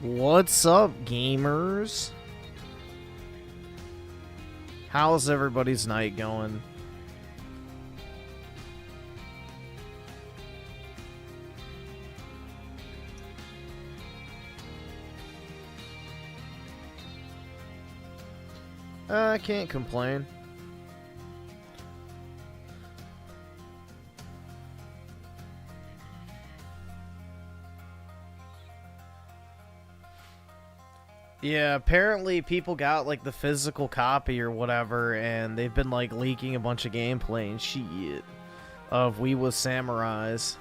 What's up, gamers? How's everybody's night going? I can't complain. Yeah, apparently people got like the physical copy or whatever, and they've been like leaking a bunch of gameplay and shit of We Was Samurais.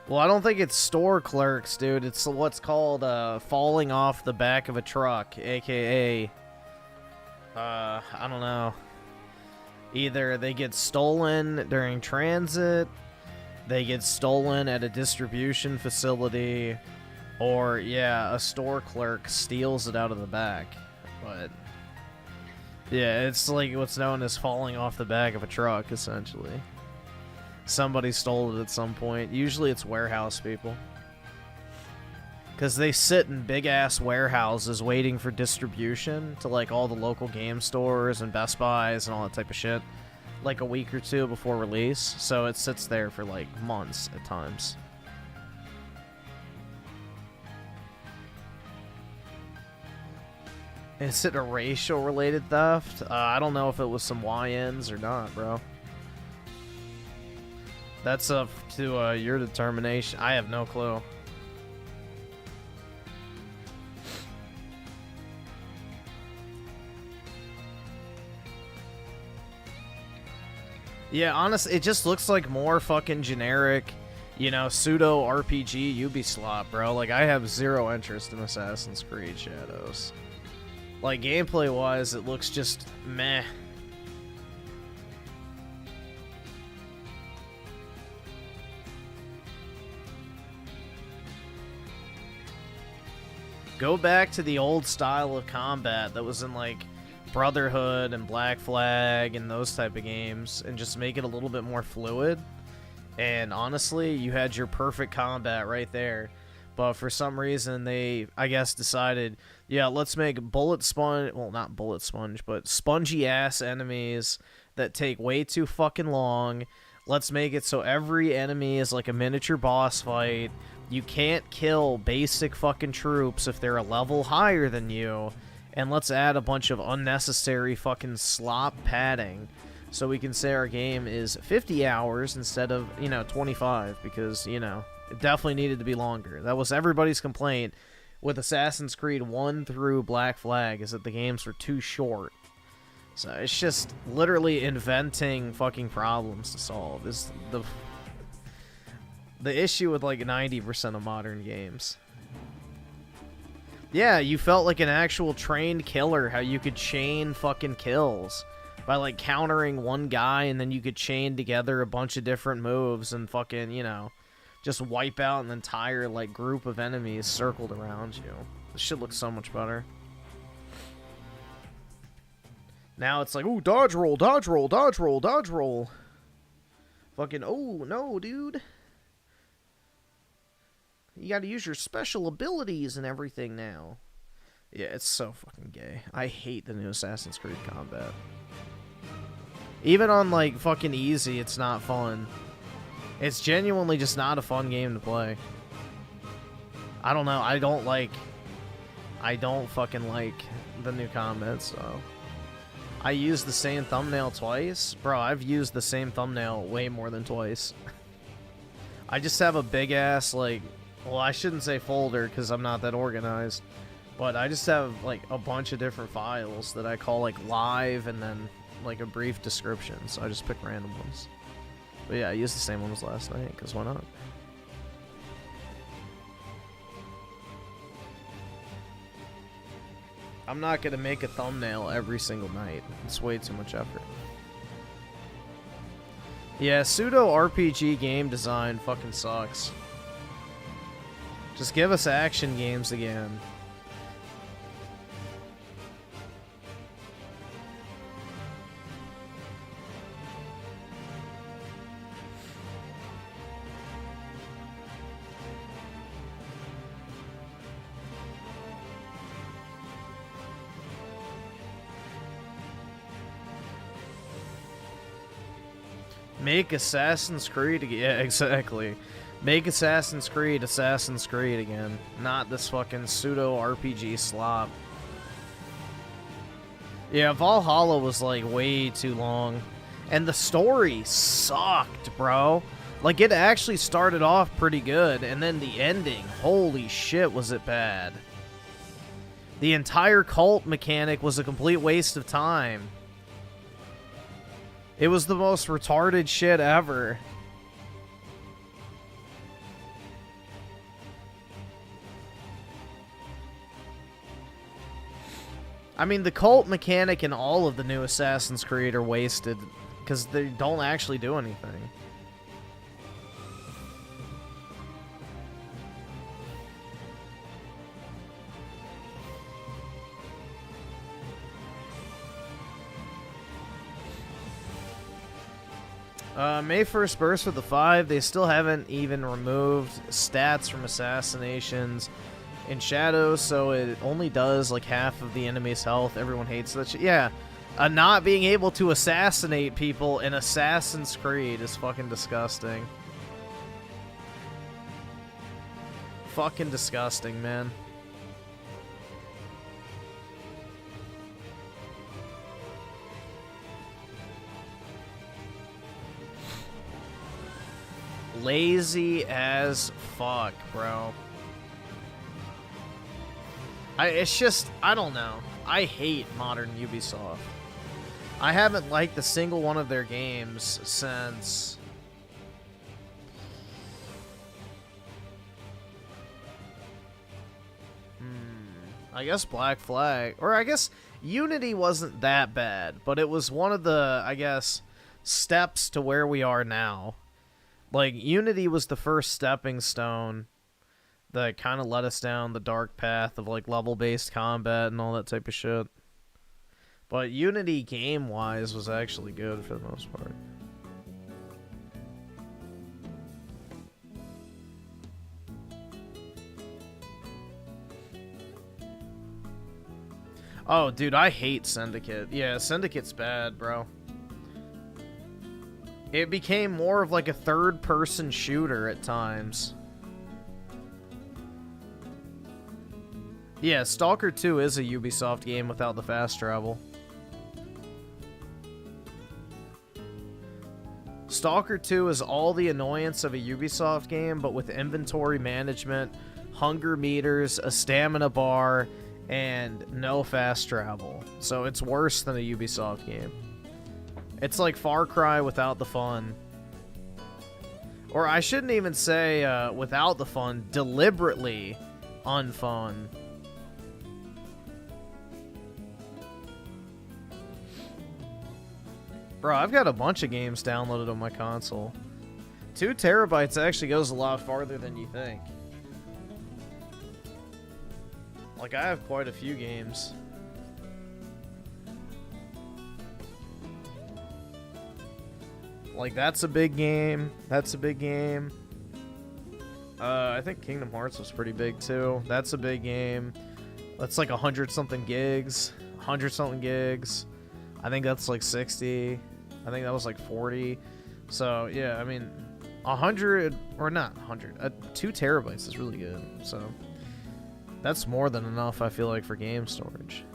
Well, I don't think it's store clerks, dude. It's what's called falling off the back of a truck, aka I don't know. Either they get stolen during transit, they get stolen at a distribution facility, or, yeah, a store clerk steals it out of the back. But, yeah, it's like what's known as falling off the back of a truck, essentially. Somebody stole it at some point. Usually it's warehouse people. Because they sit in big-ass warehouses waiting for distribution to, like, all the local game stores and Best Buys and all that type of shit. Like, a week or two before release. So it sits there for, like, months at times. Is it a racial-related theft? I don't know if it was some YNs or not, bro. That's up to your determination. I have no clue. Yeah, honestly, it just looks like more fucking generic, you know, pseudo RPG Ubisoft, bro. Like, I have zero interest in Assassin's Creed Shadows. Like, gameplay-wise, it looks just meh. Go back to the old style of combat that was in, like, Brotherhood and Black Flag and those type of games, and just make it a little bit more fluid. And honestly, you had your perfect combat right there. But for some reason, they, I guess, decided, yeah, let's make bullet sponge, well, not bullet sponge, but spongy-ass enemies that take way too fucking long. Let's make it so every enemy is like a miniature boss fight. You can't kill basic fucking troops if they're a level higher than you. And let's add a bunch of unnecessary fucking slop padding so we can say our game is 50 hours instead of, you know, 25, because, you know, it definitely needed to be longer. That was everybody's complaint with Assassin's Creed 1 through Black Flag, is that the games were too short. So it's just literally inventing fucking problems to solve. Is the issue with like 90% of modern games. Yeah, you felt like an actual trained killer, how you could chain fucking kills by like countering one guy, and then you could chain together a bunch of different moves and fucking, you know, just wipe out an entire like group of enemies circled around you. This shit looks so much better. Now it's like, ooh, dodge roll, dodge roll, dodge roll, dodge roll. Fucking, oh, no, dude. You gotta use your special abilities and everything now. Yeah, it's so fucking gay. I hate the new Assassin's Creed combat. Even on, like, fucking easy, it's not fun. It's genuinely just not a fun game to play. I don't know, I don't fucking like the new combat, so... I used the same thumbnail twice? Bro, I've used the same thumbnail way more than twice. I just have a big-ass, like... Well, I shouldn't say folder, because I'm not that organized. But I just have, like, a bunch of different files that I call, like, live, and then, like, a brief description. So I just pick random ones. But yeah, I used the same ones last night, because why not? I'm not going to make a thumbnail every single night. It's way too much effort. Yeah, pseudo RPG game design fucking sucks. Just give us action games again. Make Assassin's Creed again. Yeah, exactly. Make Assassin's Creed again. Not this fucking pseudo RPG slop. Yeah, Valhalla was like way too long. And the story sucked, bro. Like, it actually started off pretty good, and then the ending, holy shit, was it bad. The entire cult mechanic was a complete waste of time. It was the most retarded shit ever. I mean, the cult mechanic in all of the new Assassin's Creed are wasted because they don't actually do anything. May 1st burst with the 5. They still haven't even removed stats from assassinations in Shadows, so it only does like half of the enemy's health. Everyone hates that shit. Yeah, not being able to assassinate people in Assassin's Creed is fucking disgusting. Fucking disgusting, man. Lazy as fuck, bro. It's just, I don't know. I hate modern Ubisoft. I haven't liked a single one of their games since... I guess Black Flag. Or I guess Unity wasn't that bad, but it was one of the, I guess, steps to where we are now. Like, Unity was the first stepping stone that kind of led us down the dark path of, like, level-based combat and all that type of shit. But Unity, game-wise, was actually good for the most part. Oh, dude, I hate Syndicate. Yeah, Syndicate's bad, bro. It became more of like a third-person shooter at times. Yeah, Stalker 2 is a Ubisoft game without the fast travel. Stalker 2 is all the annoyance of a Ubisoft game, but with inventory management, hunger meters, a stamina bar, and no fast travel. So it's worse than a Ubisoft game. It's like Far Cry without the fun. Or I shouldn't even say without the fun, deliberately unfun. Bro, I've got a bunch of games downloaded on my console. 2 terabytes actually goes a lot farther than you think. Like, I have quite a few games. Like, that's a big game. That's a big game. I think Kingdom Hearts was pretty big, too. That's a big game. That's like 100-something gigs. 100-something gigs. I think that's like 60. I think that was like 40. So, yeah, I mean, 100, or not 100. 2 terabytes is really good. So, that's more than enough, I feel like, for game storage.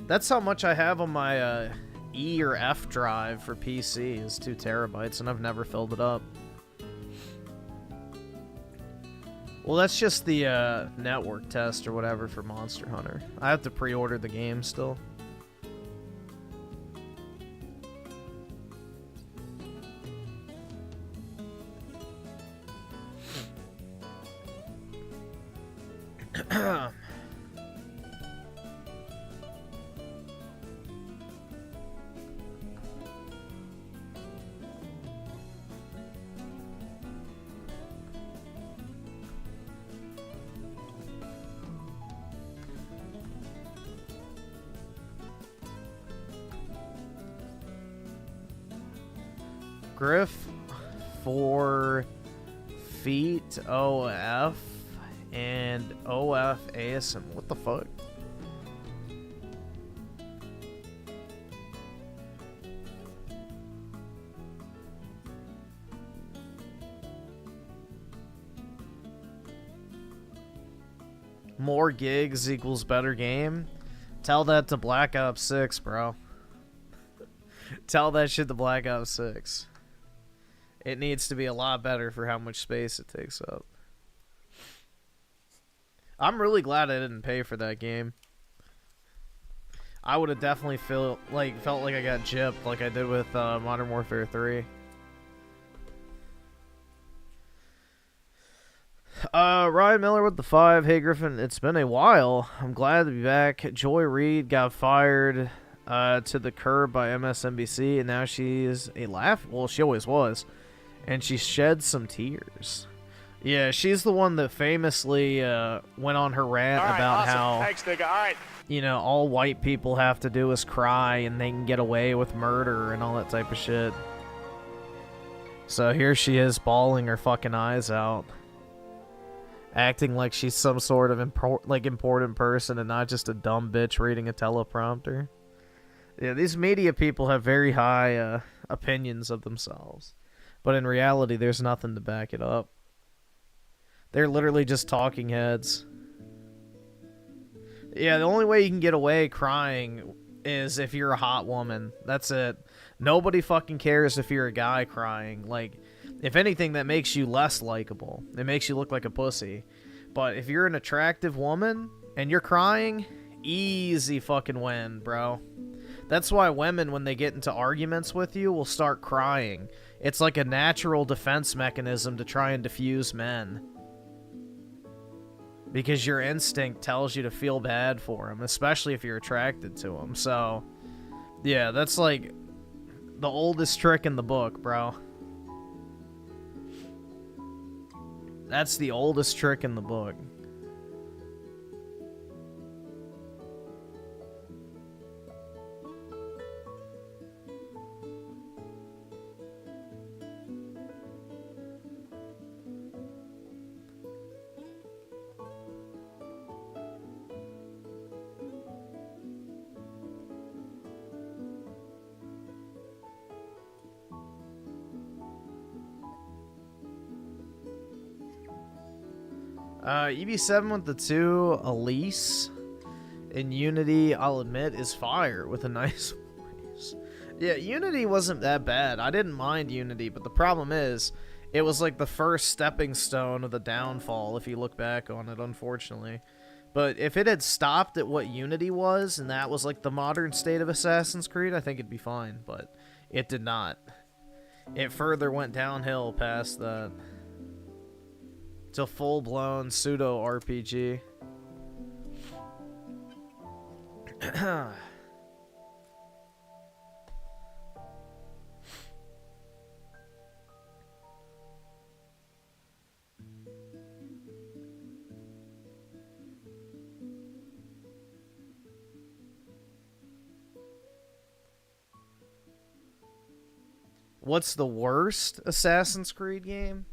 That's how much I have on my E or F drive for PC is 2 terabytes, and I've never filled it up. Well, that's just the network test or whatever for Monster Hunter. I have to pre-order the game still. Griff, 4 feet, OF, and OF ASM. What the fuck? More gigs equals better game. Tell that to Black Ops 6, bro. Tell that shit to Black Ops 6. It needs to be a lot better for how much space it takes up. I'm really glad I didn't pay for that game. I would have definitely felt like I got gypped like I did with Modern Warfare 3. Ryan Miller with the 5. Hey Griffin, it's been a while. I'm glad to be back. Joy Reid got fired to the curb by MSNBC, and now she's a laugh. Well, she always was, and she shed some tears. Yeah, she's the one that famously went on her rant about how, thanks, nigga. All right, you know, all white people have to do is cry and they can get away with murder and all that type of shit. So here she is bawling her fucking eyes out, acting like she's some sort of important person and not just a dumb bitch reading a teleprompter. Yeah, these media people have very high opinions of themselves, but in reality, there's nothing to back it up. They're literally just talking heads. Yeah, the only way you can get away crying is if you're a hot woman. That's it. Nobody fucking cares if you're a guy crying. Like, if anything, that makes you less likable. It makes you look like a pussy. But if you're an attractive woman and you're crying, easy fucking win, bro. That's why women, when they get into arguments with you, will start crying. It's like a natural defense mechanism to try and diffuse men. Because your instinct tells you to feel bad for them, especially if you're attracted to them. So, yeah, that's like the oldest trick in the book, bro. That's the oldest trick in the book. EB7 with the 2, Elise in Unity, I'll admit, is fire with a nice voice. Yeah, Unity wasn't that bad. I didn't mind Unity, but the problem is, it was like the first stepping stone of the downfall, if you look back on it, unfortunately. But if it had stopped at what Unity was, and that was like the modern state of Assassin's Creed, I think it'd be fine, but it did not. It further went downhill past that. To full-blown pseudo-RPG. What's the worst Assassin's Creed game?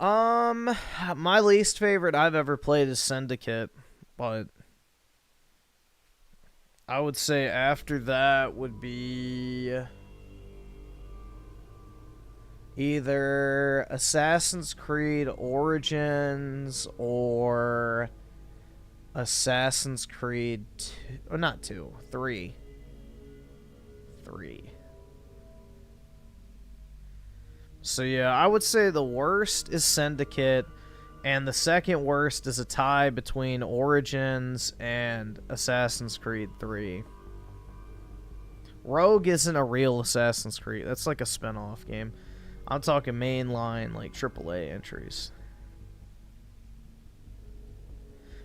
My least favorite I've ever played is Syndicate, but I would say after that would be either Assassin's Creed Origins or Assassin's Creed 2, or not 2, 3. 3. So yeah, I would say the worst is Syndicate, and the second worst is a tie between Origins and Assassin's Creed 3. Rogue isn't a real Assassin's Creed. That's like a spin-off game. I'm talking mainline, like AAA entries.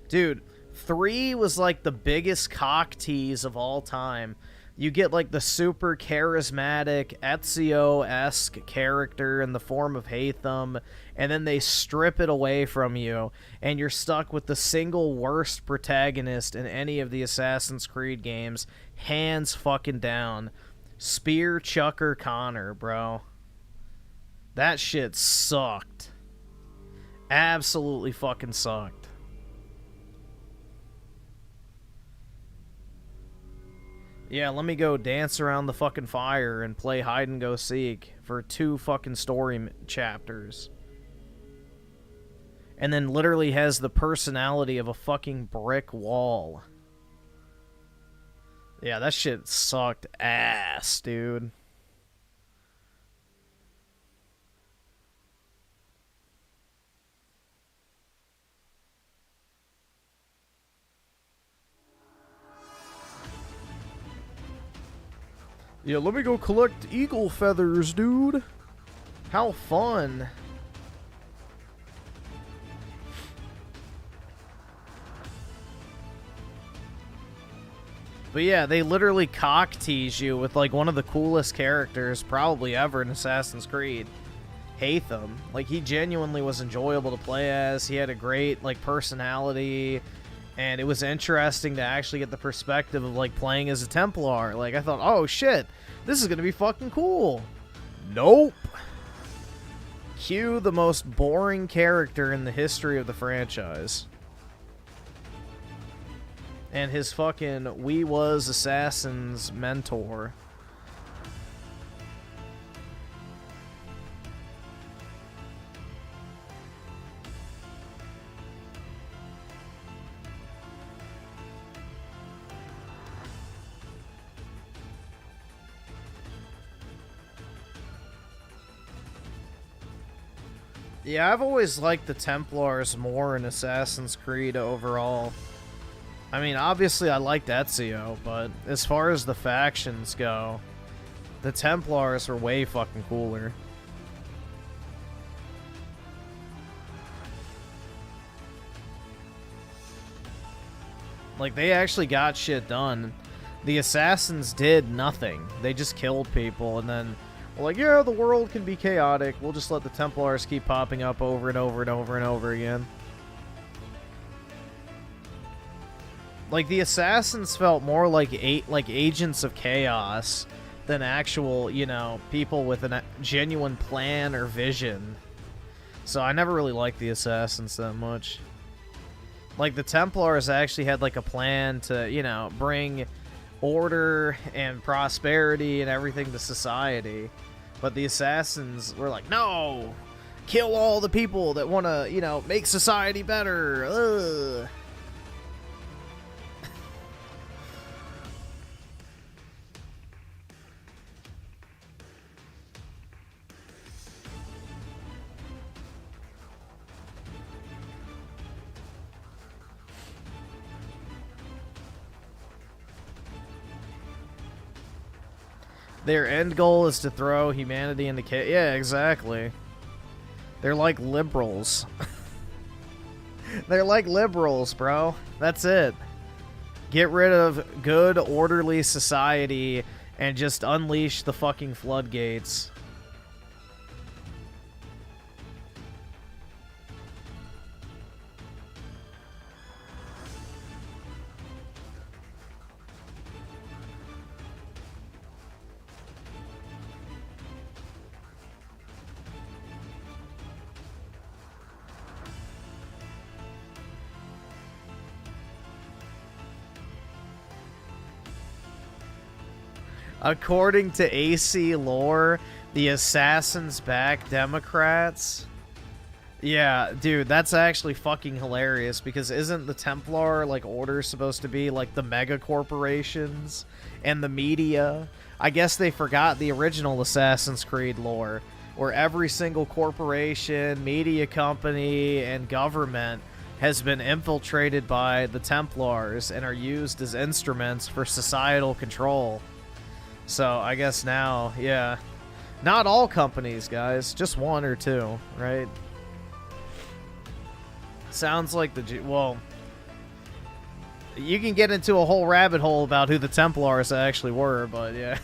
Dude, 3 was like the biggest cock tease of all time. You get like the super charismatic Ezio-esque character in the form of Haytham, and then they strip it away from you, and you're stuck with the single worst protagonist in any of the Assassin's Creed games, hands fucking down. Spear Chucker Connor, bro. That shit sucked. Absolutely fucking sucked. Yeah, let me go dance around the fucking fire and play hide and go seek for 2 fucking story chapters. and then literally has the personality of a fucking brick wall. Yeah, that shit sucked ass, dude. Yeah, let me go collect eagle feathers, dude. How fun. But yeah, they literally cock tease you with like one of the coolest characters probably ever in Assassin's Creed. Hatham. Like, he genuinely was enjoyable to play as. He had a great like personality, and it was interesting to actually get the perspective of like playing as a Templar. Like, I thought, oh shit, this is gonna be fucking cool. Nope. Cue the most boring character in the history of the franchise. And his fucking We Was Assassins mentor. Yeah, I've always liked the Templars more in Assassin's Creed overall. I mean, obviously I liked Ezio, but as far as the factions go, the Templars are way fucking cooler. Like, they actually got shit done. The Assassins did nothing. They just killed people, and then were like, yeah, the world can be chaotic. We'll just let the Templars keep popping up over and over and over and over again. Like, the Assassins felt more like agents of chaos than actual, you know, people with a genuine plan or vision. So I never really liked the Assassins that much. Like, the Templars actually had, like, a plan to, you know, bring order and prosperity and everything to society. But the Assassins were like, no! Kill all the people that want to, you know, make society better! Ugh. Their end goal is to throw humanity into chaos. Yeah, exactly. They're like liberals. They're like liberals, bro. That's it. Get rid of good, orderly society and just unleash the fucking floodgates. According to AC lore, the Assassins back Democrats. Yeah, dude, that's actually fucking hilarious, because isn't the Templar, like, order supposed to be, like, the mega corporations and the media? I guess they forgot the original Assassin's Creed lore, where every single corporation, media company, and government has been infiltrated by the Templars and are used as instruments for societal control. So, I guess now, yeah. Not all companies, guys. Just one or two, right? Sounds like the... Well, you can get into a whole rabbit hole about who the Templars actually were, but yeah.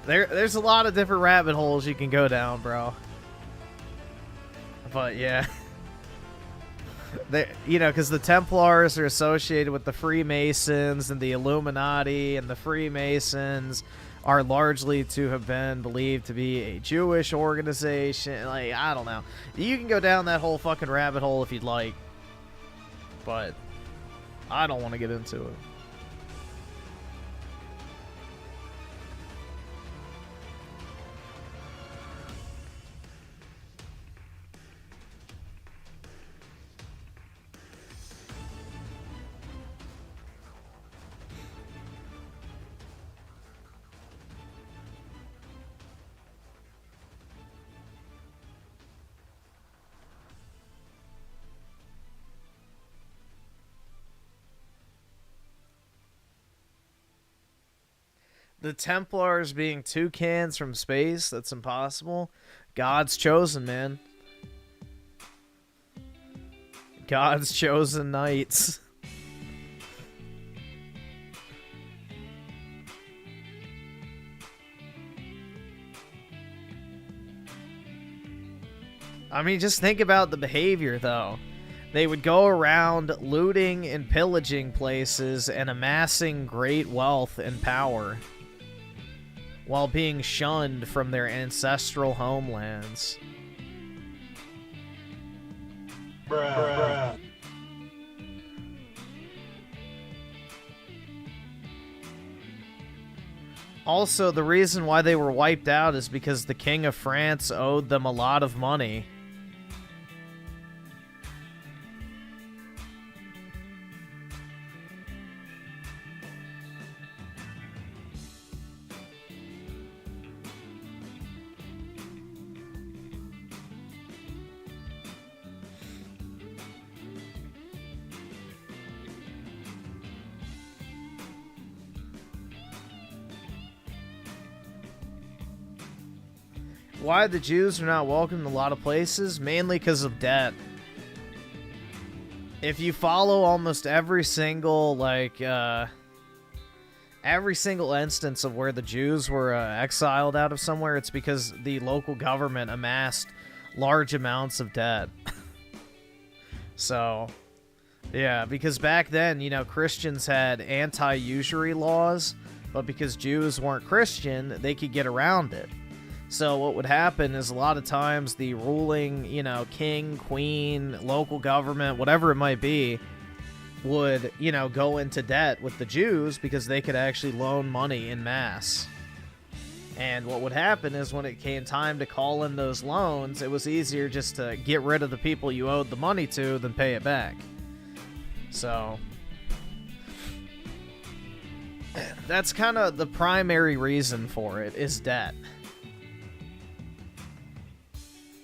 There's a lot of different rabbit holes you can go down, bro. But yeah. You know, because the Templars are associated with the Freemasons and the Illuminati, and the Freemasons are largely to have been believed to be a Jewish organization. Like, I don't know. You can go down that whole fucking rabbit hole if you'd like, but I don't want to get into it. The Templars being toucans from space, that's impossible. God's chosen, man. God's chosen knights. I mean, just think about the behavior, though. They would go around looting and pillaging places and amassing great wealth and power while being shunned from their ancestral homelands. Bruh. Also, the reason why they were wiped out is because the King of France owed them a lot of money. Why the Jews are not welcome in a lot of places? Mainly because of debt. If you follow almost every single, every single instance of where the Jews were exiled out of somewhere, it's because the local government amassed large amounts of debt. So, yeah, because back then, you know, Christians had anti-usury laws, but because Jews weren't Christian, they could get around it. So what would happen is a lot of times the ruling, you know, king, queen, local government, whatever it might be, would, you know, go into debt with the Jews because they could actually loan money in mass. And what would happen is when it came time to call in those loans, it was easier just to get rid of the people you owed the money to than pay it back. So that's kind of the primary reason for it, is debt.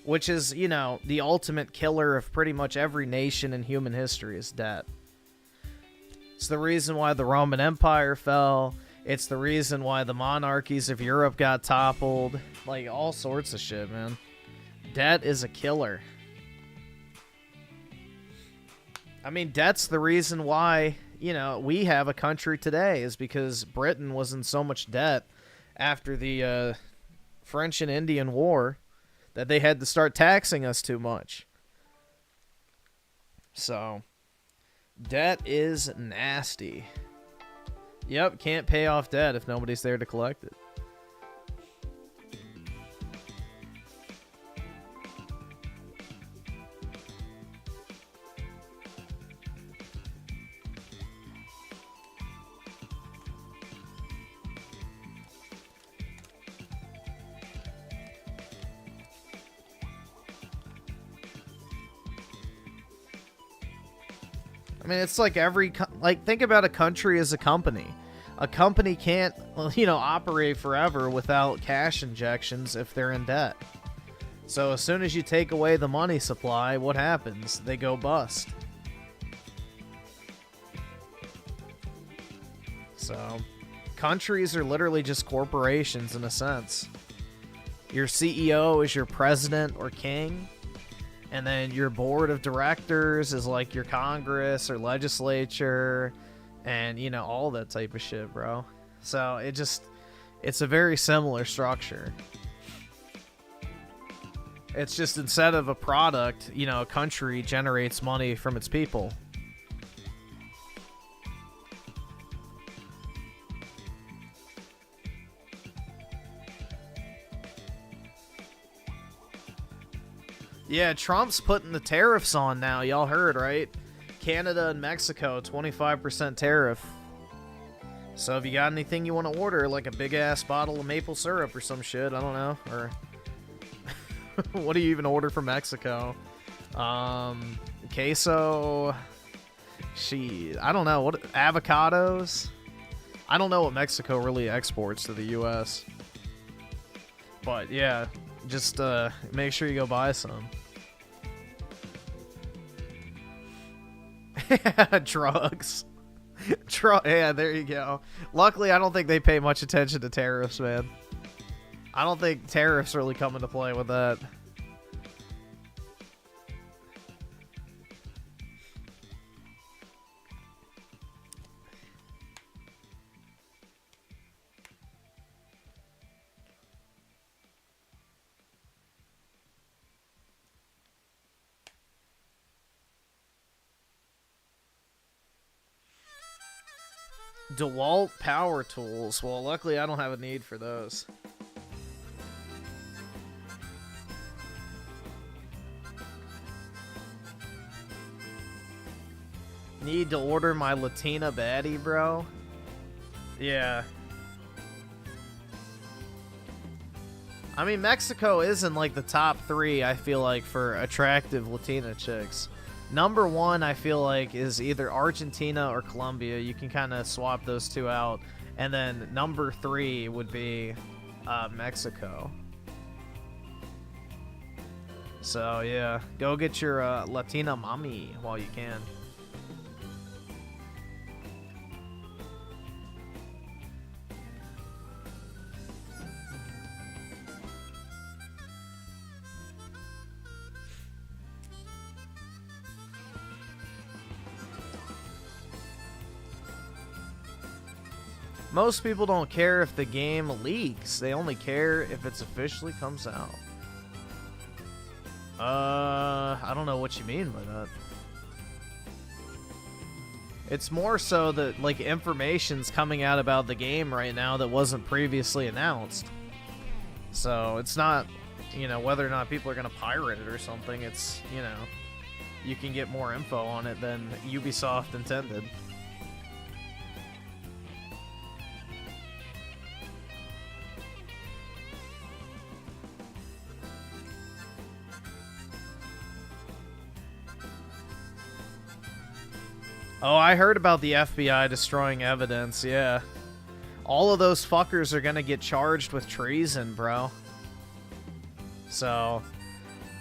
Which is, you know, the ultimate killer of pretty much every nation in human history is debt. It's the reason why the Roman Empire fell. It's the reason why the monarchies of Europe got toppled. Like, all sorts of shit, man. Debt is a killer. I mean, debt's the reason why, you know, we have a country today, is because Britain was in so much debt after the French and Indian War that they had to start taxing us too much. So, debt is nasty. Yep, can't pay off debt if nobody's there to collect it. I mean, it's like think about a country as a company. A company can't, you know, operate forever without cash injections if they're in debt. So as soon as you take away the money supply, what happens? They go bust. So, countries are literally just corporations in a sense. Your CEO is your president or king. And then your board of directors is like your Congress or legislature, and, you know, all that type of shit, bro. So it's a very similar structure. It's just instead of a product, you know, a country generates money from its people. Yeah, Trump's putting the tariffs on now. Y'all heard, right? Canada and Mexico, 25% tariff. So if you got anything you want to order, like a big-ass bottle of maple syrup or some shit, I don't know. Or what do you even order from Mexico? Queso. I don't know. What avocados? I don't know what Mexico really exports to the U.S. But, yeah, just make sure you go buy some. Drugs. Yeah, there you go. Luckily, I don't think they pay much attention to tariffs, man. I don't think tariffs really come into play with that. DeWalt power tools. Well, luckily I don't have a need for those. Need to order my Latina baddie, bro? Yeah. I mean, Mexico is in like the top 3, I feel like, for attractive Latina chicks. Number 1, I feel like, is either Argentina or Colombia. You can kind of swap those two out. And then number 3 would be Mexico. So, yeah. Go get your Latina mommy while you can. Most people don't care if the game leaks. They only care if it officially comes out. I don't know what you mean by that. It's more so that, like, information's coming out about the game right now that wasn't previously announced. So, it's not, you know, whether or not people are going to pirate it or something. It's, you know, you can get more info on it than Ubisoft intended. Oh, I heard about the FBI destroying evidence, yeah. All of those fuckers are gonna get charged with treason, bro. So,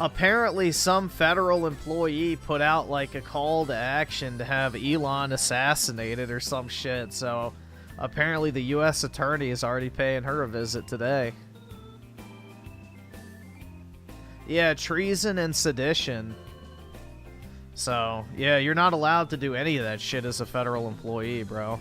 apparently some federal employee put out, like, a call to action to have Elon assassinated or some shit, so apparently the U.S. attorney is already paying her a visit today. Yeah, treason and sedition. So, yeah, you're not allowed to do any of that shit as a federal employee, bro.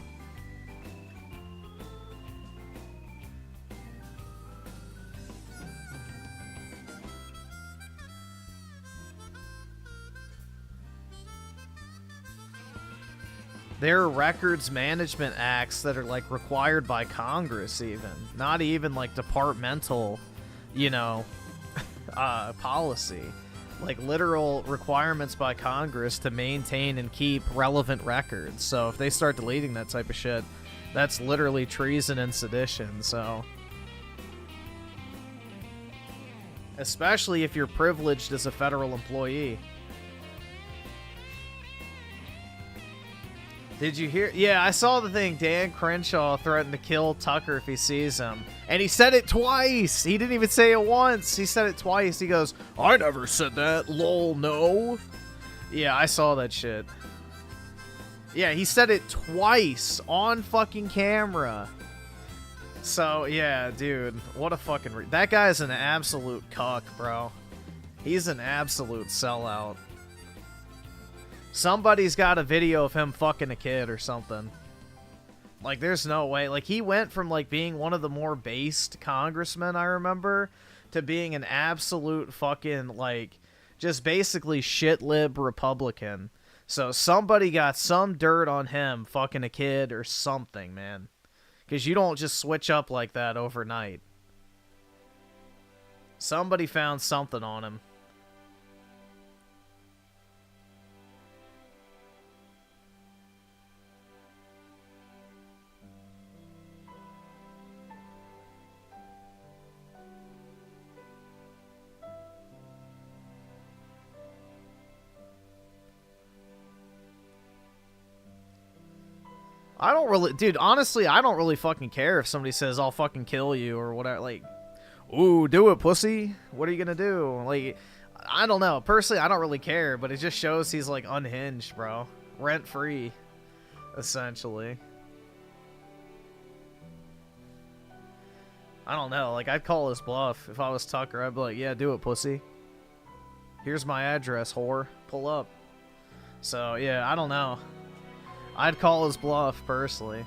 There are records management acts that are, like, required by Congress, even. Not even, like, departmental, you know, policy. Like, literal requirements by Congress to maintain and keep relevant records. So if they start deleting that type of shit, that's literally treason and sedition, so... Especially if you're privileged as a federal employee. Did you hear? Yeah, I saw the thing. Dan Crenshaw threatened to kill Tucker if he sees him. And he said it twice. He didn't even say it once. He said it twice. He goes, I never said that. Lol, no. Yeah, I saw that shit. Yeah, he said it twice on fucking camera. So, yeah, dude. What a fucking... that guy's an absolute cuck, bro. He's an absolute sellout. Somebody's got a video of him fucking a kid or something. Like, there's no way. Like, he went from, like, being one of the more based congressmen, I remember, to being an absolute fucking, like, just basically shit-lib Republican. So somebody got some dirt on him fucking a kid or something, man. Because you don't just switch up like that overnight. Somebody found something on him. I don't really... dude, honestly, I don't really fucking care if somebody says, I'll fucking kill you or whatever. Like, ooh, do it, pussy. What are you gonna do? Like, I don't know. Personally, I don't really care, but it just shows he's, like, unhinged, bro. Rent-free. Essentially. I don't know, like, I'd call his bluff. If I was Tucker, I'd be like, yeah, do it, pussy. Here's my address, whore. Pull up. So, yeah, I don't know. I'd call his bluff, personally.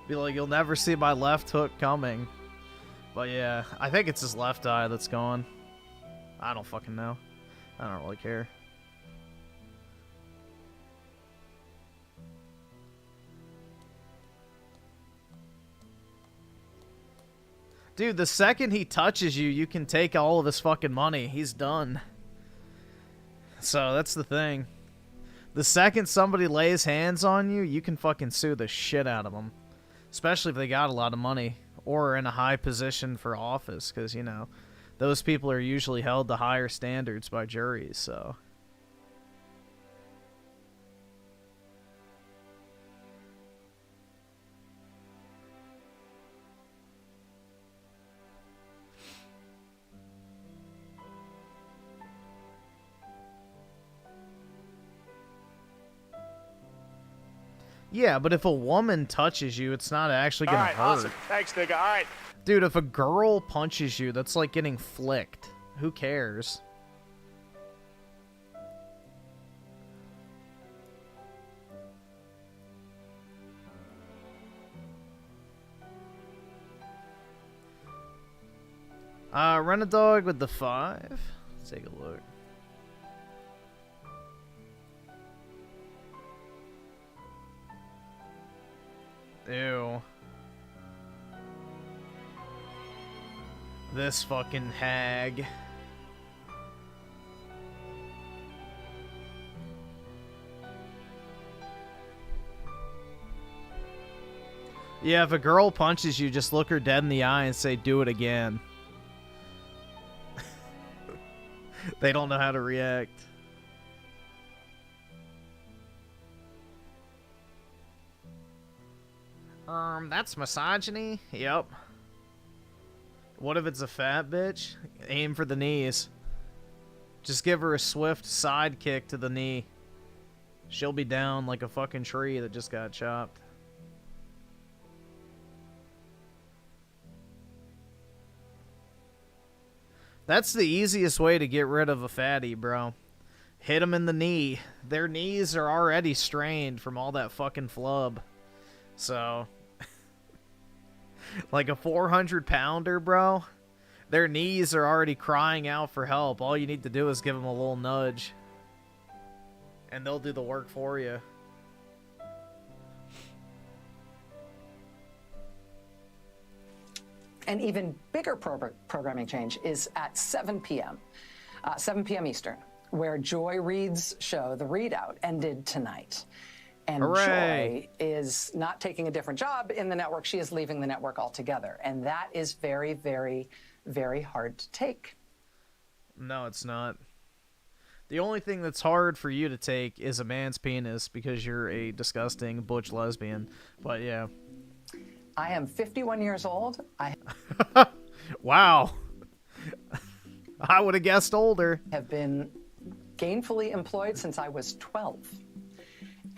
Be like, you'll never see my left hook coming. But yeah, I think it's his left eye that's gone. I don't fucking know. I don't really care. Dude, the second he touches you, you can take all of his fucking money. He's done. So, that's the thing. The second somebody lays hands on you, you can fucking sue the shit out of them. Especially if they got a lot of money or are in a high position for office, because, you know, those people are usually held to higher standards by juries, so. Yeah, but if a woman touches you, it's not actually gonna hurt. Awesome. Thanks, nigga. All right. Dude, if a girl punches you, that's like getting flicked. Who cares? Rent a dog with the 5. Let's take a look. Ew. This fucking hag. Yeah, if a girl punches you, just look her dead in the eye and say, do it again. They don't know how to react. That's misogyny? Yep. What if it's a fat bitch? Aim for the knees. Just give her a swift side kick to the knee. She'll be down like a fucking tree that just got chopped. That's the easiest way to get rid of a fatty, bro. Hit them in the knee. Their knees are already strained from all that fucking flub. So, like a 400-pounder, bro, their knees are already crying out for help. All you need to do is give them a little nudge, and they'll do the work for you. An even bigger programming change is at 7 p.m., 7 p.m. Eastern, where Joy Reid's show, The Readout, ended tonight. And Hooray. Joy is not taking a different job in the network. She is leaving the network altogether. And that is very, very, very hard to take. No, it's not. The only thing that's hard for you to take is a man's penis because you're a disgusting butch lesbian. But yeah. I am 51 years old. Wow. I would have guessed older. Have been gainfully employed since I was 12.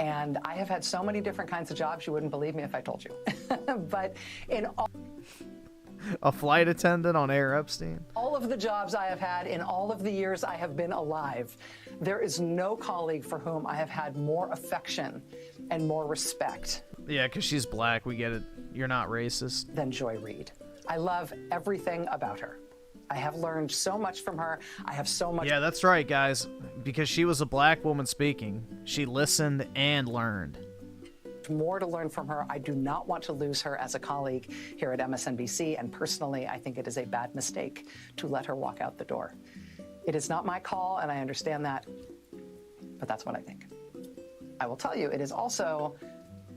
And I have had so many different kinds of jobs, you wouldn't believe me if I told you. But in all... A flight attendant on Air Epstein? All of the jobs I have had in all of the years I have been alive, there is no colleague for whom I have had more affection and more respect. Yeah, because she's black. We get it. You're not racist. Than Joy Reid. I love everything about her. I have learned so much from her. I have so much... Yeah, that's right, guys. Because she was a black woman speaking. She listened and learned. More to learn from her. I do not want to lose her as a colleague here at MSNBC, and personally, I think it is a bad mistake to let her walk out the door. It is not my call, and I understand that, but that's what I think. I will tell you, it is also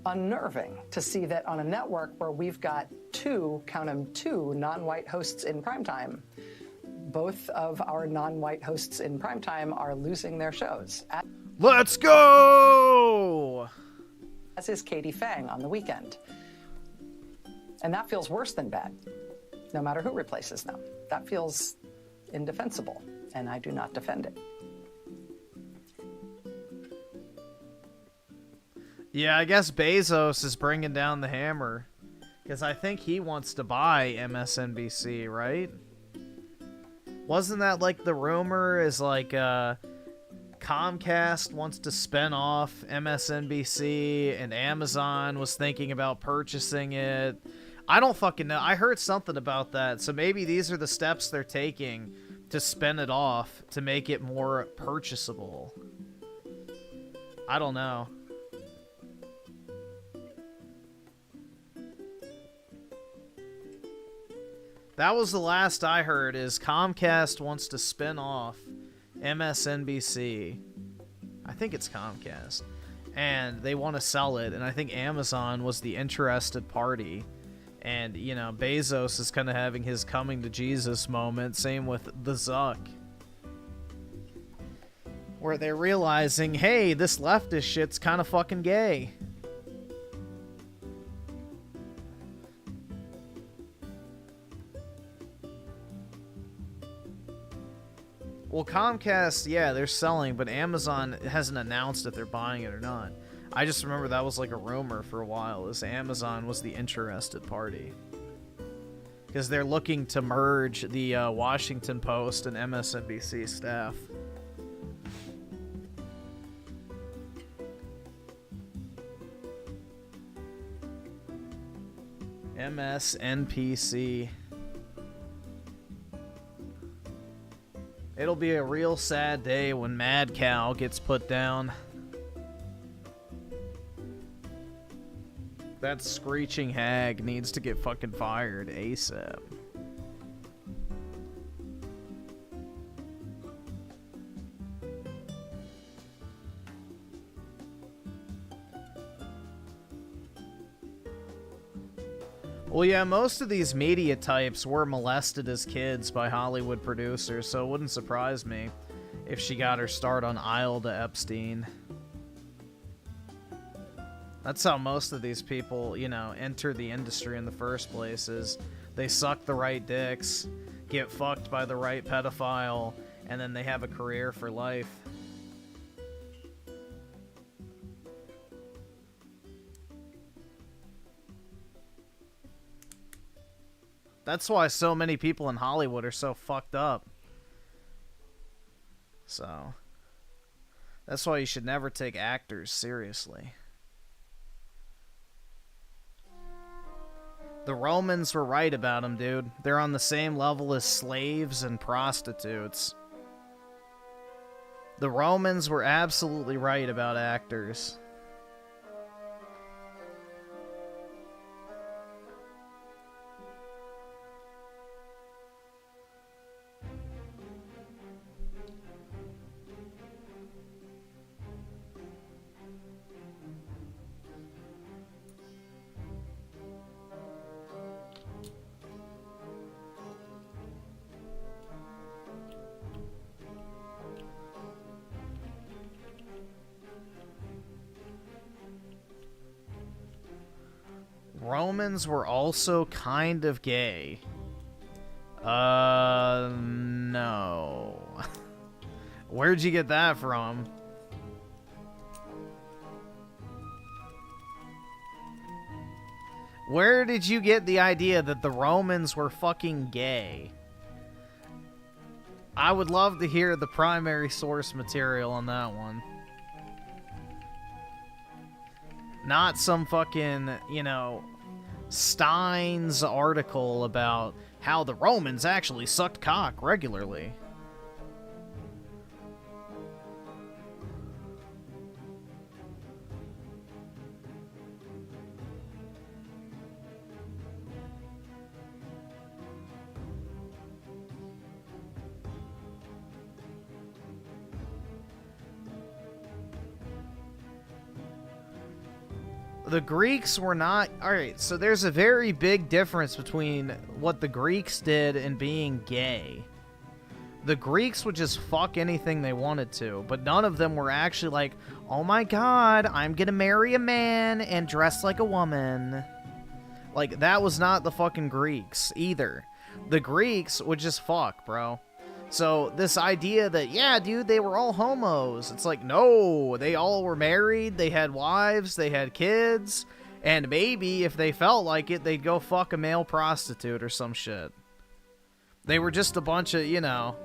unnerving to see that on a network where we've got two, count them, two non-white hosts in primetime, both of our non-white hosts in primetime are losing their shows. Let's go! As is Katie Fang on the weekend. And that feels worse than bad, no matter who replaces them. That feels indefensible, and I do not defend it. Yeah, I guess Bezos is bringing down the hammer. Because I think he wants to buy MSNBC, right? Wasn't that like the rumor is like Comcast wants to spin off MSNBC and Amazon was thinking about purchasing it? I don't fucking know. I heard something about that. So maybe these are the steps they're taking to spin it off to make it more purchasable. I don't know. That was the last I heard, is Comcast wants to spin off MSNBC. I think it's Comcast. And they want to sell it, and I think Amazon was the interested party. And, you know, Bezos is kind of having his coming to Jesus moment. Same with the Zuck. Where they're realizing, hey, this leftist shit's kind of fucking gay. Well, Comcast, yeah, they're selling, but Amazon hasn't announced if they're buying it or not. I just remember that was like a rumor for a while, is Amazon was the interested party. Because they're looking to merge the Washington Post and MSNBC staff. MSNPC. It'll be a real sad day when Mad Cow gets put down. That screeching hag needs to get fucking fired ASAP. Well, yeah, most of these media types were molested as kids by Hollywood producers, so it wouldn't surprise me if she got her start on Isle to Epstein. That's how most of these people, you know, enter the industry in the first place, is they suck the right dicks, get fucked by the right pedophile, and then they have a career for life. That's why so many people in Hollywood are so fucked up. So, that's why you should never take actors seriously. The Romans were right about them, dude. They're on the same level as slaves and prostitutes. The Romans were absolutely right about actors. Romans were also kind of gay. No. Where'd you get that from? Where did you get the idea that the Romans were fucking gay? I would love to hear the primary source material on that one. Not some fucking, you know, Stein's article about how the Romans actually sucked cock regularly. The Greeks were not... Alright, so there's a very big difference between what the Greeks did and being gay. The Greeks would just fuck anything they wanted to, but none of them were actually like, oh my god, I'm gonna marry a man and dress like a woman. Like, that was not the fucking Greeks either. The Greeks would just fuck, bro. So this idea that, yeah, dude, they were all homos. It's like, no, they all were married. They had wives. They had kids. And maybe if they felt like it, they'd go fuck a male prostitute or some shit. They were just a bunch of, you know,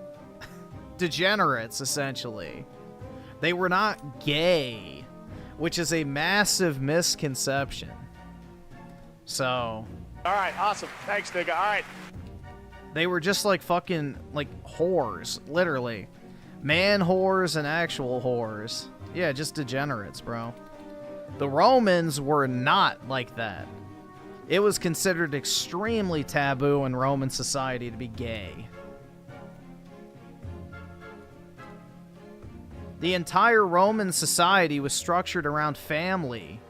degenerates, essentially. They were not gay, which is a massive misconception. So. All right, awesome. Thanks, nigga. All right. They were just like fucking, like, whores, literally. Man whores and actual whores. Yeah, just degenerates, bro. The Romans were not like that. It was considered extremely taboo in Roman society to be gay. The entire Roman society was structured around family.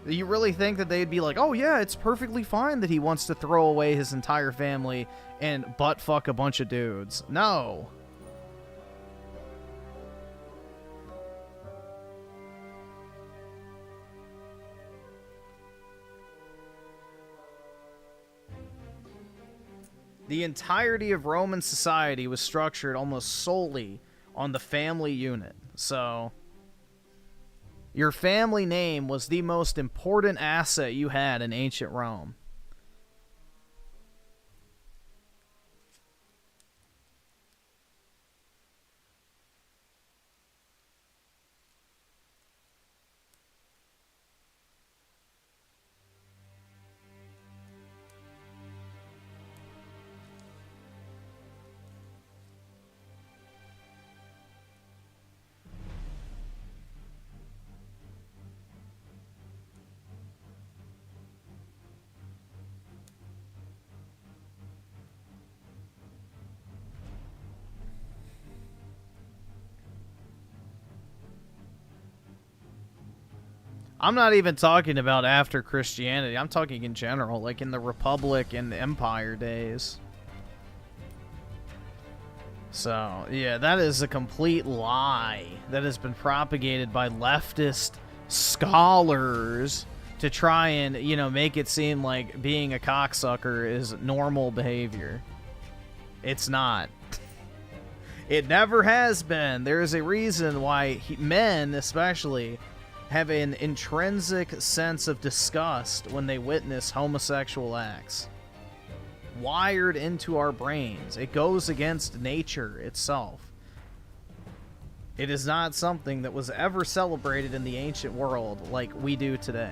You really think that they'd be like, oh yeah, it's perfectly fine that he wants to throw away his entire family and butt fuck a bunch of dudes? No. The entirety of Roman society was structured almost solely on the family unit. So, your family name was the most important asset you had in ancient Rome. I'm not even talking about after Christianity. I'm talking in general, like in the Republic and the Empire days. So, yeah, that is a complete lie that has been propagated by leftist scholars to try and, you know, make it seem like being a cocksucker is normal behavior. It's not. It never has been. There is a reason why men, especially, have an intrinsic sense of disgust when they witness homosexual acts. Wired into our brains. It goes against nature itself. It is not something that was ever celebrated in the ancient world like we do today.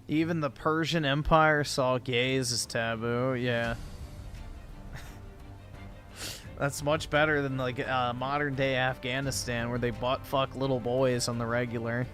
Even the Persian Empire saw gays as taboo, yeah. That's much better than, like, modern day Afghanistan, where they butt fuck little boys on the regular.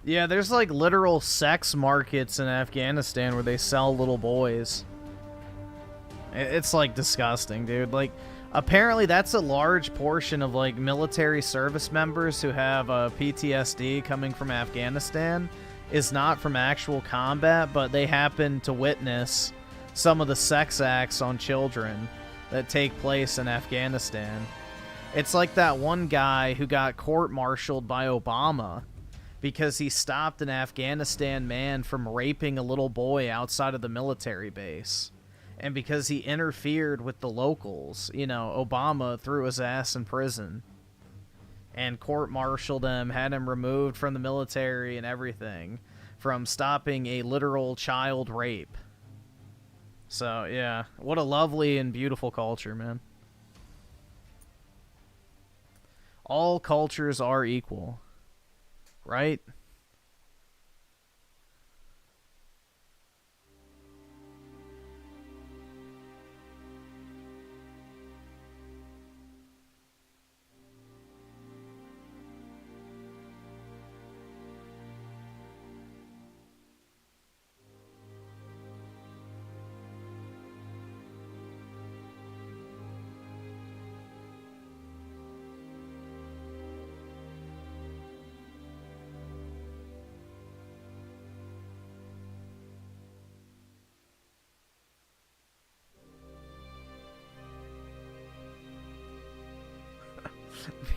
Yeah, there's like literal sex markets in Afghanistan where they sell little boys. It's like disgusting, dude. Like, apparently that's a large portion of like military service members who have PTSD coming from Afghanistan is not from actual combat, but they happen to witness some of the sex acts on children that take place in Afghanistan. It's like that one guy who got court-martialed by Obama because he stopped an Afghanistan man from raping a little boy outside of the military base. And because he interfered with the locals, you know, Obama threw his ass in prison. And court-martialed him, had him removed from the military and everything, from stopping a literal child rape. So, yeah. What a lovely and beautiful culture, man. All cultures are equal. Right?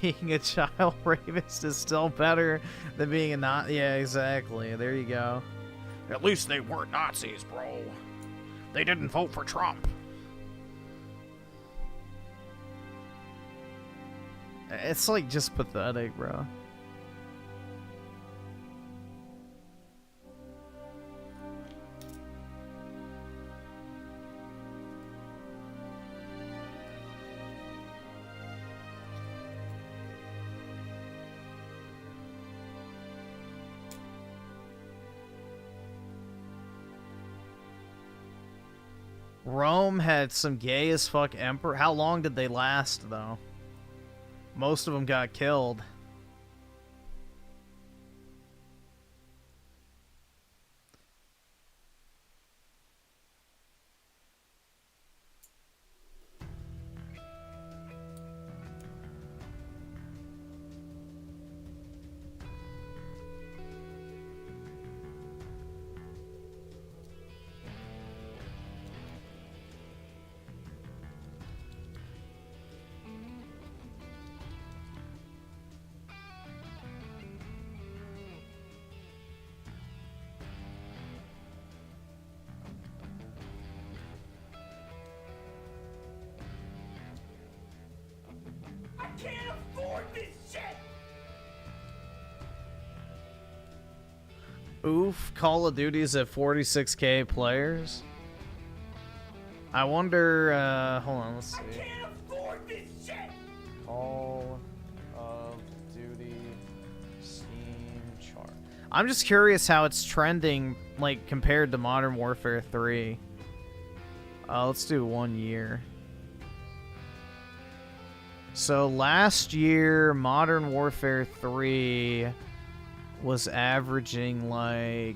Being a child rapist is still better than being a not. Yeah, exactly. There you go. At least they weren't Nazis, bro. They didn't vote for Trump. It's like just pathetic, bro. Rome had some gay as fuck emperor. How long did they last, though? Most of them got killed. Oof, Call of Duty's at 46k players. I wonder, hold on, let's see. I can't afford this shit! Call of Duty Steam chart. I'm just curious how it's trending, like, compared to Modern Warfare 3. Let's do 1 year. So last year, Modern Warfare 3 was averaging like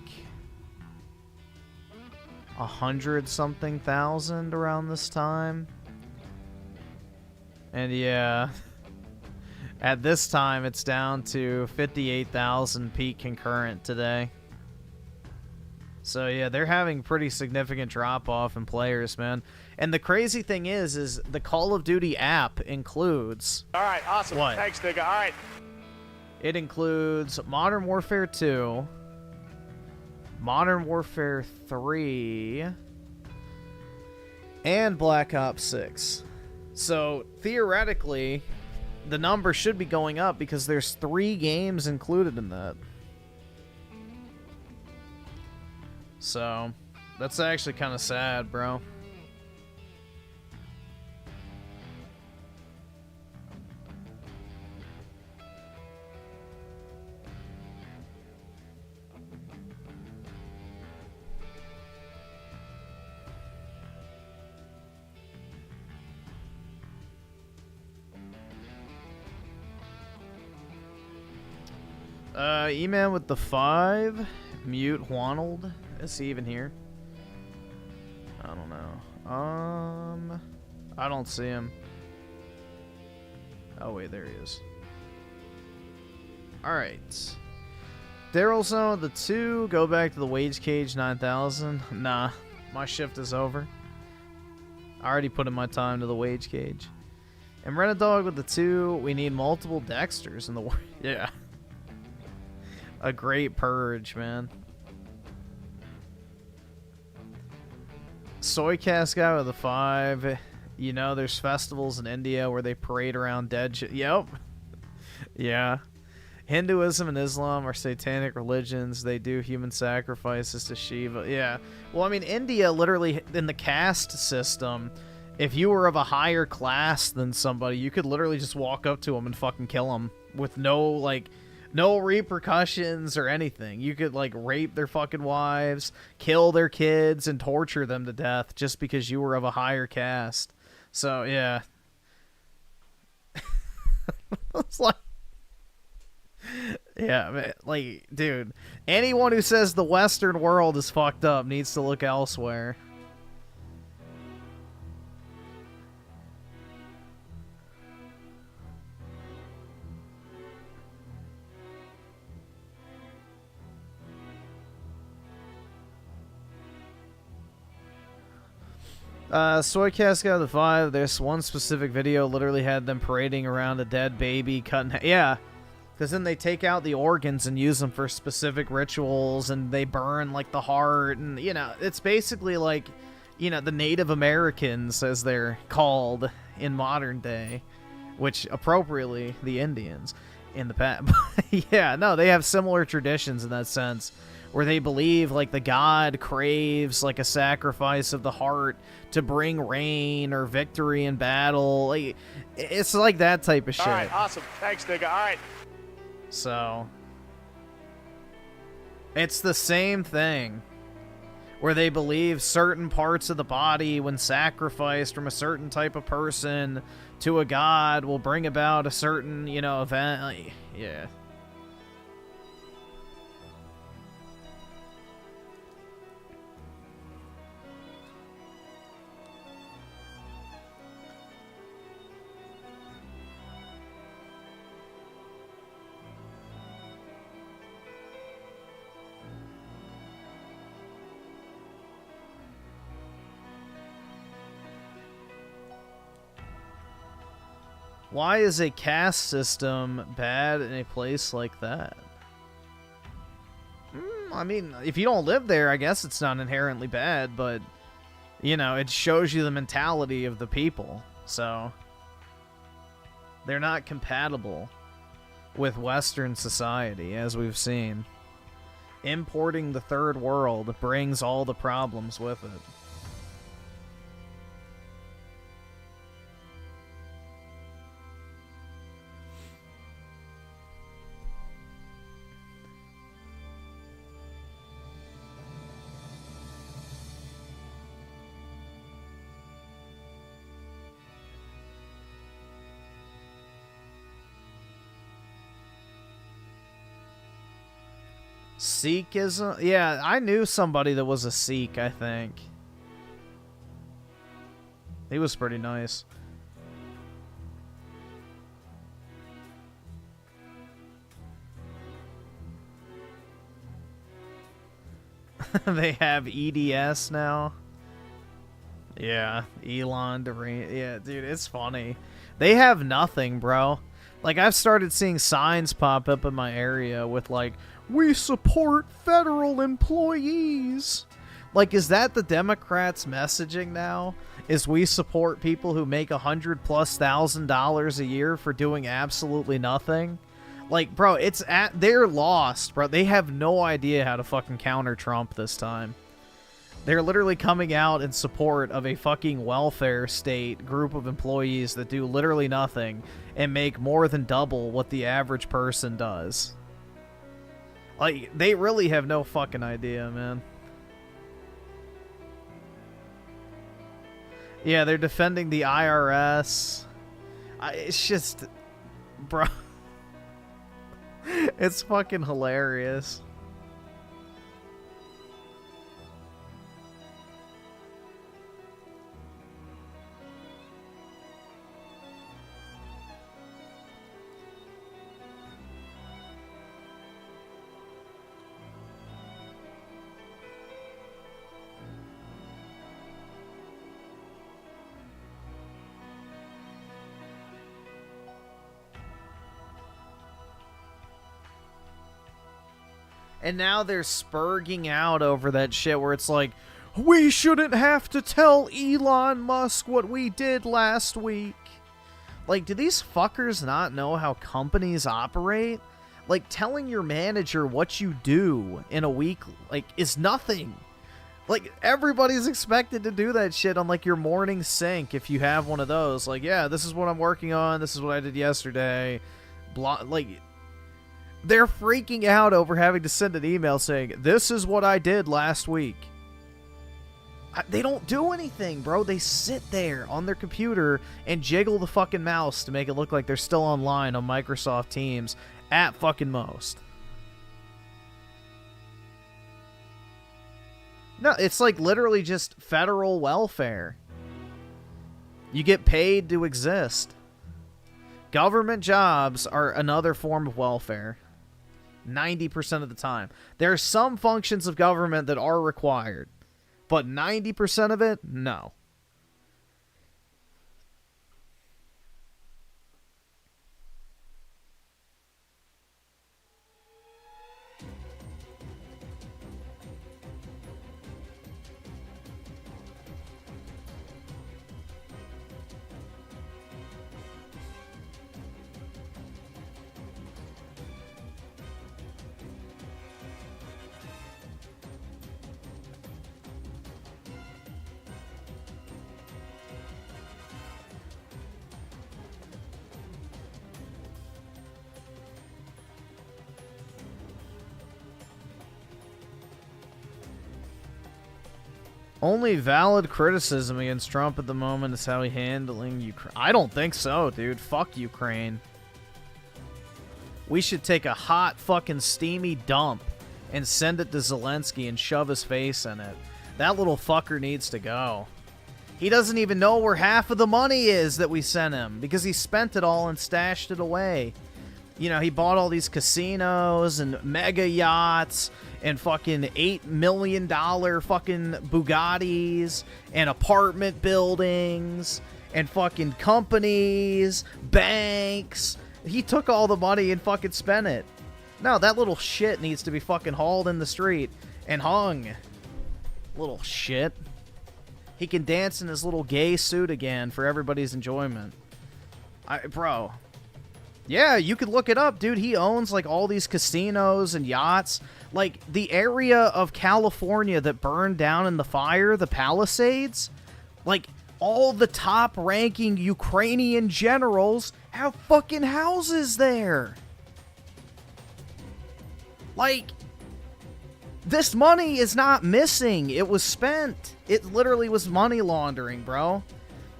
100-something thousand around this time. And yeah, at this time it's down to 58,000 peak concurrent today. So yeah, they're having pretty significant drop off in players, man. And the crazy thing is the Call of Duty app includes... All right, awesome. What? Thanks, nigga. All right. It includes Modern Warfare 2, Modern Warfare 3, and Black Ops 6. So, theoretically, the number should be going up because there's 3 games included in that. So, that's actually kind of sad, bro. E-Man with the 5. Mute Juanold. Is he even here? I don't know. I don't see him. Oh, wait, there he is. Alright. Daryl Zone, the 2. Go back to the wage cage, 9,000. Nah, my shift is over. I already put in my time to the wage cage. And Renadog with the 2. We need multiple Dexters in the world. Yeah. A great purge, man. Soy Cast guy with a 5. You know, there's festivals in India where they parade around dead shit. Yep. Yeah. Hinduism and Islam are satanic religions. They do human sacrifices to Shiva. Yeah. Well, I mean, India literally, in the caste system, if you were of a higher class than somebody, you could literally just walk up to them and fucking kill them with no, like, no repercussions or anything. You could, like, rape their fucking wives, kill their kids, and torture them to death just because you were of a higher caste. So, yeah. It's like... Yeah, man, like, dude, anyone who says the Western world is fucked up needs to look elsewhere. Soycast got the 5. There's one specific video literally had them parading around a dead baby, cutting... Yeah. Because then they take out the organs and use them for specific rituals, and they burn, like, the heart, and, you know, it's basically like, you know, the Native Americans, as they're called in modern day, which, appropriately, the Indians in the past. Yeah, no, they have similar traditions in that sense, where they believe, like, the god craves, like, a sacrifice of the heart to bring rain or victory in battle. Like, it's like that type of shit. All right, awesome. Thanks, nigga. All right. So, it's the same thing, where they believe certain parts of the body, when sacrificed from a certain type of person to a god, will bring about a certain, you know, event. Yeah. Why is a caste system bad in a place like that? I mean, if you don't live there, I guess it's not inherently bad, but, you know, it shows you the mentality of the people. So, they're not compatible with Western society, as we've seen. Importing the third world brings all the problems with it. Sikhism? Yeah, I knew somebody that was a Sikh, I think. He was pretty nice. They have EDS now. Yeah, Elon Durant. Yeah, dude, it's funny. They have nothing, bro. Like, I've started seeing signs pop up in my area with, like, we support federal employees. Like, is that the Democrats' messaging now? Is we support people who make $100,000+ a year for doing absolutely nothing? Like, bro, they're lost, bro. They have no idea how to fucking counter Trump this time. They're literally coming out in support of a fucking welfare state group of employees that do literally nothing and make more than double what the average person does. Like, they really have no fucking idea, man. Yeah, they're defending the IRS. It's just... Bro. It's fucking hilarious. And now they're spurging out over that shit where it's like, We shouldn't have to tell Elon Musk what we did last week. Like, do these fuckers not know how companies operate? Like, telling your manager what you do in a week, like, is nothing. Like, everybody's expected to do that shit on, like, your morning sync if you have one of those. Like, yeah, this is what I'm working on. This is what I did yesterday. Blah, like, they're freaking out over having to send an email saying, this is what I did last week. They don't do anything, bro. They sit there on their computer and jiggle the fucking mouse to make it look like they're still online on Microsoft Teams at fucking most. No, it's like literally just federal welfare. You get paid to exist. Government jobs are another form of welfare. 90% of the time. There are some functions of government that are required. But 90% of it, no. Only valid criticism against Trump at the moment is how he's handling Ukraine. I don't think so, dude. Fuck Ukraine. We should take a hot fucking steamy dump and send it to Zelensky and shove his face in it. That little fucker needs to go. He doesn't even know where half of the money is that we sent him because he spent it all and stashed it away. You know, he bought all these casinos and mega yachts and fucking $8 million fucking Bugattis and apartment buildings and fucking companies, banks. He took all the money and fucking spent it. No, that little shit needs to be fucking hauled in the street and hung. Little shit. He can dance in his little gay suit again for everybody's enjoyment. Bro. Yeah, you could look it up, dude. He owns, like, all these casinos and yachts. Like, the area of California that burned down in the fire, the Palisades, like, all the top-ranking Ukrainian generals have fucking houses there. Like, this money is not missing. It was spent. It literally was money laundering, bro.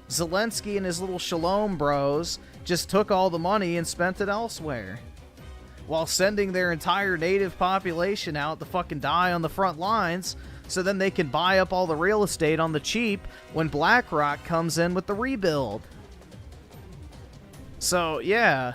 Zelensky and his little Shalom bros just took all the money and spent it elsewhere, while sending their entire native population out to fucking die on the front lines, so then they can buy up all the real estate on the cheap when BlackRock comes in with the rebuild. So, yeah.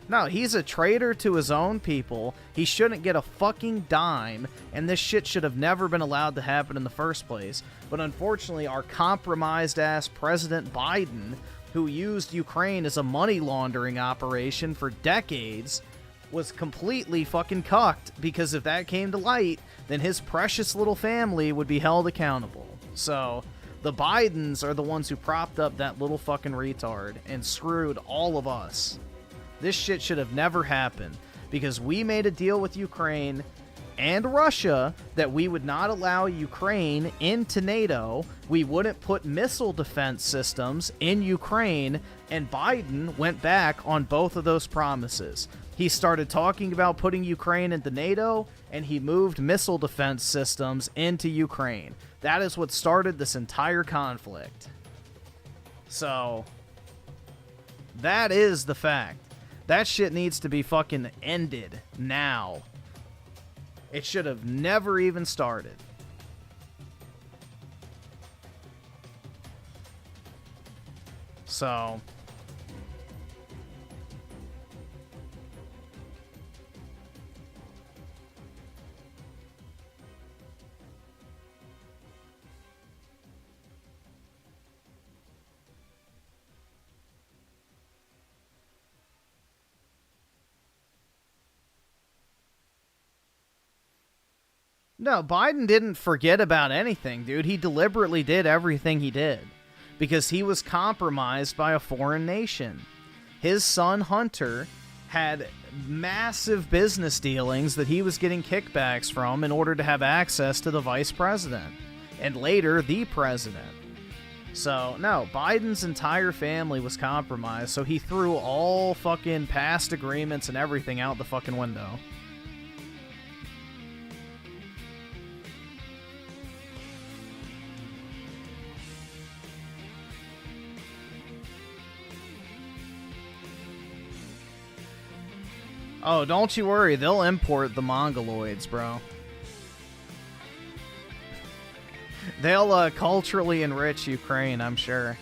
No, he's a traitor to his own people. He shouldn't get a fucking dime, and this shit should have never been allowed to happen in the first place. But unfortunately, our compromised-ass President Biden, who used Ukraine as a money laundering operation for decades, was completely fucking cucked, because if that came to light, then his precious little family would be held accountable. So, the Bidens are the ones who propped up that little fucking retard and screwed all of us. This shit should have never happened, because we made a deal with Ukraine and Russia that we would not allow Ukraine into NATO, we wouldn't put missile defense systems in Ukraine, and Biden went back on both of those promises. He started talking about putting Ukraine into NATO, and he moved missile defense systems into Ukraine. That is what started this entire conflict. So, that is the fact. That shit needs to be fucking ended now. It should have never even started. So, No, Biden didn't forget about anything, dude. He deliberately did everything he did because he was compromised by a foreign nation. His son, Hunter, had massive business dealings that he was getting kickbacks from in order to have access to the vice president and later the president. So, no, Biden's entire family was compromised, so he threw all fucking past agreements and everything out the fucking window. Oh, don't you worry, they'll import the Mongoloids, bro. They'll culturally enrich Ukraine, I'm sure.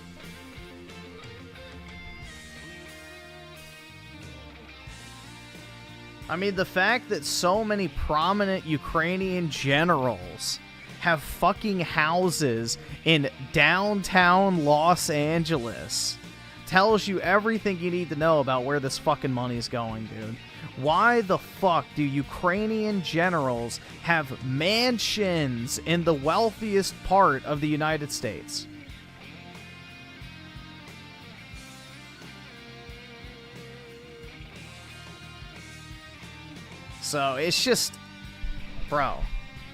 I mean, the fact that so many prominent Ukrainian generals have fucking houses in downtown Los Angeles tells you everything you need to know about where this fucking money's going, dude. Why the fuck do Ukrainian generals have mansions in the wealthiest part of the United States? So it's just, bro,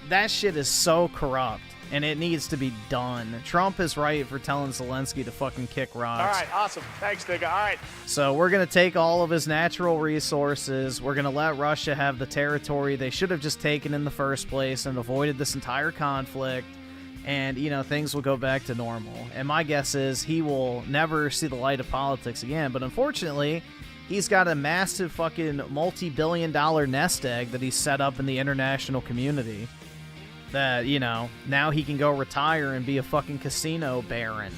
that shit is so corrupt. And it needs to be done. Trump is right for telling Zelensky to fucking kick rocks. All right, awesome. Thanks, nigga. All right. So we're going to take all of his natural resources. We're going to let Russia have the territory they should have just taken in the first place and avoided this entire conflict. And, you know, things will go back to normal. And my guess is he will never see the light of politics again. But unfortunately, he's got a massive fucking multi-billion-dollar nest egg that he's set up in the international community. That, you know, now he can go retire and be a fucking casino baron.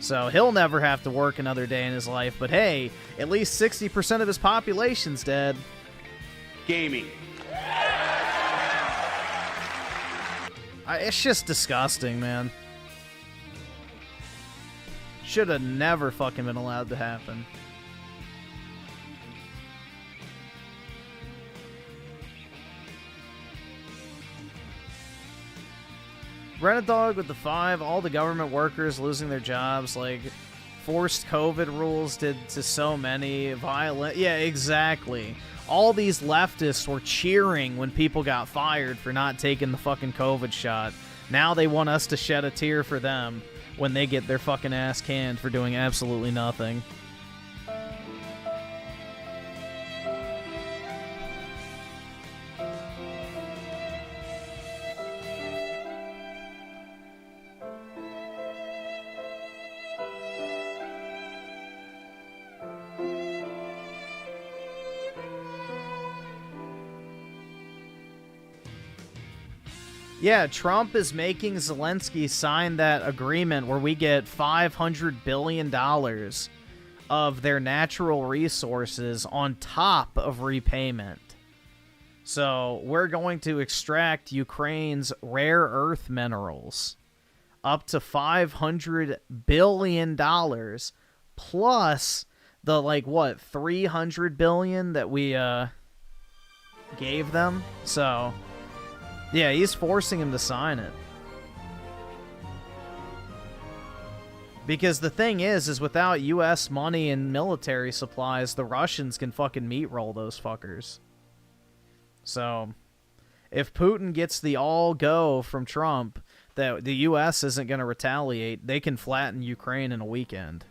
So he'll never have to work another day in his life, but hey, at least 60% of his population's dead. Gaming. It's just disgusting, man. Should have never fucking been allowed to happen. Renadog with the 5, all the government workers losing their jobs, like, forced COVID rules did to so many, violent, yeah, exactly. All these leftists were cheering when people got fired for not taking the fucking COVID shot. Now they want us to shed a tear for them when they get their fucking ass canned for doing absolutely nothing. Yeah, Trump is making Zelensky sign that agreement where we get $500 billion of their natural resources on top of repayment. So we're going to extract Ukraine's rare earth minerals up to $500 billion plus the, like, what, $300 billion that we gave them? So... yeah, he's forcing him to sign it. Because the thing is without U.S. money and military supplies, the Russians can fucking meat roll those fuckers. So, if Putin gets the all-go from Trump that the U.S. isn't going to retaliate, they can flatten Ukraine in a weekend.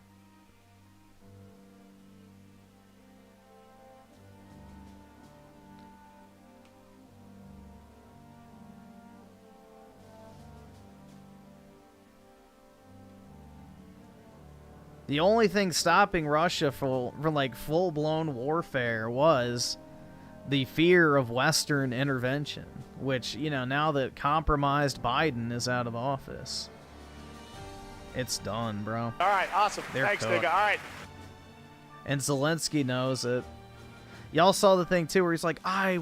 The only thing stopping Russia from like full-blown warfare was the fear of Western intervention, which, you know, now that compromised Biden is out of office, it's done, bro. All right, awesome. Thanks, cooked. nigga. All right. And Zelensky knows it. Y'all saw the thing, too, where he's like, I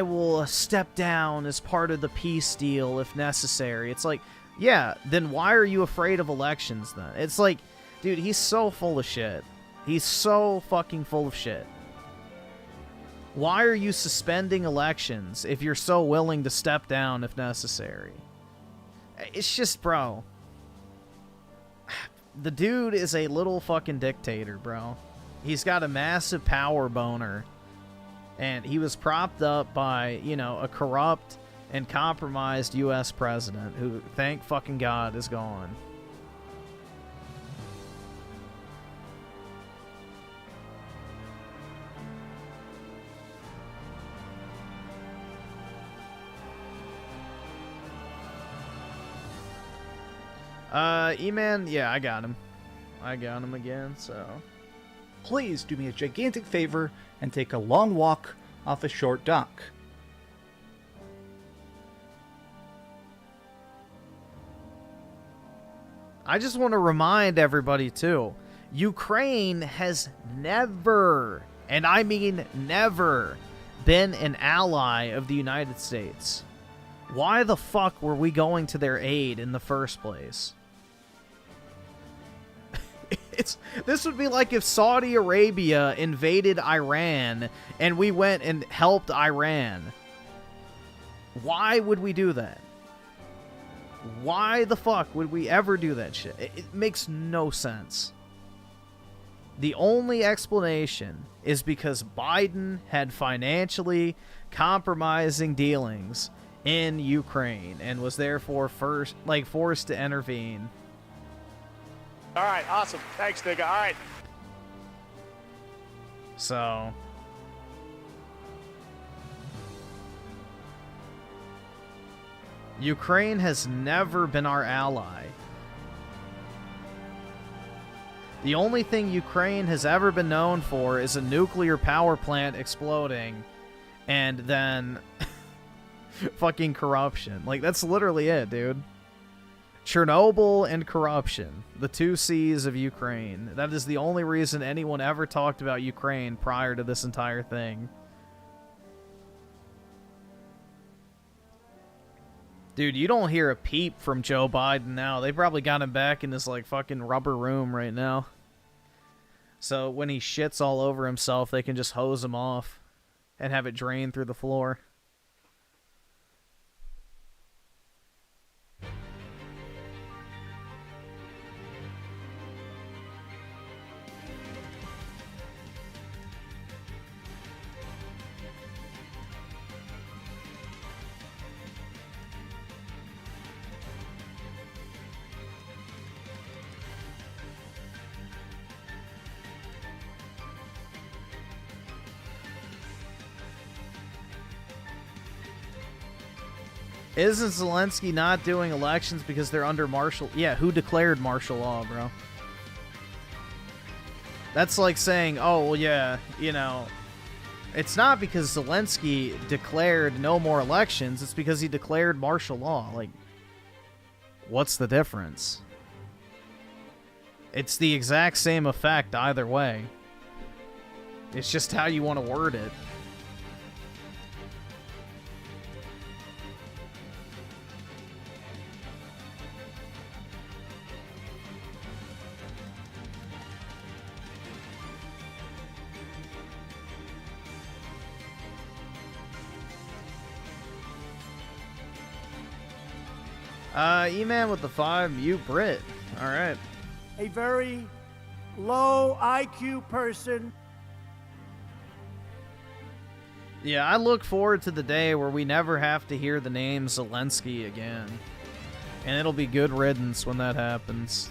will step down as part of the peace deal if necessary. It's like, yeah, then why are you afraid of elections, then? It's like... dude, he's so full of shit. He's so fucking full of shit. Why are you suspending elections if you're so willing to step down if necessary? It's just, bro. The dude is a little fucking dictator, bro. He's got a massive power boner. And he was propped up by, you know, a corrupt and compromised U.S. president who, thank fucking God, is gone. E-Man, yeah, I got him. I got him again, so... Please do me a gigantic favor and take a long walk off a short dock. I just want to remind everybody, too, Ukraine has never, and I mean never, been an ally of the United States. Why the fuck were we going to their aid in the first place? This would be like if Saudi Arabia invaded Iran and we went and helped Iran. Why would we do that? Why the fuck would we ever do that shit? It makes no sense. The only explanation is because Biden had financially compromising dealings in Ukraine and was therefore forced to intervene. All right, awesome. Thanks, nigga. All right. So, Ukraine has never been our ally. The only thing Ukraine has ever been known for is a nuclear power plant exploding and then fucking corruption. Like, that's literally it, dude. Chernobyl and corruption, the two C's of Ukraine. That is the only reason anyone ever talked about Ukraine prior to this entire thing. Dude, you don't hear a peep from Joe Biden now. They probably got him back in this, like, fucking rubber room right now. So when he shits all over himself, they can just hose him off and have it drain through the floor. Isn't Zelensky not doing elections because they're under martial... Yeah, who declared martial law, bro? That's like saying, oh, well, yeah, you know... It's not because Zelensky declared no more elections. It's because he declared martial law. Like, what's the difference? It's the exact same effect either way. It's just how you want to word it. E-Man with the 5, you Brit. Alright. A very low IQ person. Yeah, I look forward to the day where we never have to hear the name Zelensky again. And it'll be good riddance when that happens.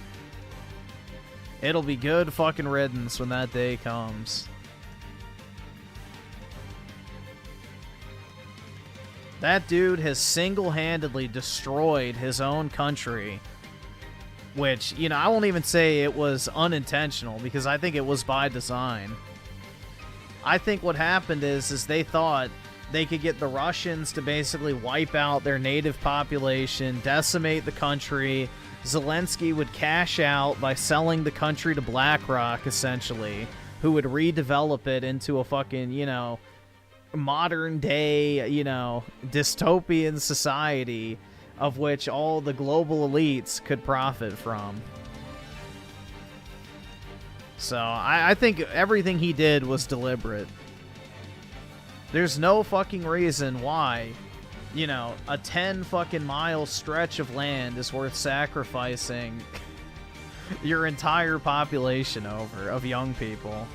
It'll be good fucking riddance when that day comes. That dude has single-handedly destroyed his own country. Which, you know, I won't even say it was unintentional, because I think it was by design. I think what happened is they thought they could get the Russians to basically wipe out their native population, decimate the country. Zelensky would cash out by selling the country to BlackRock, essentially, who would redevelop it into a fucking, you know, modern day, you know, dystopian society of which all the global elites could profit from. So I think everything he did was deliberate. There's no fucking reason why, you know, a 10 fucking mile stretch of land is worth sacrificing your entire population over of young people.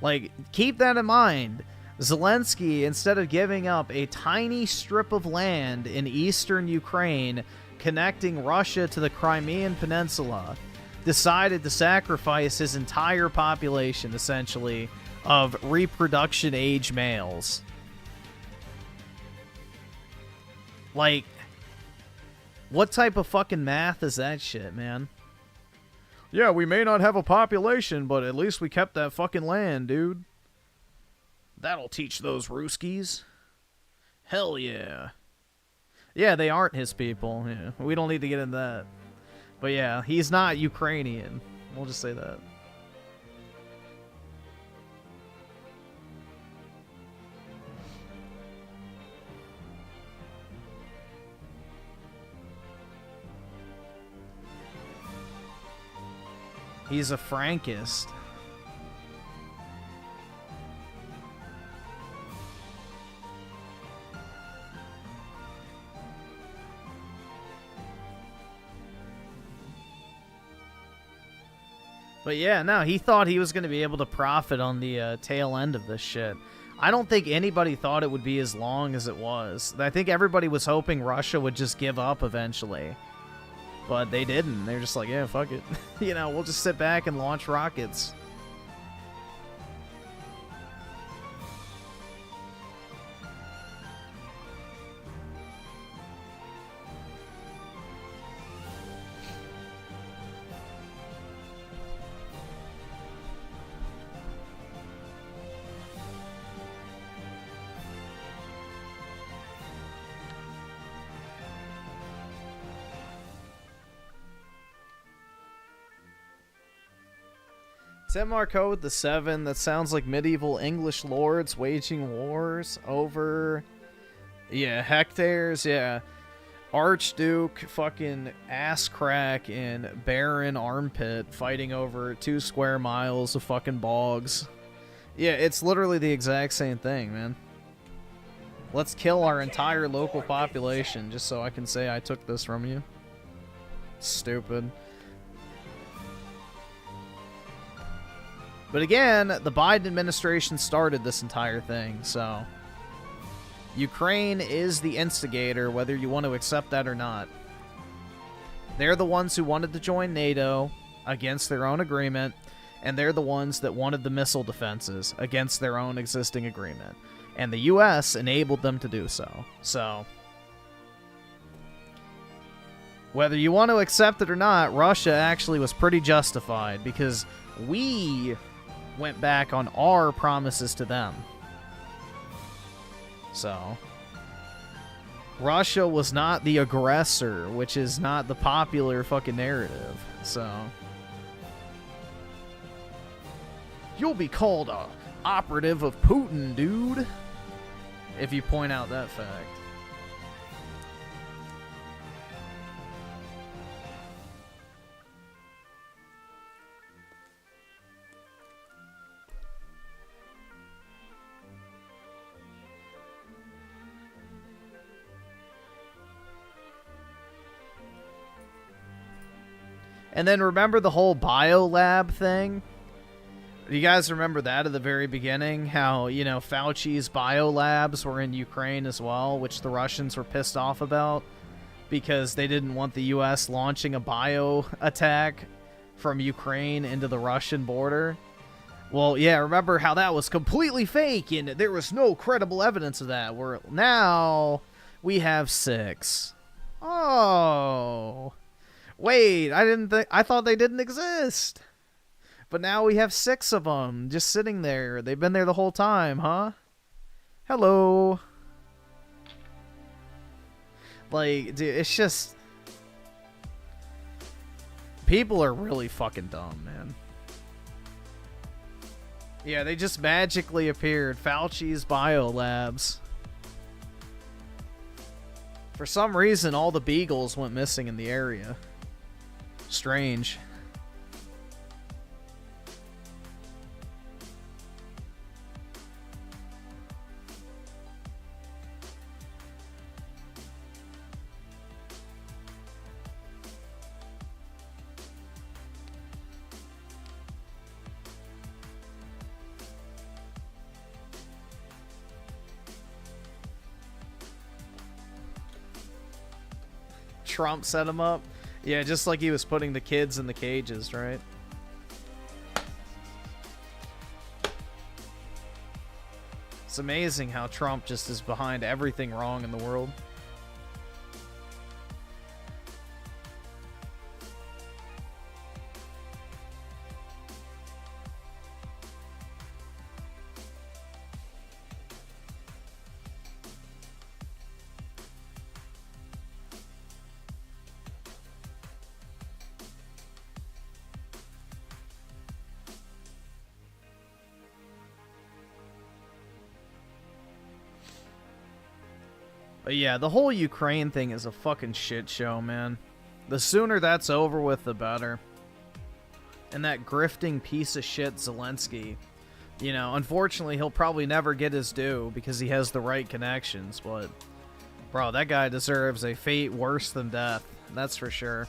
Like, keep that in mind. Zelensky, instead of giving up a tiny strip of land in eastern Ukraine connecting Russia to the Crimean Peninsula, decided to sacrifice his entire population, essentially, of reproduction age males. Like, what type of fucking math is that shit, man? Yeah, we may not have a population, but at least we kept that fucking land, dude. That'll teach those Ruskies. Hell yeah. Yeah, they aren't his people. Yeah, we don't need to get into that. But yeah, he's not Ukrainian. We'll just say that. He's a Frankist. But yeah, no, he thought he was going to be able to profit on the tail end of this shit. I don't think anybody thought it would be as long as it was. I think everybody was hoping Russia would just give up eventually. But they didn't. They're just like, yeah, fuck it. You know, we'll just sit back and launch rockets. Tim Marco with the 7. That sounds like medieval English lords waging wars over, yeah, hectares, yeah. Archduke, fucking ass crack, and Baron Armpit fighting over 2 square miles of fucking bogs. Yeah, it's literally the exact same thing, man. Let's kill our entire local population just so I can say I took this from you. Stupid. But again, the Biden administration started this entire thing, so Ukraine is the instigator, whether you want to accept that or not. They're the ones who wanted to join NATO against their own agreement, and they're the ones that wanted the missile defenses against their own existing agreement. And the U.S. enabled them to do so. So, whether you want to accept it or not, Russia actually was pretty justified, because we went back on our promises to them. So, Russia was not the aggressor, which is not the popular fucking narrative. So, you'll be called a operative of Putin, dude, if you point out that fact. And then remember the whole biolab thing? Do you guys remember that at the very beginning? How, you know, Fauci's biolabs were in Ukraine as well, which the Russians were pissed off about because they didn't want the U.S. launching a bio attack from Ukraine into the Russian border. Well, yeah, remember how that was completely fake and there was no credible evidence of that. Where now we have 6. Oh. Wait, I thought they didn't exist. But now we have 6 of them just sitting there. They've been there the whole time, huh? Hello. Like, dude, it's just, people are really fucking dumb, man. Yeah, they just magically appeared. Fauci's biolabs. For some reason, all the beagles went missing in the area. Strange. Trump set him up. Yeah, just like he was putting the kids in the cages, right? It's amazing how Trump just is behind everything wrong in the world. But yeah, the whole Ukraine thing is a fucking shit show, man. The sooner that's over with, the better. And that grifting piece of shit Zelensky, you know, unfortunately, he'll probably never get his due because he has the right connections, but, bro, that guy deserves a fate worse than death. That's for sure.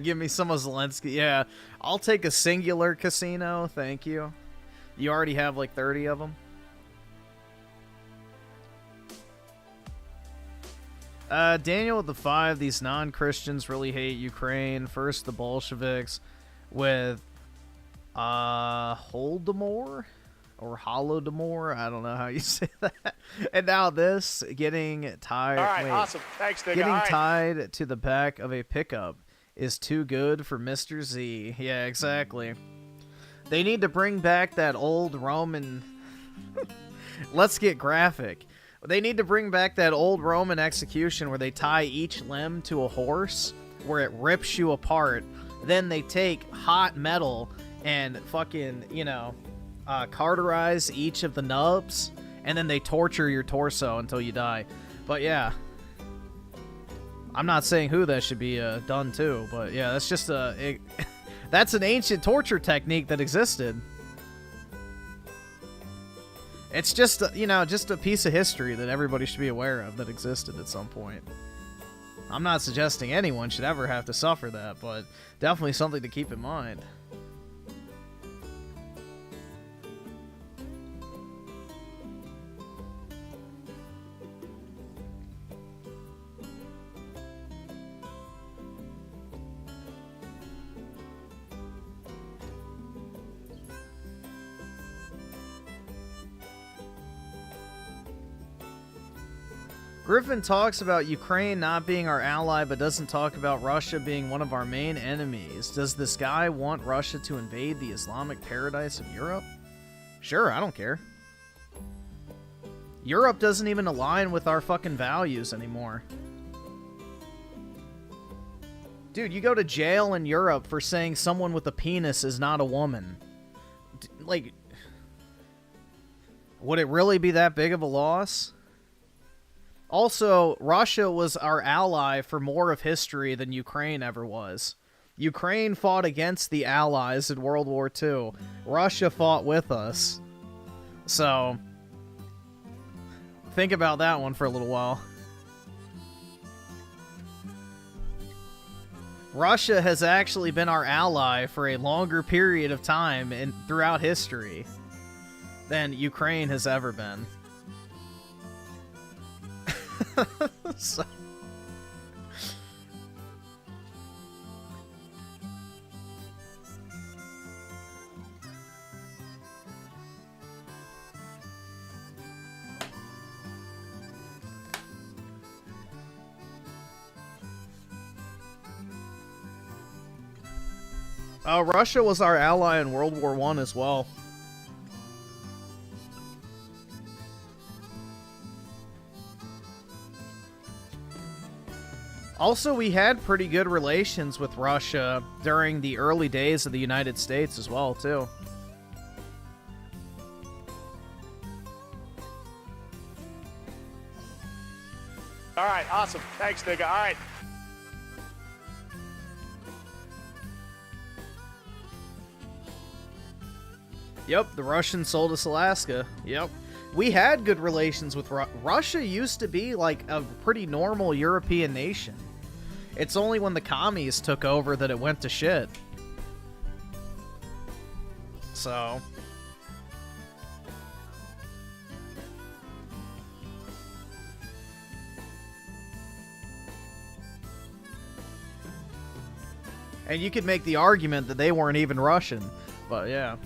Give me some of Zelensky. Yeah, I'll take a singular casino. Thank you. You already have like 30 of them. Daniel with the 5. These non-Christians really hate Ukraine. First the Bolsheviks with Holodomor or Holodomor. I don't know how you say that. And now this, getting tied. All right, wait, awesome. Thanks, nigga. Getting All right. tied to the back of a pickup is too good for Mr. Z. Yeah, exactly. They need to bring back that old Roman... Let's get graphic. They need to bring back that old Roman execution where they tie each limb to a horse, where it rips you apart. Then they take hot metal and fucking, you know, cauterize each of the nubs, and then they torture your torso until you die. But yeah, I'm not saying who that should be done to, but yeah, that's just that's an ancient torture technique that existed. It's just, you know, just a piece of history that everybody should be aware of that existed at some point. I'm not suggesting anyone should ever have to suffer that, but definitely something to keep in mind. Griffin talks about Ukraine not being our ally, but doesn't talk about Russia being one of our main enemies. Does this guy want Russia to invade the Islamic paradise of Europe? Sure, I don't care. Europe doesn't even align with our fucking values anymore. Dude, you go to jail in Europe for saying someone with a penis is not a woman. Like, would it really be that big of a loss? Also, Russia was our ally for more of history than Ukraine ever was. Ukraine fought against the Allies in World War II. Russia fought with us. So, think about that one for a little while. Russia has actually been our ally for a longer period of time throughout history than Ukraine has ever been. So. Russia was our ally in World War I as well. Also, we had pretty good relations with Russia during the early days of the United States as well, too. All right, awesome. Thanks, nigga. All right. Yep, the Russians sold us Alaska. Yep. We had good relations with Russia. Used to be like a pretty normal European nation. It's only when the commies took over that it went to shit. So... And you could make the argument that they weren't even Russian, but yeah.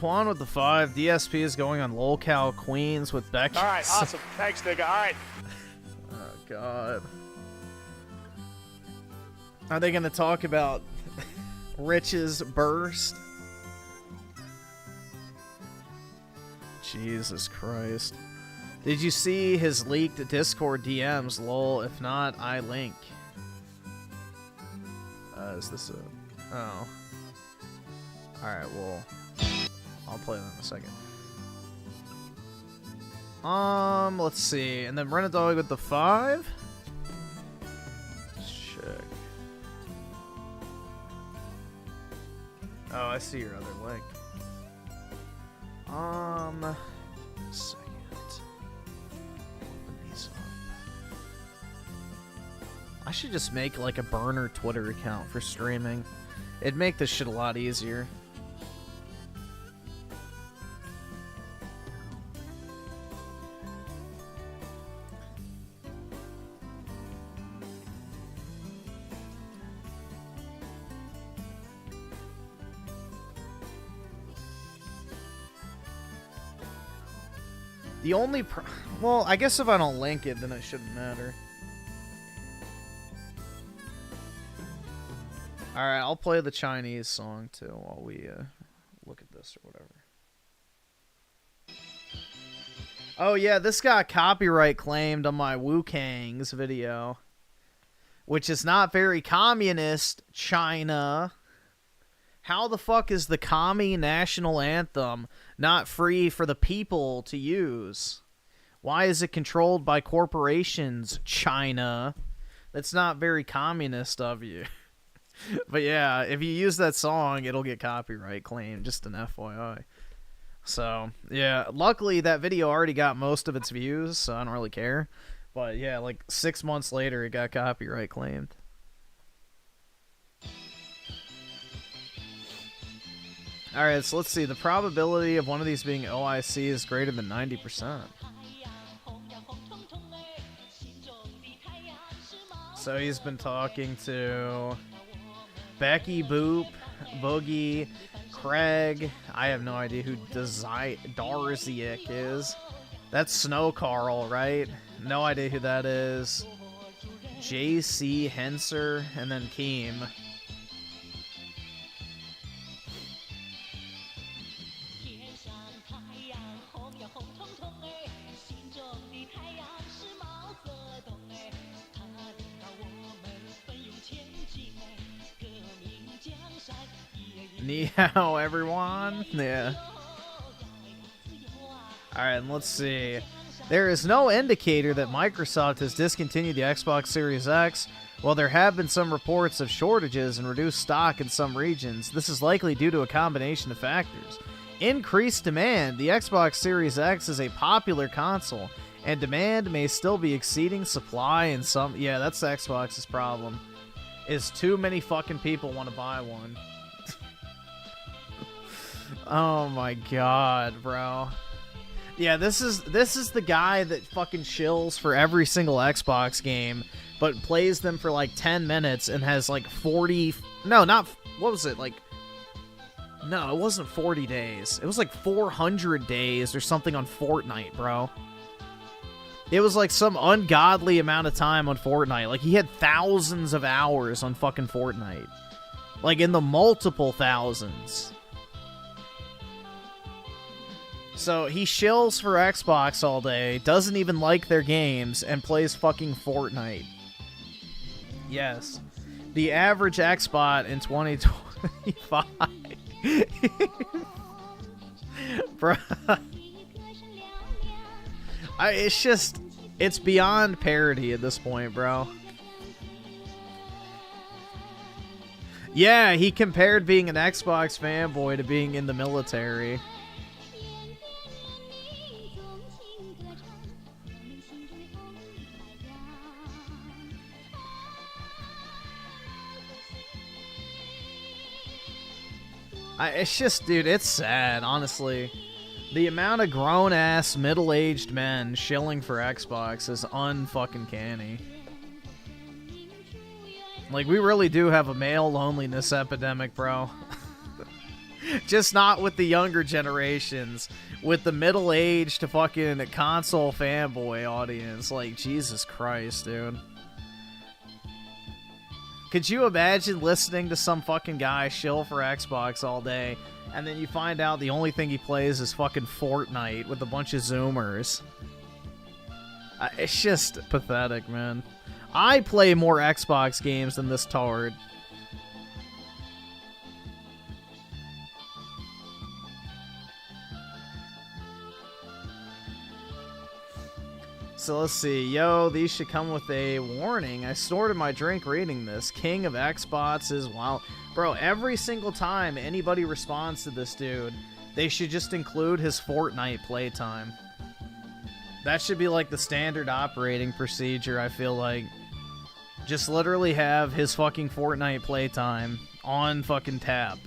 Juan with the 5. DSP is going on lolcow Queens with Becky. All right, awesome. Thanks, nigga. All right. Oh, God. Are they going to talk about Rich's burst? Jesus Christ. Did you see his leaked Discord DMs? Lol, if not, I link. Is this a... Oh. Alright, well... I'll play that in a second. Let's see. And then Renadog with the 5? Check. Oh, I see your other link. Second. Open these up. I should just make like a burner Twitter account for streaming. It'd make this shit a lot easier. The only well, I guess if I don't link it, then it shouldn't matter. Alright, I'll play the Chinese song, too, while we look at this or whatever. Oh, yeah, this got copyright claimed on my Wu-Kang's video. Which is not very communist, China. How the fuck is the commie national anthem not free for the people to use? Why is it controlled by corporations, China? That's not very communist of you. But yeah, if you use that song, it'll get copyright claimed, just an FYI. So, yeah, luckily that video already got most of its views, so I don't really care. But yeah, like 6 months later, it got copyright claimed. Alright, so let's see. The probability of one of these being OIC is greater than 90%. So he's been talking to Becky, Boop, Boogie, Craig. I have no idea who Darziak is. That's Snow Carl, right? No idea who that is. JC Henser, and then Keem. Ni hao, everyone. Yeah. Alright, and let's see. There is no indicator that Microsoft has discontinued the Xbox Series X. While there have been some reports of shortages and reduced stock in some regions, this is likely due to a combination of factors. Increased demand. The Xbox Series X is a popular console, and demand may still be exceeding supply in some... Yeah, that's the Xbox's problem. Is too many fucking people want to buy one. Oh my god, bro. Yeah, this is the guy that fucking shills for every single Xbox game, but plays them for like 10 minutes and has like 40... No, not... What was it? Like... No, it wasn't 40 days. It was like 400 days or something on Fortnite, bro. It was like some ungodly amount of time on Fortnite. Like, he had thousands of hours on fucking Fortnite. Like, in the multiple thousands. So he shills for Xbox all day, doesn't even like their games, and plays fucking Fortnite. Yes. The average Xbot in 2025. Bruh. It's beyond parody at this point, bro. Yeah, he compared being an Xbox fanboy to being in the military. It's just, dude, it's sad, honestly. The amount of grown-ass, middle-aged men shilling for Xbox is unfucking canny. Like, we really do have a male loneliness epidemic, bro. Just not with the younger generations. With the middle-aged fucking console fanboy audience. Like, Jesus Christ, dude. Could you imagine listening to some fucking guy shill for Xbox all day, and then you find out the only thing he plays is fucking Fortnite with a bunch of Zoomers? It's just pathetic, man. I play more Xbox games than this tard. So let's see. Yo, these should come with a warning. I snorted my drink reading this. King of Xbots is wild. Bro, every single time anybody responds to this dude, they should just include his Fortnite playtime. That should be like the standard operating procedure, I feel like. Just literally have his fucking Fortnite playtime on fucking tap.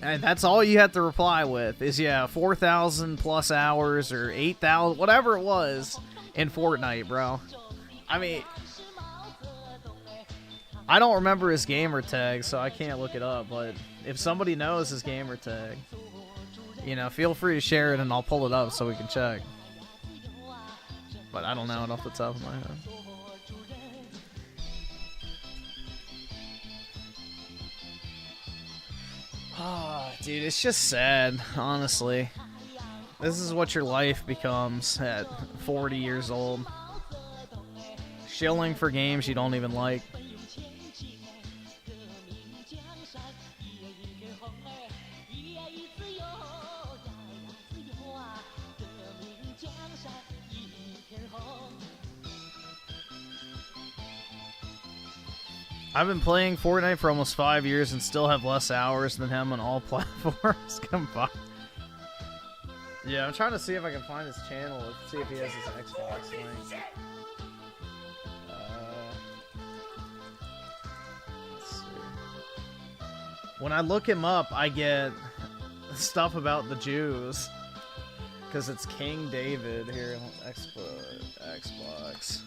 And that's all you have to reply with is, yeah, 4,000 plus hours or 8,000, whatever it was, in Fortnite, bro. I mean, I don't remember his gamer tag, so I can't look it up, but if somebody knows his gamer tag, you know, feel free to share it and I'll pull it up so we can check. But I don't know it off the top of my head. Oh, dude, it's just sad, honestly. This is what your life becomes at 40 years old. Shilling for games you don't even like. I've been playing Fortnite for almost 5 years and still have less hours than him on all platforms combined. Yeah, I'm trying to see if I can find his channel, see if he has his Xbox link. Let's see. When I look him up, I get stuff about the Jews. Because it's King David here on Xbox.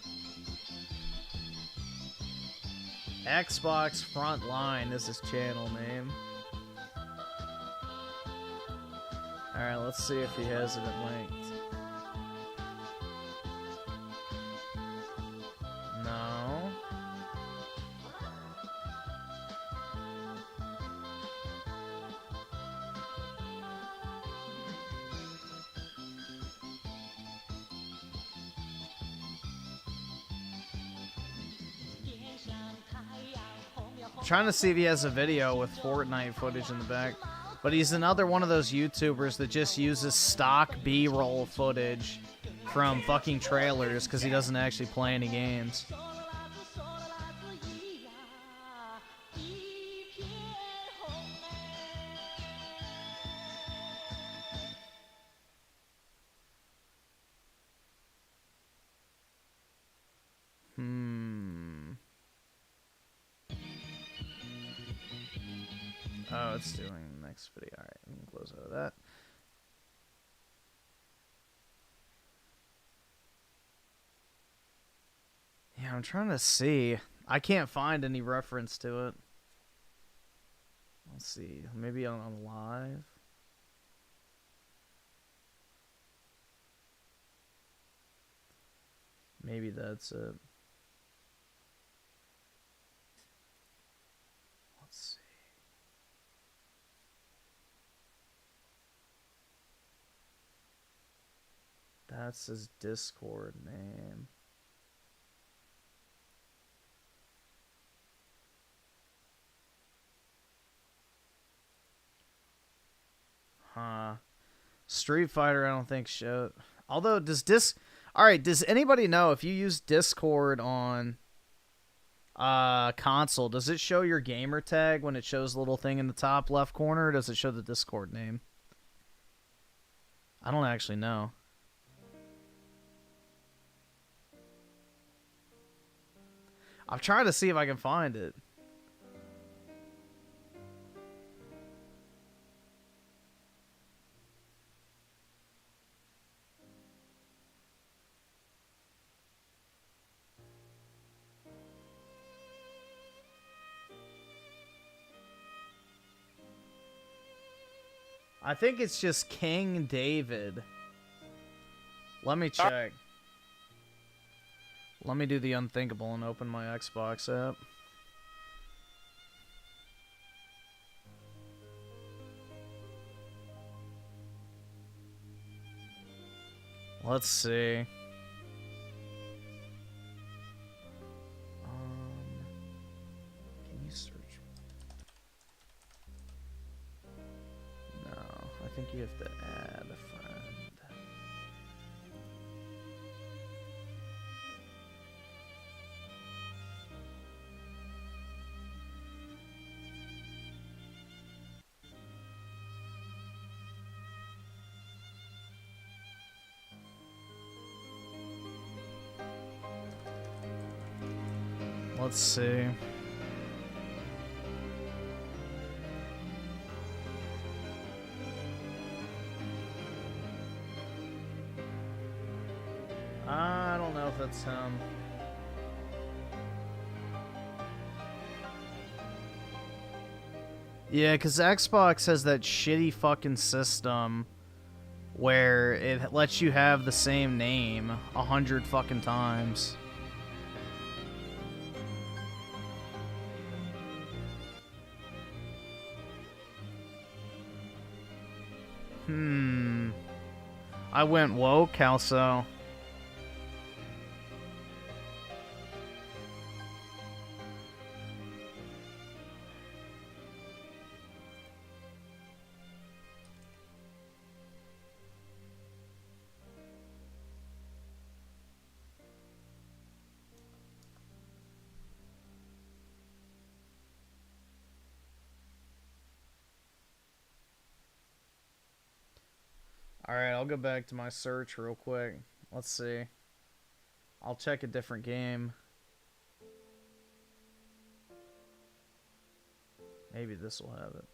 Xbox Frontline is his channel name. Alright, let's see if he has it linked. No. Trying to see if he has a video with Fortnite footage in the back, but he's another one of those YouTubers that just uses stock B-roll footage from fucking trailers because he doesn't actually play any games. Oh, it's doing the next video. Alright, we can close out of that. trying to see. I can't find any reference to it. Let's see. Maybe on live. Maybe that's it. Let's see. That's his Discord name. Huh. Street Fighter, I don't think showed. Although, Alright, does anybody know if you use Discord on console, does it show your gamer tag when it shows the little thing in the top left corner, or does it show the Discord name? I don't actually know. I'm trying to see if I can find it. I think it's just King David. Let me check. Let me do the unthinkable and open my Xbox app. Let's see. Can you search? No, I think you have to add a friend. Let's see. I don't know if that's him. Yeah, because Xbox has that shitty fucking system where it lets you have the same name 100 fucking times. I went woke, how so? Alright, I'll go back to my search real quick. Let's see. I'll check a different game. Maybe this will have it.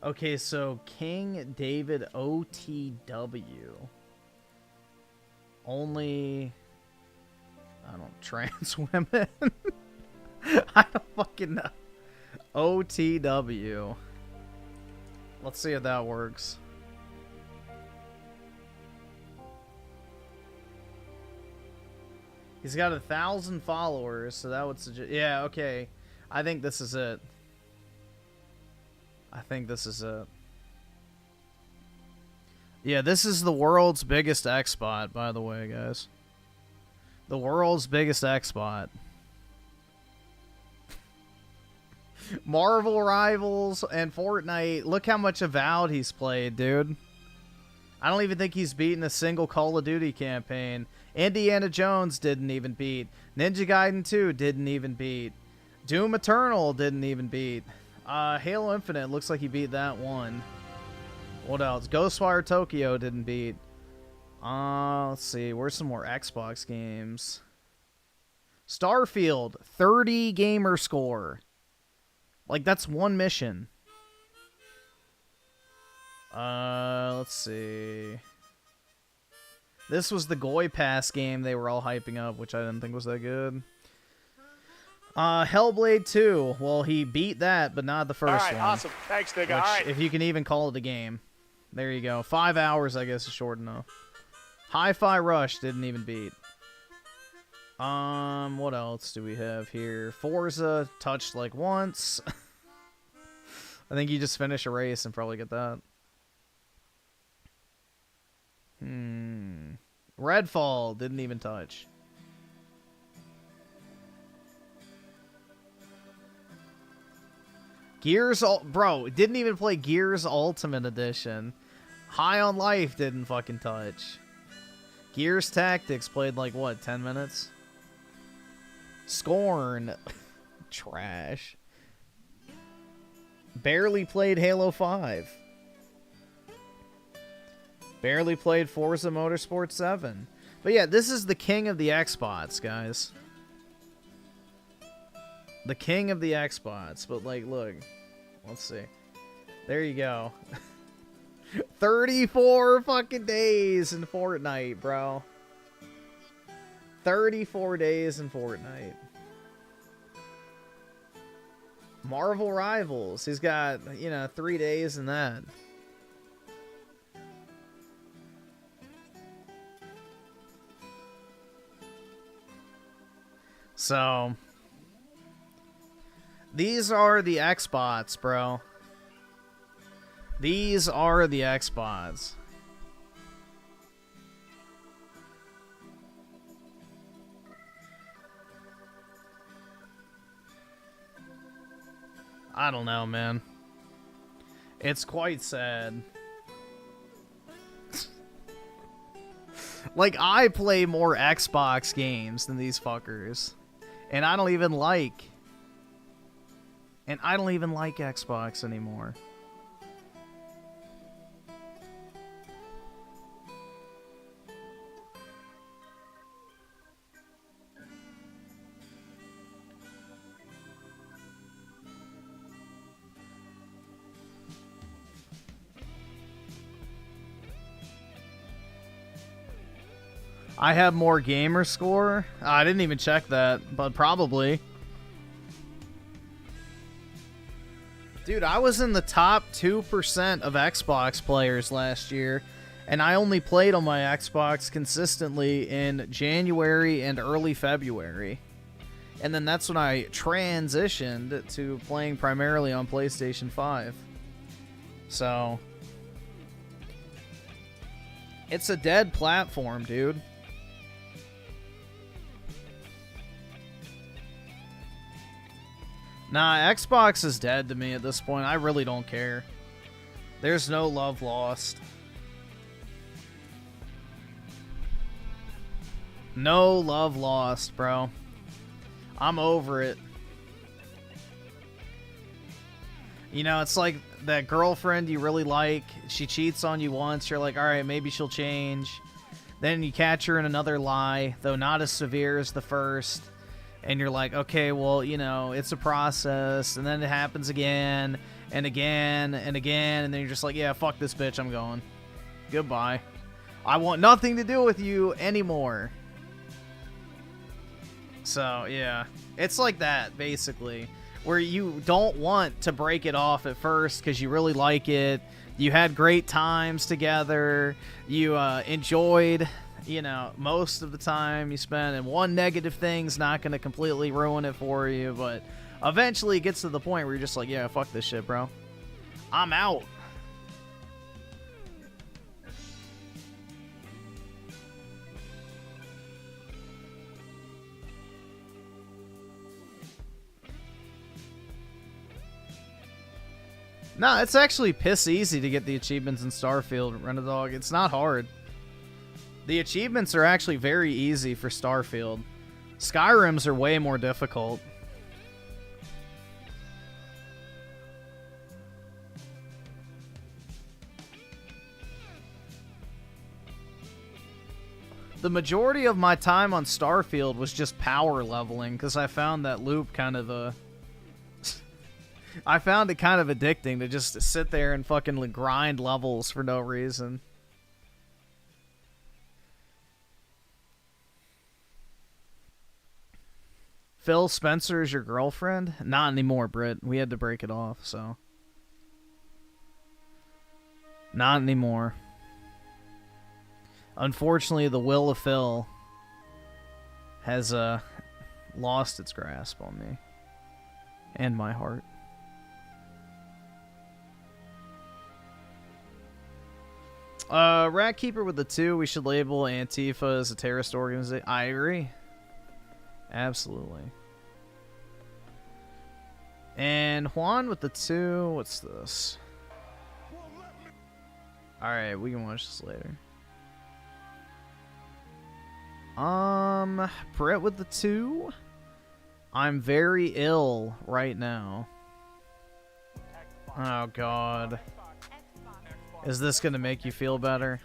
Okay, so King David OTW. Only... I don't... Trans women? I don't fucking know. OTW. Let's see if that works. He's got 1,000 followers, so that would suggest... Yeah, okay. I think this is it. I think this is it. Yeah, this is the world's biggest X-Bot, by the way, guys. The world's biggest X-Bot. Marvel Rivals and Fortnite. Look how much Avowed he's played, dude. I don't even think he's beaten a single Call of Duty campaign. Indiana Jones didn't even beat. Ninja Gaiden 2 didn't even beat. Doom Eternal didn't even beat. Halo Infinite looks like he beat that one. What else? Ghostwire Tokyo didn't beat. Let's see. Where's some more Xbox games? Starfield, 30 gamer score. Like, that's one mission. Let's see. This was the Goy Pass game they were all hyping up, which I didn't think was that good. Hellblade 2. Well, he beat that, but not the first one. All right, awesome. Thanks, nigga. All right. If you can even call it a game. There you go. 5 hours, I guess, is short enough. Hi-Fi Rush didn't even beat. What else do we have here? Forza touched like once. I think you just finish a race and probably get that. Redfall didn't even touch. Bro, didn't even play Gears Ultimate Edition. High on Life didn't fucking touch. Gears Tactics played like, what, 10 minutes? Scorn. Trash. Barely played Halo 5. Barely played Forza Motorsport 7. But yeah, this is the king of the Xbox, guys. The king of the Xbox. But like, look. Let's see. There you go. 34 fucking days in Fortnite, bro. 34 days in Fortnite. Marvel Rivals. He's got, 3 days in that. So, these are the Xbots, bro. These are the Xbots. I don't know, man. It's quite sad. Like, I play more Xbox games than these fuckers. And I don't even like... Xbox anymore. I have more gamer score? I didn't even check that, but probably. Dude, I was in the top 2% of Xbox players last year, and I only played on my Xbox consistently in January and early February. And then that's when I transitioned to playing primarily on PlayStation 5. So, it's a dead platform, dude. Nah, Xbox is dead to me at this point. I really don't care. There's no love lost. No love lost, bro. I'm over it. It's like that girlfriend you really like. She cheats on you once. You're like, alright, maybe she'll change. Then you catch her in another lie, though not as severe as the first. And you're like, okay, well, it's a process. And then it happens again, and again, and again. And then you're just like, yeah, fuck this bitch, I'm going. Goodbye. I want nothing to do with you anymore. So, yeah. It's like that, basically. Where you don't want to break it off at first because you really like it. You had great times together. You enjoyed... most of the time you spend, and one negative thing's not going to completely ruin it for you, but eventually it gets to the point where you're just like, yeah, fuck this shit, bro. I'm out. Nah, it's actually piss easy to get the achievements in Starfield, Rent-A-Dog. It's not hard. The achievements are actually very easy for Starfield. Skyrim's are way more difficult. The majority of my time on Starfield was just power leveling, because I found that loop kind of I found it kind of addicting to just sit there and fucking grind levels for no reason. Phil Spencer is your girlfriend? Not anymore, Britt. We had to break it off, so. Not anymore. Unfortunately, the will of Phil has lost its grasp on me. And my heart. Rat Keeper with the 2, we should label Antifa as a terrorist organization. I agree. Absolutely. And Juan with the 2, what's this? Alright, we can watch this later. Brett with the 2. I'm very ill right now. Oh god. Is this gonna make you feel better?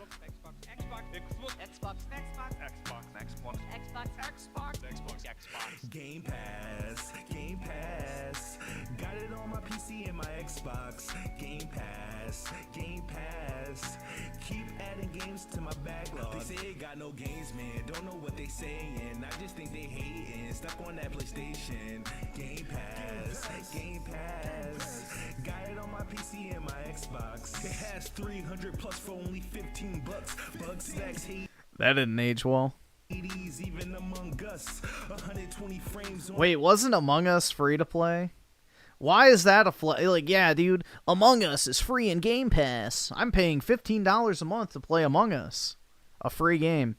Game Pass, Game Pass. Got it on my PC and my Xbox. Game Pass, Game Pass. Keep adding games to my backlog. They say got no games, man. Don't know what they saying. I just think they hating. Stuck on that PlayStation. Game Pass, Game Pass. Got it on my PC and my Xbox. It has 300 plus for only 15 bucks. Bug stacks, hate. That didn't age well. Even Among Us, 120 frames on. Wait, wasn't Among Us free to play? Why is that like, yeah, dude, Among Us is free in Game Pass. I'm paying $15 a month to play Among Us. A free game.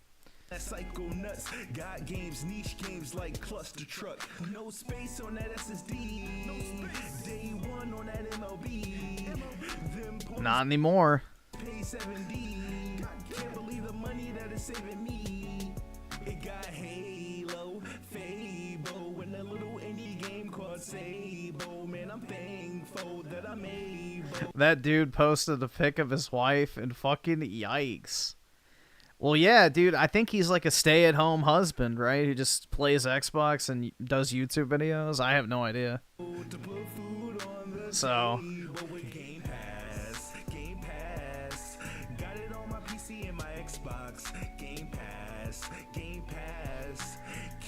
That psycho nuts got games, niche games like Cluster Truck. No space on that SSD. No space. Day one on that MLB. Them Not anymore. pay 7D. Can't believe the money that is saving me. It got Halo, Fable, and a little indie game called Sable. Man, I'm thankful that I'm able. That dude posted a pic of his wife and fucking yikes. Well, yeah, dude, I think he's like a stay-at-home husband, right? Who just plays Xbox and does YouTube videos. I have no idea. So... Game Pass, Game Pass. Got it on my PC and my Xbox. Game Pass, Game Pass.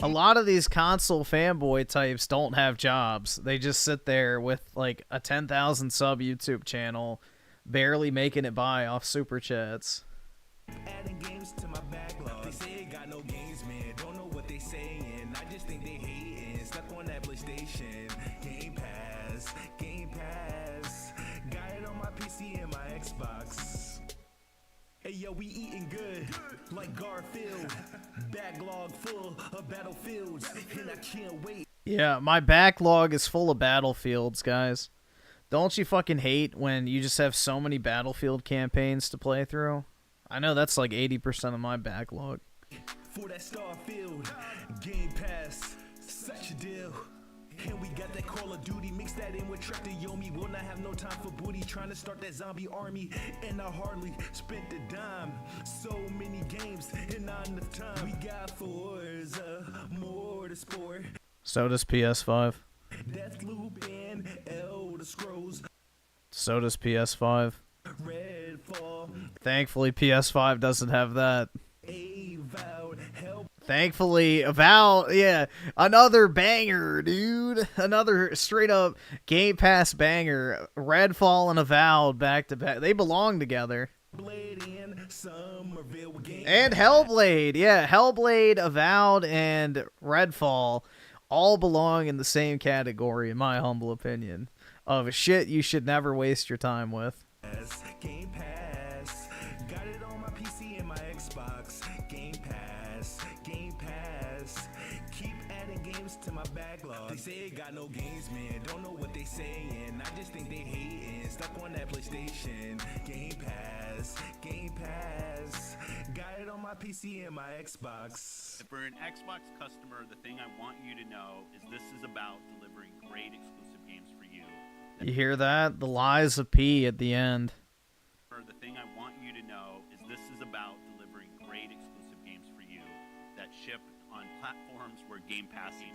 A lot of these console fanboy types don't have jobs. They just sit there with like a 10,000 sub YouTube channel, barely making it by off super chats. Adding games to my backlog. They say it got no games, man. Don't know what they saying. I just think they hating. Stuck on that PlayStation. Game Pass, Game Pass. Got it on my PC and my Xbox. Hey yo, we eating good like Garfield. Backlog full of battlefields, and I can't wait. Yeah, my backlog is full of Battlefields, guys. Don't you fucking hate when you just have so many Battlefield campaigns to play through? I know that's like 80% of my backlog. For that Starfield, Game Pass, such a deal. And we got that Call of Duty, mix that in with Trek to Yomi. Will not have no time for booty, trying to start that zombie army. And I hardly spent a dime. So many games and not enough time. We got Forza, Motorsport, So does PS5. Deathloop, and Elder Scrolls. So does PS5. Redfall, Thankfully, PS5 doesn't have that. Avowed, Help. Thankfully, Avowed, yeah, another banger, dude. Another straight up Game Pass banger. Redfall and Avowed back to back. They belong together. Blade in Somerville game. And Hellblade, yeah, Hellblade, Avowed, and Redfall all belong in the same category, in my humble opinion, of shit you should never waste your time with. Game Pass, got it on my PC and my Xbox. Game Pass, Game Pass. Keep adding games to my backlog. They say it got no games, man. Don't know what they saying. I just think they hating. Stuck on that PlayStation. Game Pass, Game Pass. Got it on my PC and my Xbox. For an Xbox customer, the thing I want you to know is this is about delivering great exclusive games for you. You hear that? The lies of P at the end. The thing I want you to know is this is about delivering great exclusive games for you platforms where Game Pass exists.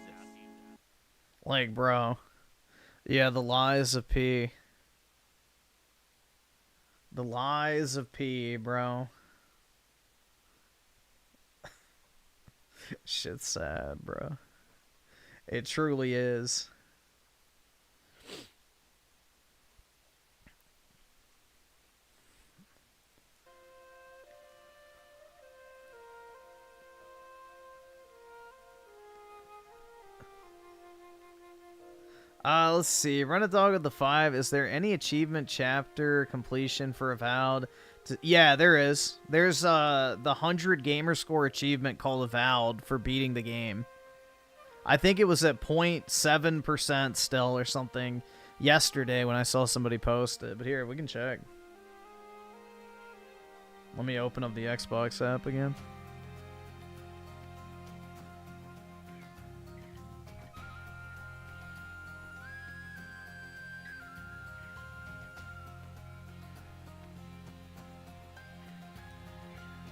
Like, bro. Yeah, the lies of P. The lies of P, bro. Shit's sad, bro. It truly is. Let's see. Run a dog with the 5. Is there any achievement chapter completion for Avowed? Yeah, there is. There's the 100 gamer score achievement called Avowed for beating the game. I think it was at 0.7% still or something yesterday when I saw somebody post it. But here, we can check. Let me open up the Xbox app again.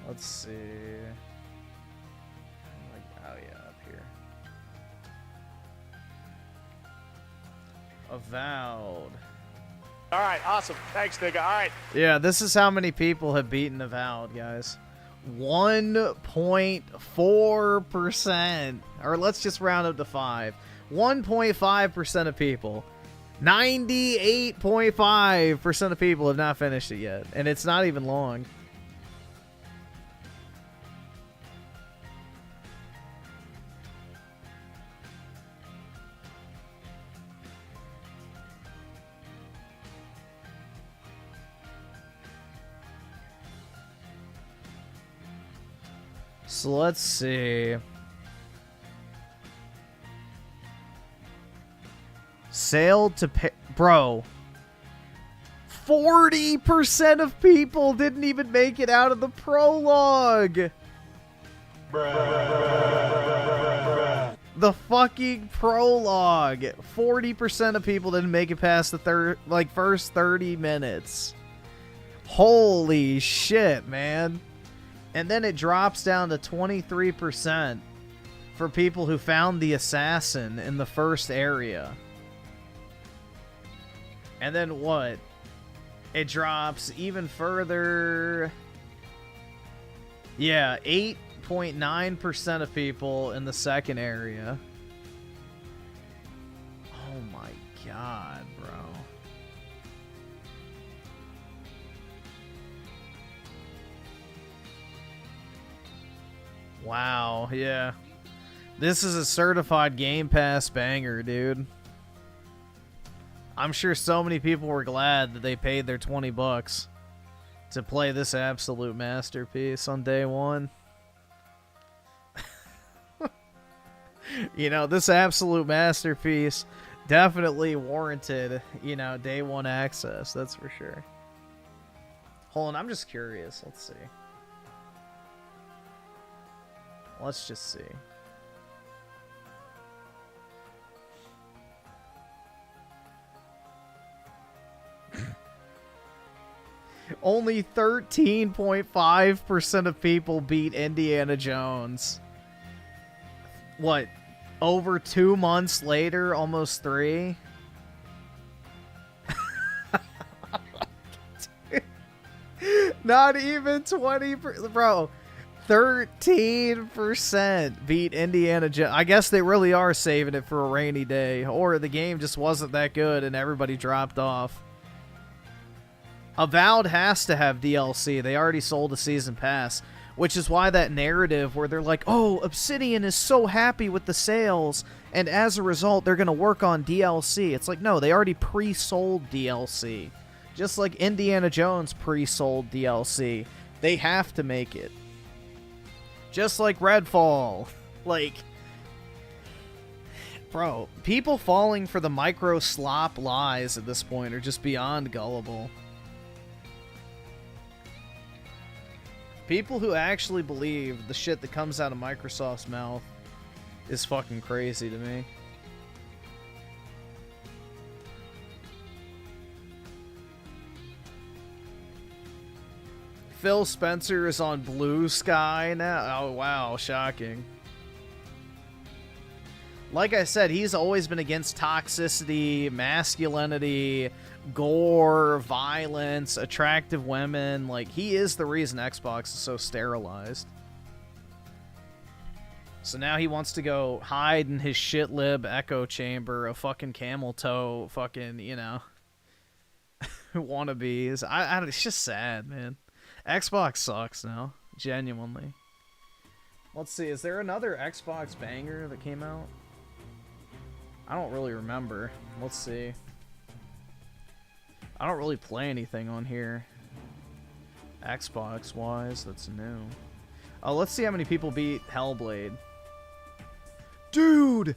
Let's see. Oh yeah, up here. Avowed. All right, awesome. Thanks, nigga. All right. Yeah, this is how many people have beaten Avowed, guys. 1.4%. Or let's just round up to 5. 1.5% of people. 98.5% of people have not finished it yet. And it's not even long. So let's see. Sailed to pay. Bro. 40% of people didn't even make it out of the prologue. The fucking prologue. 40% of people didn't make it past the first 30 minutes. Holy shit, man. And then it drops down to 23% for people who found the assassin in the first area. And then what? It drops even further. Yeah, 8.9% of people in the second area. Oh my god, bro. Wow, yeah. This is a certified Game Pass banger, dude. I'm sure so many people were glad that they paid their $20 to play this absolute masterpiece on day one. You know, this absolute masterpiece definitely warranted, you know, day one access, that's for sure. Hold on, I'm just curious. Let's see. Let's just see. Only 13.5% of people beat Indiana Jones. What? Over 2 months later? Almost 3? Not even 20%. Bro. 13% beat Indiana Jones. I guess they really are saving it for a rainy day. Or the game just wasn't that good and everybody dropped off. Avowed has to have DLC. They already sold a season pass. Which is why that narrative where they're like, oh, Obsidian is so happy with the sales. And as a result, they're going to work on DLC. It's like, no, they already pre-sold DLC. Just like Indiana Jones pre-sold DLC. They have to make it. Just like Redfall. Like, bro, people falling for the micro slop lies at this point are just beyond gullible. People who actually believe the shit that comes out of Microsoft's mouth is fucking crazy to me. Phil Spencer is on Blue Sky now. Oh, wow. Shocking. Like I said, he's always been against toxicity, masculinity, gore, violence, attractive women. Like, he is the reason Xbox is so sterilized. So now he wants to go hide in his shit-lib echo chamber of fucking camel toe fucking, you know, wannabes. It's just sad, man. Xbox sucks now. Genuinely. Let's see, is there another Xbox banger that came out? I don't really remember. Let's see. I don't really play anything on here. Xbox-wise, that's new. Oh, let's see how many people beat Hellblade. Dude!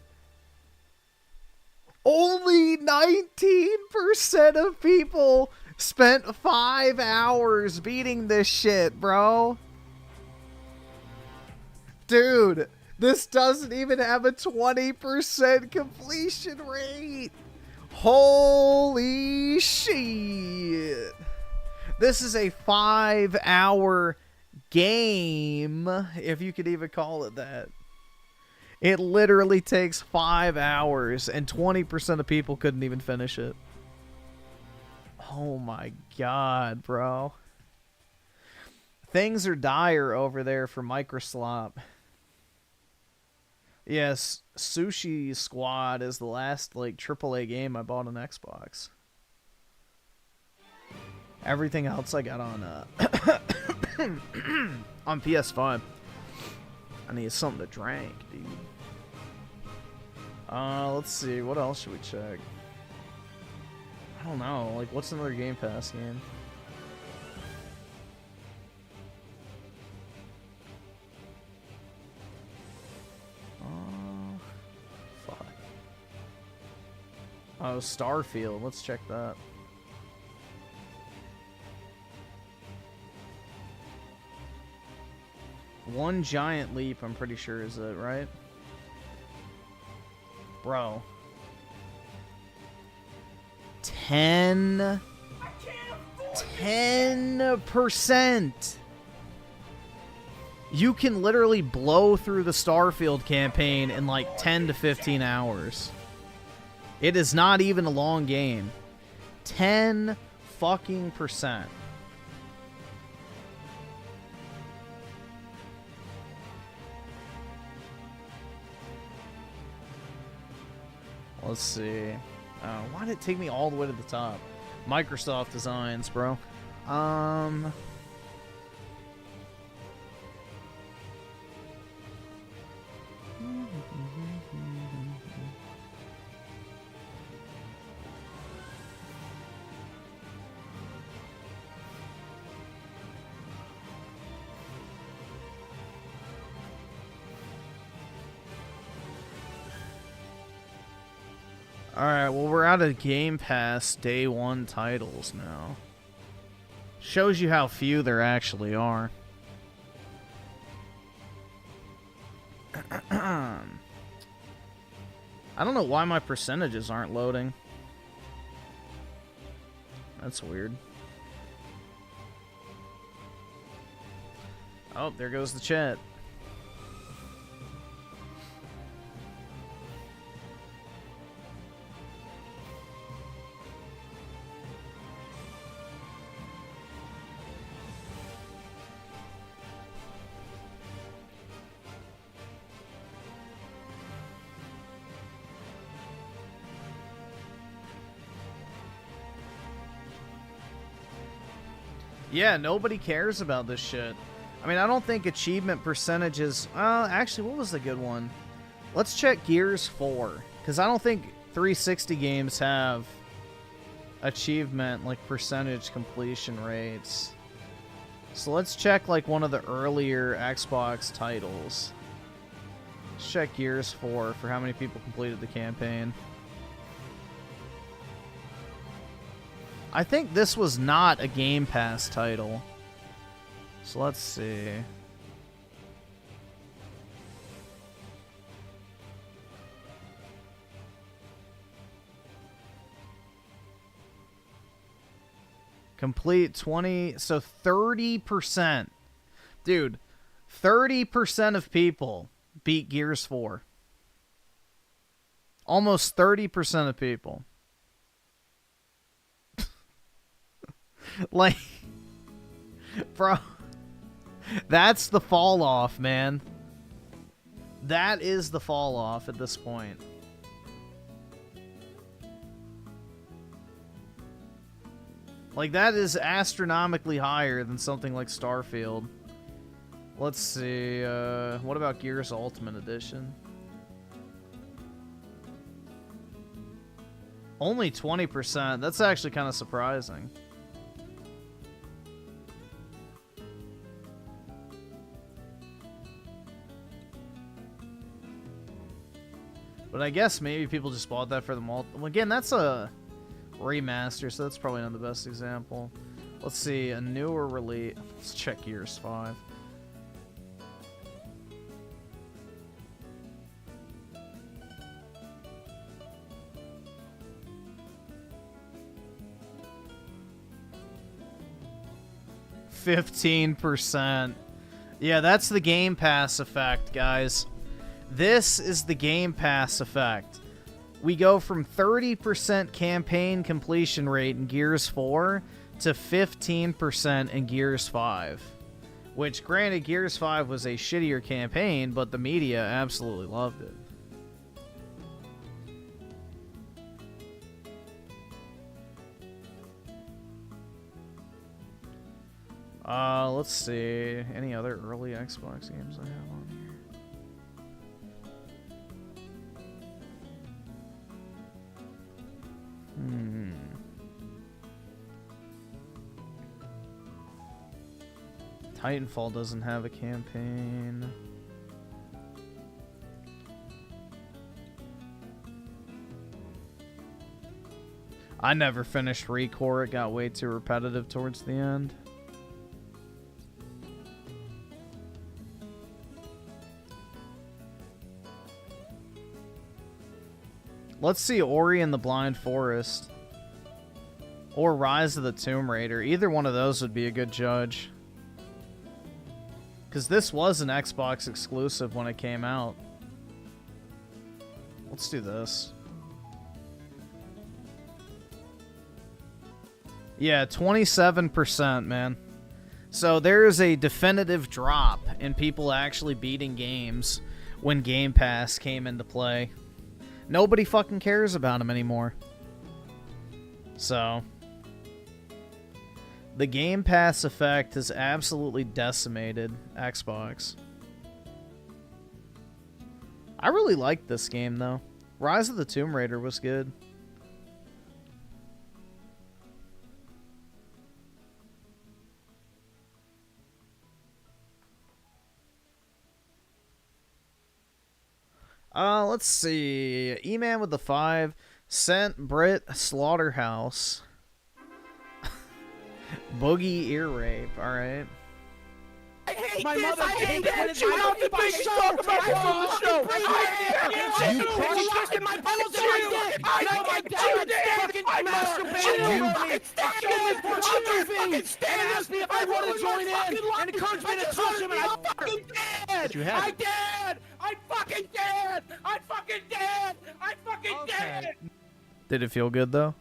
Only 19% of people spent 5 hours beating this shit, bro. Dude, this doesn't even have a 20% completion rate. Holy shit. This is a 5-hour game, if you could even call it that. It literally takes 5 hours, and 20% of people couldn't even finish it. Oh my god, bro. Things are dire over there for Microslop. Yes, Sushi Squad is the last, like, AAA game I bought on Xbox. Everything else I got on, on PS5. I need something to drink, dude. Let's see. What else should we check? I don't know. Like, what's another Game Pass game? Fuck. Oh, Starfield. Let's check that. One Giant Leap, I'm pretty sure, is it, right? Bro. 10%. You can literally blow through the Starfield campaign in like 10 to 15 hours. It is not even a long game. 10 fucking %. Let's see. Why did it take me all the way to the top? Microsoft Designs, bro. Alright, well, we're out of Game Pass Day 1 titles now. Shows you how few there actually are. I don't know why my percentages aren't loading. That's weird. Oh, there goes the chat. Yeah, nobody cares about this shit. I mean, I don't think achievement percentages... actually, what was the good one? Let's check Gears 4. Because I don't think 360 games have achievement, like, percentage completion rates. So let's check, like, one of the earlier Xbox titles. Let's check Gears 4 for how many people completed the campaign. I think this was not a Game Pass title. So let's see. Complete 20, so 30%. Dude, 30% of people beat Gears 4. Almost 30% of people. Like, bro, that's the fall off, man. That is the fall off at this point. Like, that is astronomically higher than something like Starfield. Let's see, what about Gears Ultimate Edition? Only 20%. That's actually kind of surprising. But I guess maybe people just bought that for the multi. Well, again, that's a remaster, so that's probably not the best example. Let's see, a newer release. Let's check Gears 5. %15. Yeah, that's the Game Pass effect, guys. This is the Game Pass effect. We go from 30% campaign completion rate in Gears 4 to 15% in Gears 5. Which, granted, Gears 5 was a shittier campaign, but the media absolutely loved it. Let's see. Any other early Xbox games I have on here? Titanfall doesn't have a campaign. I never finished Recore. It got way too repetitive towards the end. Let's see Ori and the Blind Forest. Or Rise of the Tomb Raider. Either one of those would be a good judge. Because this was an Xbox exclusive when it came out. Let's do this. Yeah, 27%, man. So there's a definitive drop in people actually beating games when Game Pass came into play. Nobody fucking cares about them anymore. So the Game Pass effect has absolutely decimated Xbox. I really liked this game, though. Rise of the Tomb Raider was good. Let's see. E-Man with the 5 sent Brit Slaughterhouse. Boogie ear rape. All right. I hate my mother. I hate it. You have the big talk about me on the show. You crushed my balls in my dick. I masturbated. You fucking stand. And asked me if I want to join in. And encouraged me to touch him. And I fucking did. I did. I fucking did. I fucking did. I fucking did. Did it feel good though?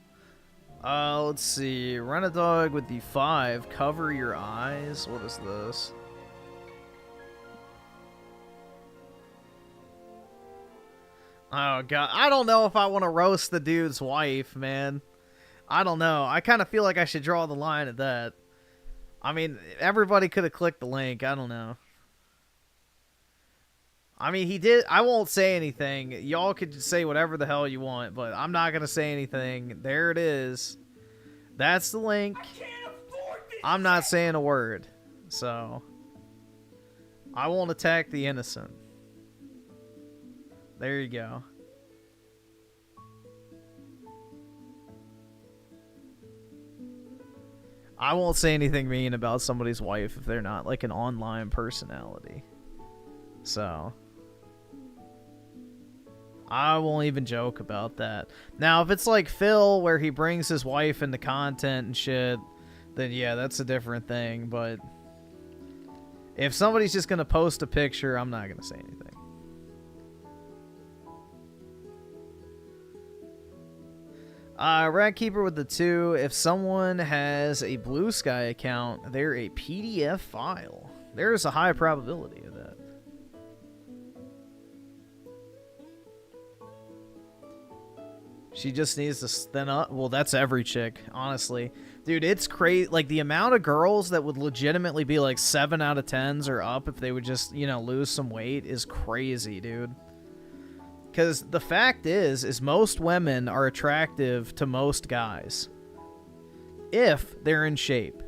Let's see. Run a dog with the 5. Cover your eyes. What is this? Oh, God. I don't know if I want to roast the dude's wife, man. I don't know. I kind of feel like I should draw the line at that. I mean, everybody could have clicked the link. I don't know. I mean, he did. I won't say anything. Y'all could say whatever the hell you want, but I'm not going to say anything. There it is. That's the link. I'm not saying a word. So, I won't attack the innocent. There you go. I won't say anything mean about somebody's wife if they're not like an online personality. So, I won't even joke about that. Now, if it's like Phil, where he brings his wife into content and shit, then yeah, that's a different thing. But if somebody's just going to post a picture, I'm not going to say anything. Rat Keeper with the 2. If someone has a Blue Sky account, they're a PDF file. There's a high probability of that. She just needs to thin up. Well, that's every chick, honestly. Dude, it's crazy. Like, the amount of girls that would legitimately be like 7 out of 10s or up if they would just, you know, lose some weight is crazy, dude. Because the fact is most women are attractive to most guys. If they're in shape.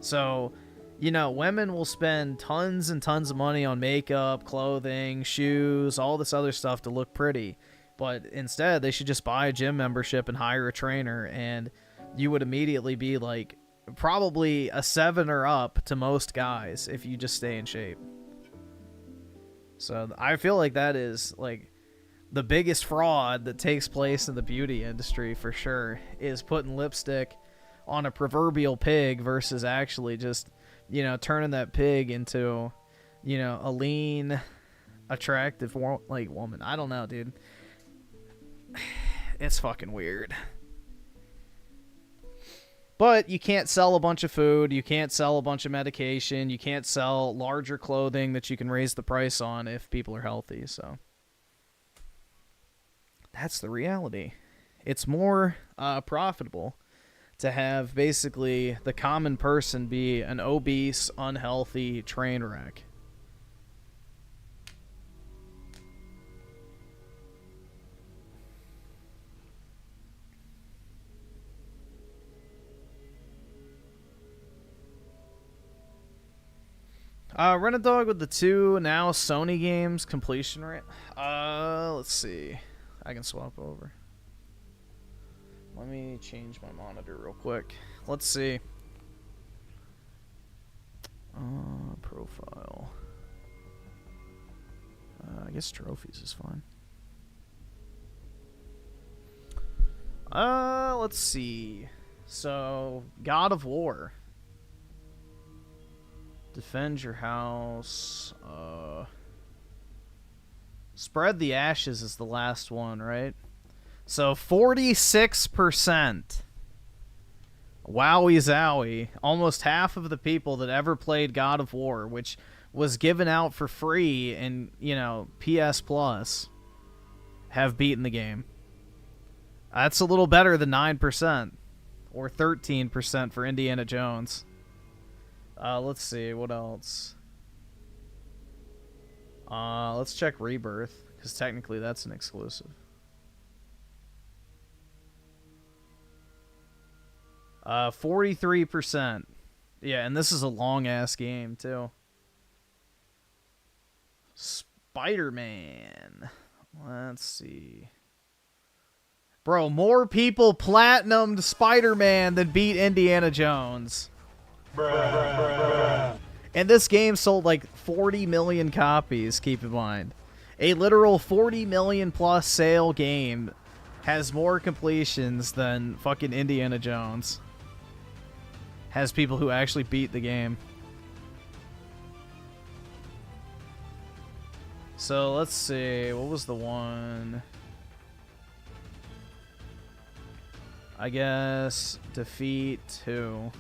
So, you know, women will spend tons and tons of money on makeup, clothing, shoes, all this other stuff to look pretty. But instead, they should just buy a gym membership and hire a trainer, and you would immediately be like probably a 7 or up to most guys if you just stay in shape. So I feel like that is like the biggest fraud that takes place in the beauty industry for sure, is putting lipstick on a proverbial pig versus actually just, you know, turning that pig into, you know, a lean, attractive like woman. I don't know, dude. It's fucking weird. But you can't sell a bunch of food, you can't sell a bunch of medication, you can't sell larger clothing that you can raise the price on if people are healthy, so that's the reality. It's more profitable to have basically the common person be an obese, unhealthy train wreck. Rent a Dog with the 2, now Sony games, completion rate. Let's see. I can swap over. Let me change my monitor real quick. Let's see. Profile. I guess trophies is fine. Let's see. So, God of War. Defend your house. Spread the ashes is the last one, right? So 46%. Wowie zowie. Almost half of the people that ever played God of War, which was given out for free in, you know, PS Plus, have beaten the game. That's a little better than 9%. Or 13% for Indiana Jones. Let's see, what else? Let's check Rebirth, because technically that's an exclusive. 43%. Yeah, and this is a long-ass game, too. Spider-Man. Let's see. Bro, more people platinumed Spider-Man than beat Indiana Jones. And this game sold like 40 million copies, keep in mind. A literal 40 million plus sale game has more completions than fucking Indiana Jones. Has people who actually beat the game. So let's see, what was the one? I guess Defeat 2.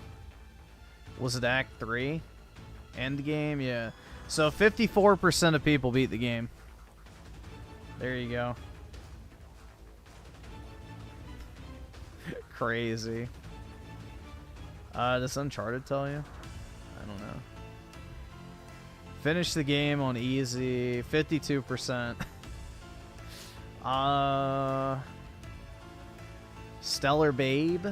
Was it Act 3? End game? Yeah. So 54% of people beat the game. There you go. Crazy. Does Uncharted tell you? I don't know. Finish the game on easy. 52%. Stellar Babe.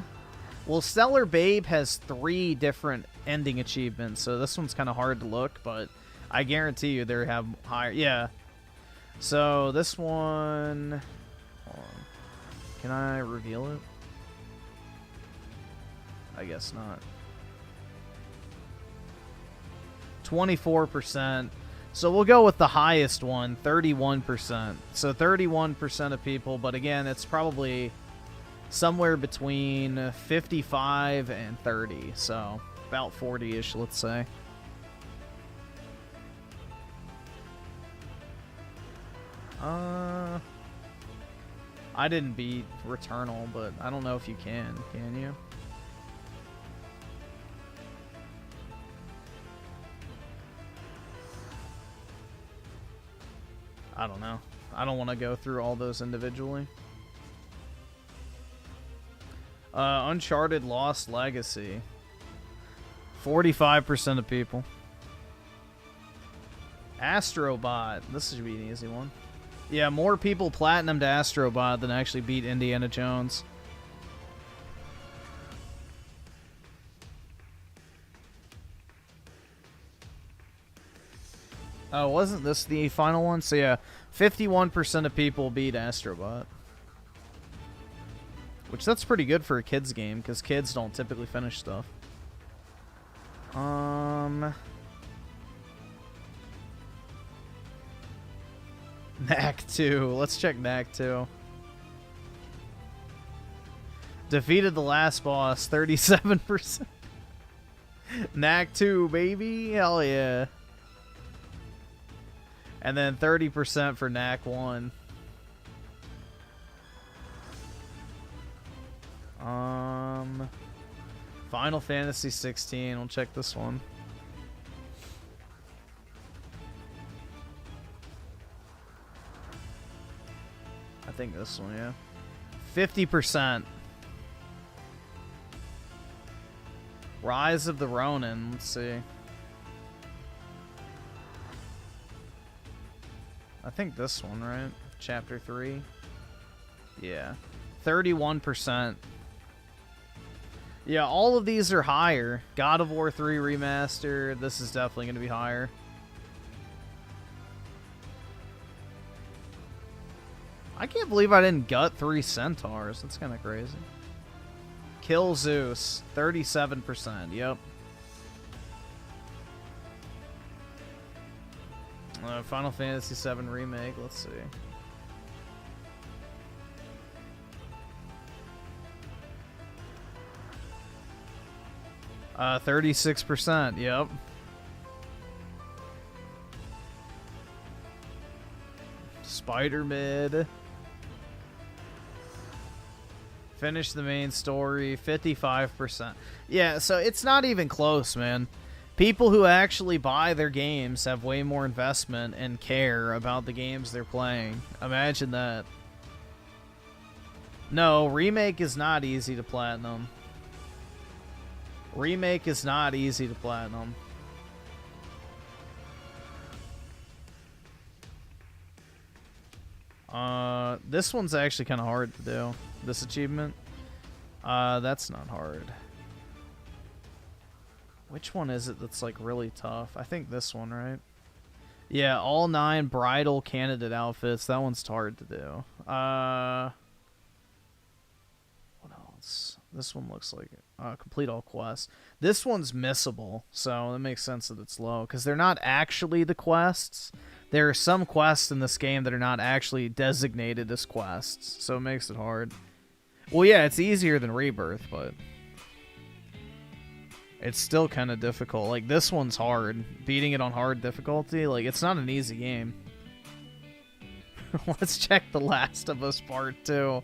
Well, Stellar Babe has 3 different ending achievements, so this one's kind of hard to look, but I guarantee you they have higher. Yeah. So this one. Hold on. Can I reveal it? I guess not. 24%. So we'll go with the highest one, 31%. So 31% of people, but again, it's probably somewhere between 55 and 30, so about 40-ish, let's say. I didn't beat Returnal, but I don't know if you can. Can you? I don't know. I don't want to go through all those individually. Uncharted Lost Legacy. 45% of people. Astrobot. This should be an easy one. Yeah, more people platinumed Astrobot than actually beat Indiana Jones. Oh, wasn't this the final one? So yeah, 51% of people beat Astrobot. Which, that's pretty good for a kid's game, because kids don't typically finish stuff. Knack 2. Let's check Knack 2. Defeated the last boss, 37%. Knack 2, baby. Hell yeah. And then 30% for Knack 1. Final Fantasy 16. We'll check this one. I think this one, yeah. 50%. Rise of the Ronin. Let's see. I think this one, right? Chapter 3. Yeah. 31%. Yeah, all of these are higher. God of War 3 Remastered. This is definitely going to be higher. I can't believe I didn't gut 3 Centaurs. That's kind of crazy. Kill Zeus. 37%. Yep. Final Fantasy 7 Remake. Let's see. Uh, 36%. Yep. Spider Mid. Finish the main story. 55%. Yeah, so it's not even close, man. People who actually buy their games have way more investment and care about the games they're playing. Imagine that. No, Remake is not easy to platinum. Remake is not easy to platinum. This one's actually kind of hard to do. This achievement. That's not hard. Which one is it that's like really tough? I think this one, right? Yeah, all 9 bridal candidate outfits. That one's hard to do. What else? This one looks like complete all quests. This one's missable, so it makes sense that it's low because they're not actually the quests. There are some quests in this game that are not actually designated as quests, so it makes it hard. Well, yeah, it's easier than Rebirth, but it's still kind of difficult. Like, this one's hard. Beating it on hard difficulty, like, it's not an easy game. Let's check The Last of Us Part 2.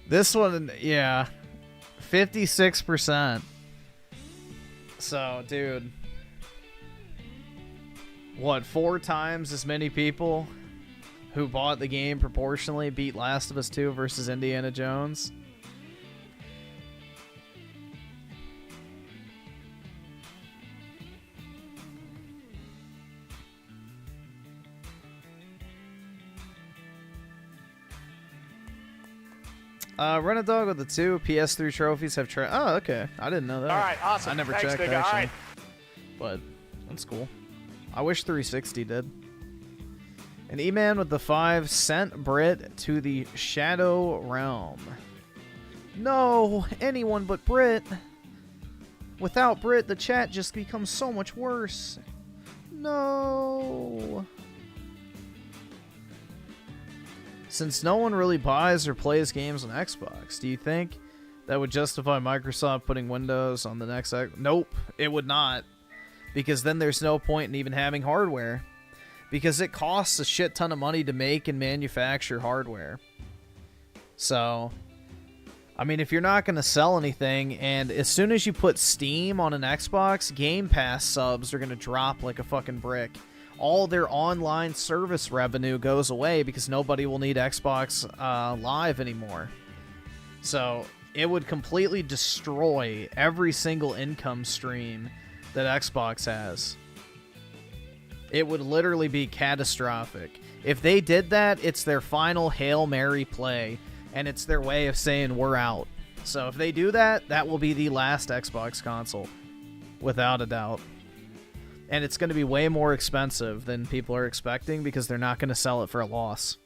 This one, yeah, 56%. So, dude, what, 4 times as many people who bought the game proportionally beat Last of Us 2 versus Indiana Jones? Run a Dog with the 2 PS3 trophies have oh, okay. I didn't know that. All right, awesome. I never Thanks, checked, nigga. actually. All right. But that's cool. I wish 360 did. An E-Man with the 5 sent Brit to the Shadow Realm. No, anyone but Brit. Without Brit, the chat just becomes so much worse. No. Since no one really buys or plays games on Xbox, do you think that would justify Microsoft putting Windows on the next Nope, it would not. Because then there's no point in even having hardware. Because it costs a shit ton of money to make and manufacture hardware. So, I mean, if you're not going to sell anything, and as soon as you put Steam on an Xbox, Game Pass subs are going to drop like a fucking brick. All their online service revenue goes away because nobody will need Xbox Live anymore. So, it would completely destroy every single income stream that Xbox has. It would literally be catastrophic. If they did that, it's their final Hail Mary play. And it's their way of saying we're out. So if they do that, that will be the last Xbox console. Without a doubt. And it's going to be way more expensive than people are expecting because they're not going to sell it for a loss.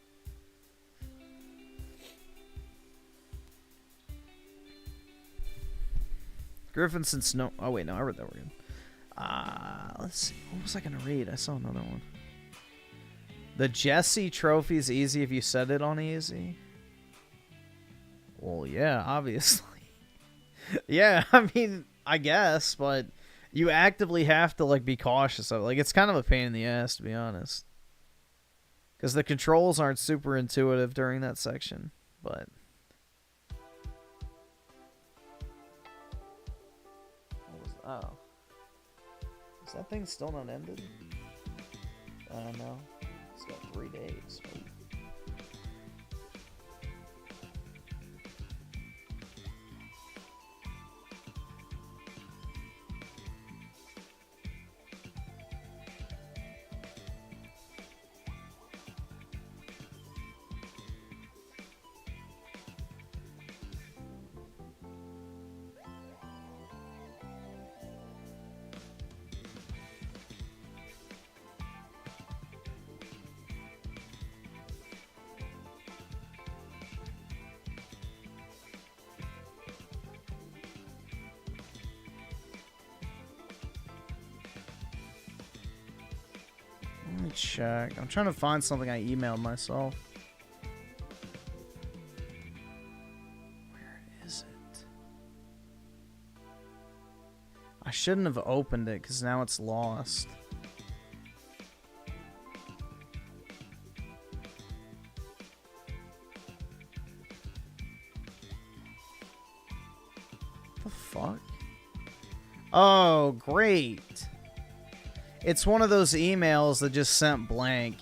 Griffin since no... Oh wait, no, I read that word. Let's see. What was I going to read? I saw another one. The Jesse trophy's easy if you set it on easy. Well, yeah, obviously. Yeah, I mean, I guess, but you actively have to, like, be cautious of it. Like, it's kind of a pain in the ass, to be honest. Because the controls aren't super intuitive during that section, but... Oh. Is that thing still not ended? No. It's got 3 days. Let me check. I'm trying to find something I emailed myself. Where is it? I shouldn't have opened it because now it's lost. The fuck? Oh, great. It's one of those emails that just sent blank.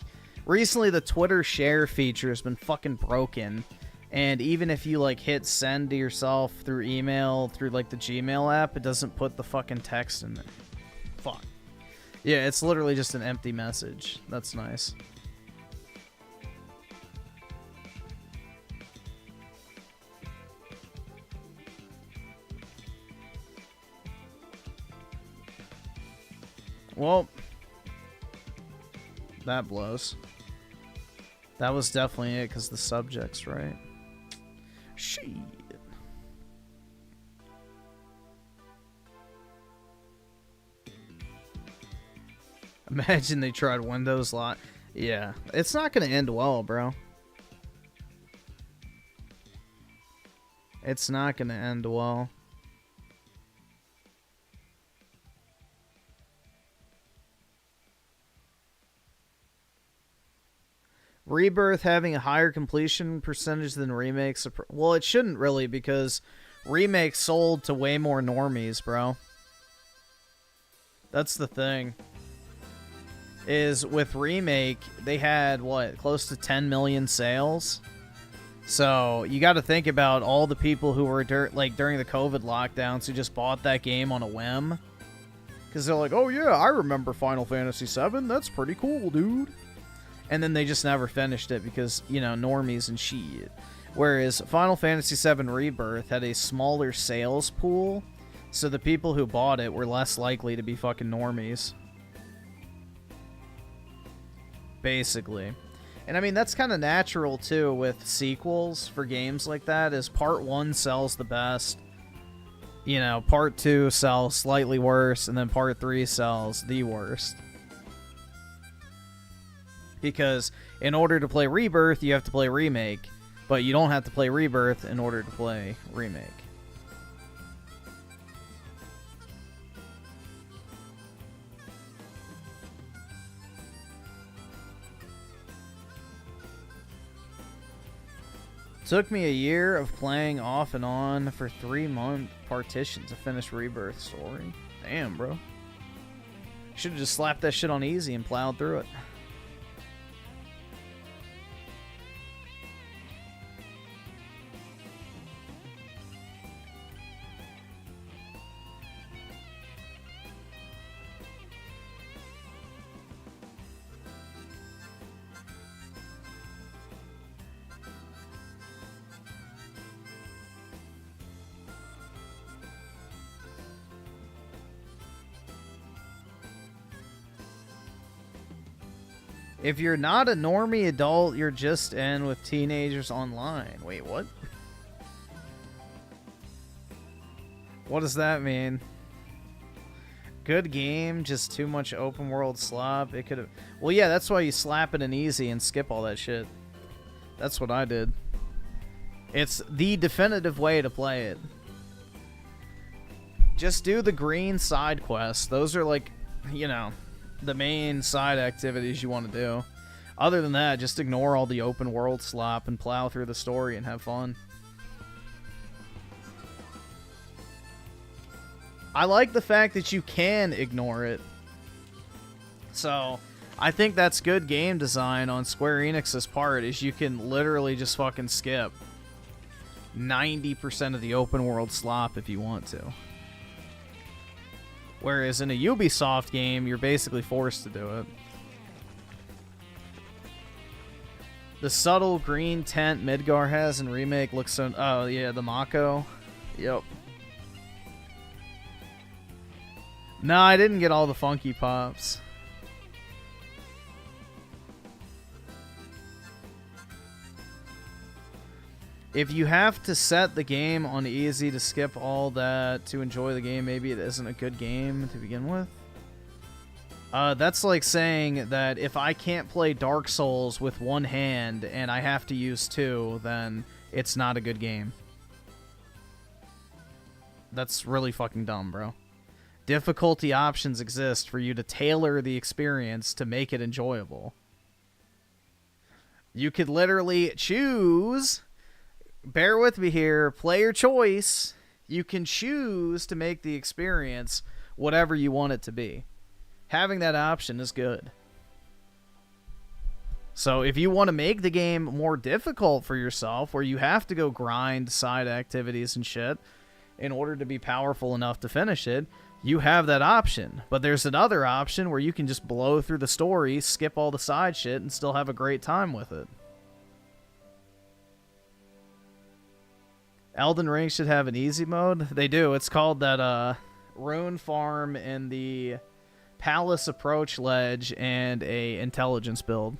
Recently, the Twitter share feature has been fucking broken. And even if you, like, hit send to yourself through email, through, like, the Gmail app, it doesn't put the fucking text in there. Fuck. Yeah, it's literally just an empty message. That's nice. Well, that blows. That was definitely it because the subject's right. Shit. Imagine they tried Windows lot. Yeah, it's not going to end well, bro. It's not going to end well. Rebirth having a higher completion percentage than remakes. Well, it shouldn't really because remakes sold to way more normies, bro. That's the thing. Is with remake, they had, what, close to 10 million sales? So, you got to think about all the people who were, during the COVID lockdowns who just bought that game on a whim. Because they're like, oh yeah, I remember Final Fantasy VII. That's pretty cool, dude. And then they just never finished it because, you know, normies and shit. Whereas Final Fantasy VII Rebirth had a smaller sales pool, so the people who bought it were less likely to be fucking normies. Basically. And I mean, that's kind of natural, too, with sequels for games like that, is Part 1 sells the best. You know, Part 2 sells slightly worse, and then Part 3 sells the worst. Because in order to play Rebirth, you have to play Remake. But you don't have to play Rebirth in order to play Remake. Took me a year of playing off and on for 3-month partitions to finish Rebirth story. Damn, bro. Should have just slapped that shit on easy and plowed through it. If you're not a normie adult, you're just in with teenagers online. Wait, what? What does that mean? Good game, just too much open world slop. It could have... Well, yeah, that's why you slap it in easy and skip all that shit. That's what I did. It's the definitive way to play it. Just do the green side quests. Those are like, you know, the main side activities you want to do. Other than that, just ignore all the open world slop and plow through the story and have fun. I like the fact that you can ignore it. So, I think that's good game design on Square Enix's part, is you can literally just fucking skip 90% of the open world slop if you want to. Whereas in a Ubisoft game, you're basically forced to do it. The subtle green tint Midgar has in Remake looks so... Oh, yeah, the Mako. Yep. No, I didn't get all the funky pops. If you have to set the game on easy to skip all that to enjoy the game, maybe it isn't a good game to begin with. That's like saying that if I can't play Dark Souls with one hand and I have to use two, then it's not a good game. That's really fucking dumb, bro. Difficulty options exist for you to tailor the experience to make it enjoyable. You could literally choose... Bear with me here. Player choice. You can choose to make the experience whatever you want it to be. Having that option is good. So if you want to make the game more difficult for yourself, where you have to go grind side activities and shit in order to be powerful enough to finish it, you have that option. But there's another option where you can just blow through the story, skip all the side shit, and still have a great time with it. Elden Ring should have an easy mode. They do. It's called that Rune Farm in the Palace Approach Ledge and a Intelligence build.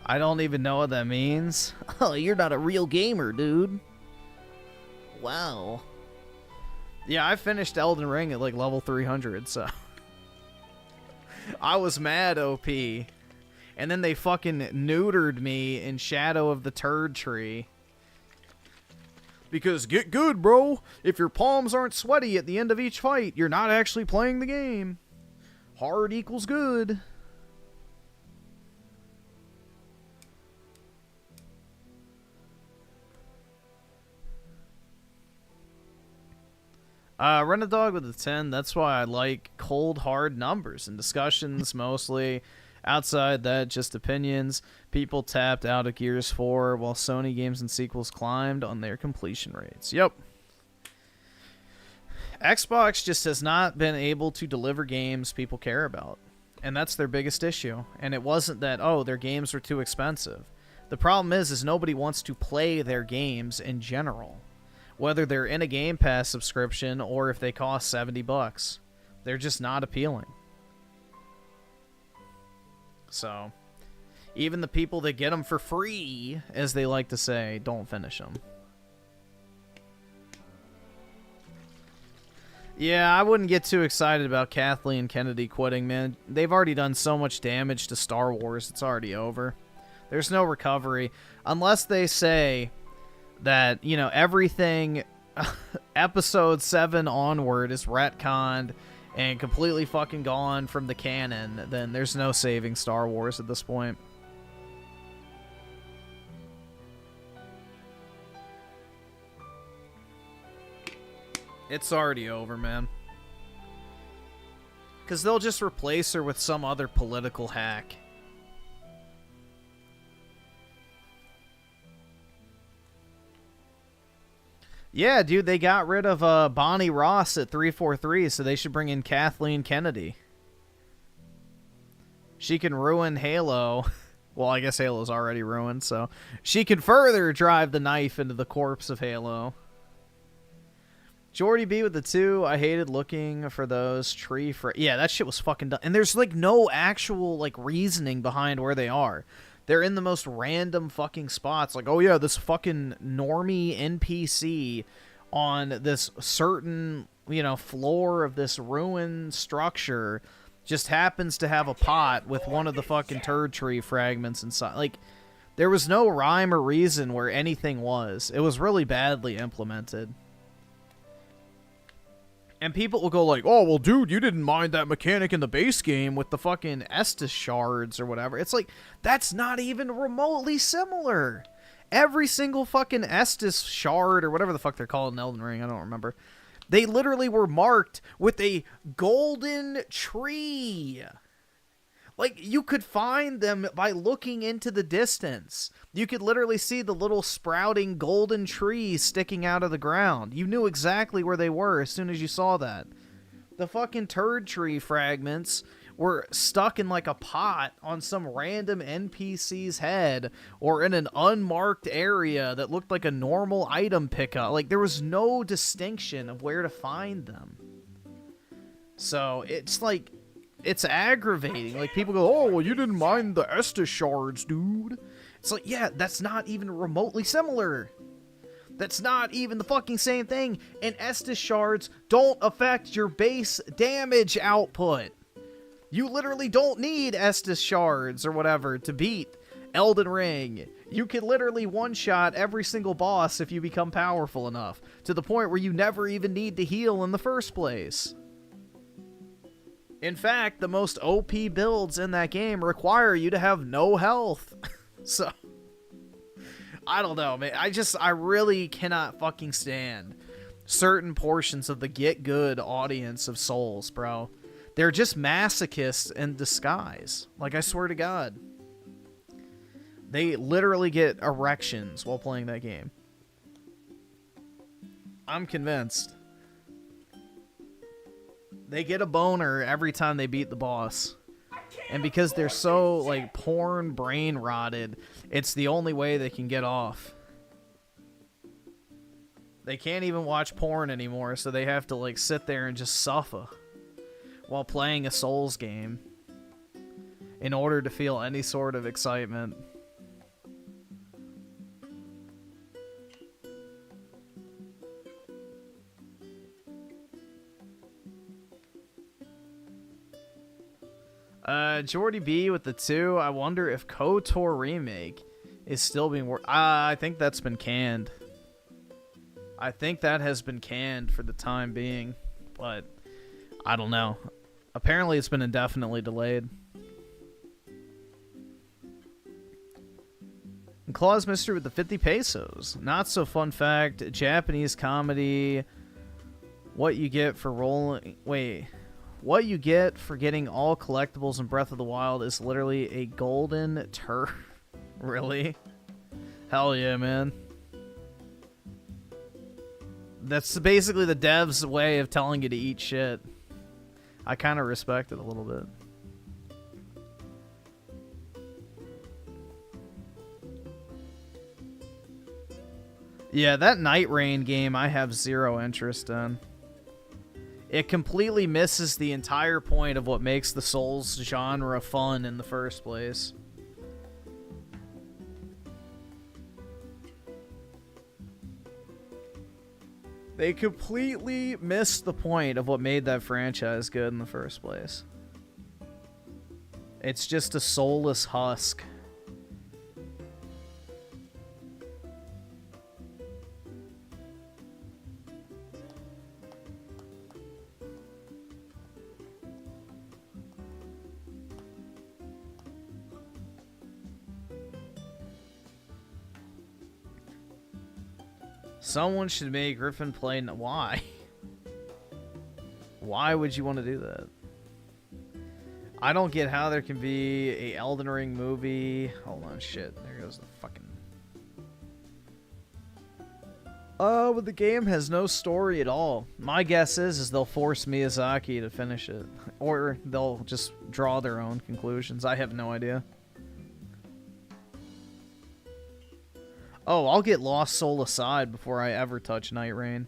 I don't even know what that means. Oh, you're not a real gamer, dude. Wow. Yeah, I finished Elden Ring at like level 300, so... I was mad OP. And then they fucking neutered me in Shadow of the Turd Tree. Because get good, bro. If your palms aren't sweaty at the end of each fight, you're not actually playing the game. Hard equals good. Run a dog with a 10. That's why I like cold, hard numbers and discussions mostly. Outside that, just opinions. People tapped out of Gears 4 while Sony games and sequels climbed on their completion rates. Yep. Xbox just has not been able to deliver games people care about. And that's their biggest issue. And it wasn't that, oh, their games were too expensive. The problem is nobody wants to play their games in general. Whether they're in a Game Pass subscription or if they cost $70. They're just not appealing. So, even the people that get them for free, as they like to say, don't finish them. Yeah, I wouldn't get too excited about Kathleen Kennedy quitting, man. They've already done so much damage to Star Wars, it's already over. There's no recovery. Unless they say that, you know, everything Episode 7 onward is retconned and completely fucking gone from the canon, then there's no saving Star Wars at this point. It's already over, man. Because they'll just replace her with some other political hack. Yeah, dude, they got rid of Bonnie Ross at 343, so they should bring in Kathleen Kennedy. She can ruin Halo. Well, I guess Halo's already ruined, so she can further drive the knife into the corpse of Halo. Jordy B with the 2. I hated looking for those yeah, that shit was fucking dumb. And there's like no actual like reasoning behind where they are. They're in the most random fucking spots. Like, oh yeah, this fucking normie NPC on this certain, you know, floor of this ruined structure just happens to have a pot with one of the fucking turd tree fragments inside. Like, there was no rhyme or reason where anything was. It was really badly implemented. And people will go like, oh, well, dude, you didn't mind that mechanic in the base game with the fucking Estus shards or whatever. It's like, that's not even remotely similar. Every single fucking Estus shard or whatever the fuck they're called in Elden Ring, I don't remember. They literally were marked with a golden tree. Like, you could find them by looking into the distance. You could literally see the little sprouting golden trees sticking out of the ground. You knew exactly where they were as soon as you saw that. The fucking turd tree fragments were stuck in like a pot on some random NPC's head or in an unmarked area that looked like a normal item pickup. Like, there was no distinction of where to find them. So, it's like, it's aggravating. Like, people go, oh, well, you didn't mind the Estus shards, dude. It's like, yeah, that's not even remotely similar. That's not even the fucking same thing. And Estus shards don't affect your base damage output. You literally don't need Estus shards or whatever to beat Elden Ring. You can literally one-shot every single boss if you become powerful enough, to the point where you never even need to heal in the first place. In fact, the most OP builds in that game require you to have no health. So, I don't know, man. I really cannot fucking stand certain portions of the get good audience of Souls, bro. They're just masochists in disguise. Like, I swear to God. They literally get erections while playing that game. I'm convinced. They get a boner every time they beat the boss. And because they're so, like, porn brain rotted, it's the only way they can get off. They can't even watch porn anymore, so they have to, like, sit there and just suffer while playing a Souls game in order to feel any sort of excitement. Jordy B with the 2. I wonder if KOTOR Remake is still being worked. I think that's been canned. I think that has been canned for the time being, but I don't know. Apparently it's been indefinitely delayed. And Claus Mystery with the 50 pesos. Not so fun fact. Japanese comedy. What you get for rolling... Wait... What you get for getting all collectibles in Breath of the Wild is literally a golden turd. Really? Hell yeah, man. That's basically the devs' way of telling you to eat shit. I kind of respect it a little bit. Yeah, that Night Rain game I have zero interest in. It completely misses the entire point of what makes the Souls genre fun in the first place. They completely missed the point of what made that franchise good in the first place. It's just a soulless husk. Someone should make Griffin play. Why? Why would you want to do that? I don't get how there can be a Elden Ring movie. Hold on, shit. There goes the fucking. Oh, but the game has no story at all. My guess is they'll force Miyazaki to finish it, or they'll just draw their own conclusions. I have no idea. Oh, I'll get Lost Soul aside before I ever touch Night Rain.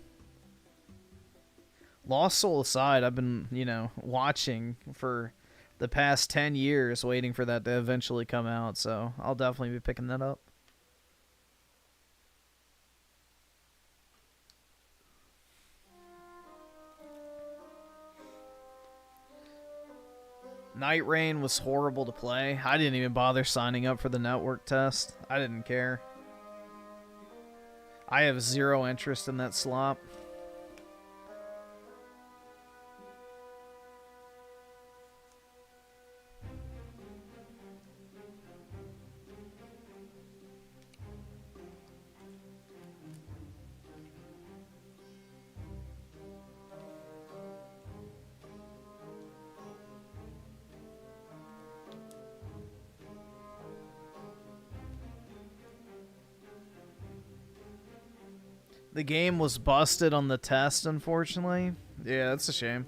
Lost Soul aside, I've been, you know, watching for the past 10 years, waiting for that to eventually come out, so I'll definitely be picking that up. Night Rain was horrible to play. I didn't even bother signing up for the network test. I didn't care. I have zero interest in that slop. The game was busted on the test, unfortunately. Yeah, that's a shame.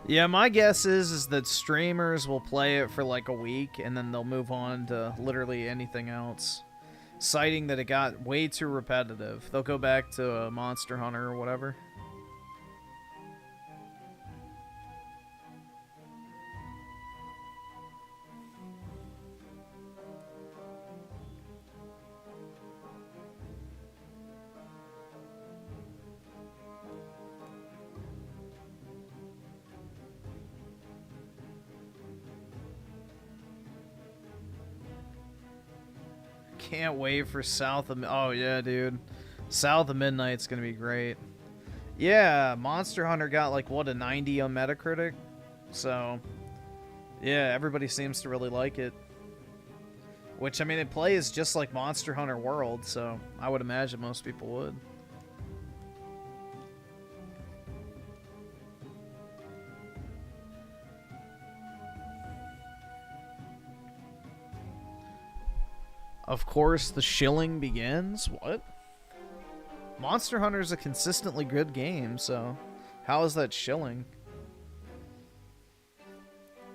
Yeah, my guess is that streamers will play it for like a week and then they'll move on to literally anything else. Citing that it got way too repetitive. They'll go back to Monster Hunter or whatever. Can't wait for South of... Oh, yeah, dude. South of Midnight's gonna be great. Yeah, Monster Hunter got, like, what, a 90 on Metacritic? So, yeah, everybody seems to really like it. Which, I mean, it plays just like Monster Hunter World, so I would imagine most people would. Of course, the shilling begins. What? Monster Hunter is a consistently good game, so how is that shilling?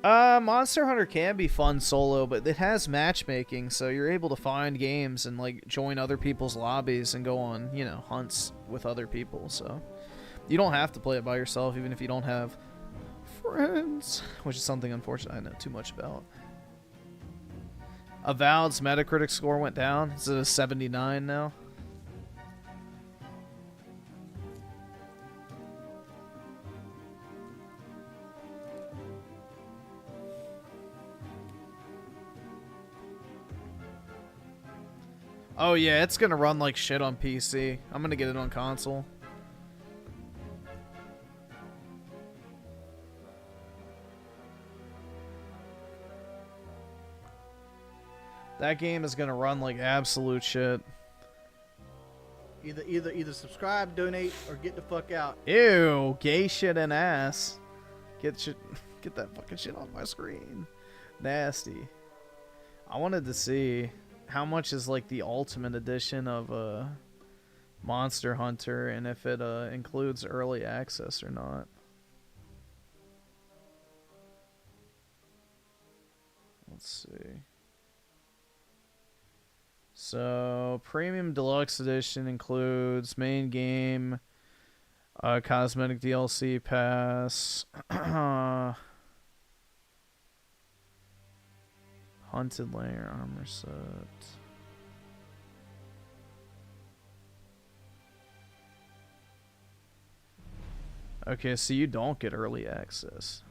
Monster Hunter can be fun solo, but it has matchmaking, so you're able to find games and like join other people's lobbies and go on, you know, hunts with other people. So you don't have to play it by yourself, even if you don't have friends, which is something unfortunate I know too much about. Avowed's Metacritic score went down. Is it a 79 now? Oh yeah, it's gonna run like shit on PC. I'm gonna get it on console. That game is gonna run like absolute shit. Either subscribe, donate, or get the fuck out. Ew, gay shit and ass. Get that fucking shit off my screen. Nasty. I wanted to see how much is like the ultimate edition of Monster Hunter and if it includes early access or not. Let's see. So, Premium Deluxe Edition includes main game, cosmetic DLC pass, Hunted layer armor set. Okay, so you don't get early access.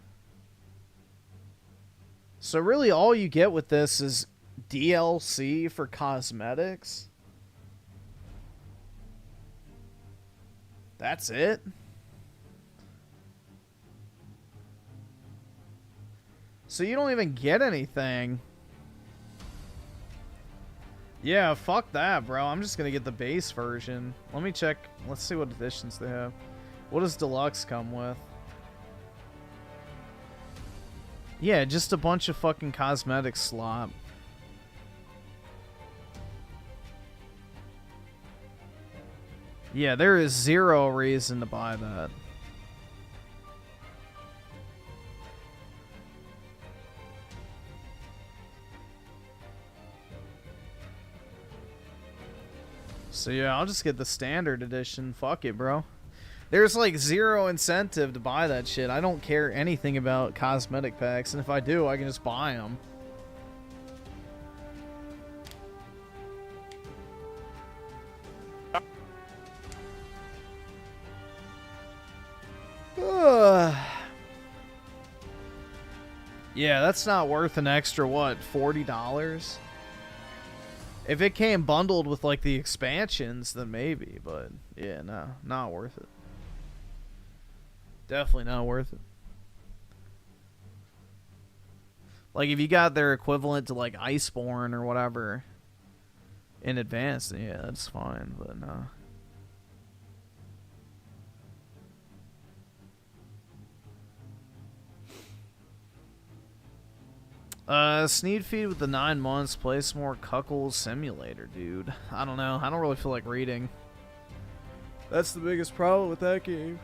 So really all you get with this is DLC for cosmetics? That's it? So you don't even get anything. Yeah, fuck that, bro. I'm just gonna get the base version. Let me check. Let's see what editions they have. What does Deluxe come with? Yeah, just a bunch of fucking cosmetic slop. Yeah, there is zero reason to buy that. So yeah, I'll just get the standard edition. Fuck it, bro. There's like zero incentive to buy that shit. I don't care anything about cosmetic packs, and if I do, I can just buy them. Yeah, that's not worth an extra, what, $40? If it came bundled with, like, the expansions, then maybe, but, yeah, no, not worth it. Definitely not worth it. Like, if you got their equivalent to, like, Iceborne or whatever in advance, then yeah, that's fine, but no. Sneed feed with the 9 months. Play some more Cuckold Simulator, dude. I don't know. I don't really feel like reading. That's the biggest problem with that game.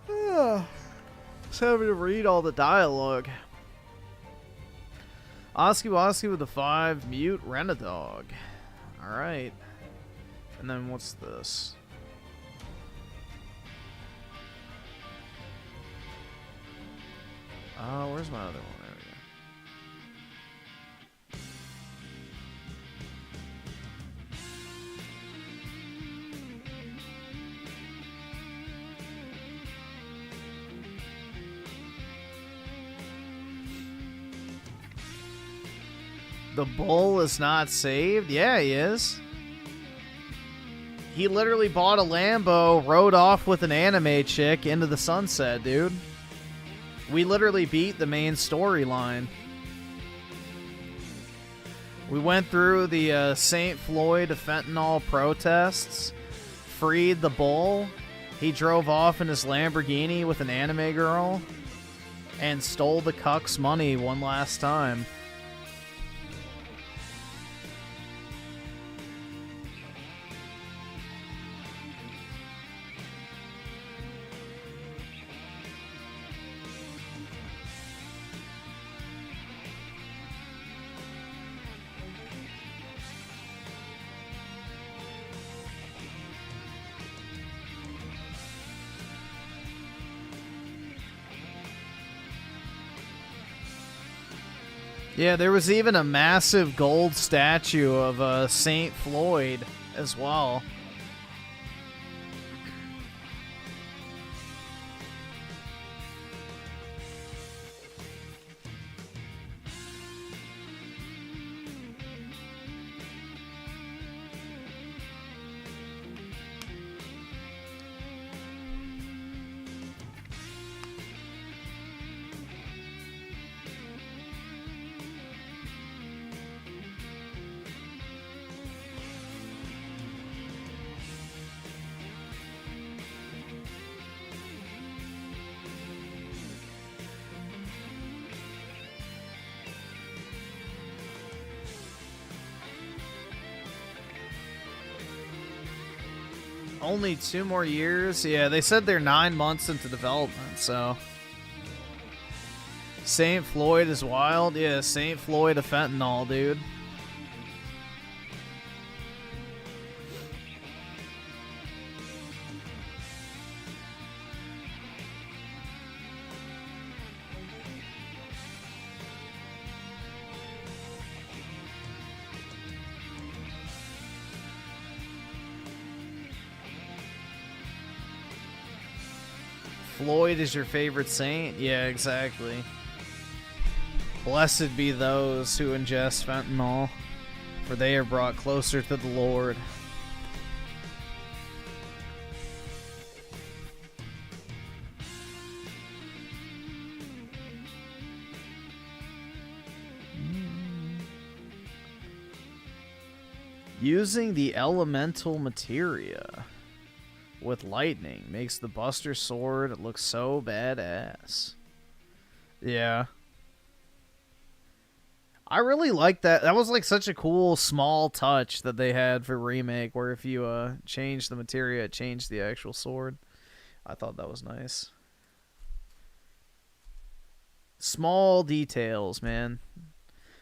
Just having to read all the dialogue. Oski Woski with the 5. Mute Renadog. Alright. And then what's this? Oh, where's my other one? There we go. The bull is not saved? Yeah, he is. He literally bought a Lambo, rode off with an anime chick into the sunset, dude. We literally beat the main storyline. We went through the St. Floyd fentanyl protests, freed the bull. He drove off in his Lamborghini with an anime girl, and stole the cuck's money one last time. Yeah, there was even a massive gold statue of St. Floyd as well. Only 2 more years? Yeah, they said they're 9 months into development, so... St. Floyd is wild? Yeah, St. Floyd of fentanyl, dude. Floyd is your favorite saint? Yeah, exactly. Blessed be those who ingest fentanyl, for they are brought closer to the Lord. Using the elemental materia with lightning makes the Buster Sword look so badass. Yeah. I really like that. That was like such a cool small touch that they had for remake, where if you change the materia, it changed the actual sword. I thought that was nice. Small details, man.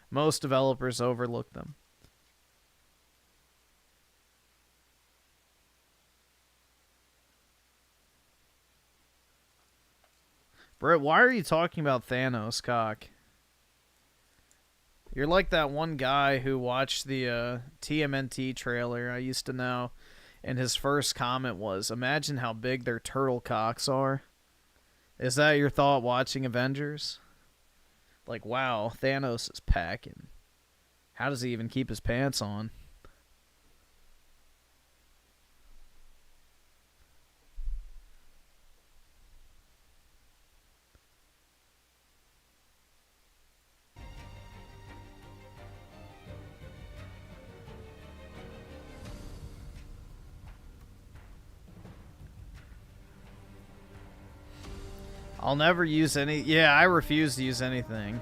Most developers overlook them. Brett, why are you talking about Thanos cock? You're like that one guy who watched the TMNT trailer I used to know, and his first comment was, imagine how big their turtle cocks are. Is that your thought watching Avengers? Like, wow, Thanos is packing. How does he even keep his pants on? I'll never use any... Yeah, I refuse to use anything.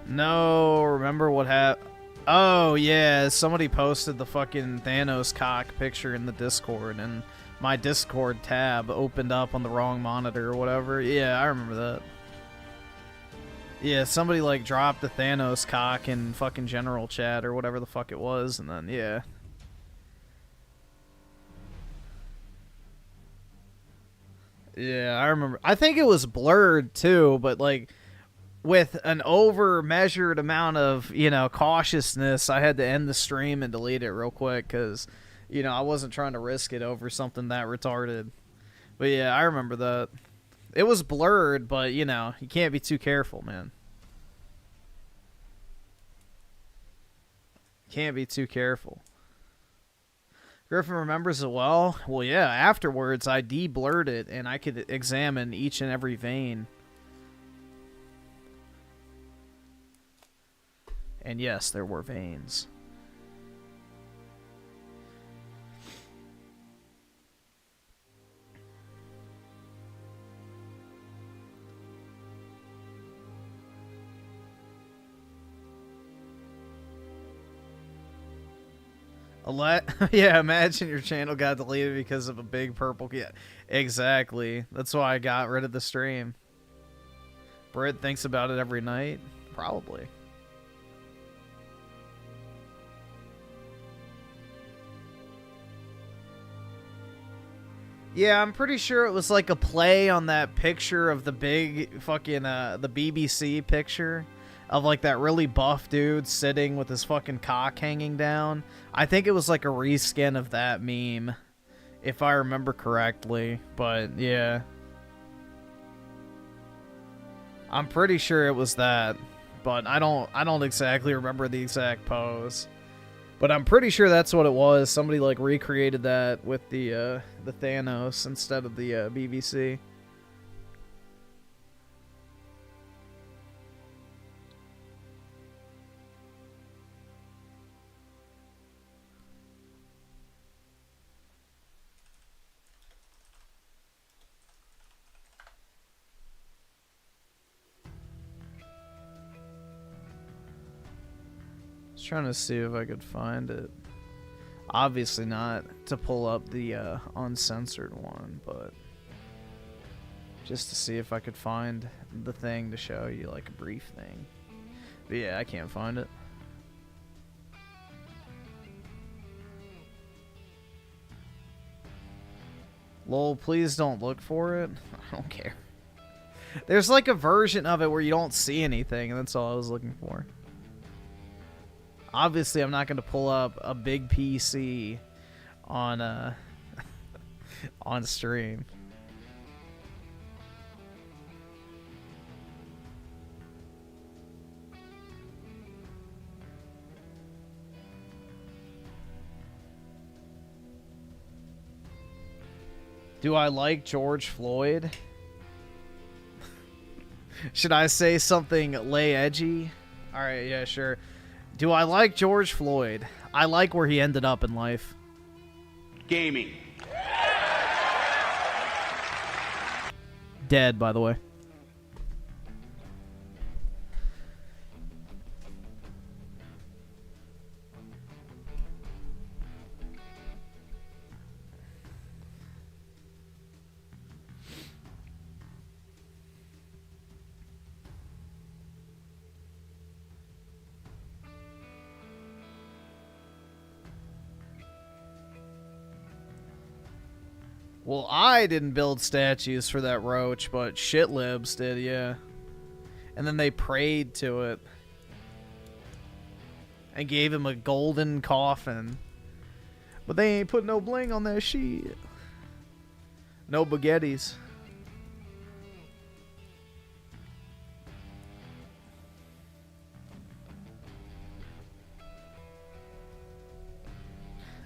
No, remember what happened? Oh, yeah, somebody posted the fucking Thanos cock picture in the Discord, and my Discord tab opened up on the wrong monitor or whatever. Yeah, I remember that. Yeah, somebody, like, dropped the Thanos cock in fucking general chat or whatever the fuck it was, and then, yeah... Yeah, I remember. I think it was blurred too, but like with an over measured amount of, you know, cautiousness, I had to end the stream and delete it real quick because, you know, I wasn't trying to risk it over something that retarded. But yeah, I remember that. It was blurred, but you know, you can't be too careful, man. Can't be too careful. Griffin remembers it well. Well, yeah, afterwards I de-blurred it and I could examine each and every vein. And yes, there were veins. Yeah, imagine your channel got deleted because of a big purple... Yeah, exactly. That's why I got rid of the stream. Britt thinks about it every night? Probably. Yeah, I'm pretty sure it was like a play on that picture of the big fucking, the BBC picture of like that really buff dude sitting with his fucking cock hanging down. I think it was like a reskin of that meme, if I remember correctly, but yeah. I'm pretty sure it was that, but I don't exactly remember the exact pose. But I'm pretty sure that's what it was. Somebody like recreated that with the Thanos instead of the BBC. Trying to see if I could find it. Obviously not to pull up the uncensored one, but just to see if I could find the thing to show you, like a brief thing. But yeah, I can't find it. Lol, please don't look for it. I don't care. There's like a version of it where you don't see anything, and that's all I was looking for. Obviously, I'm not going to pull up a big PC on On stream. Do I like George Floyd? Should I say something lay edgy? Alright, yeah, sure. Do I like George Floyd? I like where he ended up in life. Gaming. Dead, by the way. Well, I didn't build statues for that roach, but shitlibs did, yeah. And then they prayed to it. And gave him a golden coffin. But they ain't put no bling on that shit. No baguettes.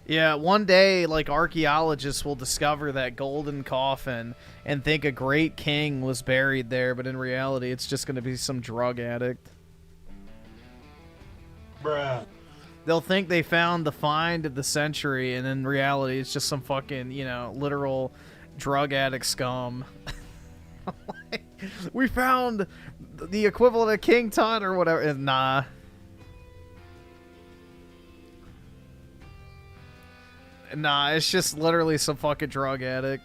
Yeah, one day, like, archaeologists will discover that golden coffin and think a great king was buried there, but in reality, it's just going to be some drug addict. Bruh. They'll think they found the find of the century, and in reality, it's just some fucking, you know, literal drug addict scum. Like, we found the equivalent of King Tut or whatever. Nah. Nah, it's just literally some fucking drug addict.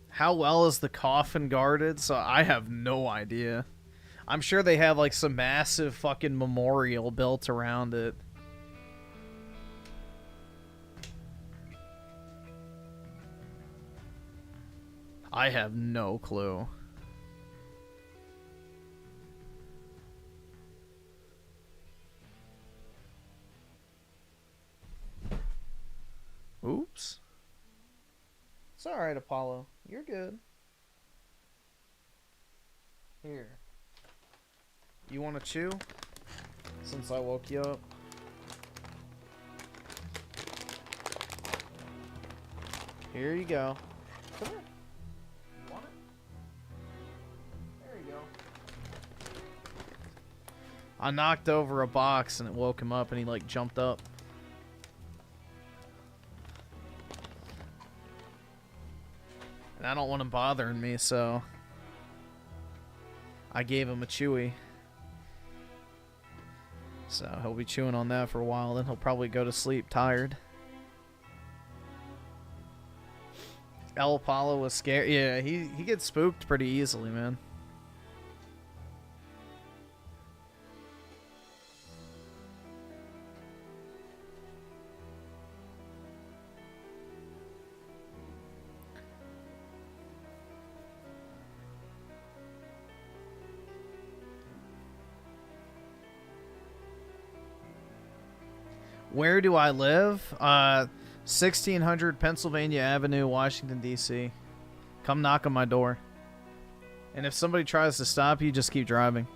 How well is the coffin guarded? So I have no idea. I'm sure they have like some massive fucking memorial built around it. I have no clue. Oops. It's alright, Apollo. You're good. Here. You want to chew? Since I woke you up. Here you go. Come here. You want it? There you go. I knocked over a box and it woke him up and he like jumped up. And I don't want him bothering me, so I gave him a chewy. So he'll be chewing on that for a while, then he'll probably go to sleep tired. El Apollo was scared. Yeah, he gets spooked pretty easily, man. Where do I live? 1600 Pennsylvania Avenue, Washington, D.C. Come knock on my door. And if somebody tries to stop you, just keep driving.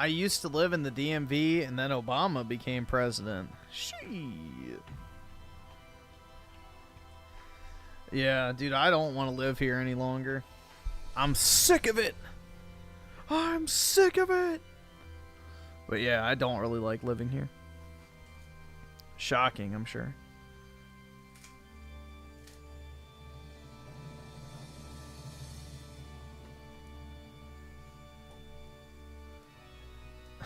I used to live in the DMV, and then Obama became president. Shit. Yeah, dude, I don't want to live here any longer. I'm sick of it. I'm sick of it. But yeah, I don't really like living here. Shocking, I'm sure.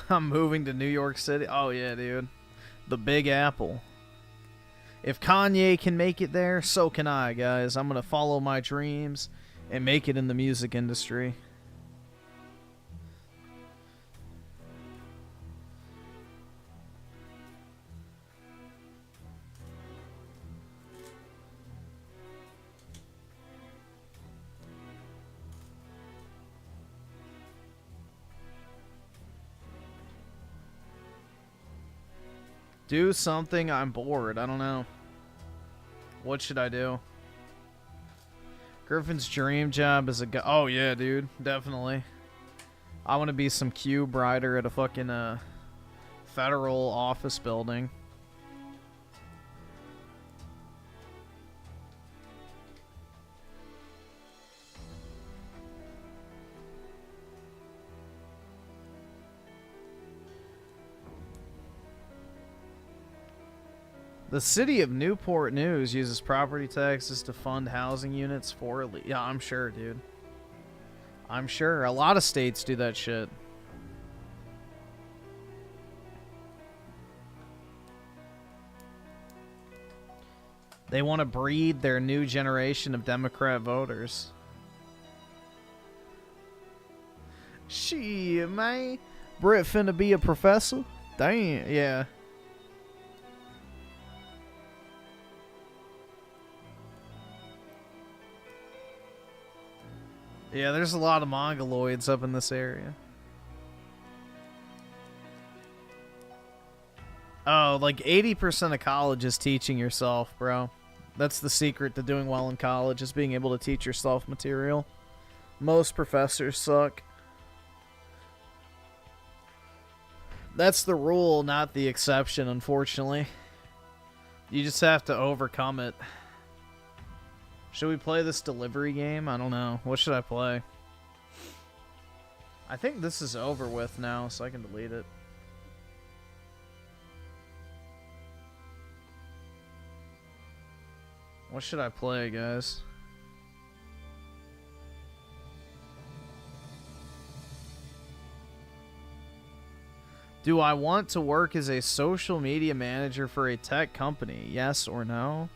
I'm moving to New York City. Oh yeah, dude. The Big Apple. If Kanye can make it there, so can I, guys. I'm going to follow my dreams and make it in the music industry. Do something. I'm bored. I don't know. What should I do? Griffin's dream job is a guy. Oh, yeah, dude. Definitely. I want to be some cube rider at a fucking federal office building. The city of Newport News uses property taxes to fund housing units for... Yeah, I'm sure, dude. I'm sure. A lot of states do that shit. They want to breed their new generation of Democrat voters. Shit, man. Brett finna be a professor? Damn, yeah. Yeah, there's a lot of mongoloids up in this area. Oh, like 80% of college is teaching yourself, bro. That's the secret to doing well in college, is being able to teach yourself material. Most professors suck. That's the rule, not the exception, unfortunately. You just have to overcome it. Should we play this delivery game? I don't know. What should I play? I think this is over with now, so I can delete it. What should I play, guys? Do I want to work as a social media manager for a tech company? Yes or no?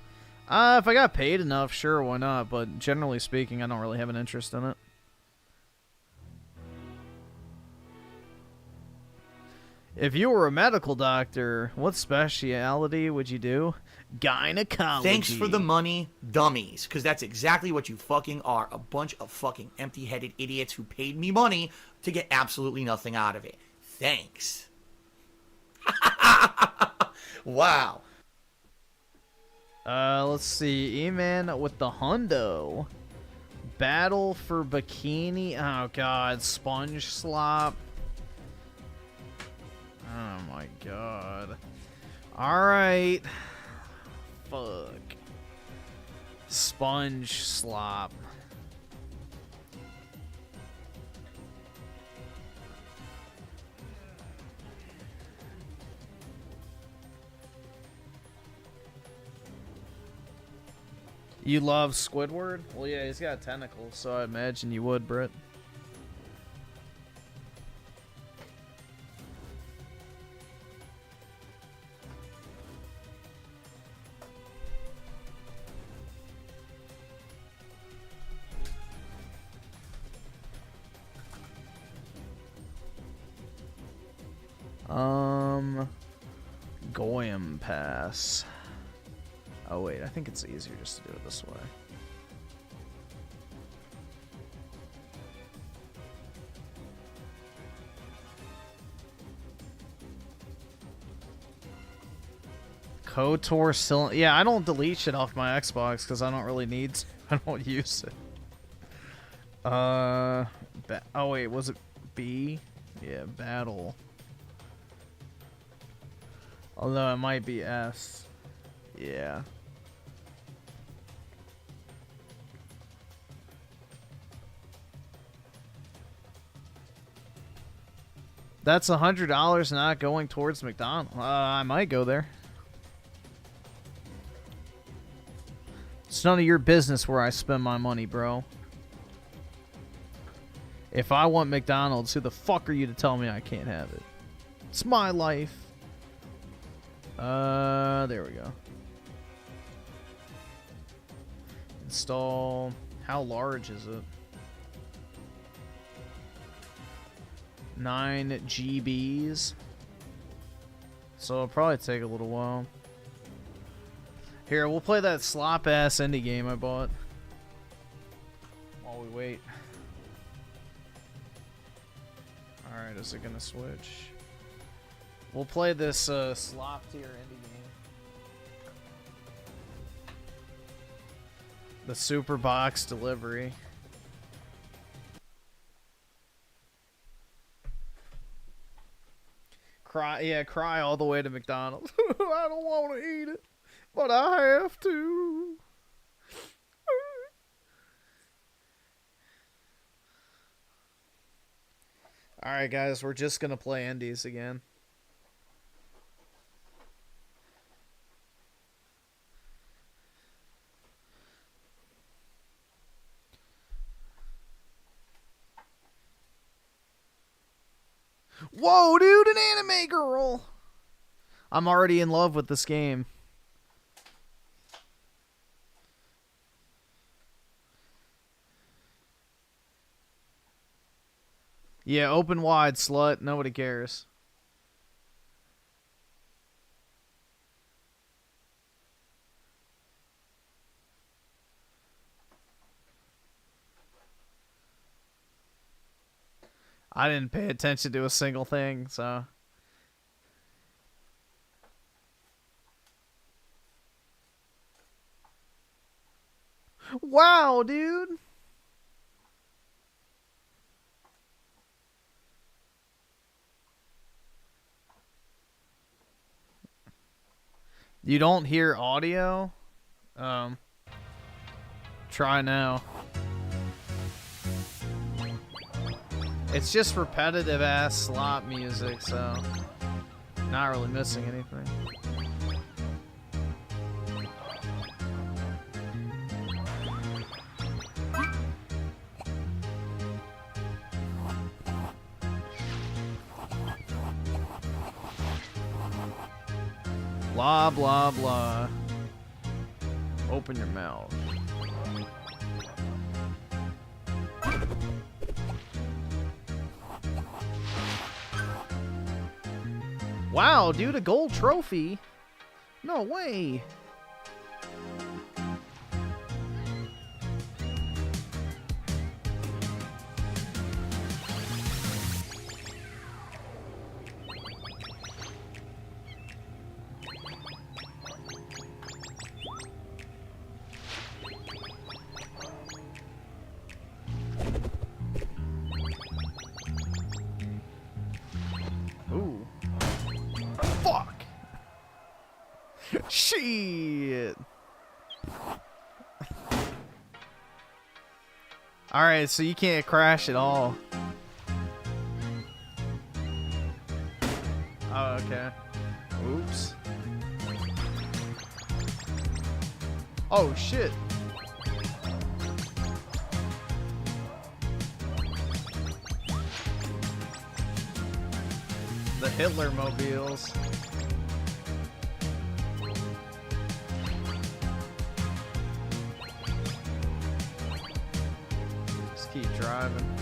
If I got paid enough, sure, why not? But generally speaking, I don't really have an interest in it. If you were a medical doctor, what specialty would you do? Gynecology. Thanks for the money, dummies. Because that's exactly what you fucking are. A bunch of fucking empty-headed idiots who paid me money to get absolutely nothing out of it. Thanks. Wow. Let's see. E-Man with the hundo. Battle for Bikini. Oh, God. Sponge slop. Oh, my God. Alright. Fuck. Sponge slop. You love Squidward? Well, yeah, he's got tentacles, so I imagine you would, Britt. Goyim Pass. Oh wait, I think it's easier just to do it this way. KOTOR cylinder. Yeah, I don't delete shit off my Xbox because I don't really need to. I don't use it. Oh wait, was it B? Yeah, battle. Although it might be S. Yeah. That's $100 not going towards McDonald's. I might go there. It's none of your business where I spend my money, bro. If I want McDonald's, who the fuck are you to tell me I can't have it? It's my life. There we go. Install. How large is it? 9 GBs. So it'll probably take a little while. Here, we'll play that slop-ass indie game I bought. While we wait. Alright, is it gonna switch? We'll play this slop-tier indie game. The Super Box Delivery. Cry all the way to McDonald's. I don't want to eat it, but I have to. Alright, guys, we're just going to play indies again. Whoa, dude, an anime girl! I'm already in love with this game. Yeah, open wide, slut. Nobody cares. I didn't pay attention to a single thing, so. Wow, dude. You don't hear audio? Try now. It's just repetitive ass slop music, so not really missing anything. Blah, blah, blah. Open your mouth. Wow, dude, a gold trophy? No way. Shit. Alright, so you can't crash at all. Oh, okay. Oops. Oh, shit. The Hitler mobiles. Keep driving.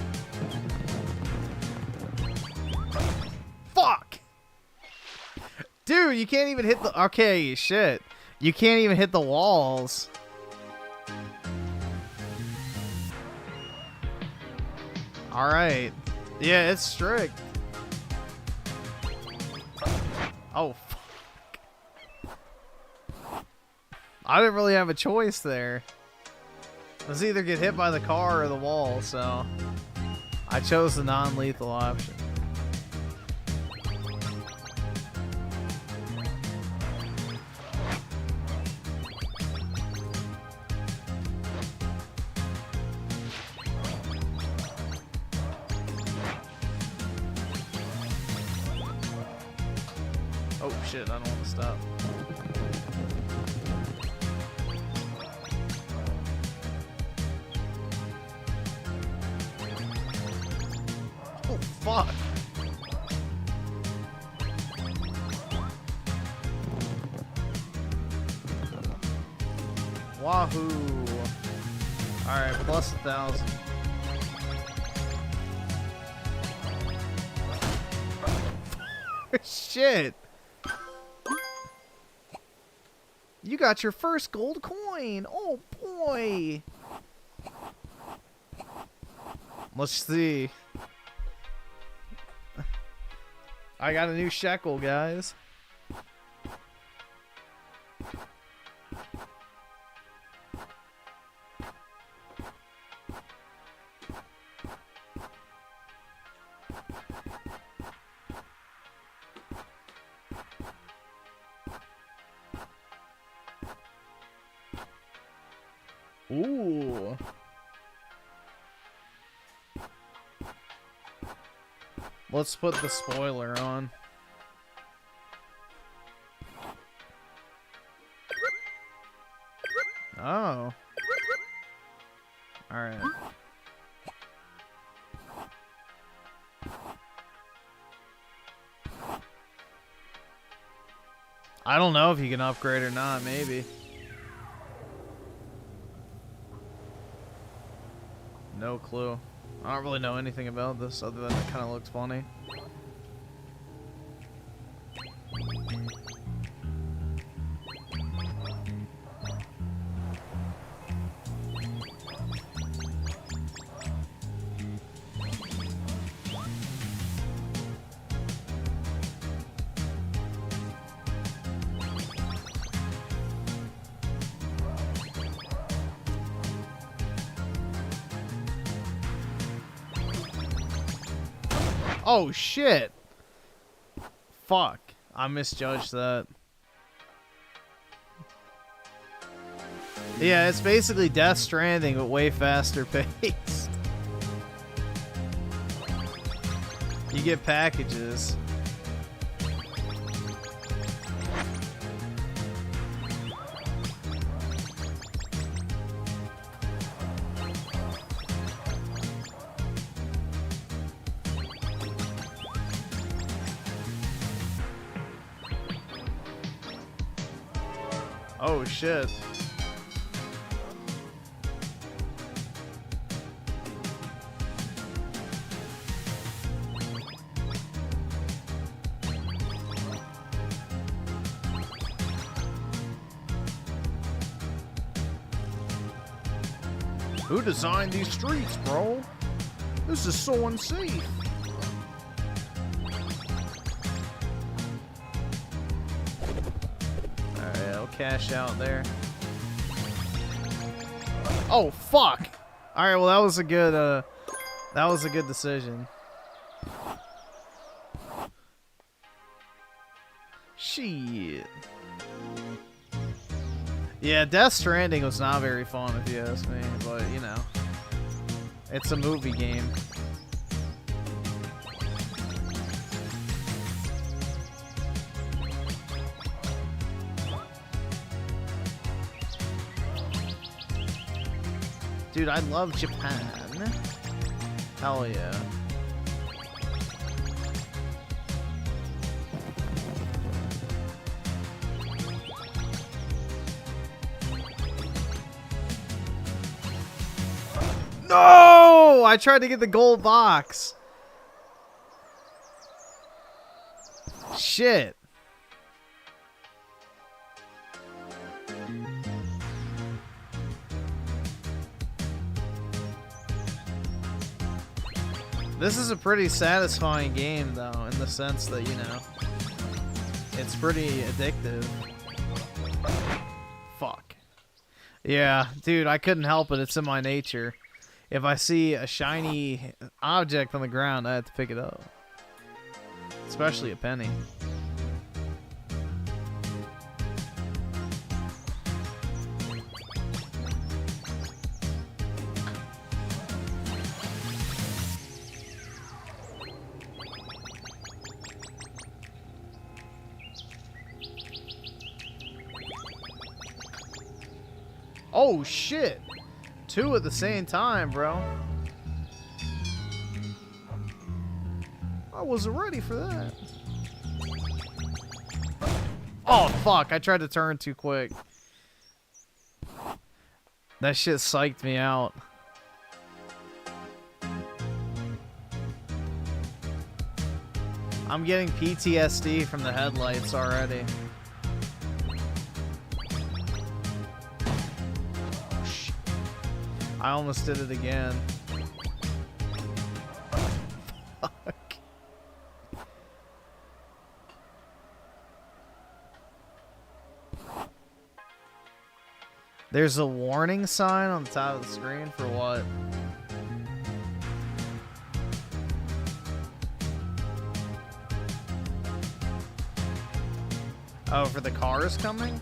Fuck! Dude, you can't even hit the... Okay, shit. You can't even hit the walls. Alright. Yeah, it's strict. Oh, fuck. I didn't really have a choice there. Let's either get hit by the car or the wall, so I chose the non-lethal option. Oh shit, I don't want to stop. Oh fuck. Wahoo. Alright, plus 1,000. Shit. You got your first gold coin. Oh boy. Let's see. I got a new shekel, guys. Ooh. Let's put the spoiler on. Oh. Alright. I don't know if you can upgrade or not, maybe. No clue. I don't really know anything about this other than it kind of looks funny. Oh shit! Fuck. I misjudged that. Yeah, it's basically Death Stranding, but way faster paced. You get packages. Oh shit. Who designed these streets, bro? This is so unsafe. Cash out there. Oh fuck! All right, well that was a good decision. Shit. Yeah, Death Stranding was not very fun if you ask me, but you know, it's a movie game. Dude, I love Japan. Hell yeah. No! I tried to get the gold box. Shit. This is a pretty satisfying game, though, in the sense that, you know, it's pretty addictive. Fuck. Yeah, dude, I couldn't help it. It's in my nature. If I see a shiny object on the ground, I have to pick it up. Especially a penny. Oh, shit. 2 at the same time, bro. I wasn't ready for that. Oh, fuck. I tried to turn too quick. That shit psyched me out. I'm getting PTSD from the headlights already. I almost did it again. Fuck. There's a warning sign on the top of the screen for what? Oh, for the cars coming?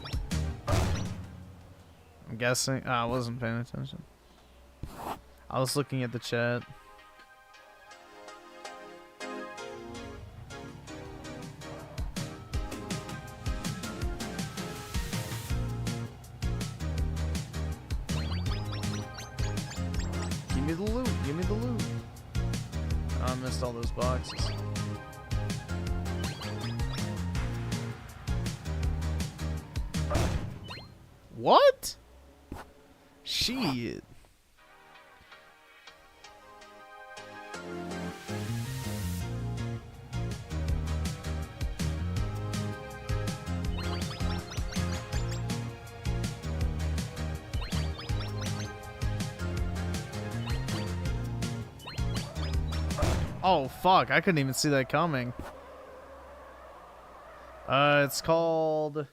I'm guessing. Oh, I wasn't paying attention. I was looking at the chat. Give me the loot. Give me the loot. Oh, I missed all those boxes. What? Shit. Oh, fuck. I couldn't even see that coming. It's called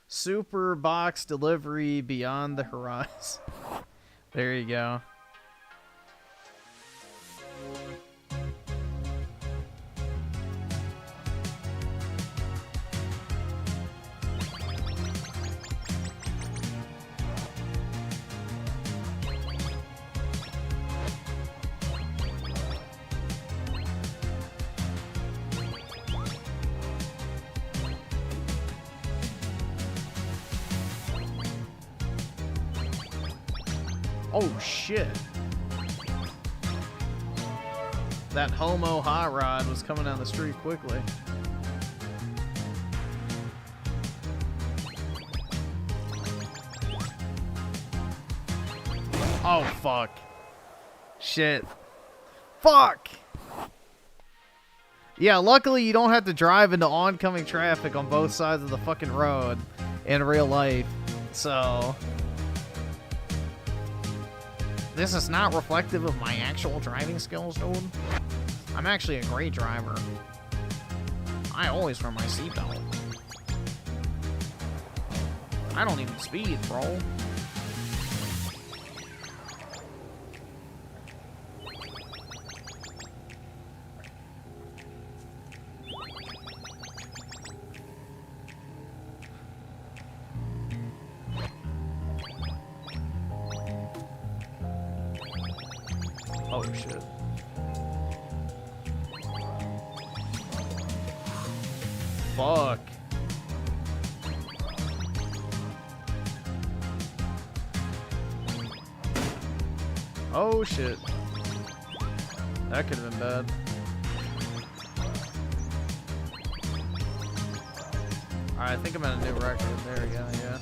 Super Box Delivery Beyond the Horizon. There you go. Oh, shit. That homo hot rod was coming down the street quickly. Oh, fuck. Shit. Fuck! Yeah, luckily you don't have to drive into oncoming traffic on both sides of the fucking road in real life. So... this is not reflective of my actual driving skills, dude. I'm actually a great driver. I always wear my seatbelt. I don't even speed, bro. Oh, shit. Fuck. Oh, shit. That could have been bad. Alright, I think I'm at a new record. There we go, yeah.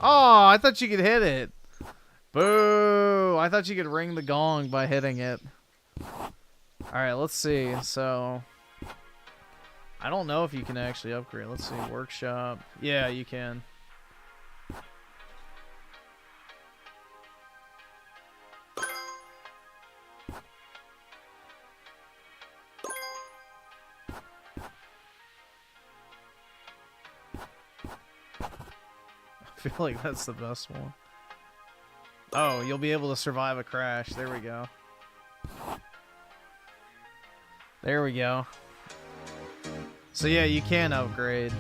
Oh, I thought you could hit it. Boo! I thought you could ring the gong by hitting it. Alright, let's see. So, I don't know if you can actually upgrade. Let's see. Workshop. Yeah, you can. I feel like that's the best one. Oh, you'll be able to survive a crash. There we go. There we go. So yeah, you can upgrade.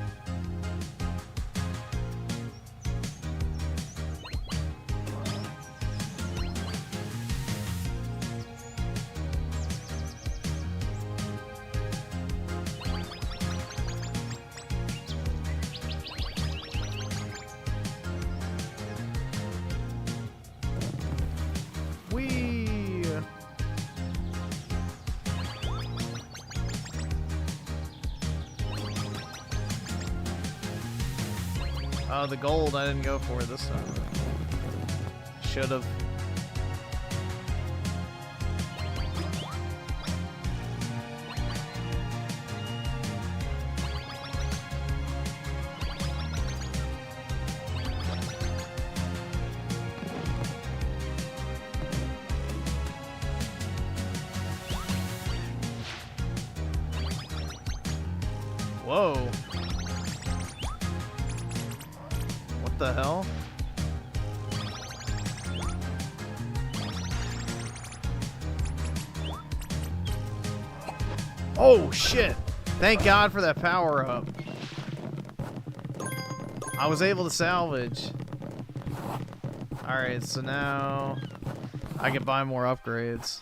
Oh, the gold I didn't go for this time. Should have. Whoa. What the hell? Oh shit! Thank God for that power up. I was able to salvage. Alright, so now I can buy more upgrades.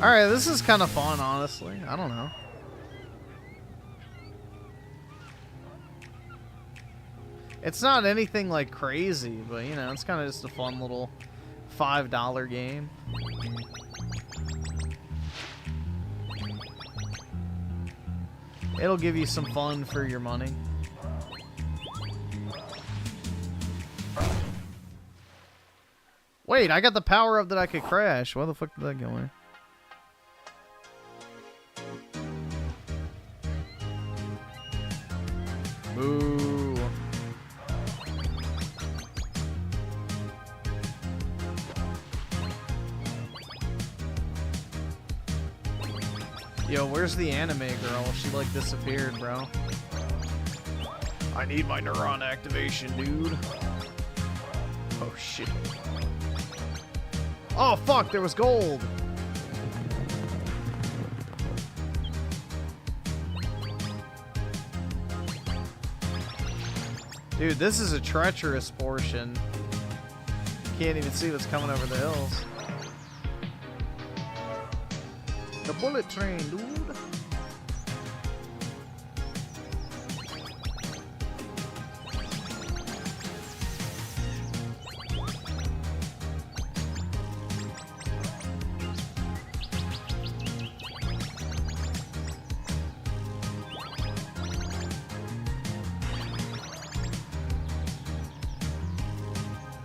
Alright, this is kind of fun, honestly. I don't know. It's not anything like crazy, but you know, it's kind of just a fun little $5 game. It'll give you some fun for your money. Wait, I got the power up that I could crash. Why the fuck did that go in? Boo. Yo, where's the anime girl? She like disappeared, bro. I need my neuron activation, dude. Oh shit. Oh fuck, there was gold. Dude, this is a treacherous portion. Can't even see what's coming over the hills. The bullet train, dude.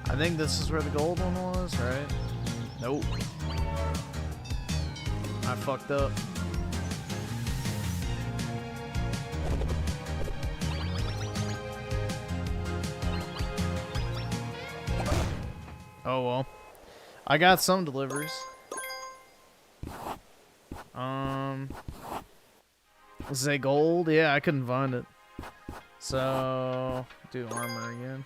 I think this is where the gold one was, right? Nope. I fucked up. Oh well. I got some deliveries. Is it gold? Yeah, I couldn't find it. So, do armor again.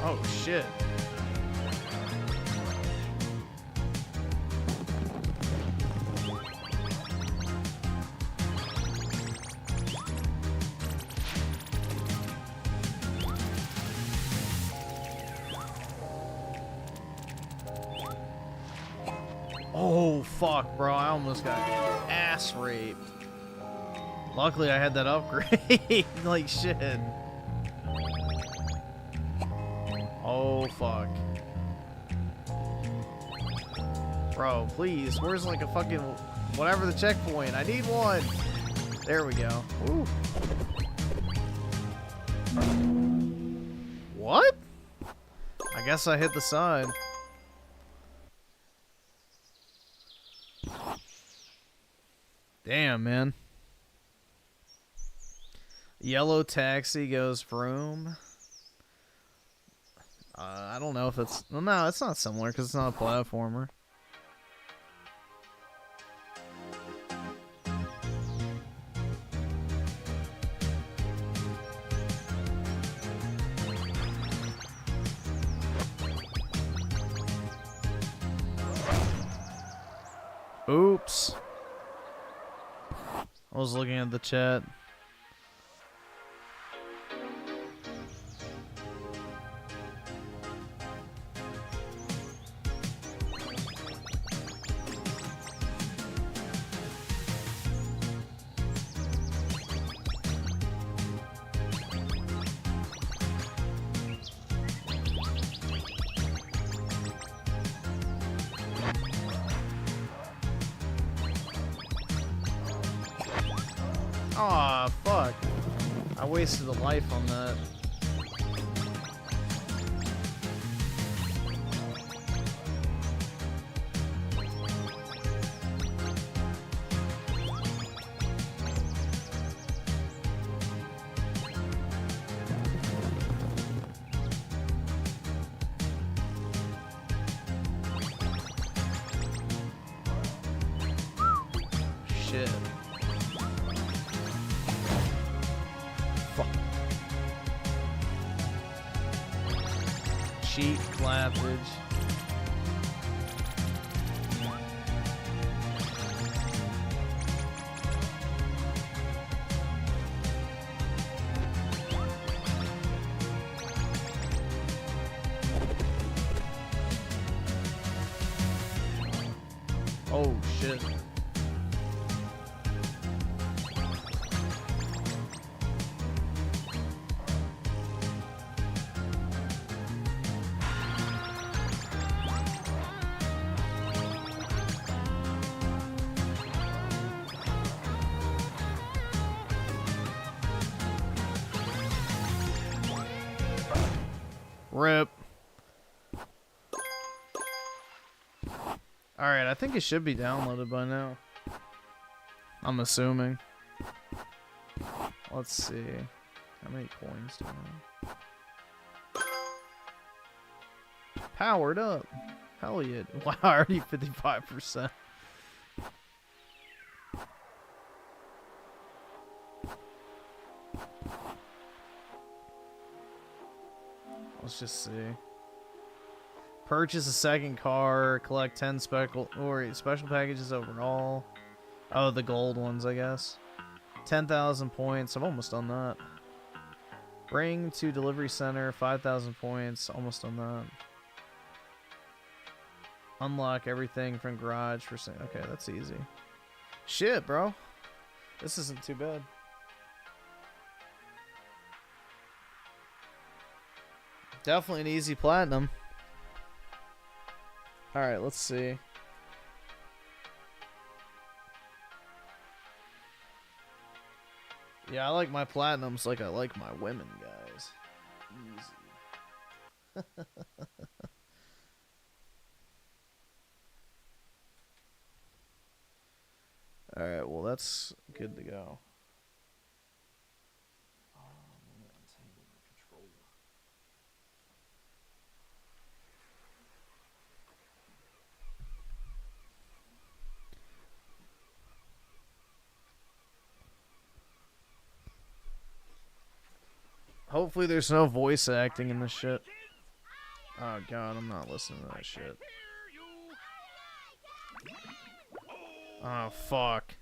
Oh shit. Oh fuck, bro, I almost got ass raped. Luckily I had that upgrade. Like shit. Oh fuck. Bro, please, where's like a fucking whatever the checkpoint? I need one. There we go. Ooh. I guess I hit the side. Damn, man. Yellow taxi goes vroom. I don't know if it's... Well, no, it's not similar because it's not a platformer. Oops. I was looking at the chat. Aw, fuck. I wasted a life on that. Shit. Cheap flappage. Oh shit. Rip. Alright, I think it should be downloaded by now. I'm assuming. Let's see. How many coins do I have? Powered up. Hell yeah. Wow, already 55%. Let's just see. Purchase a second car, collect 10 special packages overall. Oh, the gold ones, I guess. 10,000 points. I've almost done that. Bring to delivery center, 5,000 points. Almost done that. Unlock everything from garage for... Okay, that's easy. Shit, bro. This isn't too bad. Definitely an easy platinum. Alright, let's see. Yeah, I like my platinums like I like my women, guys. Easy. Alright, well that's good to go. Hopefully there's no voice acting in this shit. Oh god, I'm not listening to that shit. Oh fuck.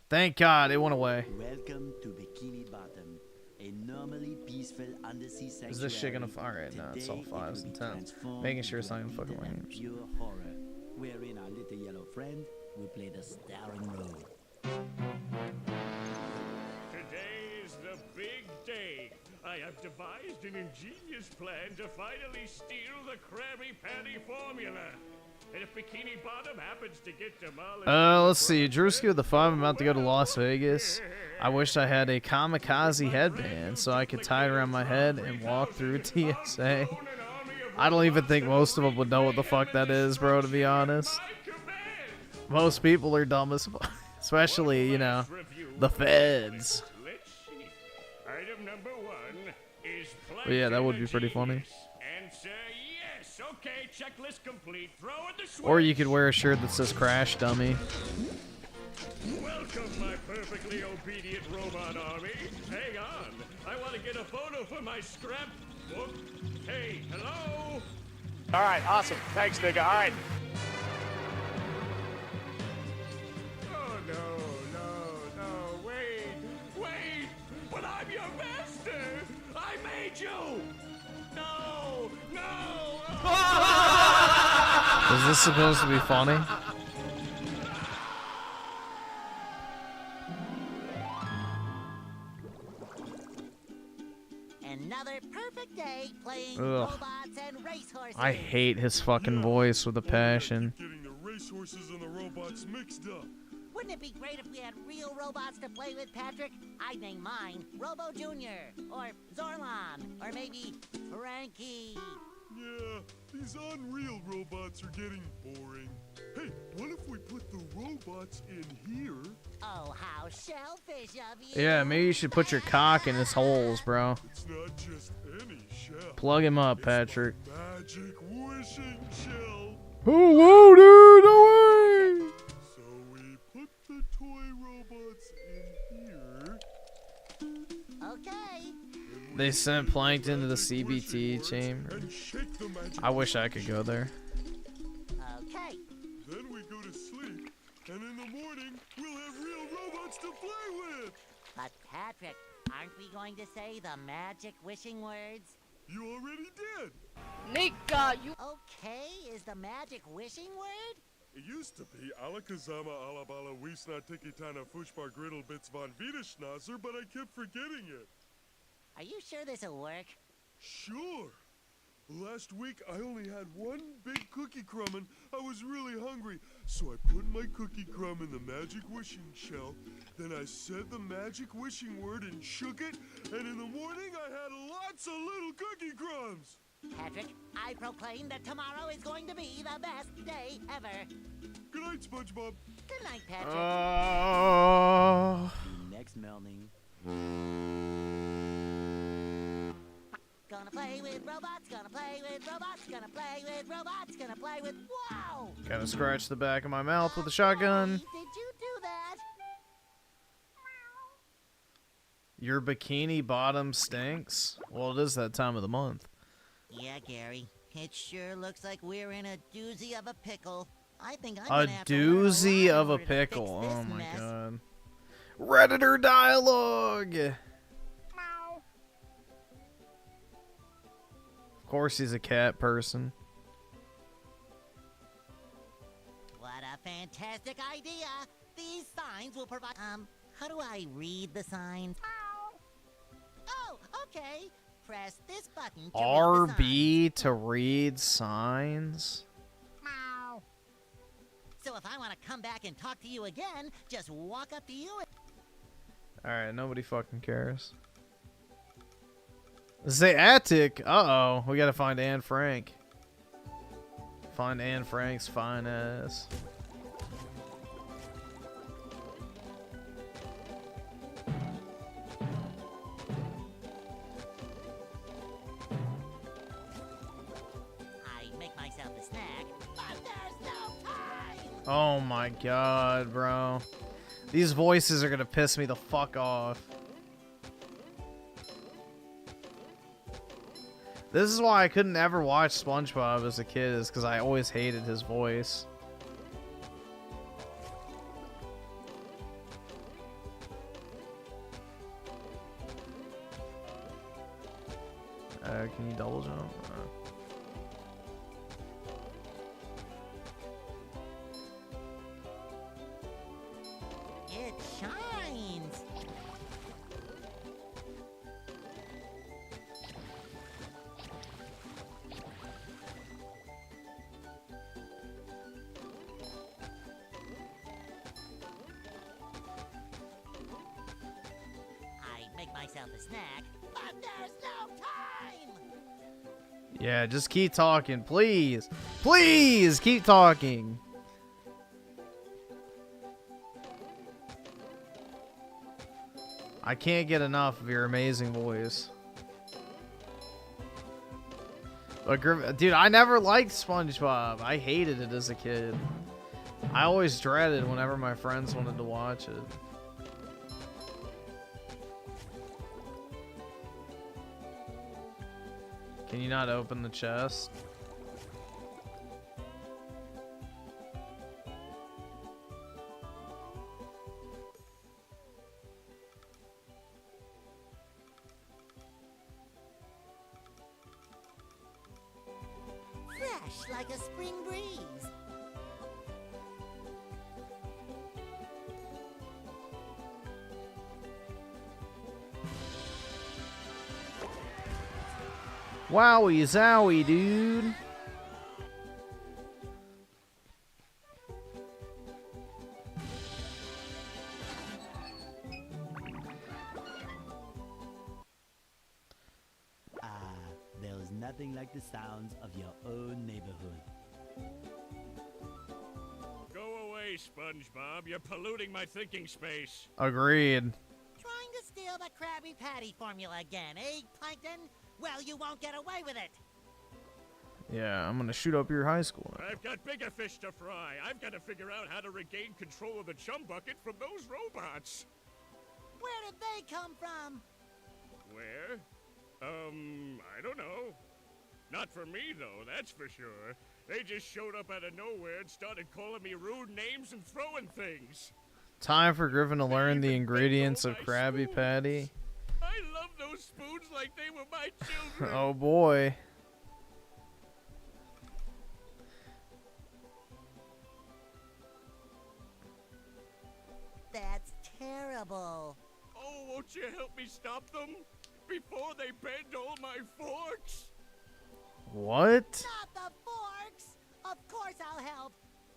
Thank god, it went away. Welcome to Bikini Bottom, a normally peaceful undersea sanctuary. Is this shit gonna... Alright, no, it's all 5s and 10s. Making sure it's not gonna fuck with my games. Pure horror, wherein our little yellow friend will play the starring role. Today is the big day. I have devised an ingenious plan to finally steal the Krabby Patty formula. And if Bikini Bottom happens to get demolished... Let's see. Drewski with the 5. I'm about to go to Las Vegas. I wish I had a kamikaze headband so I could tie it around my head and walk through TSA. I don't even think most of them would know what the fuck that is, bro, to be honest. Most people are dumb as fuck. Especially, you know, the feds. Let's see. Item number 1 is But yeah, that would be pretty funny. Answer yes. Okay, checklist complete. Throw in the switch. Or you could wear a shirt that says Crash Dummy. Welcome, my perfectly obedient robot army. Hang on. I want to get a photo for my scrapbook. Hey, hello? All right, awesome. Thanks, nigga. All right. Oh, no, wait. But I'm your master. I made you. No. Is this supposed to be funny? Another perfect day playing Ugh. robots and racehorses. I hate his fucking voice with a passion. Getting the racehorses and the robots mixed up. Wouldn't it be great if we had real robots to play with, Patrick? I'd name mine Robo Jr. or Zorlon or maybe Frankie. Yeah, these unreal robots are getting boring. Hey, what if we put the robots in here? Oh, how shellfish of you. Yeah, maybe you should put your cock in his holes, bro. It's not just any shell. Plug him up, Patrick. Magic wishing shell. Oh, dude, no way! So we put the toy robots in here. Okay. They sent Plankton to the CBT chamber. And shake the magic. I wish I could go there. Okay. Then we go to sleep, and in the morning we'll have real robots to play with. But Patrick, aren't we going to say the magic wishing words? You already did. Nika, you. Okay, is the magic wishing word? It used to be Alakazama Alabala Wiesna Tikitana Fushbar Griddle Bits von Wiederschnauzer, but I kept forgetting it. Are you sure this'll work? Sure. Last week I only had one big cookie crumb and I was really hungry, so I put my cookie crumb in the magic wishing shell. Then I said the magic wishing word and shook it, and in the morning I had lots of little cookie crumbs. Patrick, I proclaim that tomorrow is going to be the best day ever. Good night, SpongeBob. Good night, Patrick. Next morning. Gonna play with robots, gonna play with robots, gonna play with robots, gonna play with... Wow! Gotta scratch the back of my mouth with a shotgun. Did you do that? Your bikini bottom stinks? Well, it is that time of the month. Yeah, Gary. It sure looks like we're in a doozy of a pickle. I think I'm A gonna have to learn a doozy lot of a in order to fix pickle. this Oh my mess. god. Redditor dialogue! Of course he's a cat person. What a fantastic idea! These signs will provide... how do I read the signs? Oh, okay. Press this button to read the RB to read signs? signs. So if I want to come back and talk to you again, just walk up to you and... Alright, nobody fucking cares. Say Attic. Uh-oh. We gotta find Anne Frank. Find Anne Frank's fine ass. I make myself a snack, but there's no time! Oh my god, bro. These voices are gonna piss me the fuck off. This is why I couldn't ever watch SpongeBob as a kid, is because I always hated his voice. Can you double jump? It shines! I make myself a snack, but there's no time! Yeah, just keep talking, please. Please keep talking. I can't get enough of your amazing voice. But dude, I never liked SpongeBob. I hated it as a kid. I always dreaded whenever my friends wanted to watch it. Can you not open the chest? Fresh like a spring breeze. Wowie zowie, dude. There is nothing like the sounds of your own neighborhood. Go away, SpongeBob. You're polluting my thinking space. Agreed. Trying to steal the Krabby Patty formula again, eh, Plankton? Well, you won't get away with it. Yeah, I'm gonna shoot up your high school. I've got bigger fish to fry. I've got to figure out how to regain control of the chum bucket from those robots. Where did they come from? Where? I don't know. Not for me, though, that's for sure. They just showed up out of nowhere and started calling me rude names and throwing things. Time for Griffin to learn the ingredients of Krabby Patty. I love those spoons like they were my children. Oh boy. That's terrible. Oh, won't you help me stop them? Before they bend all my forks? What? Not the forks! Of course I'll help.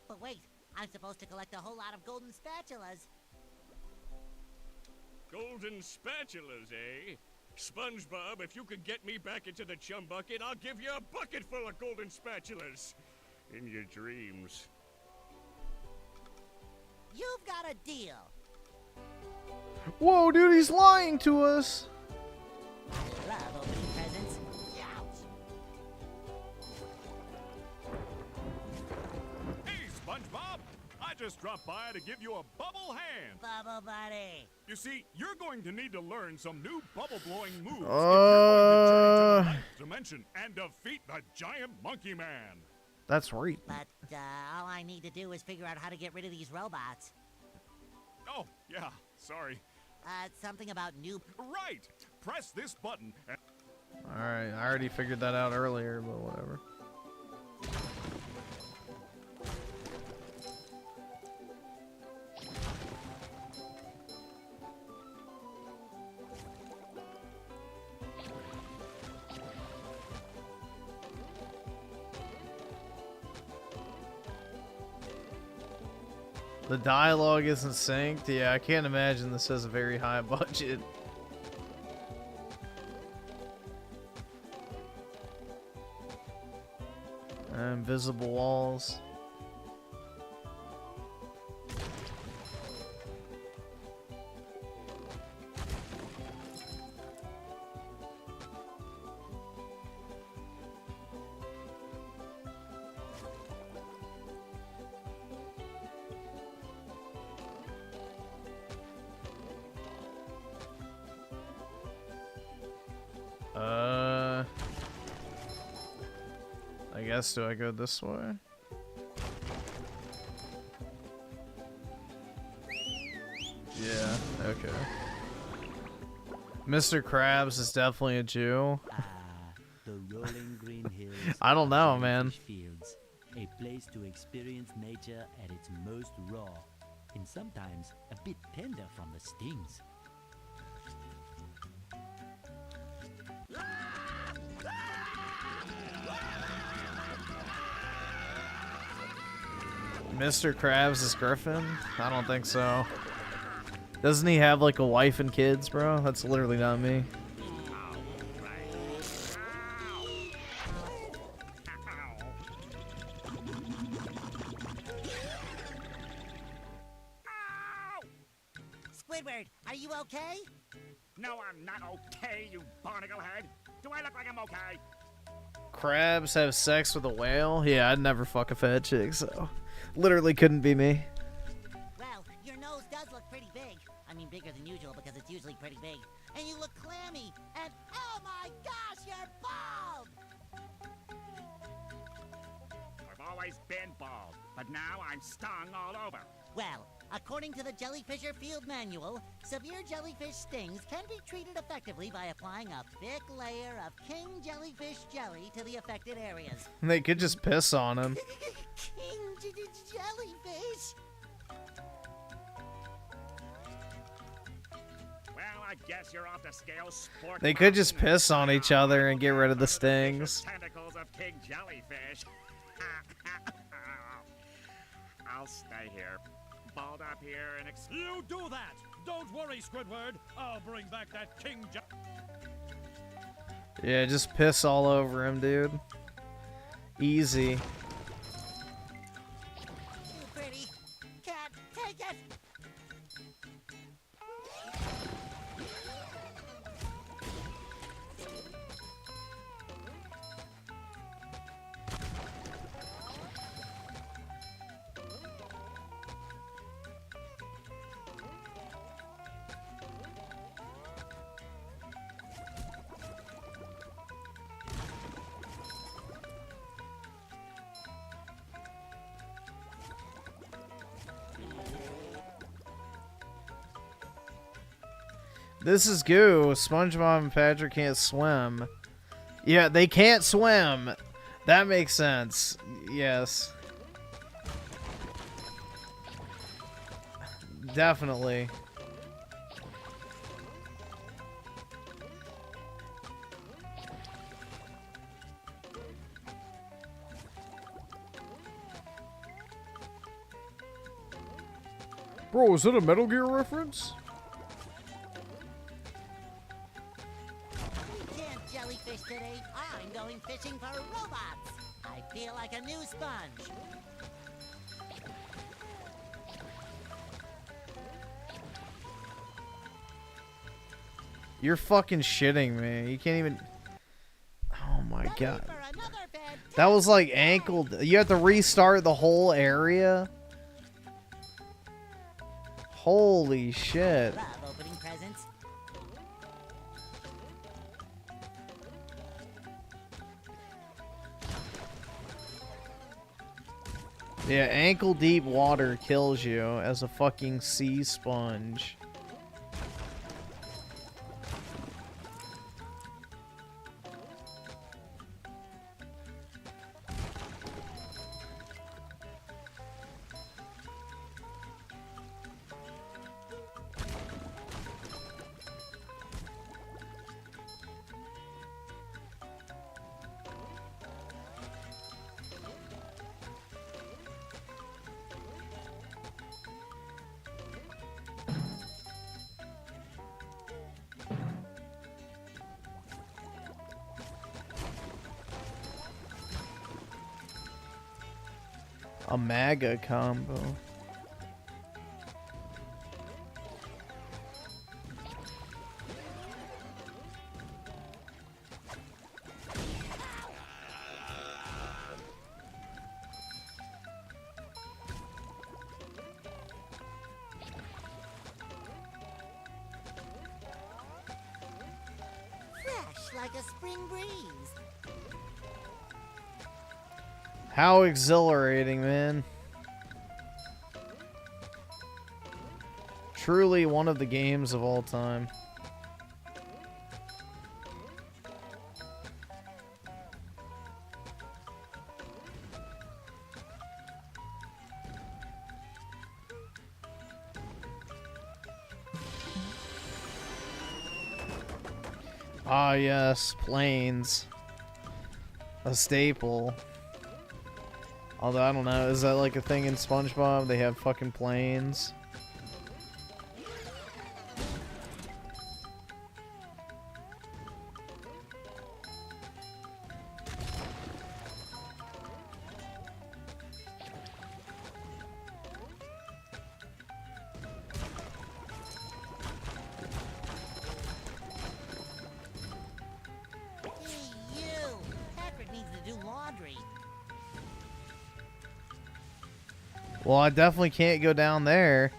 But wait, I'm supposed to collect a whole lot of golden spatulas. Golden spatulas, eh? SpongeBob, if you could get me back into the chum bucket, I'll give you a bucket full of golden spatulas. In your dreams. You've got a deal. Whoa, dude, he's lying to us. Love opening presents. Hey, SpongeBob! I just dropped by to give you a bubble hand. Bubble buddy. You see, you're going to need to learn some new bubble-blowing moves if you're going to journey to the ninth dimension and defeat the giant monkey man. That's right. But all I need to do is figure out how to get rid of these robots. Oh, yeah, sorry. Something about new... Right! Press this button and... Alright, I already figured that out earlier, but whatever. The dialogue isn't synced. Yeah, I can't imagine this has a very high budget. Invisible walls. I guess, do I go this way? Yeah, okay. Mr. Krabs is definitely a Jew. The rolling green hills. I don't know, man. Fields, a place to experience nature at its most raw, and sometimes a bit tender from the stings. Mr. Krabs is Griffin? I don't think so. Doesn't he have like a wife and kids, bro? That's literally not me. Squidward, are you okay? No, I'm not okay, you barnacle head. Do I look like I'm okay? Crabs have sex with a whale? Yeah, I'd never fuck a fat chick, so literally couldn't be me. Well, your nose does look pretty big. I mean, bigger than usual because it's usually pretty big. And you look clammy. And oh my gosh, you're bald! I've always been bald, but now I'm stung all over. Well, according to the Jellyfisher Field Manual, severe jellyfish stings can be treated effectively by applying a thick layer of king jellyfish jelly to the affected areas. They could just piss on him. King jellyfish? Well, I guess you're off the scale, sport. They could just piss on each other and get rid of the stings. Tentacles of king jellyfish. I'll stay here. Balled up here and You do that! Don't worry, Squidward. I'll bring back that king Yeah, just piss all over him, dude. Easy. You pretty cat, take it! This is goo. SpongeBob and Patrick can't swim. Yeah, they can't swim. That makes sense. Yes. Definitely. Bro, is that a Metal Gear reference? Jellyfish today. I'm going fishing for robots. I feel like a new sponge. You're fucking shitting me. You can't even... Oh my god. That was like ankle... You have to restart the whole area? Holy shit. Love opening presents. Yeah, ankle deep water kills you as a fucking sea sponge. A MAGA combo. Fresh like a spring breeze. How exhilarating, man. Truly one of the games of all time. Ah, yes, planes. A staple. Although, I don't know, is that like a thing in SpongeBob? They have fucking planes. Audrey. Well, I definitely can't go down there.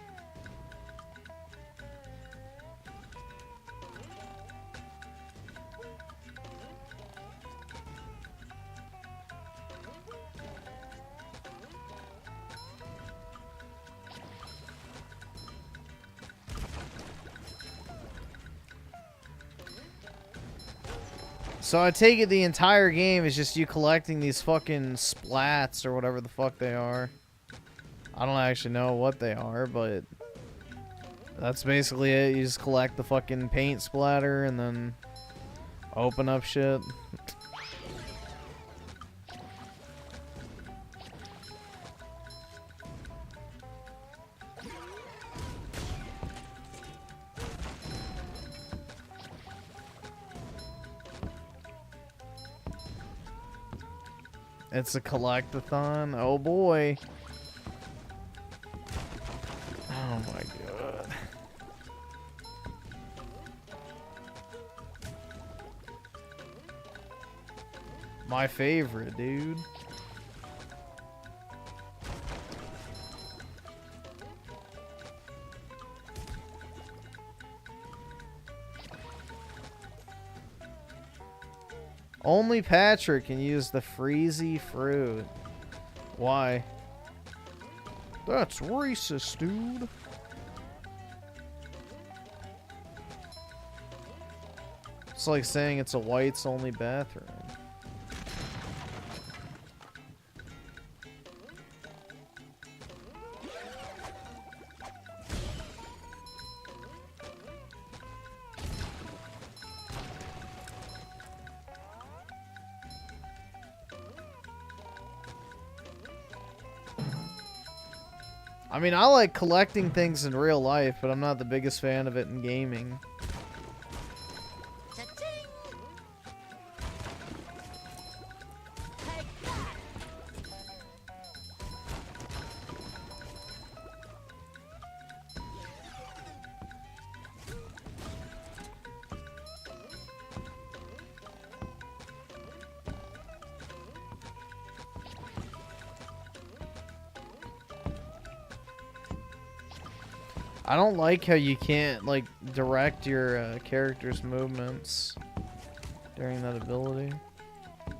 So I take it the entire game is just you collecting these fucking splats or whatever the fuck they are. I don't actually know what they are, but that's basically it. You just collect the fucking paint splatter and then open up shit. It's a collectathon. Oh boy. Oh my god. My favorite, dude. Only Patrick can use the freezy fruit. Why? That's racist, dude. It's like saying it's a whites only bathroom. I mean, I like collecting things in real life, but I'm not the biggest fan of it in gaming. I don't like how you can't, like, direct your character's movements during that ability. I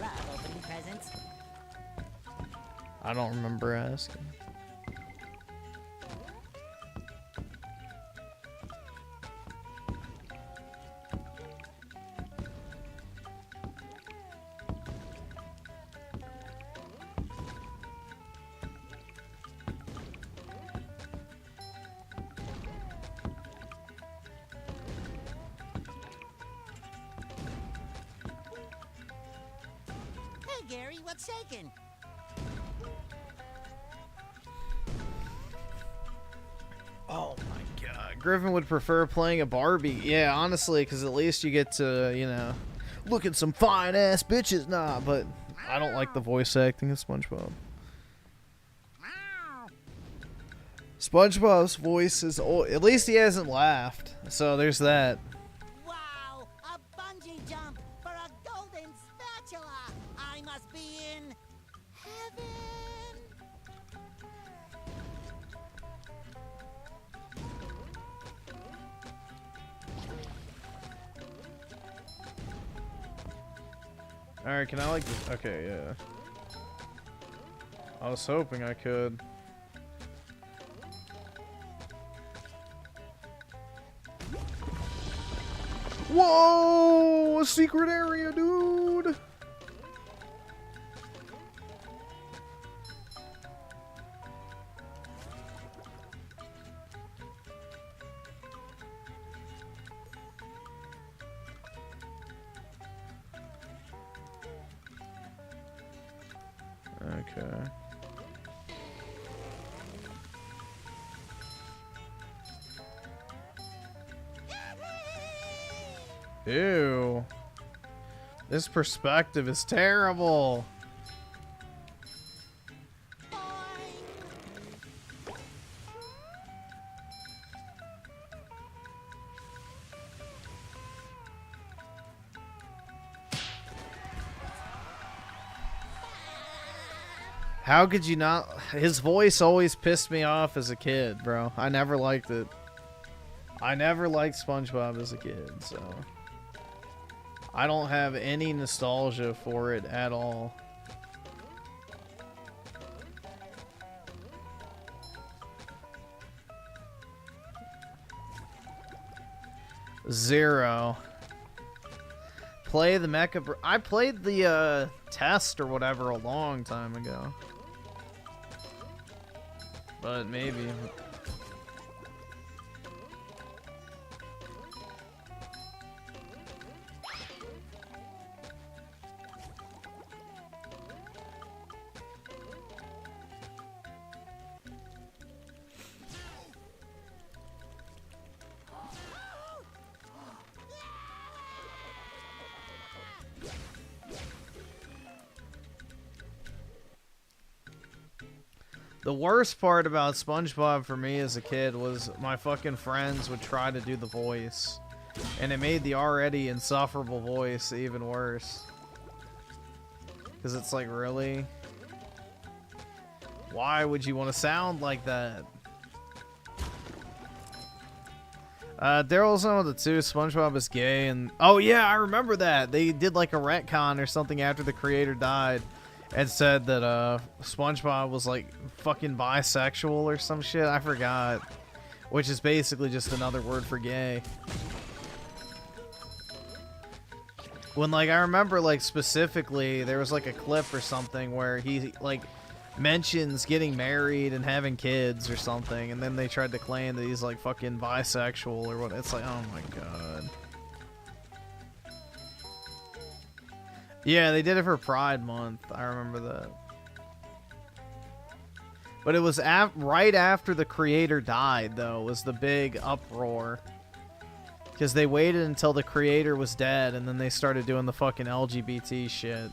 love opening presents. I don't remember asking. Hey, Gary, what's shaking? Oh my god. Griffin would prefer playing a Barbie. Yeah, honestly, because at least you get to, you know, look at some fine ass bitches. Nah, but I don't like the voice acting of SpongeBob. SpongeBob's voice is old. At least he hasn't laughed. So there's that. Wow, a bungee jump for a golden spatula. I must be in heaven. Alright, can I like this? Okay, yeah. I was hoping I could. Whoa! A secret area, dude! Okay. Ew. This perspective is terrible. How could you not? His voice always pissed me off as a kid, bro. I never liked it. I never liked SpongeBob as a kid, so I don't have any nostalgia for it at all. Zero. Play the Mecha. I played the test or whatever a long time ago. But maybe. The worst part about SpongeBob for me as a kid was my fucking friends would try to do the voice. And it made the already insufferable voice even worse. Because it's like, really? Why would you want to sound like that? Daryl's on with the two. SpongeBob is gay, and oh yeah, I remember that. They did like a retcon or something after the creator died. And said that SpongeBob was like fucking bisexual or some shit. I forgot. Which is basically just another word for gay. When like I remember like specifically there was like a clip or something where he like mentions getting married and having kids or something, and then they tried to claim that he's like fucking bisexual or what. It's like, oh my god. Yeah, they did it for Pride Month. I remember that. But it was right after the creator died, though, was the big uproar. Because they waited until the creator was dead, and then they started doing the fucking LGBT shit.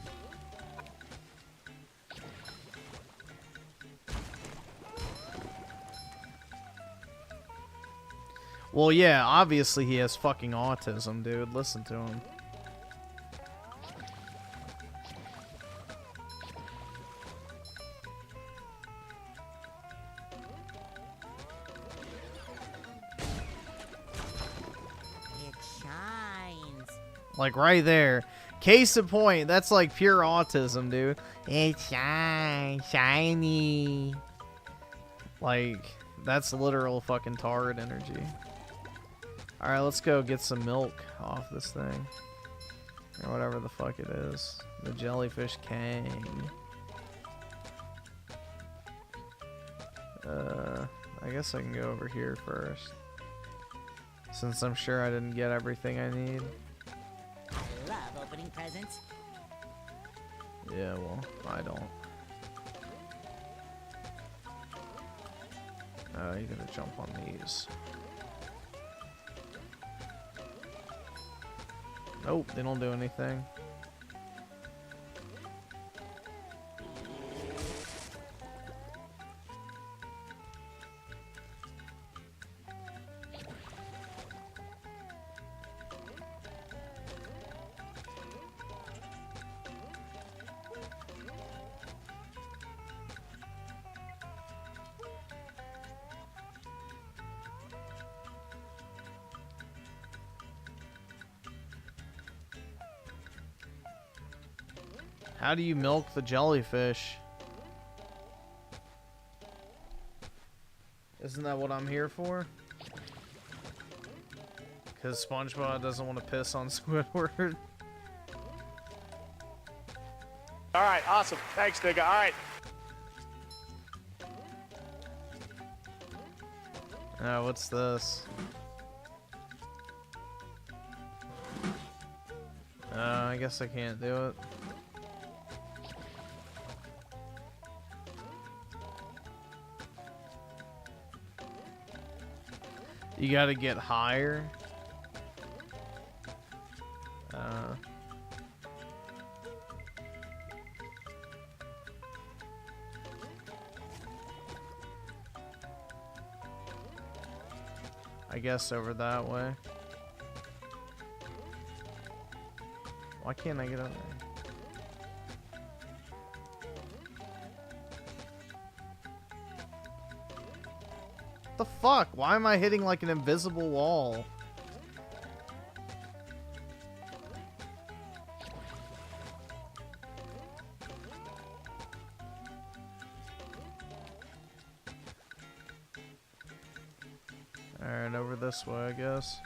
Well, yeah, obviously he has fucking autism, dude. Listen to him. Like right there. Case in point, that's like pure autism, dude. It's shiny. Like, that's literal fucking tard energy. Alright, let's go get some milk off this thing. Or whatever the fuck it is. The Jellyfish King. I guess I can go over here first. Since I'm sure I didn't get everything I need. I love opening presents. Yeah, well, I don't. You gotta jump on these. Nope, they don't do anything. How do you milk the jellyfish? Isn't that what I'm here for? Because SpongeBob doesn't want to piss on Squidward. Alright, awesome. Thanks, nigga. Alright. Oh, what's this? I guess I can't do it. You gotta get higher. I guess over that way. Why can't I get over there? The fuck? Why am I hitting like an invisible wall? Alright, over this way, I guess.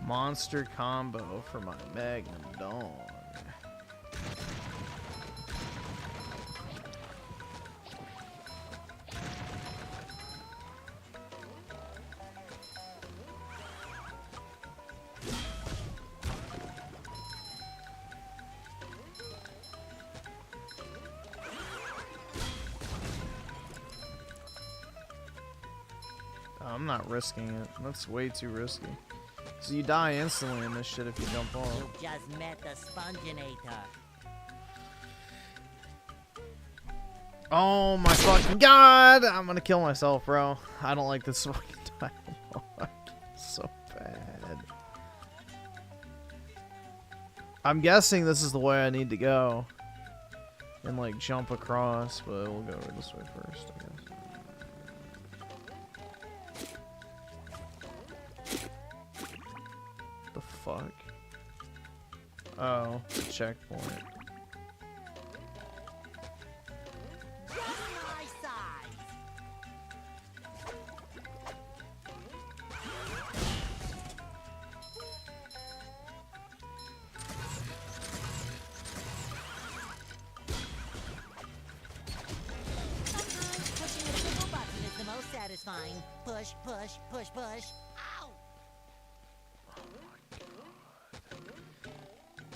Monster combo for my Magnum Dong. I'm not risking it. That's way too risky. So you die instantly in this shit if you jump off. You just met the Sponginator. Oh my fucking god! I'm gonna kill myself, bro. I don't like this fucking dialogue. So bad. I'm guessing this is the way I need to go. And like jump across, but we'll go this way first, I guess. The fuck? Oh, checkpoint. My size. Sometimes pushing a simple button is the most satisfying. Push, push, push, push. Ow!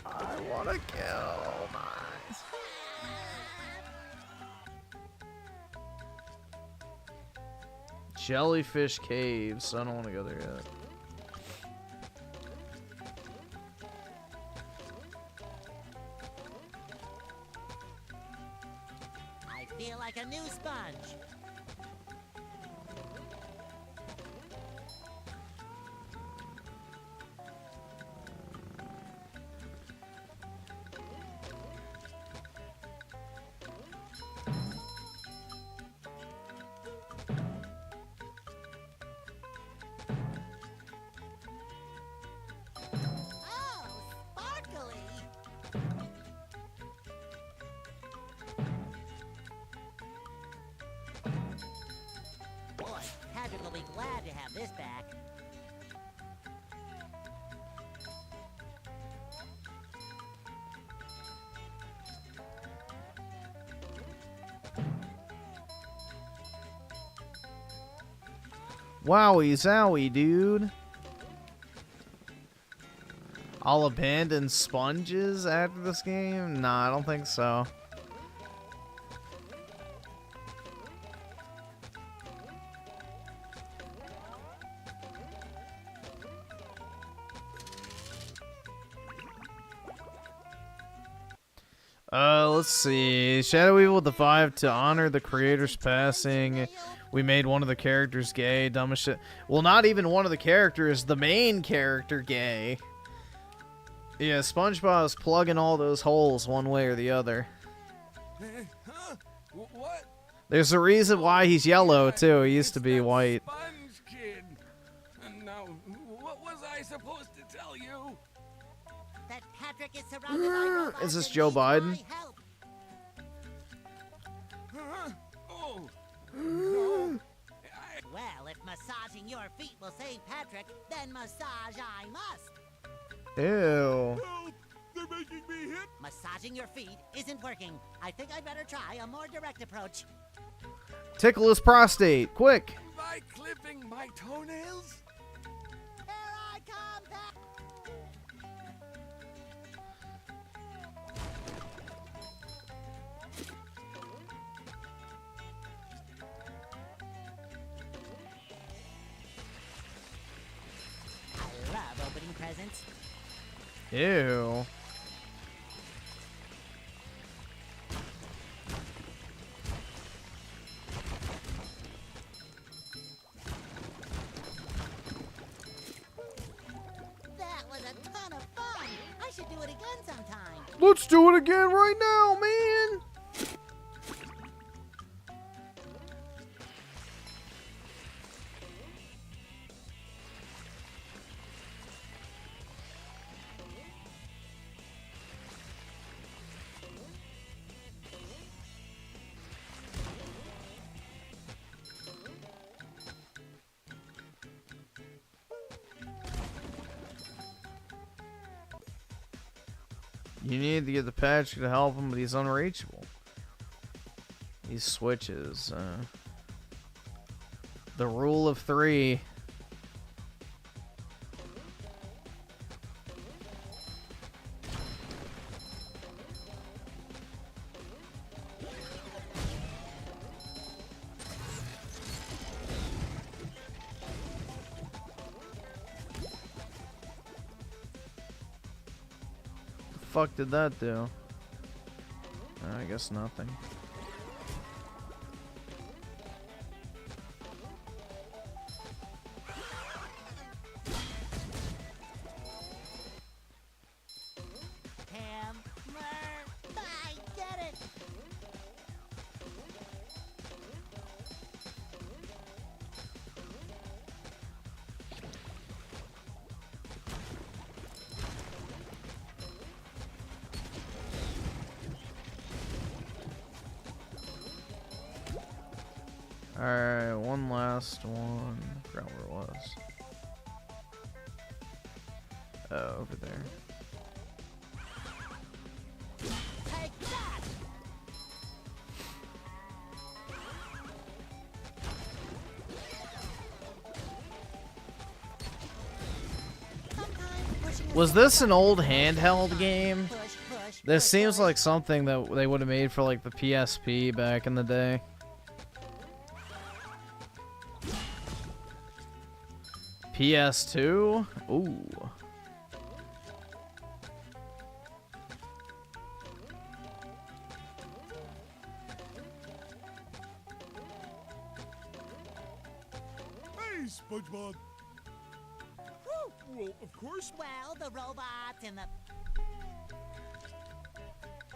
I wanna kill my... Jellyfish caves. I don't want to go there yet. I feel like a new sponge. Oh, sparkly. Boy, Patrick will be glad to have this back. Wowie zowie, dude. I'll abandon sponges after this game? Nah, I don't think so. Let's see. Shadow Evil with the 5 to honor the creator's passing. We made one of the characters gay. Dumb as shit. Well, not even one of the characters. The main character gay. Yeah, SpongeBob is plugging all those holes one way or the other. Huh? What? There's a reason why he's yellow, too. He used to be white. Sponge Kid. Now, what was I supposed to tell you? That Patrick is surrounded by robots. Is this and Joe needs my Biden? help. Huh? Oh. No. Well, if massaging your feet will save Patrick, then massage I must. Ew. Help! They're making me hit. Massaging your feet isn't working. I think I'd better try a more direct approach. Tickle his prostate. Quick. By clipping my toenails? Here I come, Pat. I love opening presents. Ew. it again sometime. Let's do it again right now, man. You need to get the patch to help him, but he's unreachable. These switches. The rule of 3. Fuck did that do? I guess nothing. I get it. Alright, one last one. I forgot where it was. Oh, over there. Take that. Was this an old handheld game? This seems like something that they would have made for like the PSP back in the day. PS2? Ooh. Hey, SpongeBob. Well, of course. Well, the robots and the...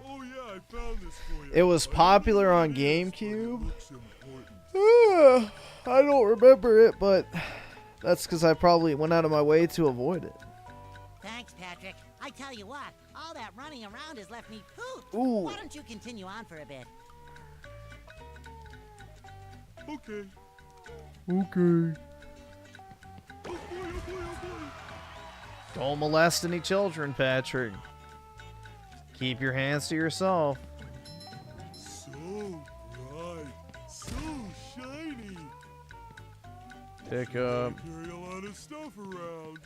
Oh yeah, I found this for you. It was popular on GameCube. I don't remember it, but that's because I probably went out of my way to avoid it. Thanks, Patrick. I tell you what, all that running around has left me pooped. Ooh. Why don't you continue on for a bit? Okay. Okay. Don't molest any children, Patrick. Keep your hands to yourself. So bright, so shiny. Pick up. Carry a lot of stuff around.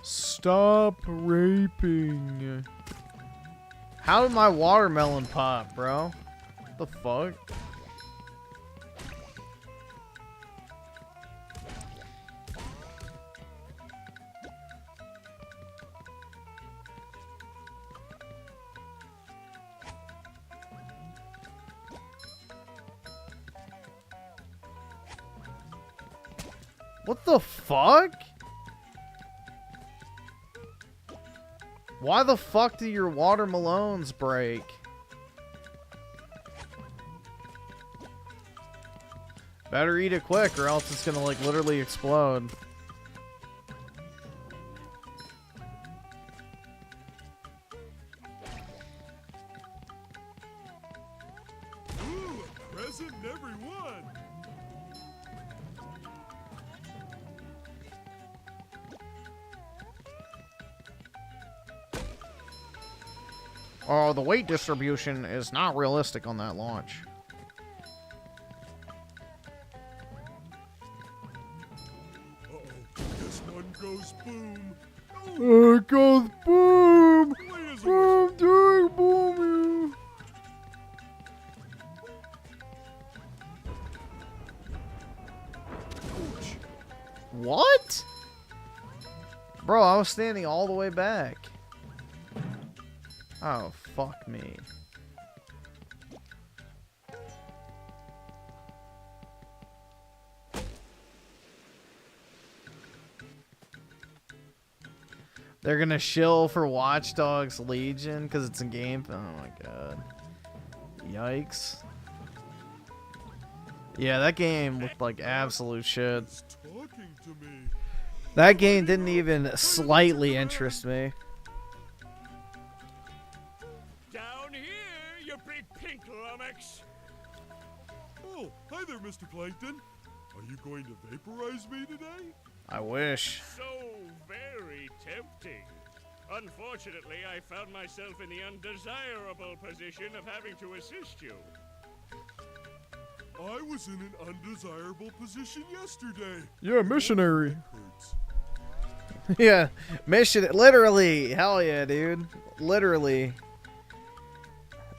Stop raping. How did my watermelon pop, bro? What the fuck? What the fuck? Why the fuck do your watermelons break? Better eat it quick or else it's gonna like literally explode. Ooh, a present in every one. Oh, the weight distribution is not realistic on that launch. This one goes boom. It goes boom! Boom, doing boom! What? Bro, I was standing all the way back. Oh, fuck me. They're gonna shill for Watch Dogs Legion because it's a game. Oh my god. Yikes. Yeah, that game looked like absolute shit. That game didn't even slightly interest me. Down here, you big pink lummox. Oh, hi there, Mr. Plankton. Are you going to vaporize me today? I wish. So very tempting. Unfortunately, I found myself in the undesirable position of having to assist you. I was in an undesirable position yesterday. You're a missionary. Yeah, mission. Literally. Hell yeah, dude. Literally.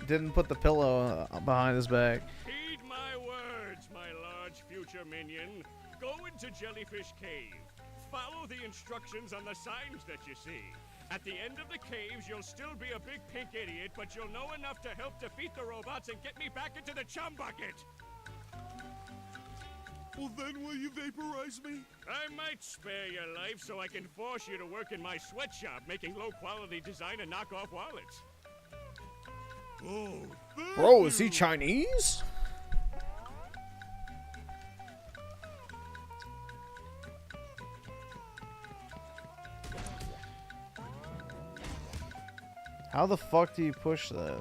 Didn't put the pillow behind his back. Heed my words, my large future minion. Go into Jellyfish Cave. Follow the instructions on the signs that you see. At the end of the caves, you'll still be a big pink idiot, but you'll know enough to help defeat the robots and get me back into the chum bucket. Well, then will you vaporize me? I might spare your life so I can force you to work in my sweatshop making low-quality design and knockoff wallets. Oh, Bro, is he Chinese? How the fuck do you push that?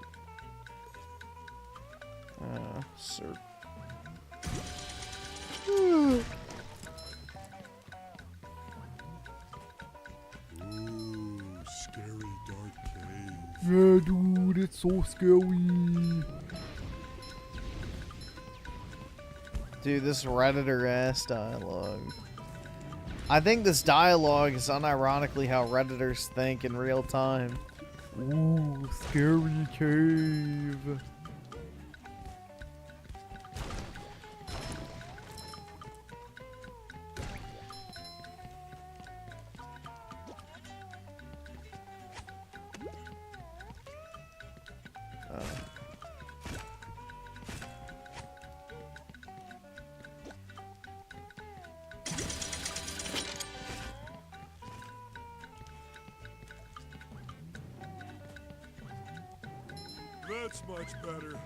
Sir. Ooh, scary dark cave. Yeah, dude, it's so scary. Dude, this Redditor ass dialogue. I think this dialogue is unironically how Redditors think in real time. Ooh, scary cave. That's much better.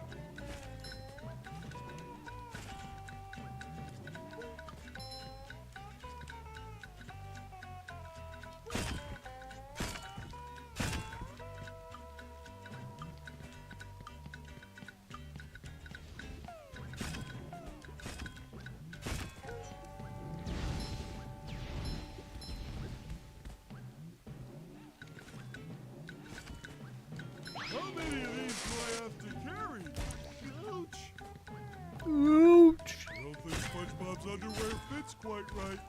How many of these do I have to carry? Ouch. Ouch. I don't think SpongeBob's underwear fits quite right.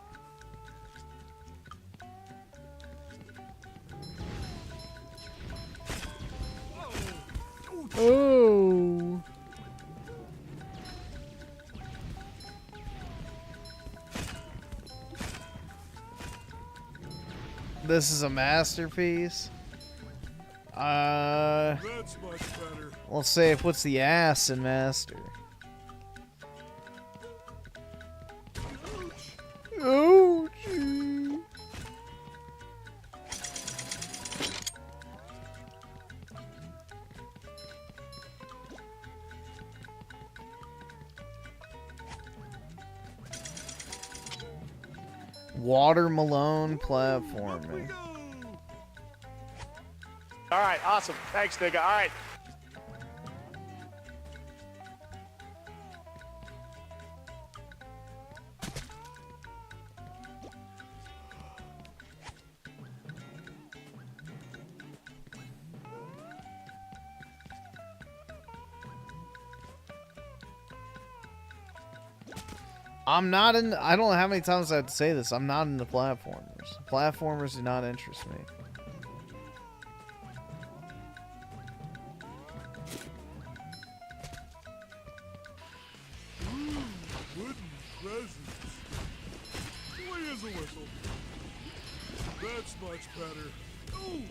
Oh. This is a masterpiece. That's much better. Let's say it puts the ass in master. Ouch. Water Malone platforming. All right, awesome. Thanks, nigga. All right. I'm not in. I don't know how many times I have to say this. I'm not into platformers. Platformers do not interest me. Wooden presents. Why is a whistle? That's much better. Ooh.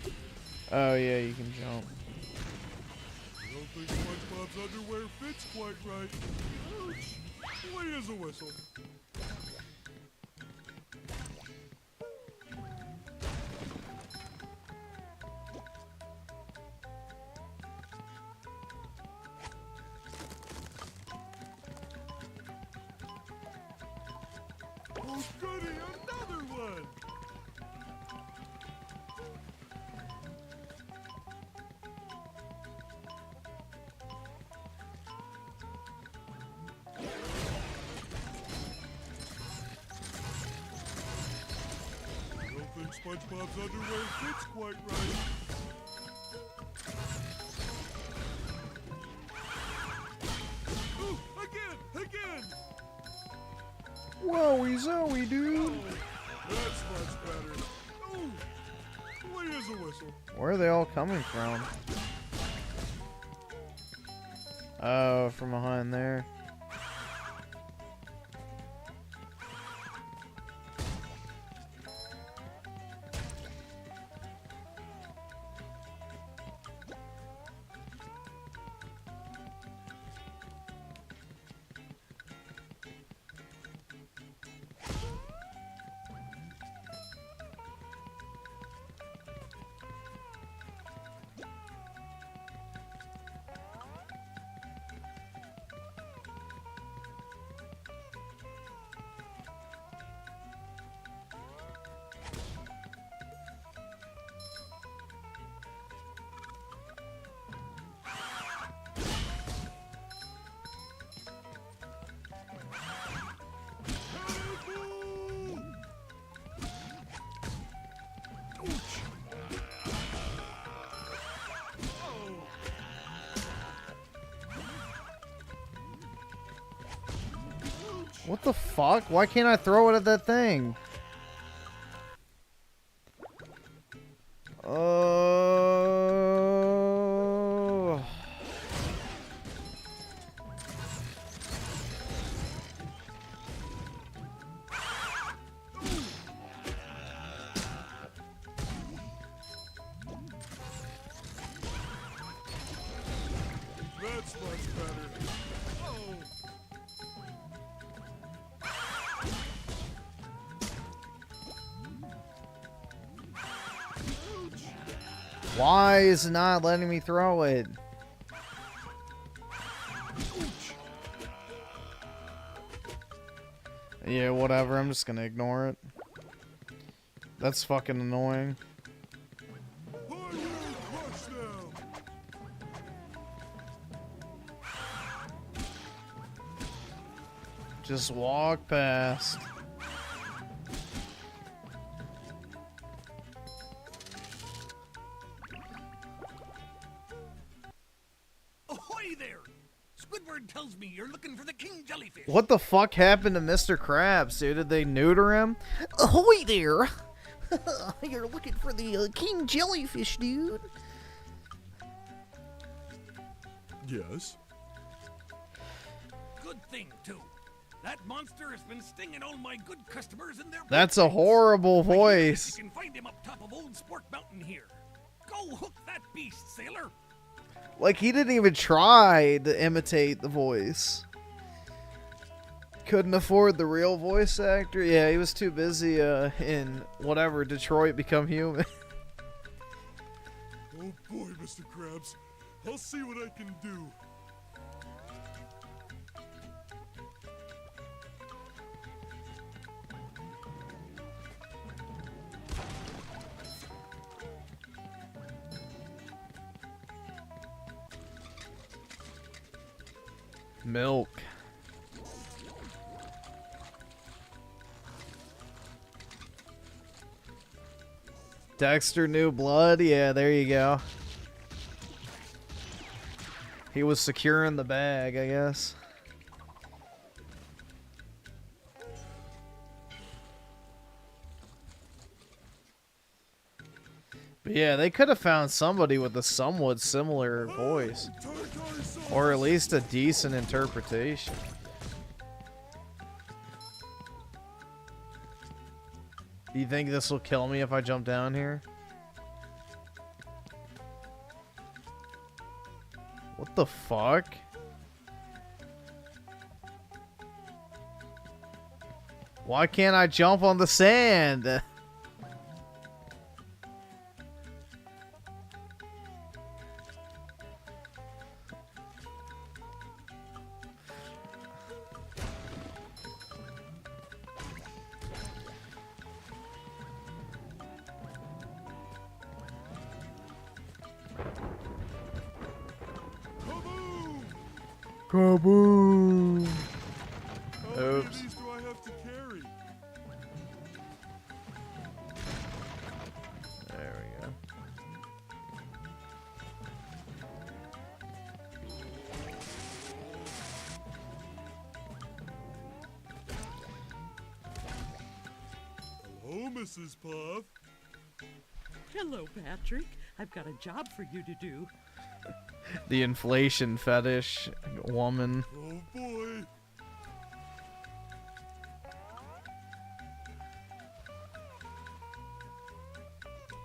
Oh yeah, you can jump. I don't think SpongeBob's underwear fits quite right. Ouch. Why is a whistle? goody, another one. I don't think SpongeBob's underwear fits quite right. Ooh, again! Wowie zowie, dude. Oh, that's much better. Ooh, clean as a whistle. Where are they all coming from? Oh, from behind there. What the fuck? Why can't I throw it at that thing? Oh. That's much better. Oh. Why is it not letting me throw it? Yeah, whatever. I'm just gonna ignore it. That's fucking annoying. Just walk past. Ahoy there! Squidward tells me you're looking for the king jellyfish. What the fuck happened to Mr. Krabs, dude? Did they neuter him? Ahoy there! You're looking for the king jellyfish, dude. Yes. Good thing, too. That monster has been stinging all my good customers in their... That's a horrible voice. You can find him up top of Old Sport Mountain here. Go hook that beast, sailor. Like, he didn't even try to imitate the voice. Couldn't afford the real voice actor. Yeah, he was too busy in whatever, Detroit Become Human. Oh boy, Mr. Krabs. I'll see what I can do. Milk. Dexter New Blood? Yeah, there you go. He was securing the bag, I guess. But yeah, they could have found somebody with a somewhat similar voice. Or at least a decent interpretation. Do you think this will kill me if I jump down here? What the fuck? Why can't I jump on the sand? Kaboom! How many of Oops. these do I have to carry? There we go. Hello, Mrs. Puff. Hello, Patrick. I've got a job for you to do. The inflation fetish woman. Oh boy.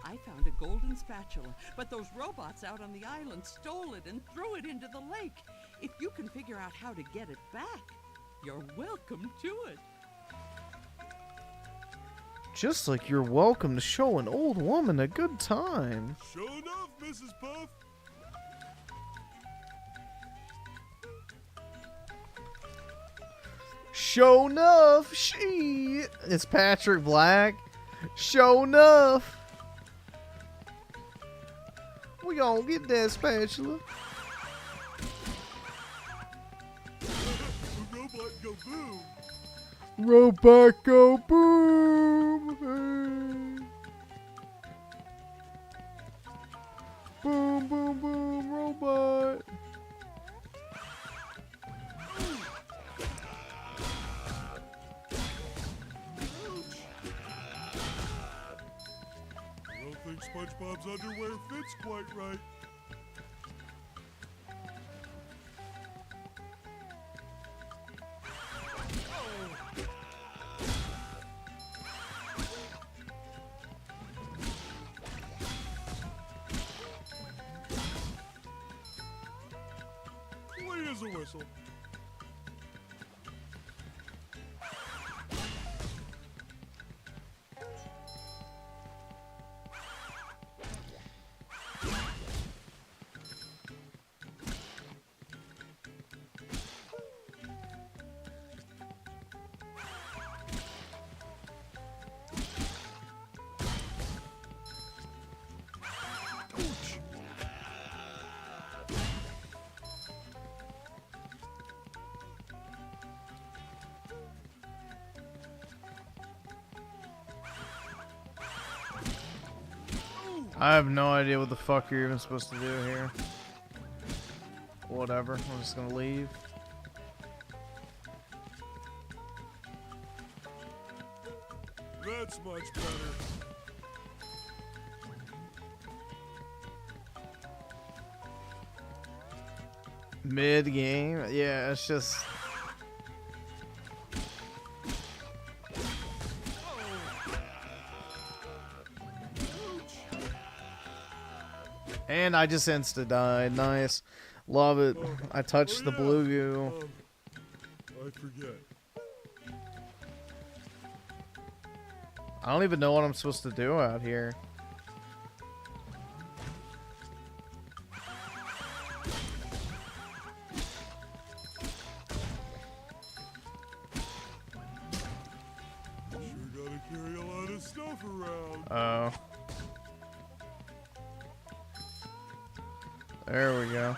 I found a golden spatula, but those robots out on the island stole it and threw it into the lake. If you can figure out how to get it back, you're welcome to it. Just like you're welcome to show an old woman a good time. Show enough, Mrs. Puff. Show enough, shit. It's Patrick Black. Show enough. We gonna get that spatula. Robot go boom. Robot go boom. Hey. Boom, boom, boom, robot. I don't think SpongeBob's underwear fits quite right. Clean as a whistle. I have no idea what the fuck you're even supposed to do here. Whatever, I'm just gonna leave. That's much better. Mid game, yeah, it's just. And I just insta died. Nice. Love it. I touched the blue goo. I forget. I don't even know what I'm supposed to do out here. Sure gotta carry a lot of stuff around. Oh. There we go.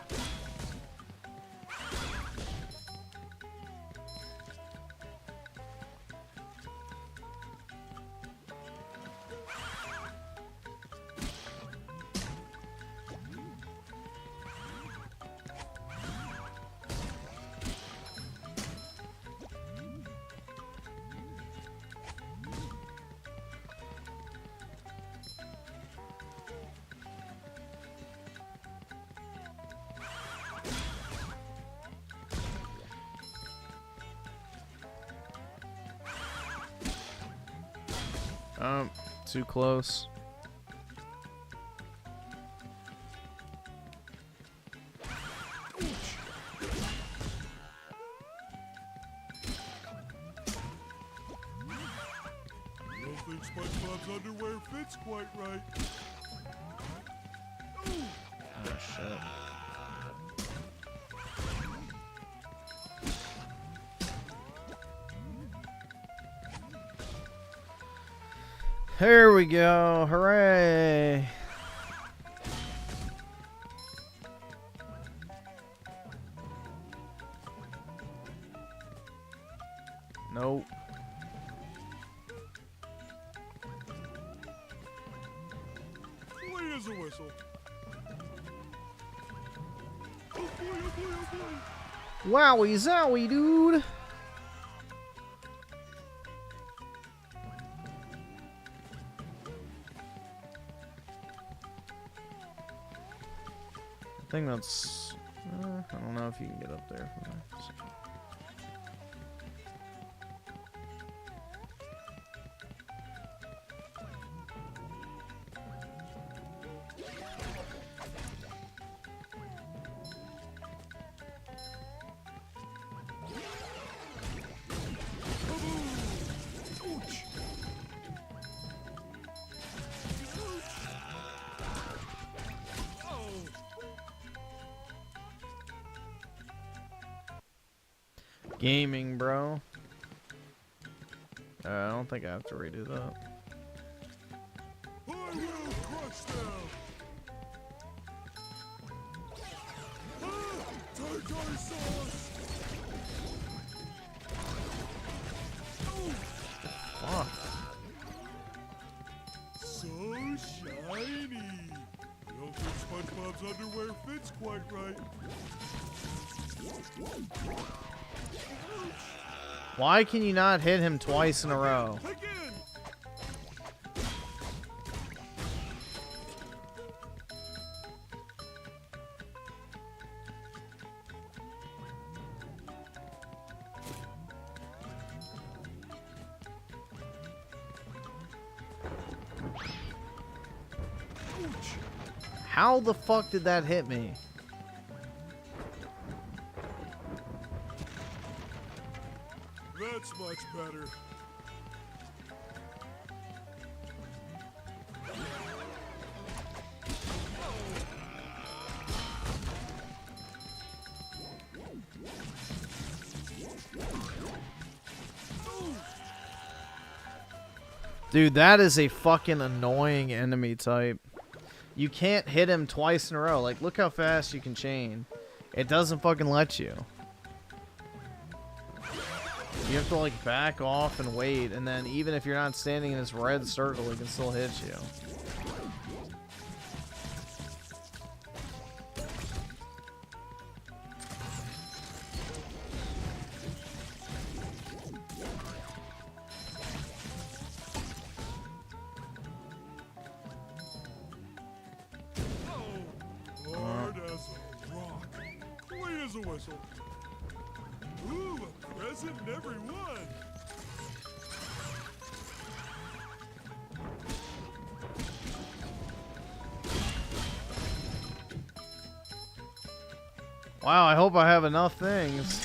Too close. I don't think SpongeBob's underwear fits quite right. Oh shit. There we go. Hooray. as a whistle. Oh boy, oh boy, oh boy. Wowie zowie, dude. I think that's... I don't know if you can get up there from there. So. Gaming, bro. I don't think I have to redo that. I will crush them. Tartar sauce. Fuck. So shiny. Don't think SpongeBob's underwear fits quite right. Why can you not hit him twice in a row? Again. How the fuck did that hit me? That's much better. Dude, that is a fucking annoying enemy type. You can't hit him twice in a row. Like, look how fast you can chain. It doesn't fucking let you. You have to, like, back off and wait, and then even if you're not standing in this red circle, he can still hit you. Hard as a rock. Clean as a whistle. Ooh, a present in every one. Wow, I hope I have enough things.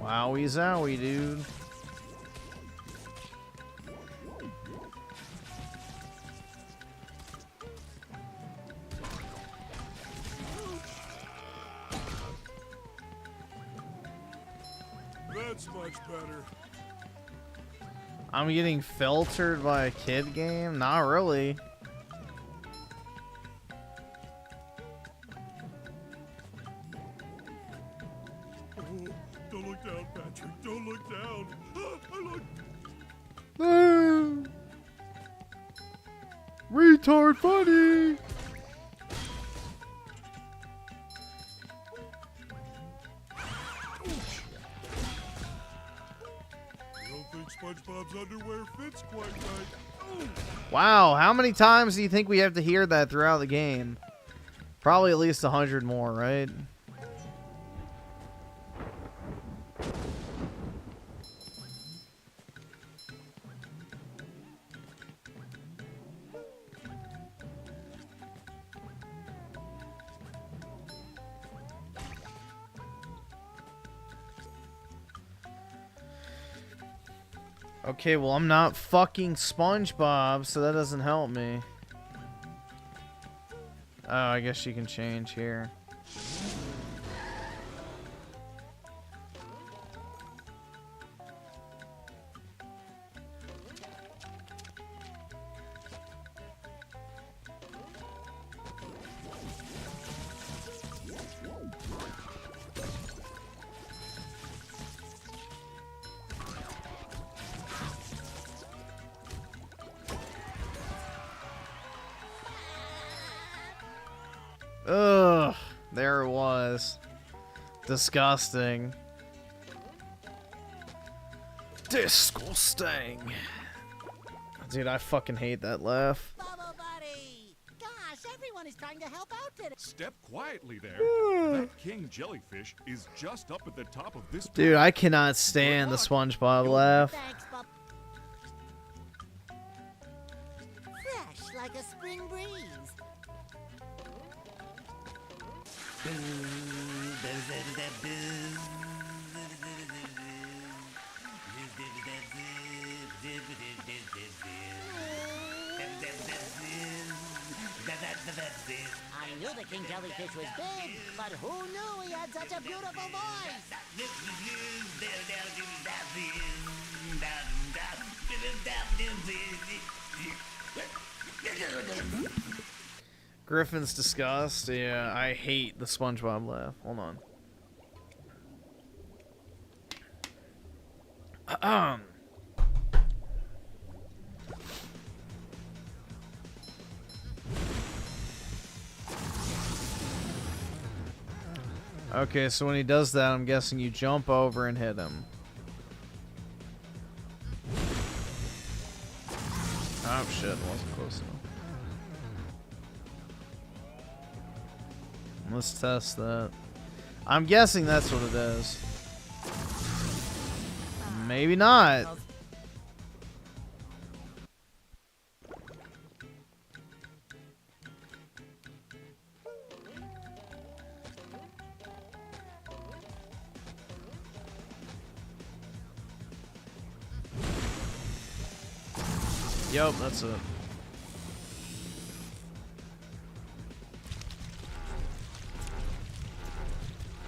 Wowie zowie, dude. That's much better. I'm getting filtered by a kid game? Not really. Don't look down, Patrick. Don't look down. I look. Retard funny. SpongeBob's underwear fits quite right. Wow, how many times do you think we have to hear that throughout the game? Probably at least 100 more, right? Okay, well, I'm not fucking SpongeBob, so that doesn't help me. Oh, I guess you can change here. Ugh, there it was. Disgusting. Disgusting. Dude, I fucking hate that laugh. Bubble Buddy! Gosh, everyone is trying to help out today. Step quietly there. That king jellyfish is just up at the top of this. Dude, I cannot stand the SpongeBob laugh. Thanks, Bub. Fresh like a spring breeze. I knew the king jellyfish was big, but who knew he had such a beautiful voice? Griffin's disgust. Yeah, I hate the SpongeBob laugh. Hold on. Okay, so when he does that, I'm guessing you jump over and hit him. Oh shit, wasn't close enough. Let's test that. I'm guessing that's what it is. Maybe not. Yup, that's it.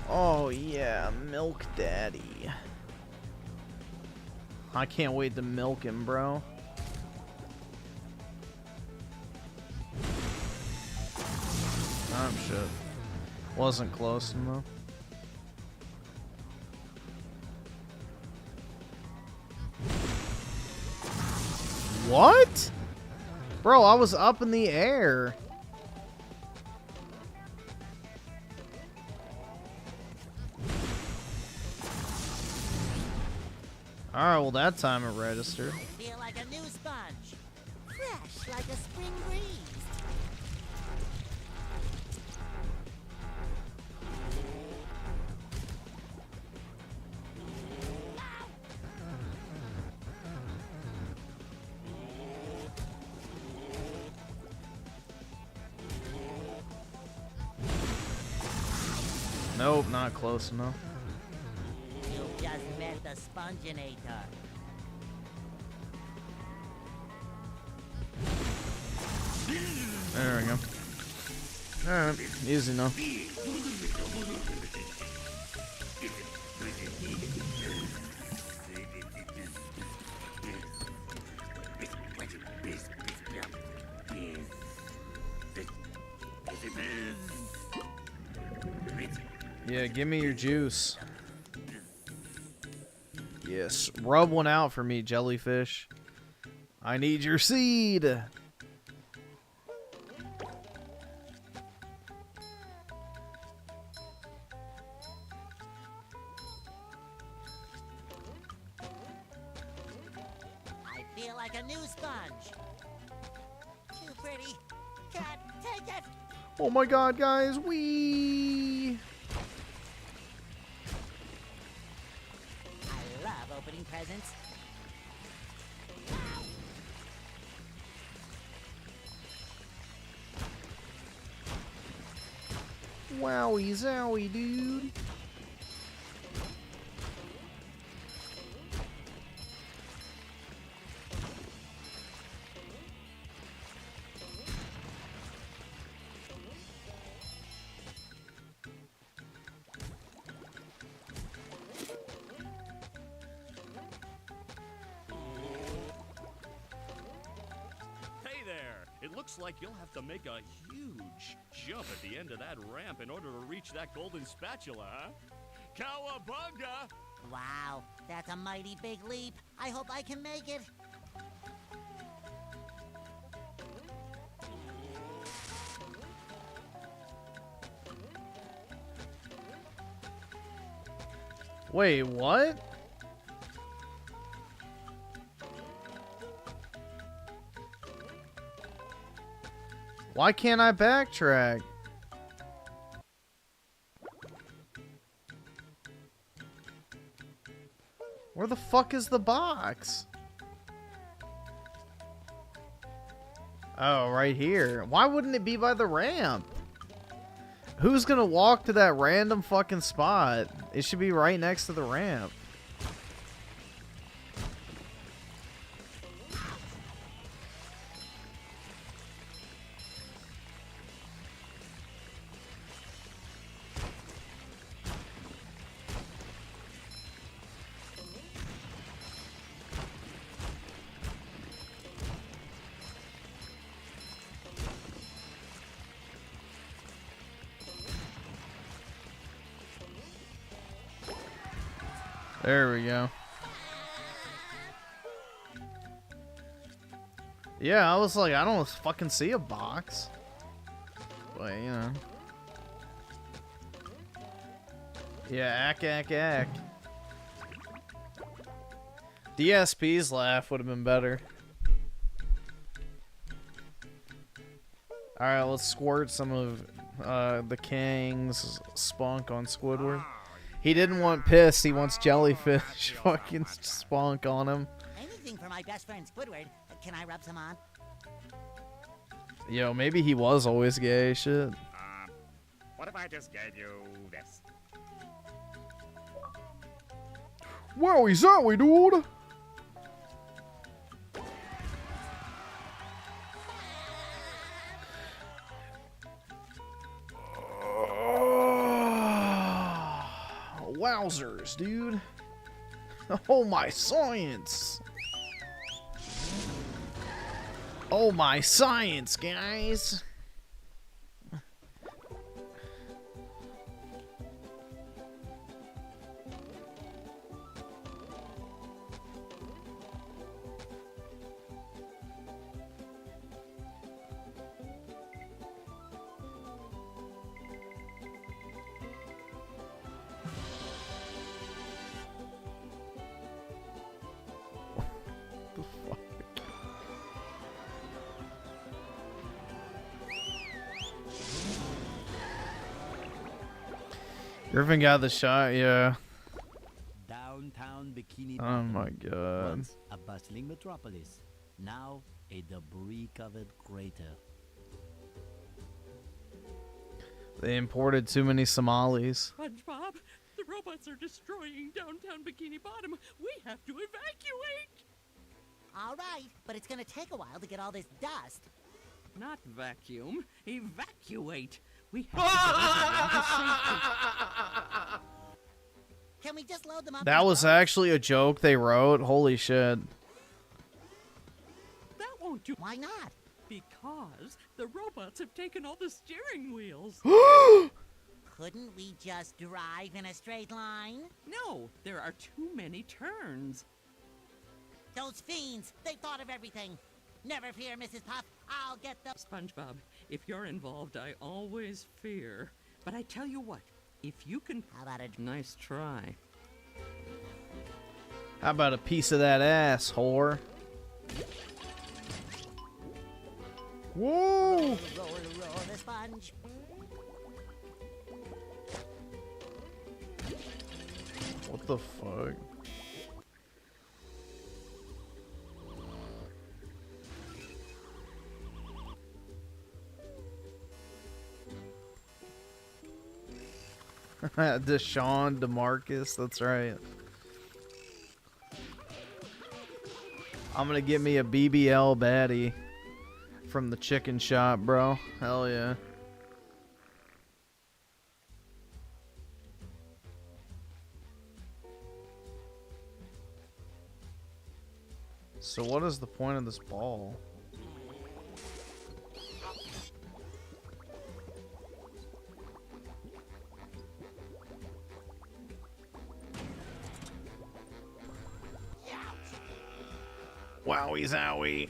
Oh yeah, Milk Daddy. I can't wait to milk him, bro. Oh shit. Wasn't close enough. What? Bro, I was up in the air. Alright, well that time it registered. Feel like a new sponge. Fresh like a spring breeze. Nope, not close enough. You just met the Sponginator. There we go. Alright, easy enough. Yeah, give me your juice. Yes, rub one out for me, jellyfish. I need your seed. feel like a new sponge. Too pretty. Can't take it. Oh my god, guys, wee! I love opening presents. Wowie zowie, dude. Hey there! It looks like you'll have to make a huge jump at the end of that ramp in order to reach that golden spatula, huh? Cowabunga! Wow, that's a mighty big leap. I hope I can make it. Wait, what? Why can't I backtrack? Where the fuck is the box? Oh, right here. Why wouldn't it be by the ramp? Who's gonna walk to that random fucking spot? It should be right next to the ramp. There we go. Yeah, I was like, I don't fucking see a box. But, you know. Yeah, ack. DSP's laugh would have been better. Alright, let's squirt some of the King's spunk on Squidward. He didn't want piss, he wants jellyfish fucking spunk on him. Anything for my best friend Squidward. Can I rub some on? Yo, maybe he was always gay, shit. What if I just gave you this? Wowie zowie, dude! Wowzers, dude. Oh my science. Oh my science, guys. Griffin got the shot, yeah. Downtown Bikini. Oh my god. Once a bustling metropolis, now a debris-covered crater. They imported too many Somalis. SpongeBob, the robots are destroying downtown Bikini Bottom. We have to evacuate. All right, but it's gonna take a while to get all this dust. Not vacuum, evacuate. We have to get safety. Can we just load them up? That was actually a joke they wrote. Holy shit. That won't do. Why not? Because the robots have taken all the steering wheels. Couldn't we just drive in a straight line? No, there are too many turns. Those fiends, they thought of everything. Never fear, Mrs. Puff. I'll get them. SpongeBob, if you're involved, I always fear. But I tell you what, if you can... How about a... Nice try. How about a piece of that ass, whore? Whoa! Roll the sponge. What the fuck? Deshaun DeMarcus, that's right. I'm gonna get me a BBL baddie from the chicken shop, bro. Hell yeah. So what is the point of this ball? Wowie zowie.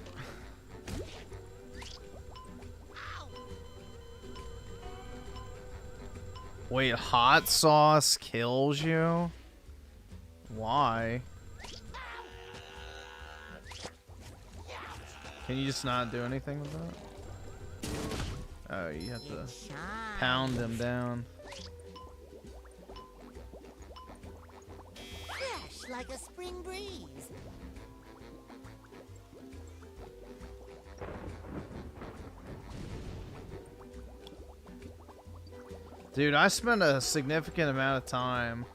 Wait, hot sauce kills you? Why? Can you just not do anything with that? Oh, you have to pound them down. Fresh like a spring breeze. Dude, I spent a significant amount of time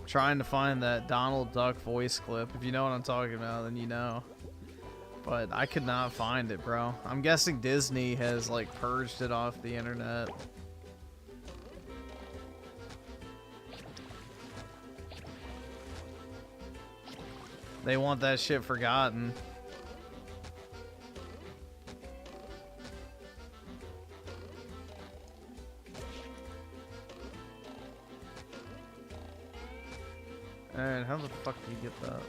trying to find that Donald Duck voice clip. If you know what I'm talking about, then you know. But I could not find it, bro. I'm guessing Disney has, like, purged it off the internet. They want that shit forgotten. Alright, how the fuck do you get that?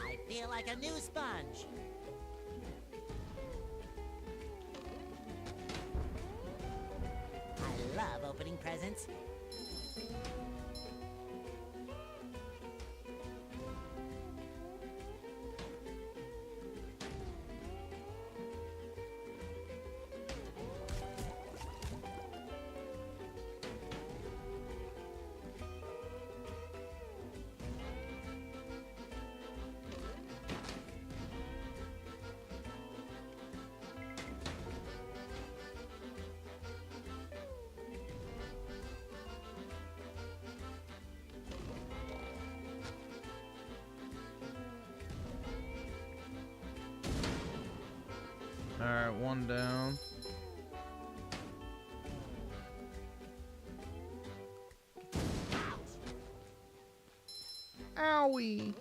I feel like a new sponge. I love opening presents. Alright, one down. Owie!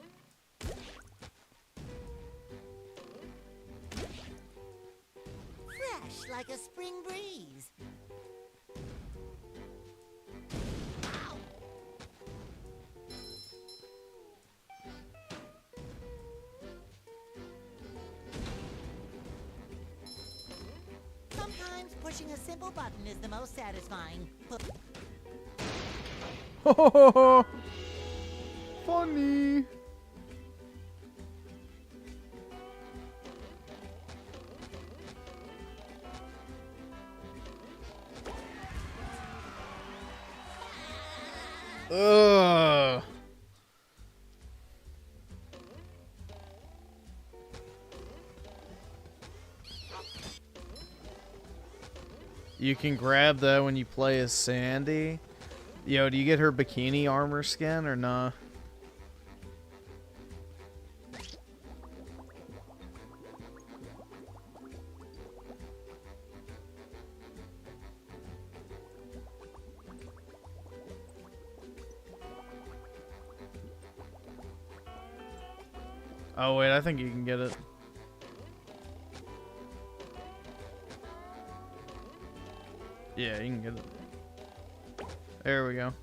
Fresh like a spring breeze. Sometimes pushing a simple button is the most satisfying. Funny! Ugh. You can grab that when you play as Sandy. Yo, do you get her bikini armor skin or nah? Oh wait, I think you can get it. Yeah, you can get it. There we go.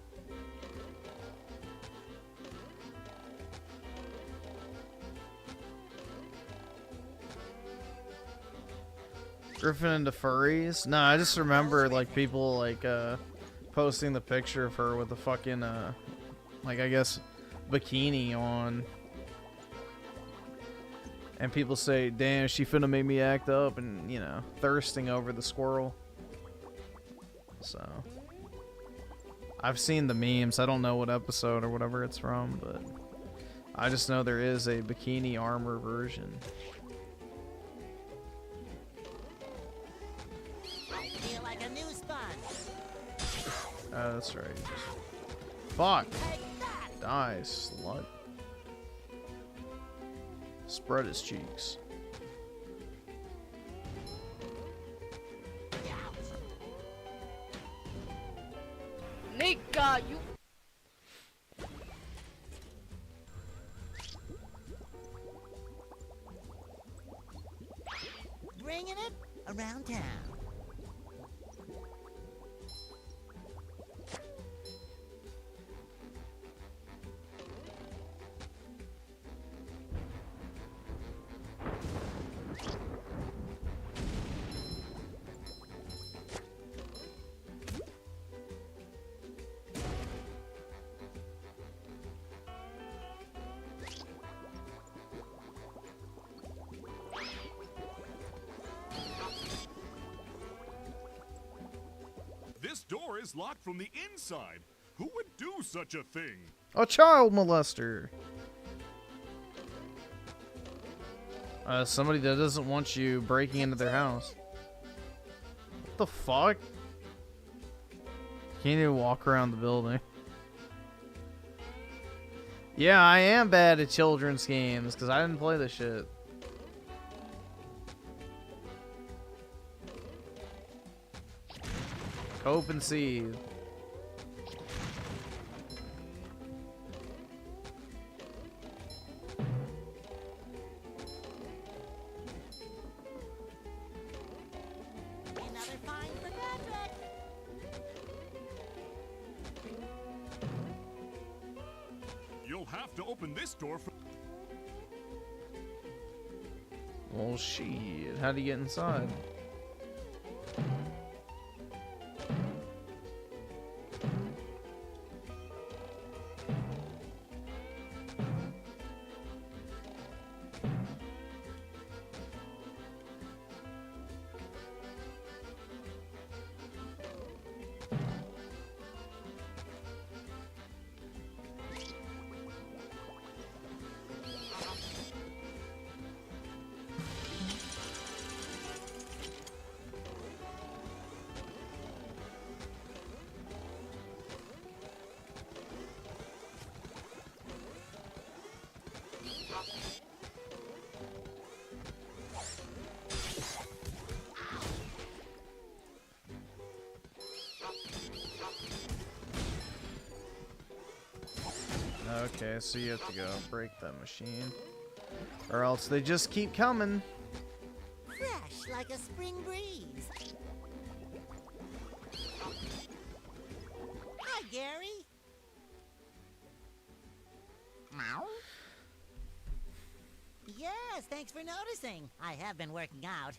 Griffin into furries? No, I just remember like people like posting the picture of her with the fucking like I guess bikini on. And people say, damn, she finna make me act up, and, you know, thirsting over the squirrel. So, I've seen the memes. I don't know what episode or whatever it's from, but I just know there is a bikini armor version. I feel like a new sponge. That's right. Fuck. Die, slut. Spread his cheeks. Nika, you. Bringing it around town. This door is locked from the inside. Who would do such a thing? A child molester. Somebody that doesn't want you breaking into their house. What the fuck? Can't even walk around the building. Yeah, I am bad at children's games because I didn't play this shit. Cope and seethe. Another find for Patrick. You'll have to open this door for... Well, shit. How do you get inside? Okay, so you have to go break that machine. Or else they just keep coming. Fresh like a spring breeze. Hi, Gary. Meow. Yes, thanks for noticing. I have been working out.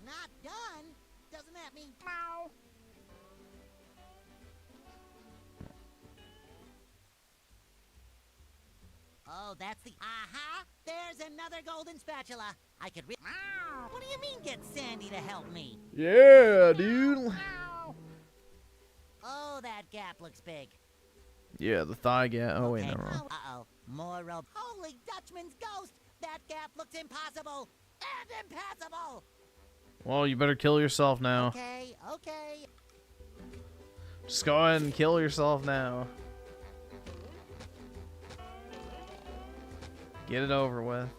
Not done? Doesn't that mean meow? Oh, that's the aha! There's another golden spatula. I could meow. What do you mean get Sandy to help me? Yeah, dude. Meow. Oh, that gap looks big. Yeah, the thigh gap. Oh, wait, Okay. no, wrong. Uh-oh. More rope. Holy Dutchman's ghost! That gap looks impossible! And impassable! Well, you better kill yourself now. Okay, okay. Just go ahead and kill yourself now. Get it over with.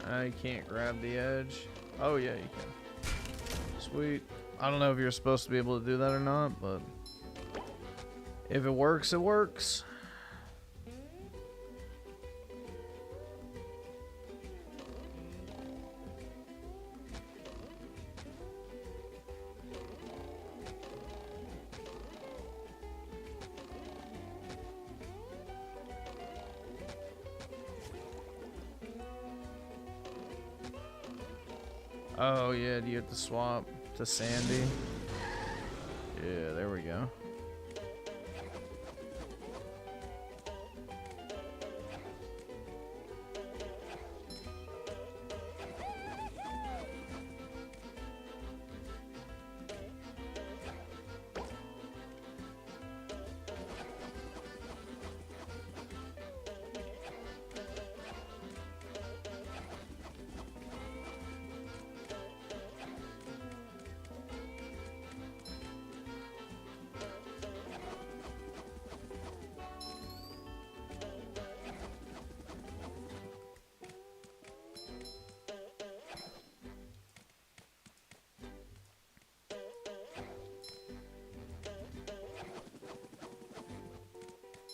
I can't grab the edge. Oh yeah, you can. Sweet. I don't know if you're supposed to be able to do that or not, but If it works, it works. Oh yeah, do you have to swap to Sandy? Yeah, there we go.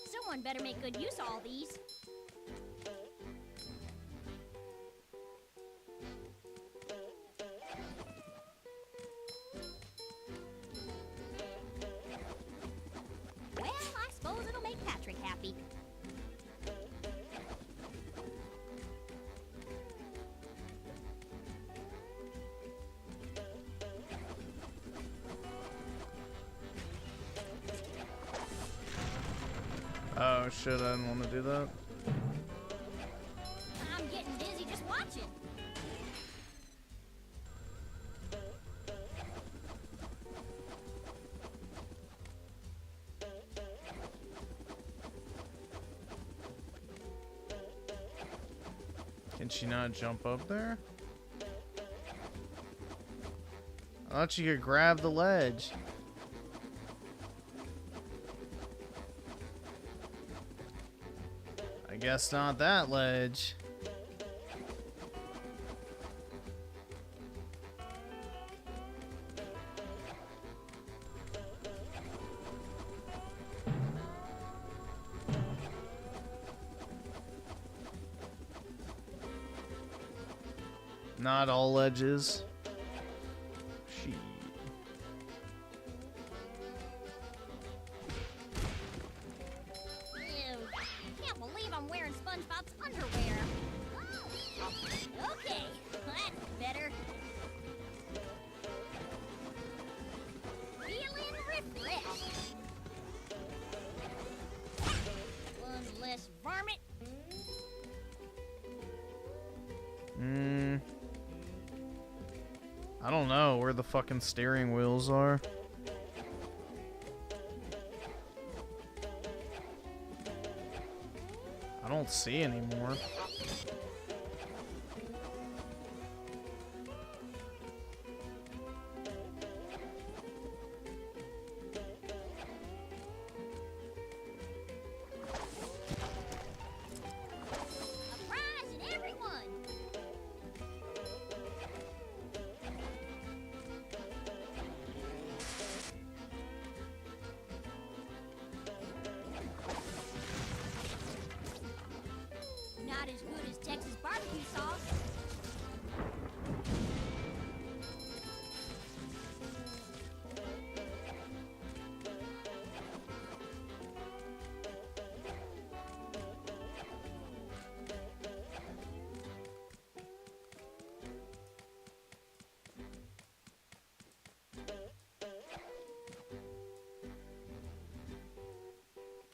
Someone better make good use of all these. Well, I suppose it'll make Patrick happy. Oh shit, I didn't want to do that. I'm getting dizzy just watching. Can she not jump up there? I thought you could grab the ledge. I guess not that ledge. Not all ledges. Shit. Ew. Can't believe I'm wearing SpongeBob's underwear. Okay, that's better. Feeling refreshed. One less varmint. I don't know where the fucking steering wheels are. I don't see anymore. Surprising everyone. Not as good as Texas barbecue sauce.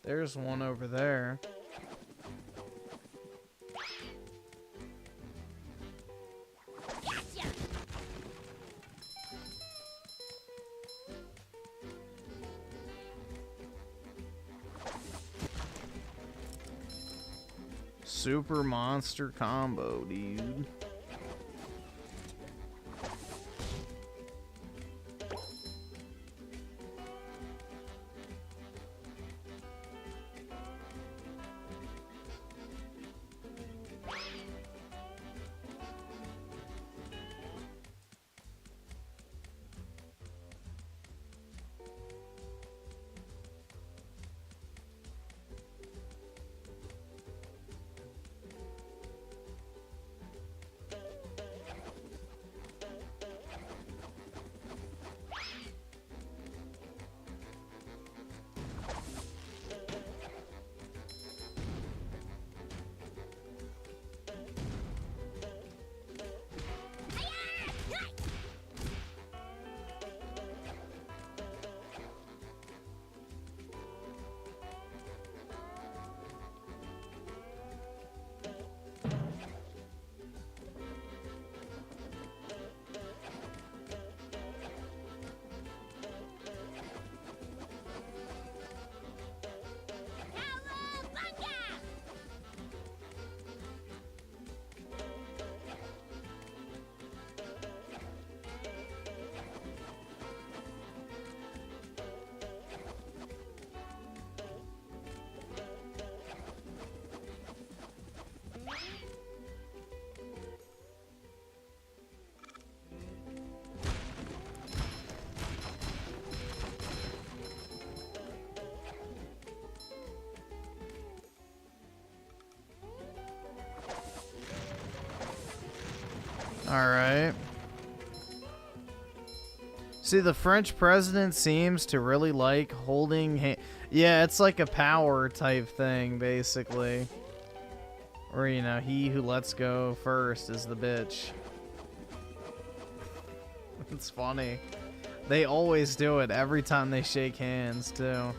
There's one over there. Gotcha. Super monster combo, dude. Right. See, the French president seems to really like holding yeah, it's like a power type thing, basically. Or, you know, he who lets go first is the bitch. It's funny. They always do it every time they shake hands, too.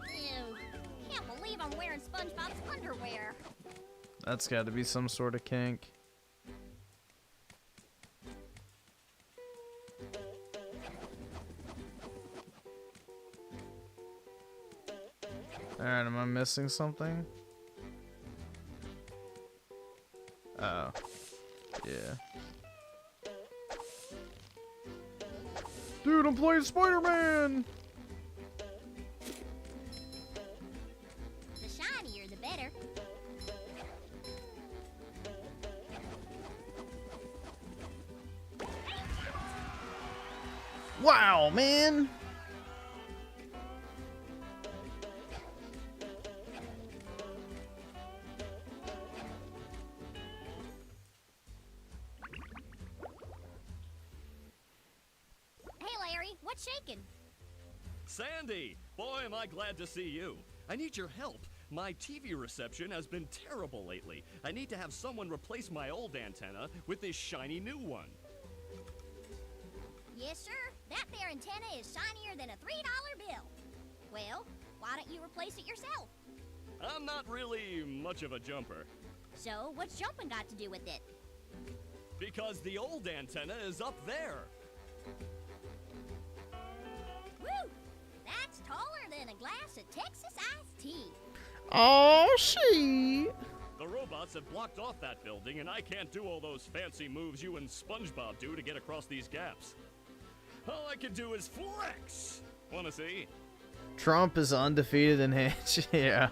Ew. Can't believe I'm wearing SpongeBob's underwear. That's got to be some sort of kink. Alright, am I missing something? Oh. Yeah. Dude, I'm playing Spider-Man! The shinier, the better. Wow, man! Hey, Larry, what's shaking? Sandy! Boy, am I glad to see you. I need your help. My TV reception has been terrible lately. I need to have someone replace my old antenna with this shiny new one. Yes, sir. That there antenna is shinier than a $3 bill. Well, why don't you replace it yourself? I'm not really much of a jumper. So, what's jumping got to do with it? Because the old antenna is up there. Woo! That's taller than a glass of Texas iced tea. Oh, shit! The robots have blocked off that building, and I can't do all those fancy moves you and SpongeBob do to get across these gaps. All I can do is flex! Wanna see? Trump is undefeated in Hitch. Yeah.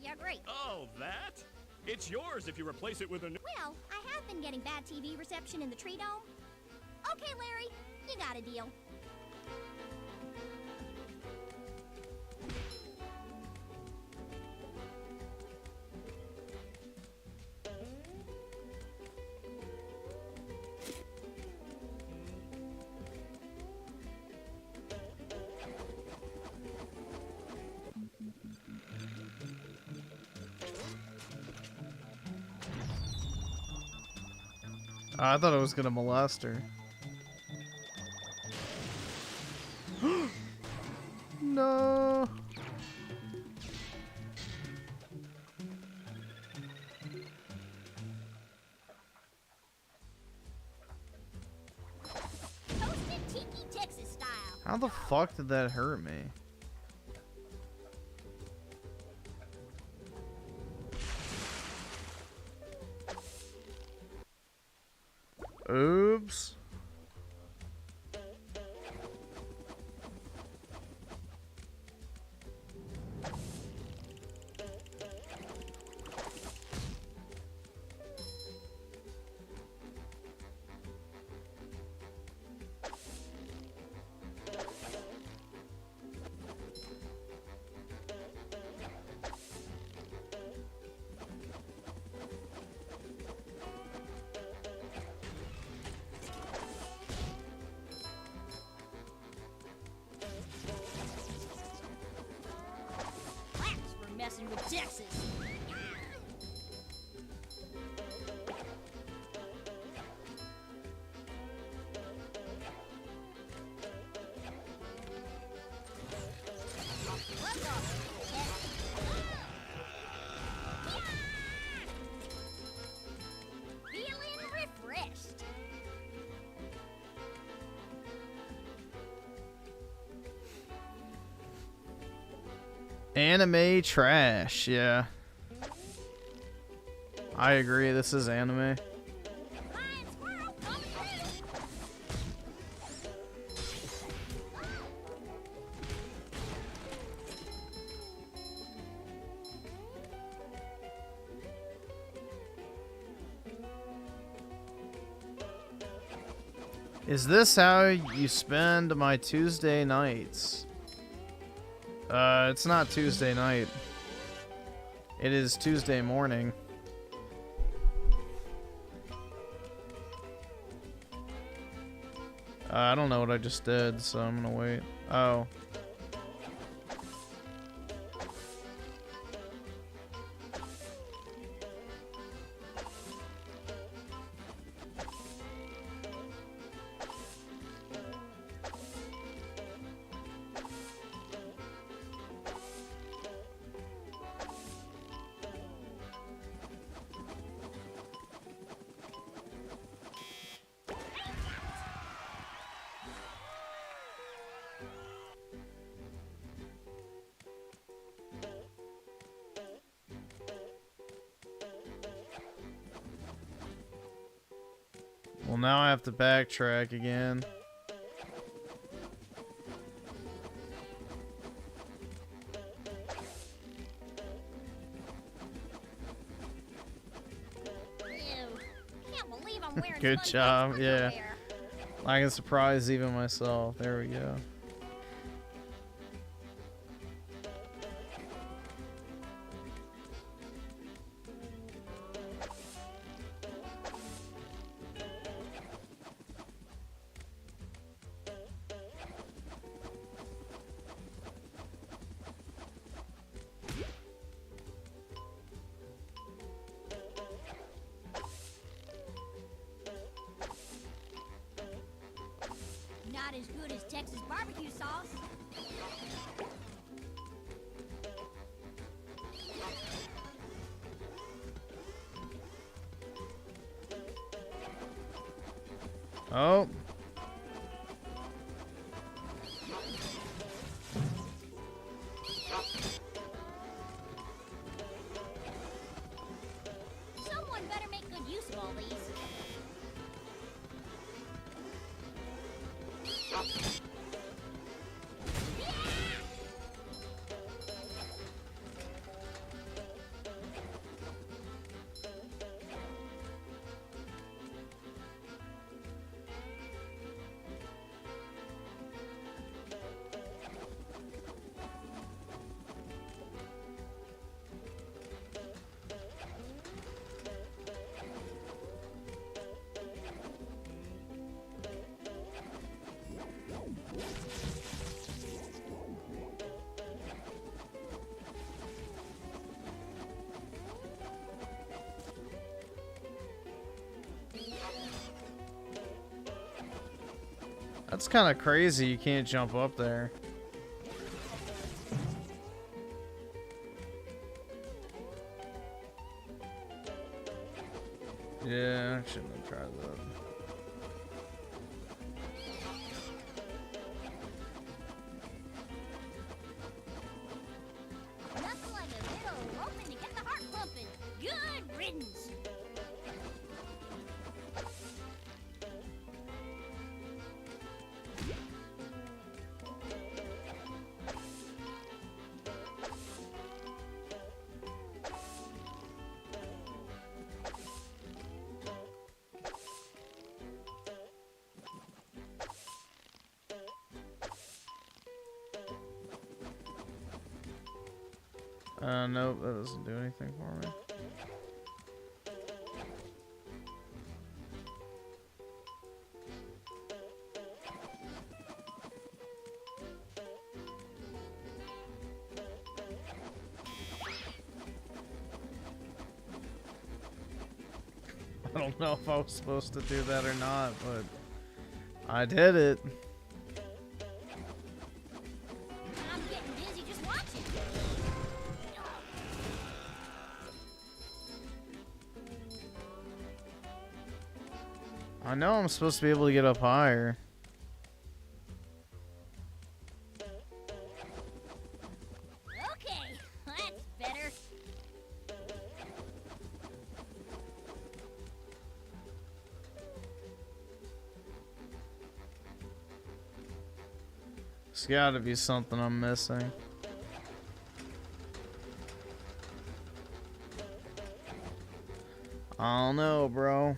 Yeah, great. Oh, that? It's yours if you replace it with a new... Well, I have been getting bad TV reception in the tree dome. Okay, Larry, you got a deal. I thought I was gonna molest her. No. Toasted tiki Texas style. How the fuck did that hurt me? Oops. Claps for messing with Texas. Gloves off. Feeling refreshed. Anime trash, yeah. I agree, this is anime. Is this how you spend my Tuesday nights? It's not Tuesday night. It is Tuesday morning. I don't know what I just did, so I'm gonna wait. Oh. Well, now I have to backtrack again. Good job, yeah. I can surprise even myself. There we go. Not as good as Texas barbecue sauce. Oh. Someone better make good use of all these. That's kind of crazy. You can't jump up there. Yeah, I shouldn't have tried that. Nothing like a little roping to get the heart pumping. Good riddance. Nope, that doesn't do anything for me. I don't know if I was supposed to do that or not, but I did it. I'm getting dizzy just watching. I know I'm supposed to be able to get up higher. Okay, that's better. There's gotta be something I'm missing. I don't know, bro.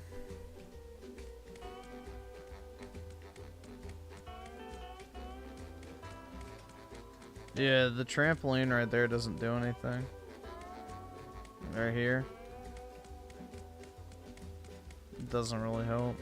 Yeah, the trampoline right there doesn't do anything. Right here. It doesn't really help.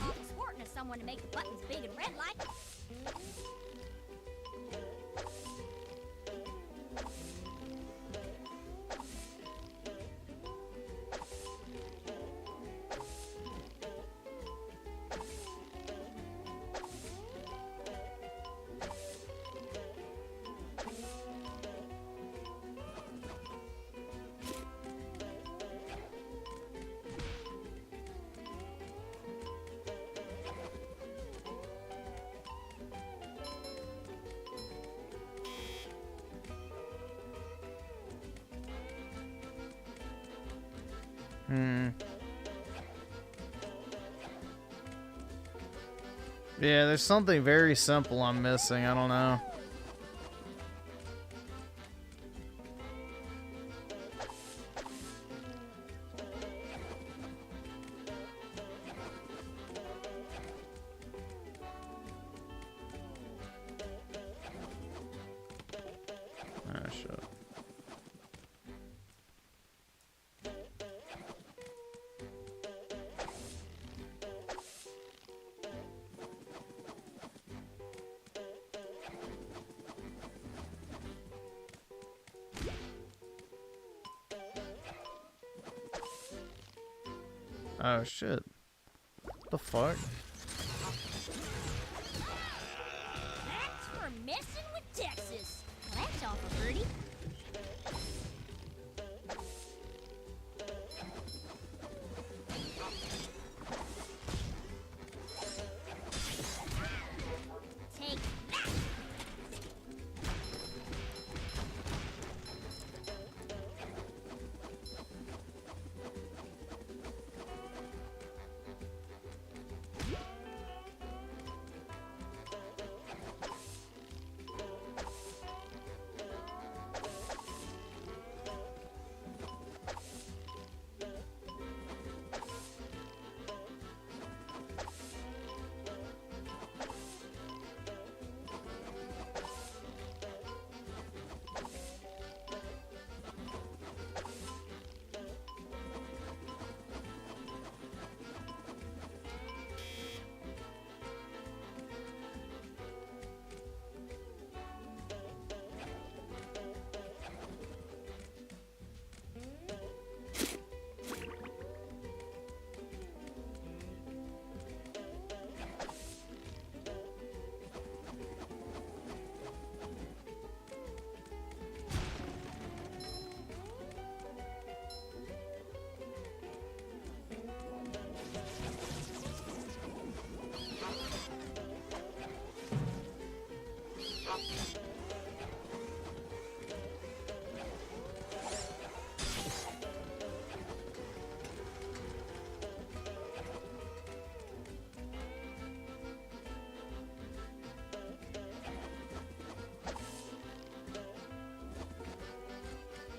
Awful sporting of someone to make the buttons big and red like. Yeah, there's something very simple I'm missing. I don't know. Ah, shit. Oh shit. What the fuck? That's for messing with Texas. Well, that's awful pretty. Take that.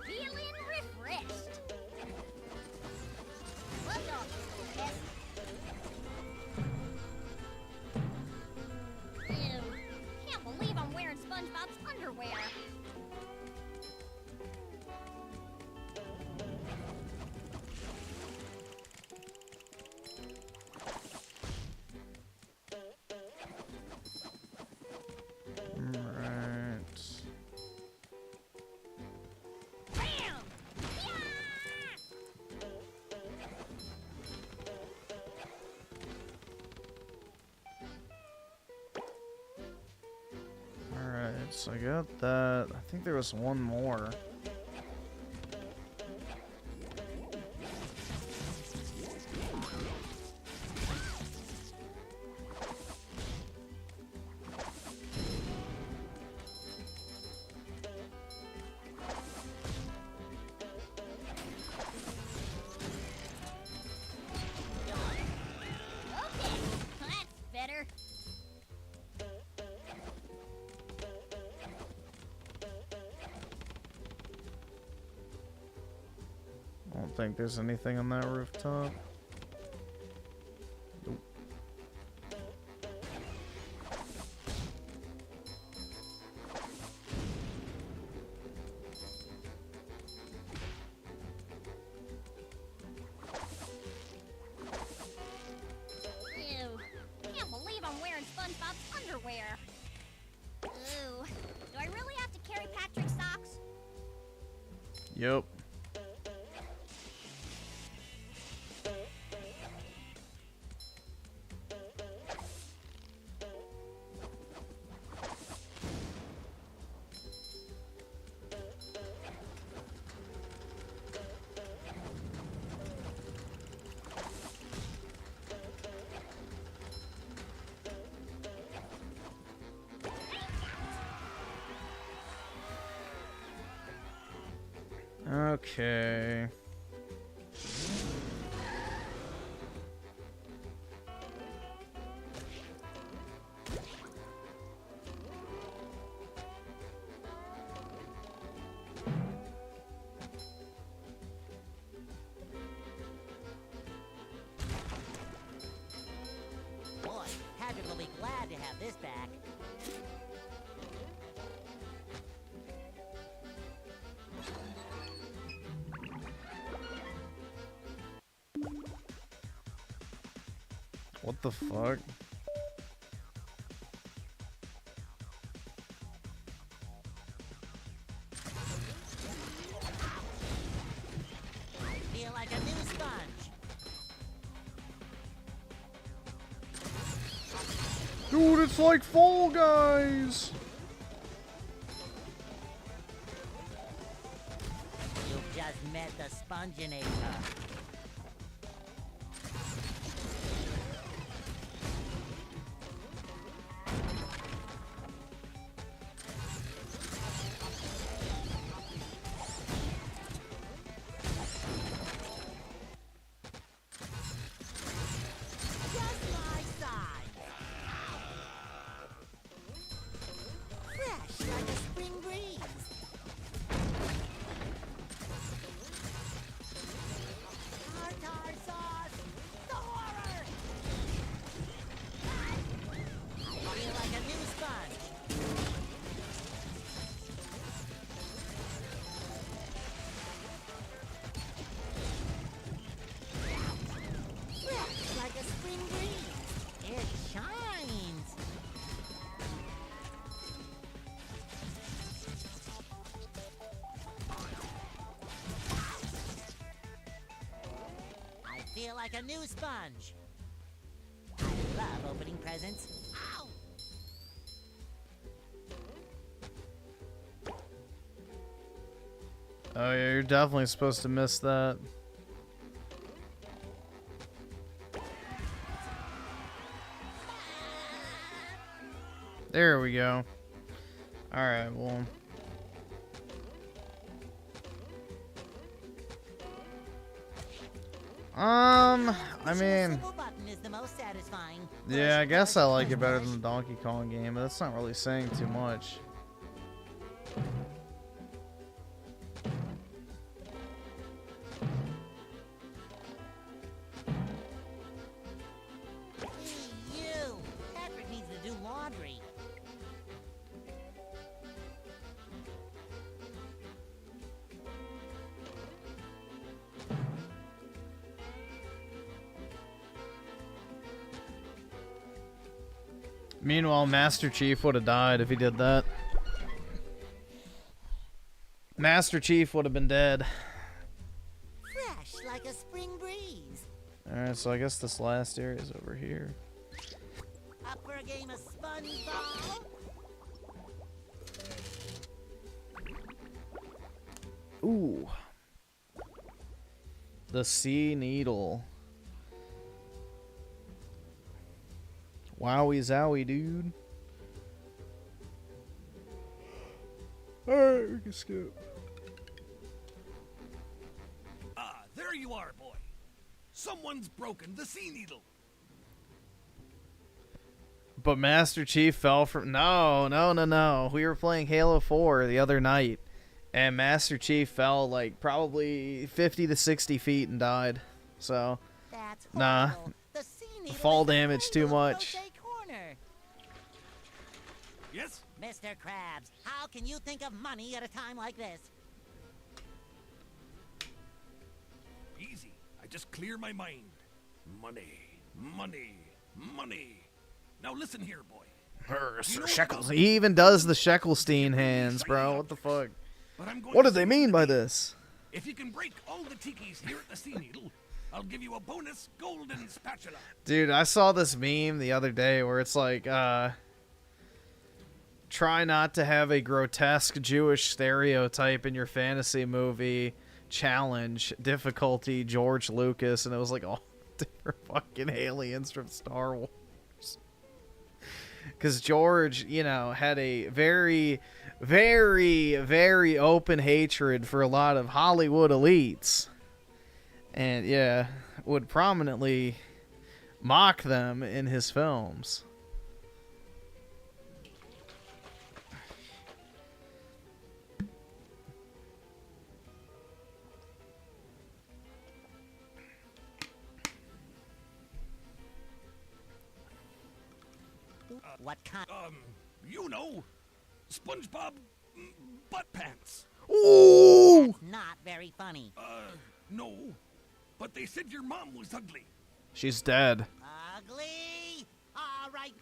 Feeling refreshed. Well done, yes. Ew. Can't believe I'm wearing SpongeBob's underwear. Right. Bam! Alright, so I got that. I think there was one more. don't think there's anything on that rooftop. Nope. Ew. Can't believe I'm wearing SpongeBob's underwear. Ooh. Do I really have to carry Patrick's socks? Yep. Okay. Boy, Patrick will be glad to have this back. What the fuck? Feel like a new sponge. Dude, it's like Fall Guys! You've just met the Sponginator. Just my size. Fresh like a spring breeze. Tartar sauce. The horror. I feel like a new sponge. Fresh like a spring breeze. It shines. I feel like a new sponge. I love opening presents. Ow! Oh yeah, you're definitely supposed to miss that. There we go. Alright, well. I mean, Single button is the most satisfying. yeah, I guess I like it better than the Donkey Kong game, but that's not really saying too much. Hey, you! Patrick needs to do laundry. Meanwhile, Master Chief would have died if he did that. Master Chief would have been dead. Fresh like a spring breeze. Alright, so I guess this last area is over here. Up for a game of SpongeBob? Ooh. The Sea Needle. Wowie zowie, dude. Alright, we can skip. Ah, there you are, boy. Someone's broken the sea needle. But Master Chief fell from... No. We were playing Halo 4 the other night, And Master Chief fell like probably 50 to 60 feet and died. So, That's nah, horrible. The sea needle fall is the damage too handle of much. Crochet Corner. Yes? Mr. Krabs, how can you think of money at a time like this? Easy. I just clear my mind. Money, money, money. Now listen here, boy. Sir Shekels. He even does the Sheckelstein hands, bro. What the fuck? What do they mean by this? If you can break all the tikis here at the Sea Needle, I'll give you a bonus golden spatula. Dude, I saw this meme the other day where it's like, try not to have a grotesque Jewish stereotype in your fantasy movie. Challenge, difficulty, George Lucas, and it was like all different fucking aliens from Star Wars. Because George, you know, had a very, very, very open hatred for a lot of Hollywood elites. And, yeah, would prominently mock them in his films. What kind? You know, SpongeBob butt pants. Ooh! That's not very funny. No, but they said your mom was ugly. She's dead. Ugly? All right.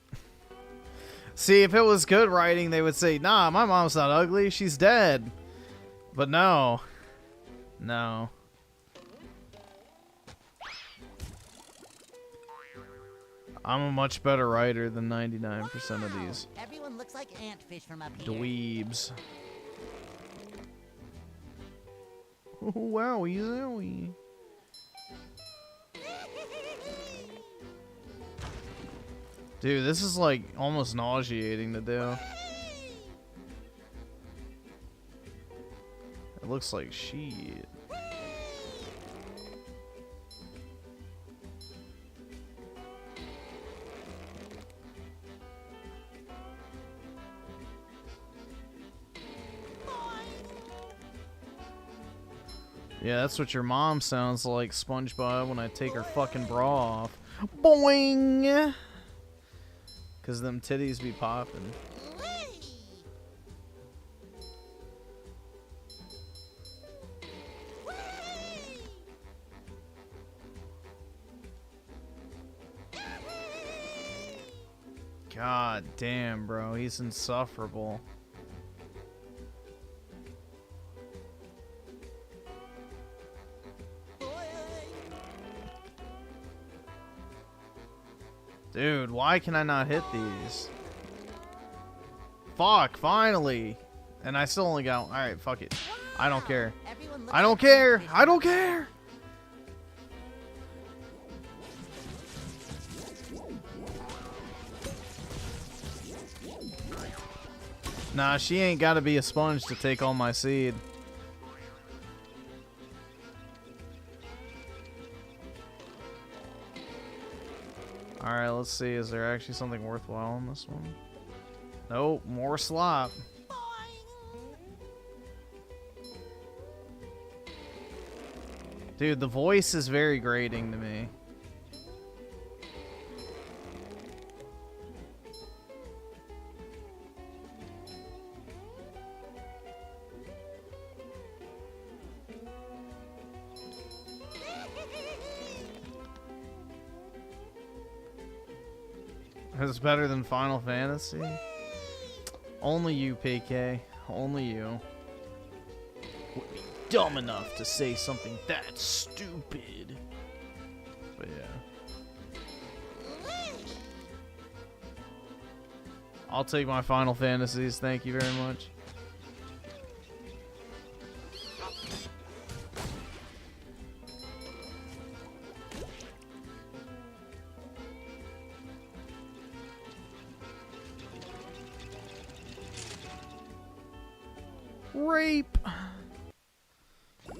See, if it was good writing, they would say, nah, my mom's not ugly, she's dead. But no. No. I'm a much better writer than 99% of these Everyone looks like antfish from up here. dweebs. Oh, wowie zowie. Dude, this is like almost nauseating to do. It looks like shit. Yeah, that's what your mom sounds like, SpongeBob, when I take her fucking bra off. Boing! Cause them titties be popping. God damn, bro, he's insufferable. Dude, why can I not hit these? Fuck, finally! And I still only got... Alright, fuck it. I don't care. I don't care! I don't care! Nah, she ain't gotta be a sponge to take all my seed. Alright, let's see. Is there actually something worthwhile in this one? Nope, more slop. Dude, the voice is very grating to me. It's better than Final Fantasy? Only you, PK. Only you. Would be dumb enough to say something that stupid. But yeah. I'll take my Final Fantasies, thank you very much. Rape. I'm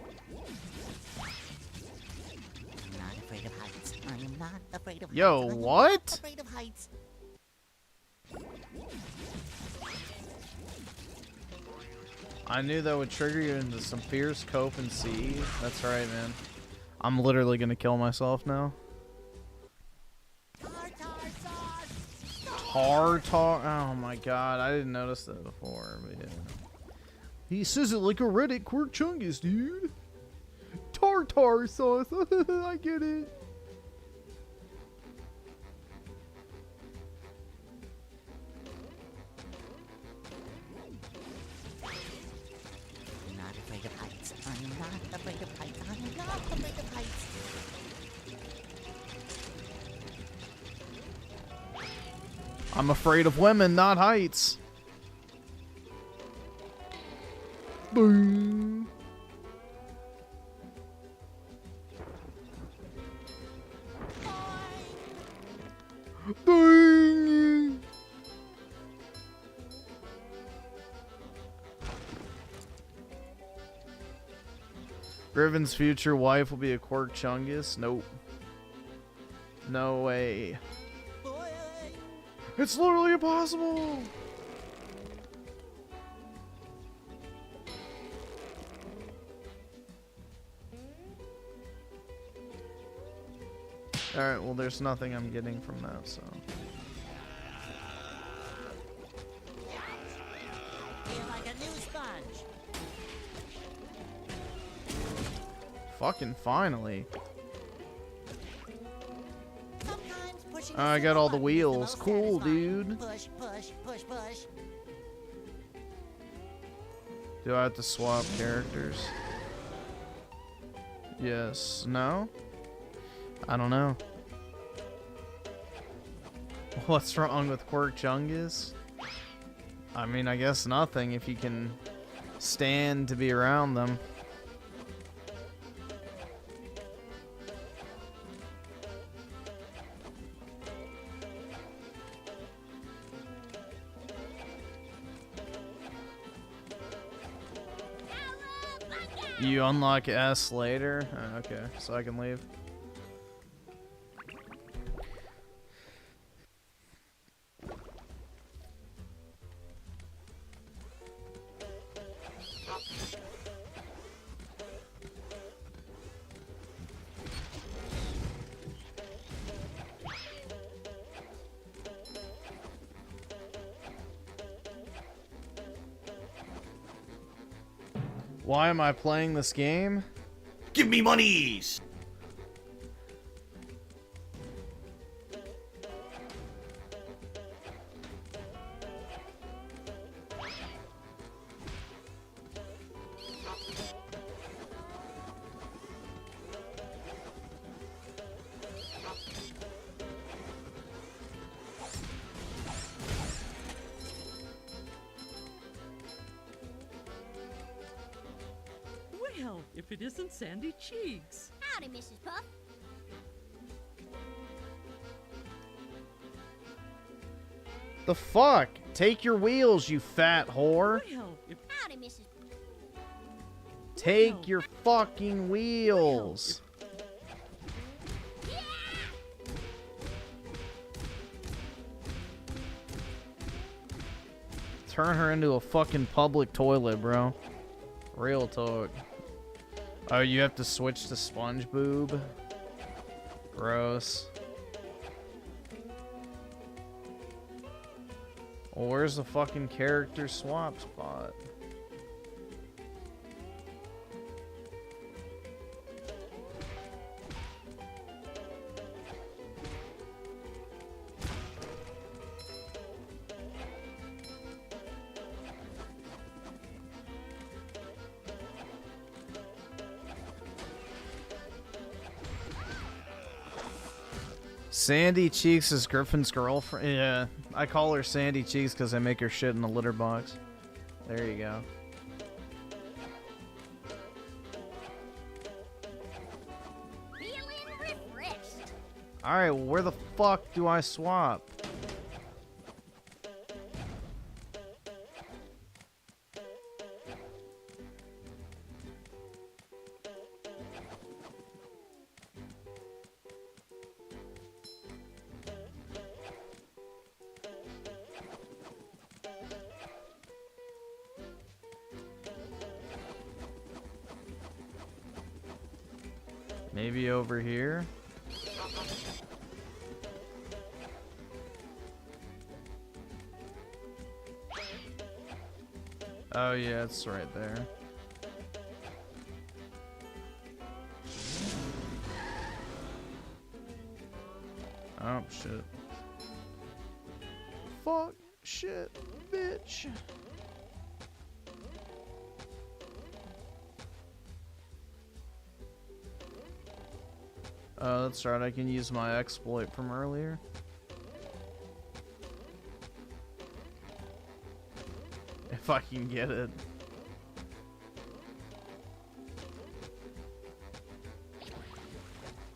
not afraid of heights. I am not afraid of Yo, heights. what? Afraid of heights. I knew that would trigger you into some fierce cope and C. That's right, man. I'm literally gonna kill myself now. Tartar. Oh my god, I didn't notice that before. But yeah. He says it like a Reddit quirk chungus, dude. Tartar sauce. I get it. I'm not afraid of heights. I'm not afraid of heights. I'm not afraid of heights. I'm afraid of women, not heights. Boom. Boing. Griffin's future wife will be a Quirk Chungus? Nope. No way. It's literally impossible! Alright, well there's nothing I'm getting from that, so... Feel like a new sponge. Fucking finally. I got all the wheels. Cool, dude. Push, push, push, push. Do I have to swap characters? Yes. No? I don't know. What's wrong with Quirk Chungus? I mean, I guess nothing if you can stand to be around them. You unlock S later? Oh, okay, so I can leave. Why am I playing this game? Give me monies! Well, if it isn't Sandy Cheeks. Howdy, Mrs. Puff. The fuck? Take your wheels, you fat whore. Well, if Howdy, Mrs. Take your fucking wheels. Turn her into a fucking public toilet, bro. Real talk. Oh, you have to switch to sponge boob? Gross. Well, where's the fucking character swap spot? Sandy Cheeks is Griffin's girlfriend. Yeah, I call her Sandy Cheeks because I make her shit in a litter box. There you go. Feeling refreshed. Alright, well, where the fuck do I swap? Maybe over here? Oh yeah, it's right there. Oh shit. Fuck, shit, bitch. Oh, that's right, I can use my exploit from earlier. If I can get it.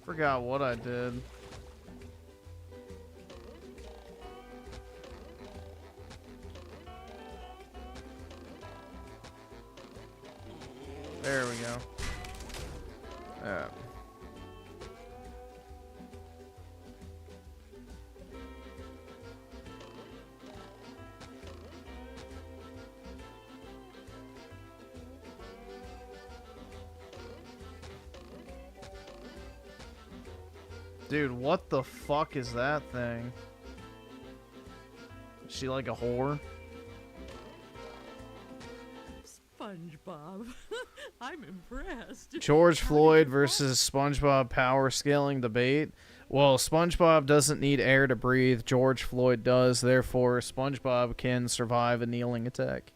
Forgot what I did. There we go. Yeah. Dude, what the fuck is that thing? Is she like a whore? SpongeBob, I'm impressed. George Floyd versus SpongeBob power scaling debate. Well, SpongeBob doesn't need air to breathe. George Floyd does. Therefore, SpongeBob can survive a kneeling attack.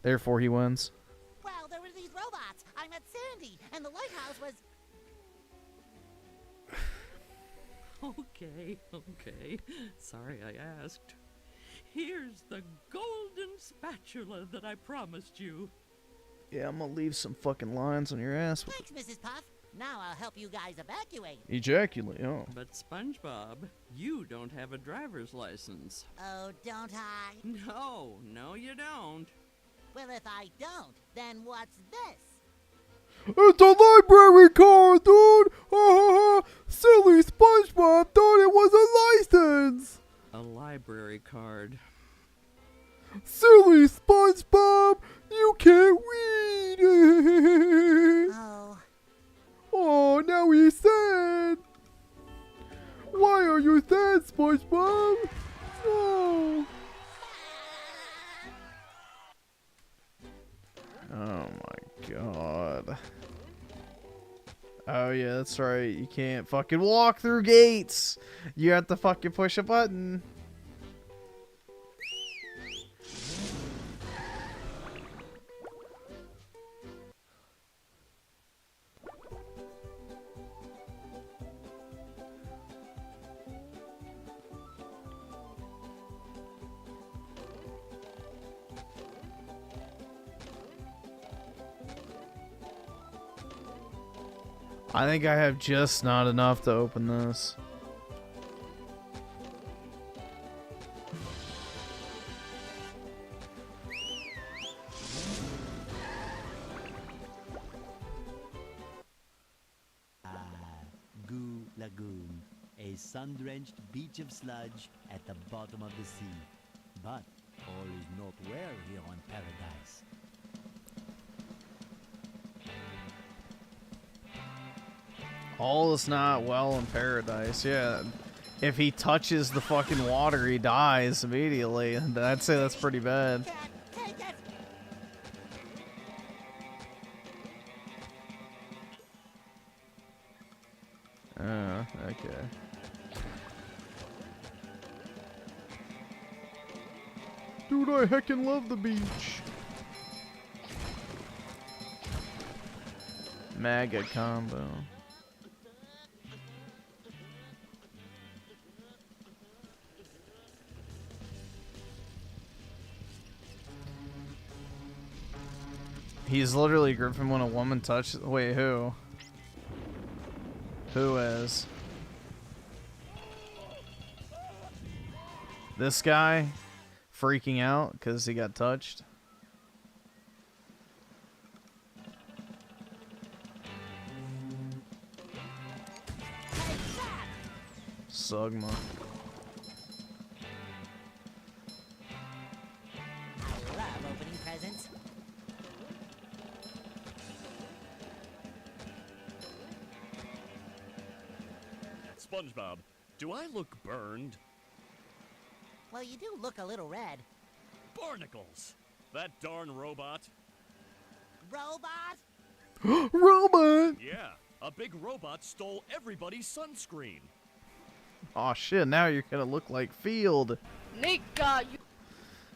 Therefore, he wins. Well, there were these robots. I met Sandy, and the lighthouse was... Okay. Sorry I asked. Here's the golden spatula that I promised you. Yeah, I'm gonna leave some fucking lines on your ass. Thanks, Mrs. Puff. Now I'll help you guys evacuate. Ejaculate, oh. But SpongeBob, you don't have a driver's license. Oh, don't I? No, you don't. Well, if I don't, then what's this? It's a library card, dude! Silly SpongeBob thought it was a license! A library card. Silly SpongeBob! You can't read! Oh. Oh, now he's sad! Why are you sad, SpongeBob? Oh. Oh my god. Oh yeah, that's right. You can't fucking walk through gates. You have to fucking push a button. I think I have just not enough to open this. Goo Lagoon, a sun-drenched beach of sludge at the bottom of the sea. But all is not well here on Paradise. All is not well in paradise. Yeah, if he touches the fucking water, he dies immediately. I'd say that's pretty bad. Okay. Dude, I heckin' love the beach. MAGA combo. He's literally Griffin when a woman touches. Wait, who? Who is? This guy freaking out because he got touched. Sugma. I love opening presents. SpongeBob, do I look burned? Well, you do look a little red. Barnacles! That darn robot. Robot? Robot! Yeah, a big robot stole everybody's sunscreen. Oh shit, now you're gonna look like Field. Nika, you...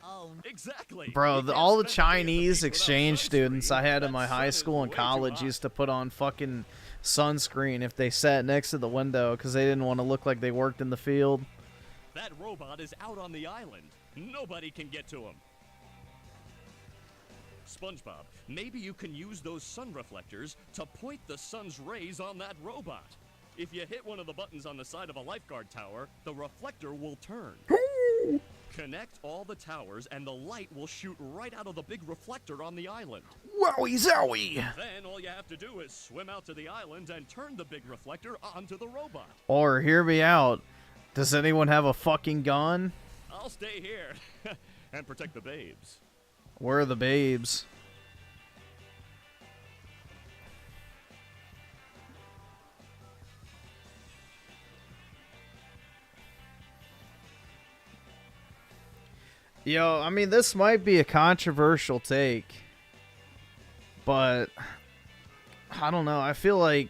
Oh, exactly. Bro, all the Chinese exchange students I had in my high school and college used to put on fucking sunscreen if they sat next to the window because they didn't want to look like they worked in the field. That robot is out on the island. Nobody can get to him. SpongeBob, maybe you can use those sun reflectors to point the sun's rays on that robot. If you hit one of the buttons on the side of a lifeguard tower, the reflector will turn. Connect all the towers and the light will shoot right out of the big reflector on the island. Wowie zowie! Then all you have to do is swim out to the island and turn the big reflector onto the robot. Or hear me out. Does anyone have a fucking gun? I'll stay here and protect the babes. Where are the babes? Yo, I mean, this might be a controversial take, but I don't know. I feel like,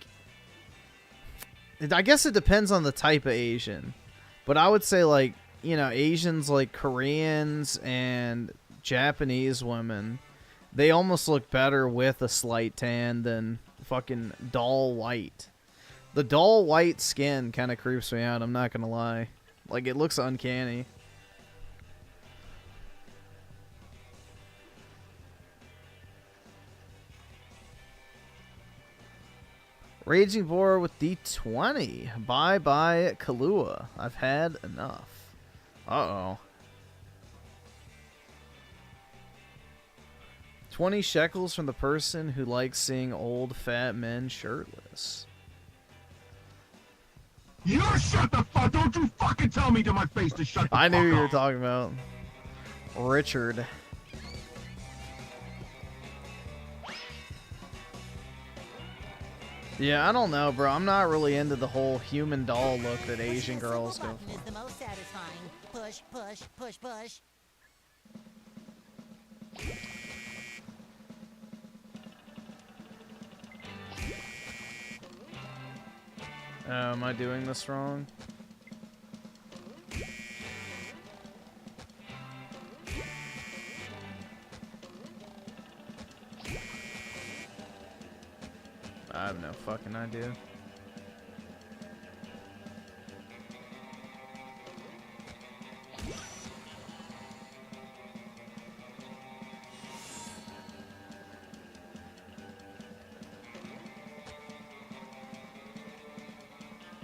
I guess it depends on the type of Asian, but I would say, like, you know, Asians like Koreans and Japanese women, they almost look better with a slight tan than fucking dull white. The dull white skin kind of creeps me out, I'm not gonna lie. Like, it looks uncanny. Raging Boar with D20. Bye-bye, Kahlua. I've had enough. Uh-oh. 20 shekels from the person who likes seeing old fat men shirtless. You shut the fuck! Don't you fucking tell me to my face to shut the fuck I knew you were up. talking about Richard. Yeah, I don't know, bro. I'm not really into the whole human doll look that Asian girls go button for. is the most satisfying. Push, push, push, push. Am I doing this wrong? I have no fucking idea.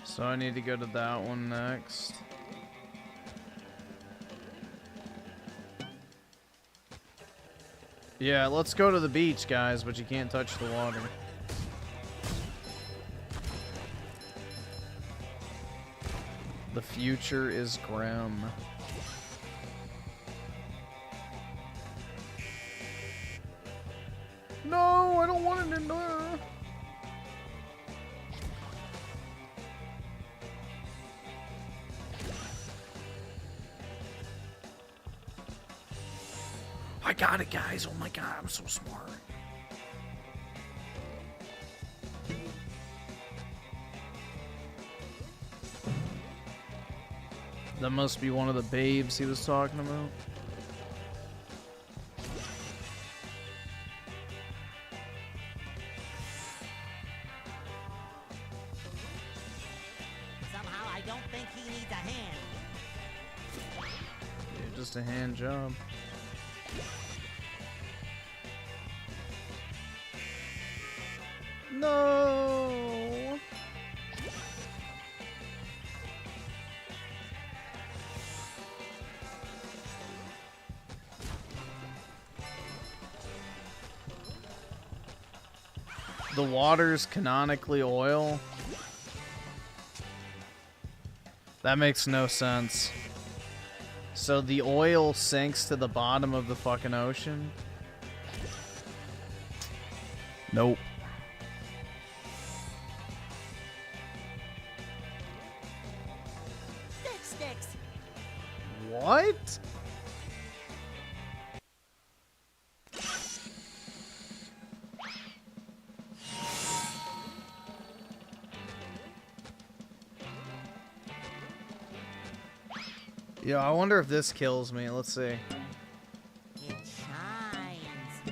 So I need to go to that one next. Yeah, let's go to the beach, guys, but you can't touch the water. The future is grim. No, I don't want it in there. I got it, guys. Oh my god, I'm so smart. That must be one of the babes he was talking about. Somehow I don't think he needs a hand. Yeah, just a hand job. No. The water's canonically oil. That makes no sense. So the oil sinks to the bottom of the fucking ocean? Nope. What? Yo, I wonder if this kills me. Let's see. It shines.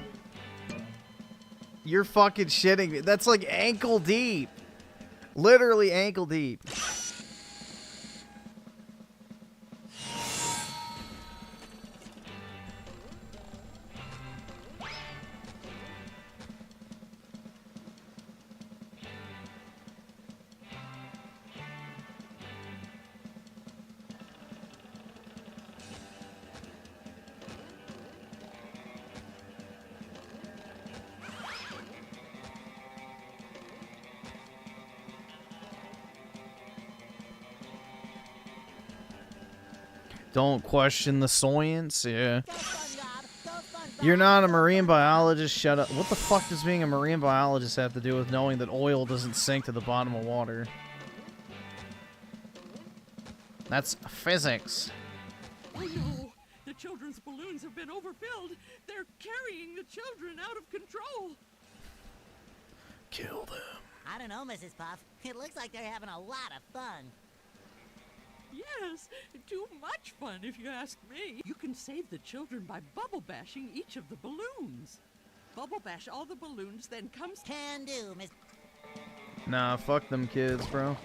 You're fucking shitting me. That's like ankle deep. Literally ankle deep. Don't question the science, yeah. You're not a marine biologist, shut up. What the fuck does being a marine biologist have to do with knowing that oil doesn't sink to the bottom of water? That's physics. Oh no! The children's balloons have been overfilled. They're carrying the children out of control. Kill them. I don't know, Mrs. Puff. It looks like they're having a lot of fun. Yes, too much fun if you ask me. You can save the children by bubble bashing each of the balloons. Bubble bash all the balloons, then comes... Can do, Miss... Nah, fuck them kids, bro.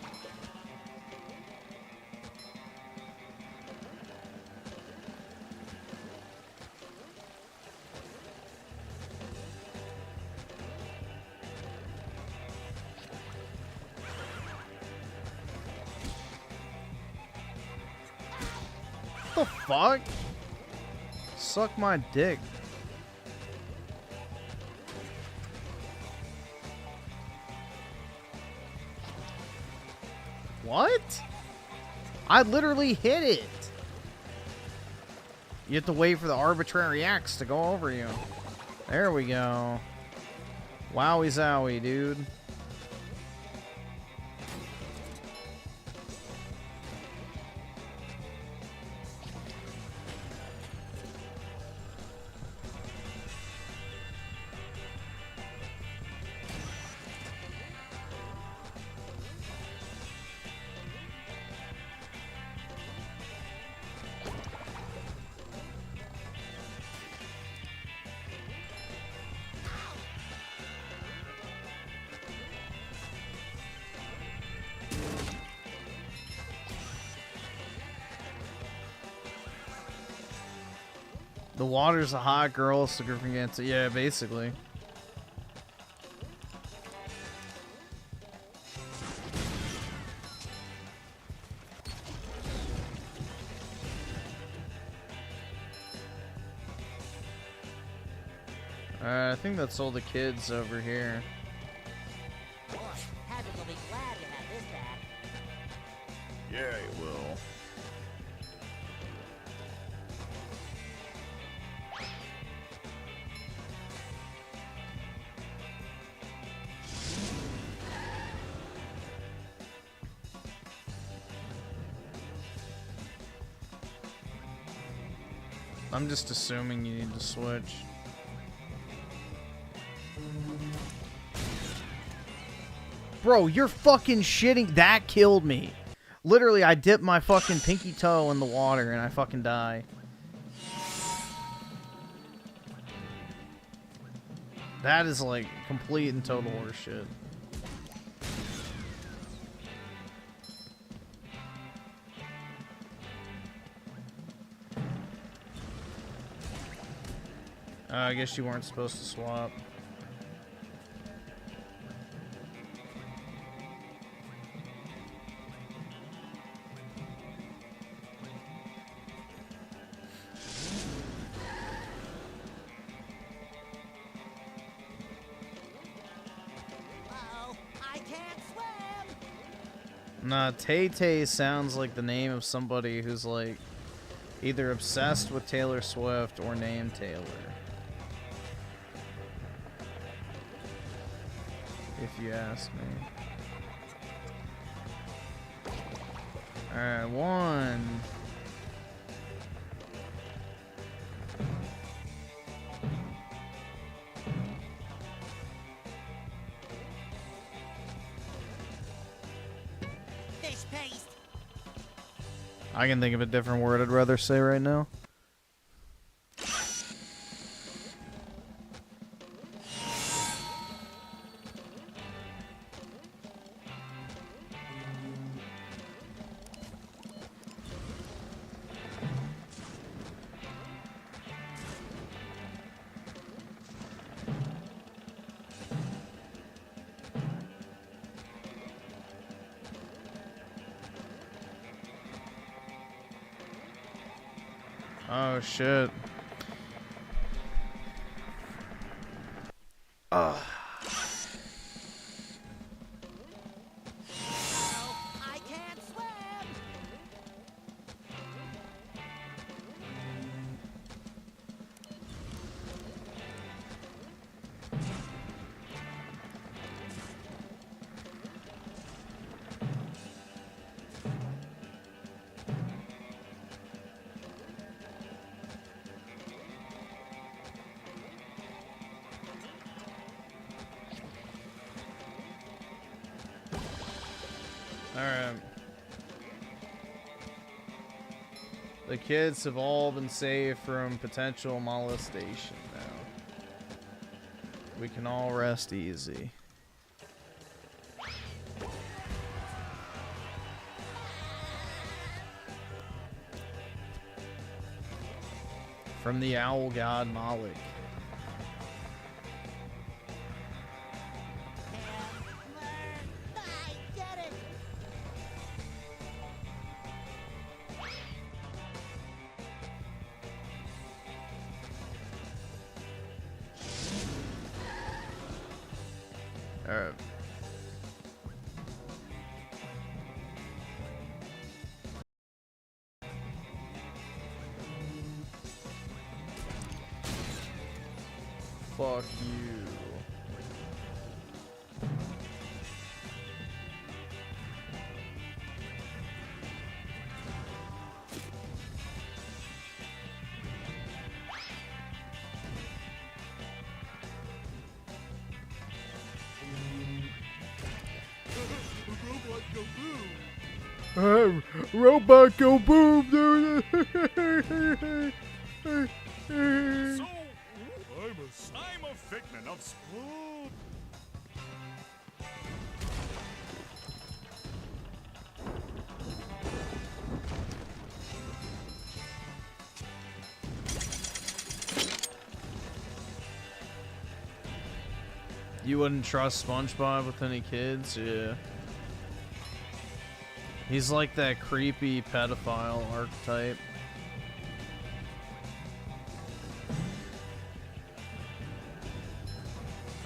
What the fuck? Suck my dick. What? I literally hit it. You have to wait for the arbitrary X to go over you. There we go. Wowie zowie, dude. The water's a hot girl, so Griffin gets it. Yeah, basically. I think that's all the kids over here. Boy, Patrick will be glad to have this back. Yeah, he will. I'm just assuming you need to switch. Bro, you're fucking shitting. That killed me. Literally, I dipped my fucking pinky toe in the water and I fucking die. That is like complete and total horseshit. I guess you weren't supposed to swap. Uh-oh, I can't swim! Nah, Tay-Tay sounds like the name of somebody who's like either obsessed with Taylor Swift or named Taylor. If you ask me. Alright, 1, I can think of a different word I'd rather say right now. Oh shit. Ugh. I can't swim. Alright. The kids have all been saved from potential molestation now. We can all rest easy. From the owl god Malik. Alright. Fuck you. Robot go boom, dude. So, I'm a figment of spoon. You wouldn't trust SpongeBob with any kids? Yeah. He's like that creepy pedophile archetype.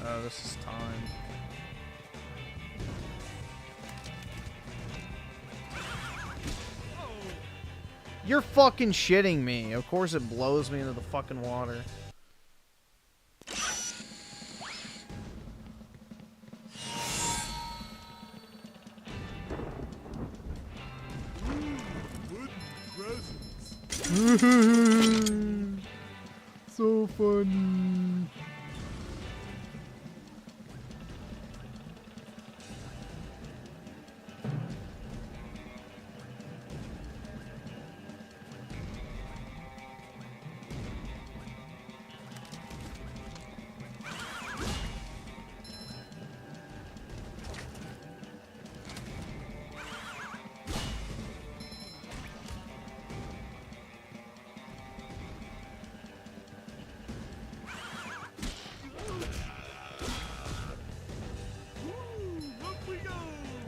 Oh, this is time. You're fucking shitting me. Of course it blows me into the fucking water. So funny.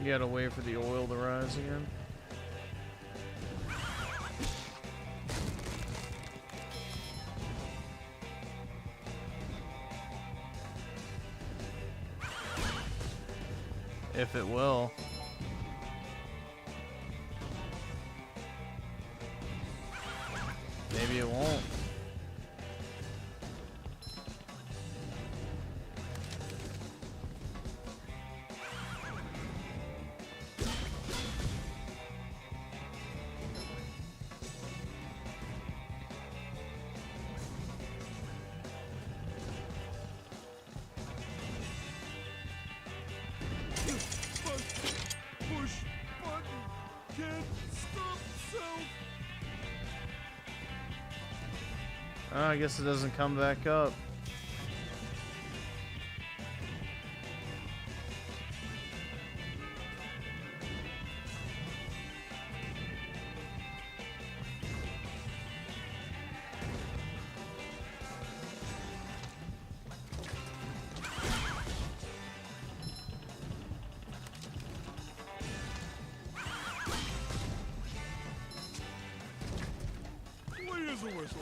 You gotta wait for the oil to rise again. If it will. Maybe it won't. Oh, I guess it doesn't come back up. Where's the whistle?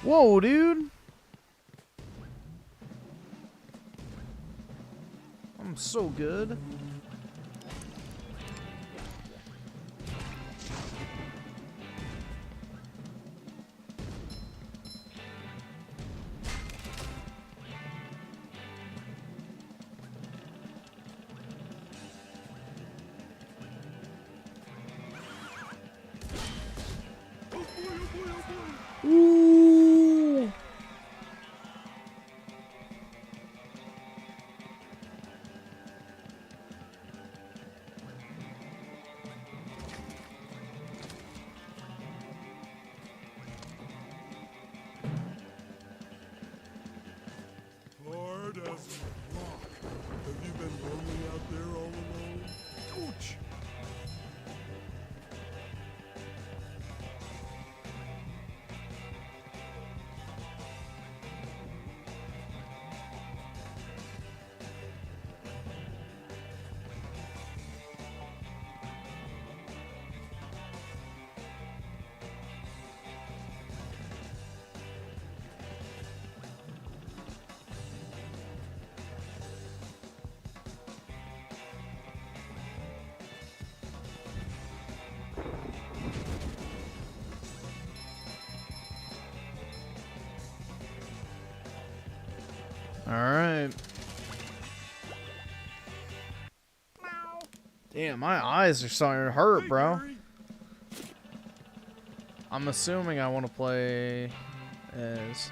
Whoa, dude. I'm so good. Ooh. Hard as a rock. Have you been lonely out there all alone? Ouch! All right. Damn, my eyes are starting to hurt, bro. I'm assuming I want to play as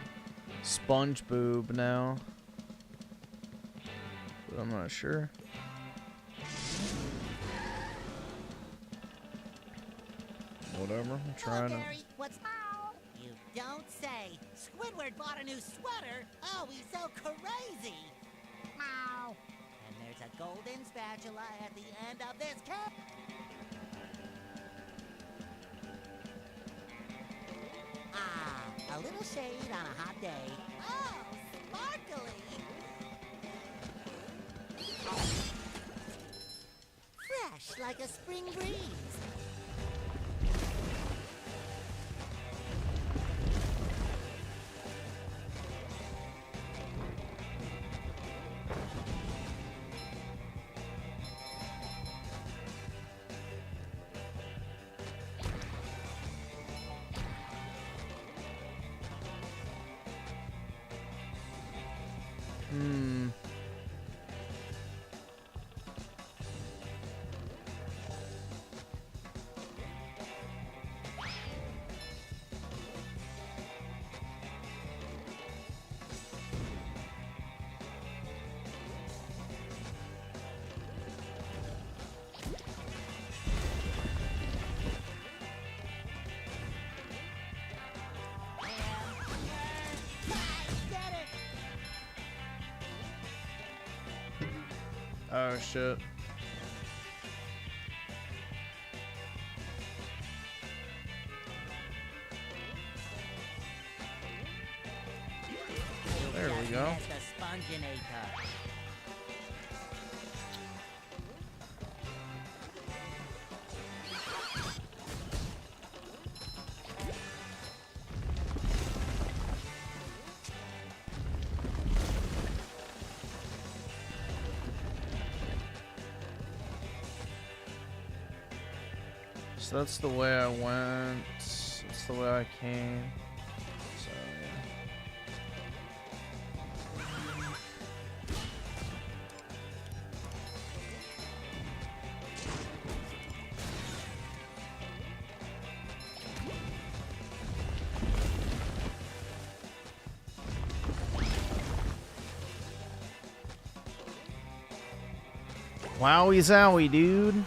SpongeBob now, but I'm not sure. Whatever, I'm trying to. What's you don't say. Squidward bought a new sweater. Oh, he's so crazy. Meow. And there's a golden spatula at the end of this cap. Ah, a little shade on a hot day. Oh, sparkly. Fresh like a spring breeze. Oh shit. There we go. So that's the way I went. That's the way I came. So yeah. Wowie zowie, dude.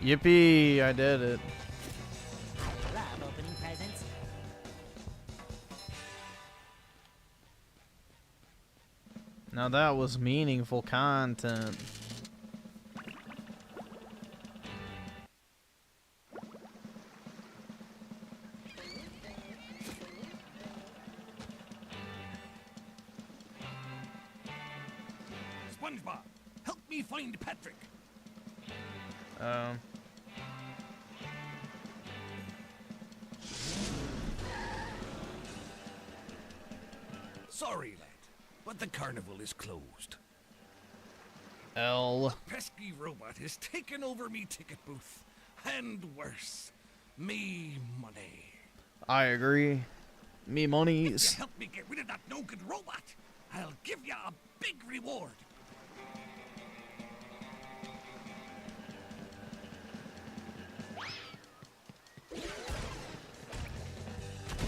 Yippee, I did it. Love opening presents. Now that was meaningful content. SpongeBob, help me find Patrick. Sorry, lad, but the carnival is closed. L. A pesky robot has taken over me ticket booth. And worse, me money. I agree. Me If monies. you help me get rid of that no-good robot, I'll give you a big reward.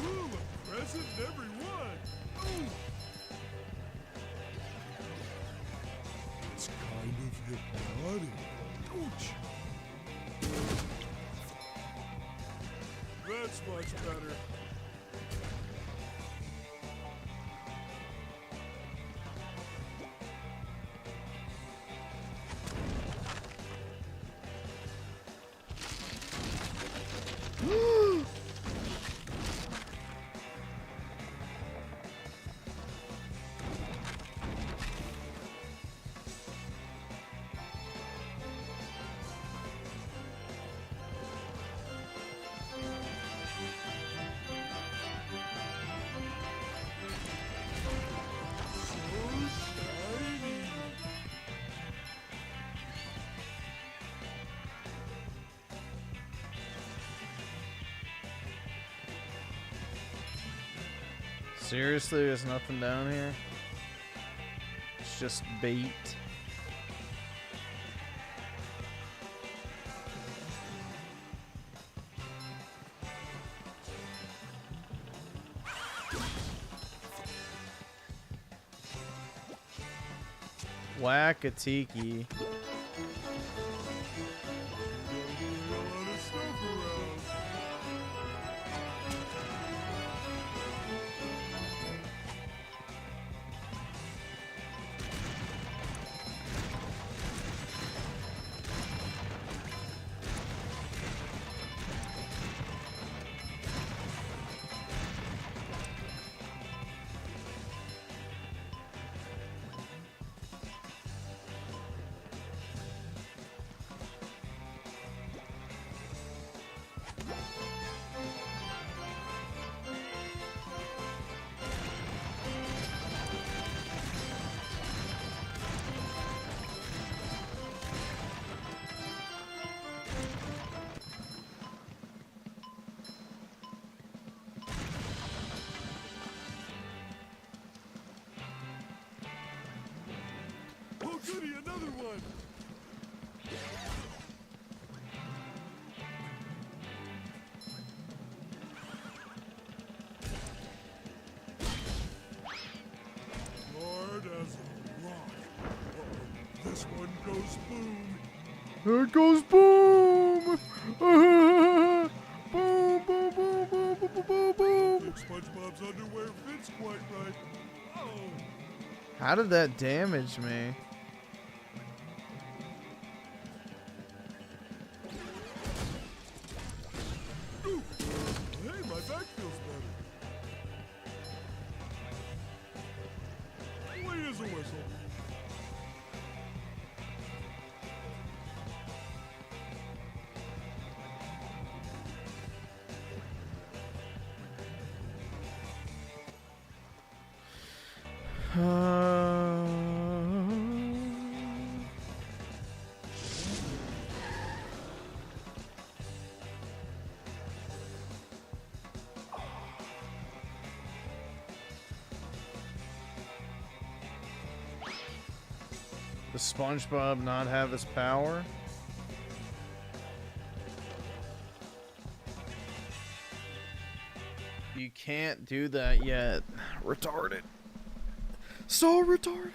Ooh, a present in every one. Ooh. It's kind of hypnotic, don't you? That's much better. Seriously, there's nothing down here? It's just bait. Whack-a-tiki. Oh, goody, another one. Hard as a rock. Uh-oh, this one goes boom. There it goes, boom! Boom, boom, boom, boom, boom, boom, boom. SpongeBob's underwear fits quite right. Oh. How did that damage me? Ooh. Hey, my back feels better. Clean as a whistle. Does SpongeBob not have his power? You can't do that yet. Retarded. So retarded.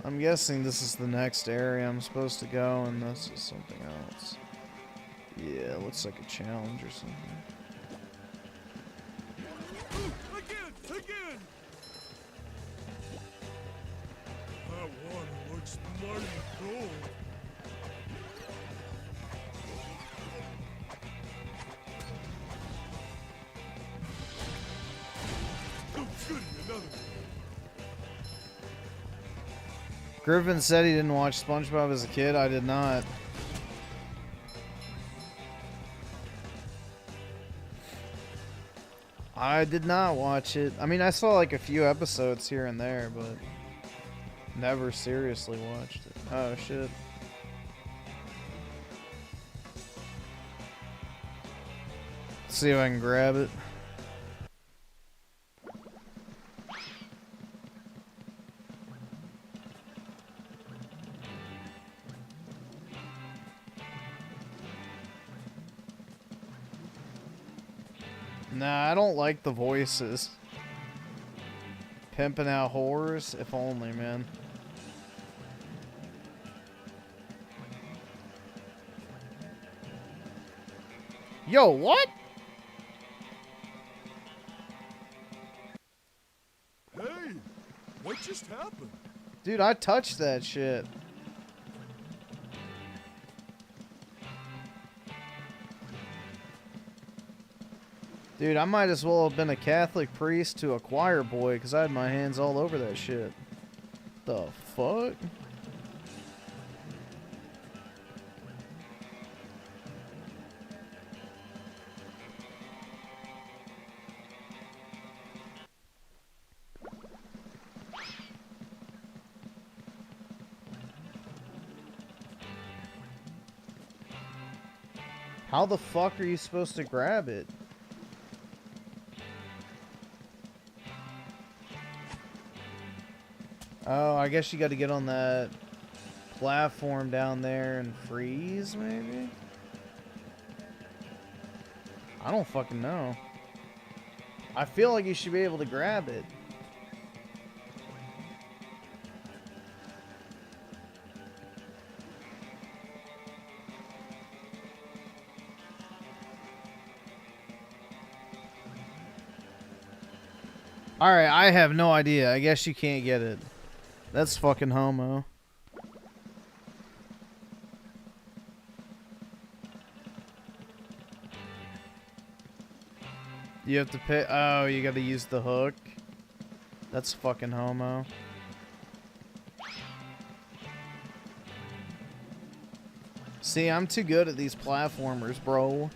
I'm guessing this is the next area I'm supposed to go, and this is something else. Yeah, it looks like a challenge or something. Again! That water looks mighty cold. Oh, goody, another one. Griffin said he didn't watch SpongeBob as a kid. I did not. I did not watch it. I mean, I saw like a few episodes here and there, but never seriously watched it. Oh, shit. Let's see if I can grab it. Nah, I don't like the voices. Pimping out whores, if only, man. Yo, what? Hey, what just happened? Dude, I touched that shit. Dude, I might as well have been a Catholic priest to a choir boy, because I had my hands all over that shit. The fuck? How the fuck are you supposed to grab it? Oh, I guess you got to get on that platform down there and freeze, maybe? I don't fucking know. I feel like you should be able to grab it. Alright, I have no idea. I guess you can't get it. That's fucking homo. You have to pay. Oh, you gotta use the hook. That's fucking homo. See, I'm too good at these platformers, bro.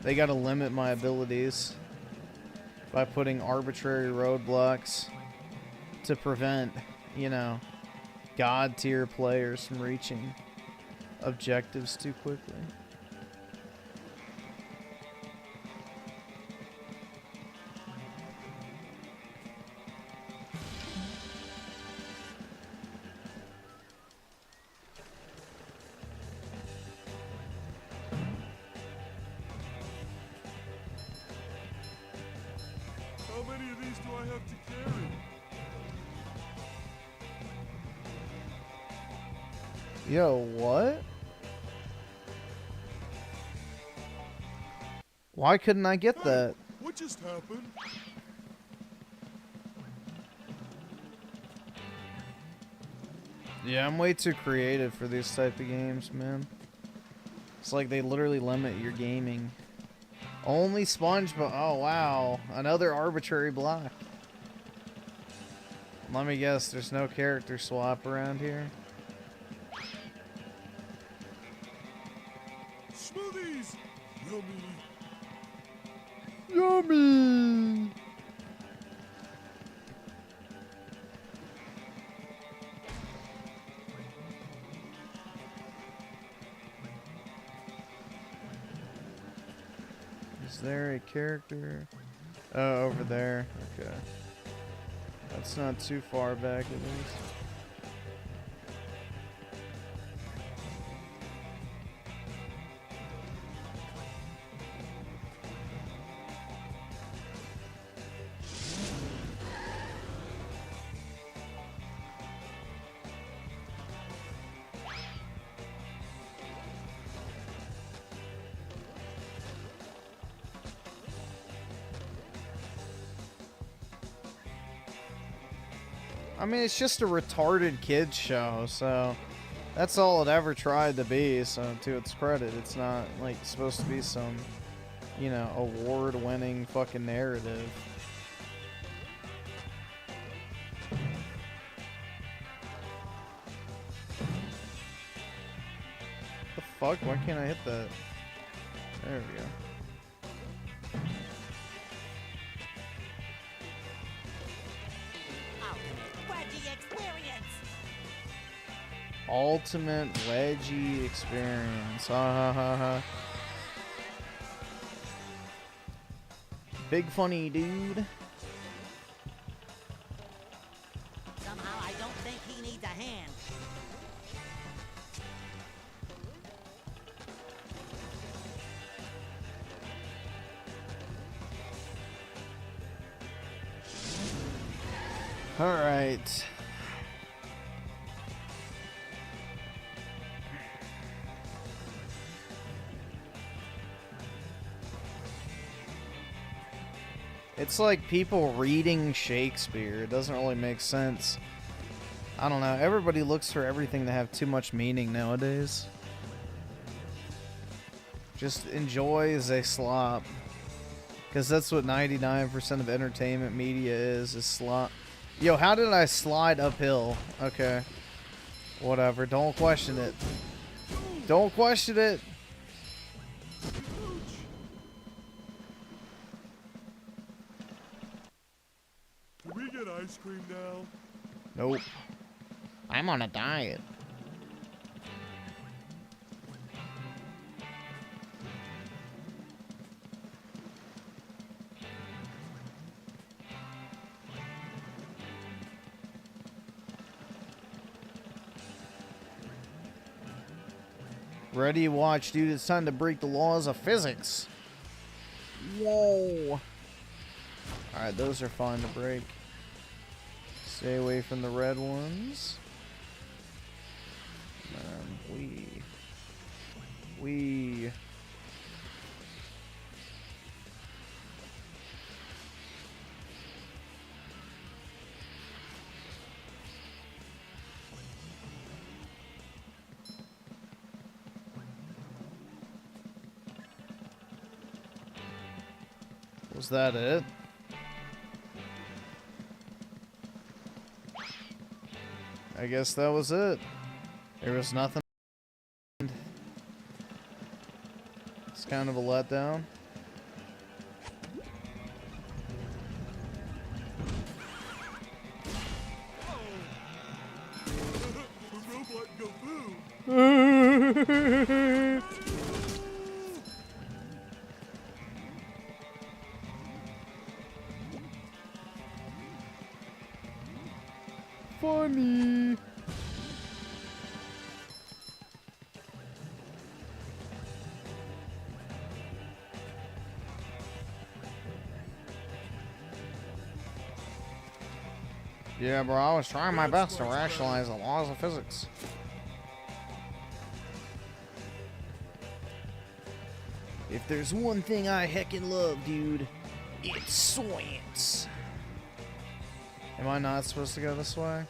They gotta limit my abilities by putting arbitrary roadblocks to prevent, you know, god tier players from reaching objectives too quickly. How many of these do I have to carry? Yo, what? Why couldn't I get that? What just happened? Yeah, I'm way too creative for these type of games, man. It's like they literally limit your gaming. Only SpongeBob. Oh, wow. Another arbitrary block. Let me guess, there's no character swap around here? Smoothies! Yummy! Yummy! Is there a character? Oh, over there. Okay. That's not too far back, at least. I mean, it's just a retarded kids show, so that's all it ever tried to be. So to its credit, it's not like supposed to be some, you know, award-winning fucking narrative. The fuck? Why can't I hit that? There we go. Ultimate wedgie experience. Ha ha ha ha. Big funny dude. Somehow I don't think he needs a hand. All right. It's like people reading Shakespeare. It doesn't really make sense. I don't know. Everybody looks for everything to have too much meaning nowadays. Just enjoy as they slop. Because that's what 99% of entertainment media is slop. Yo, how did I slide uphill? Okay. Whatever. Don't question it. Don't question it. Can we get ice cream now? Nope. I'm on a diet. Ready, watch, dude. It's time to break the laws of physics. Whoa. Alright, those are fine to break. Stay away from the red ones. We. Was that it? I guess that was it. There was nothing. It's kind of a letdown. Funny. Yeah, bro, I was trying my best to rationalize the laws of physics. If there's one thing I heckin' love, dude, it's science. Am I not supposed to go this way?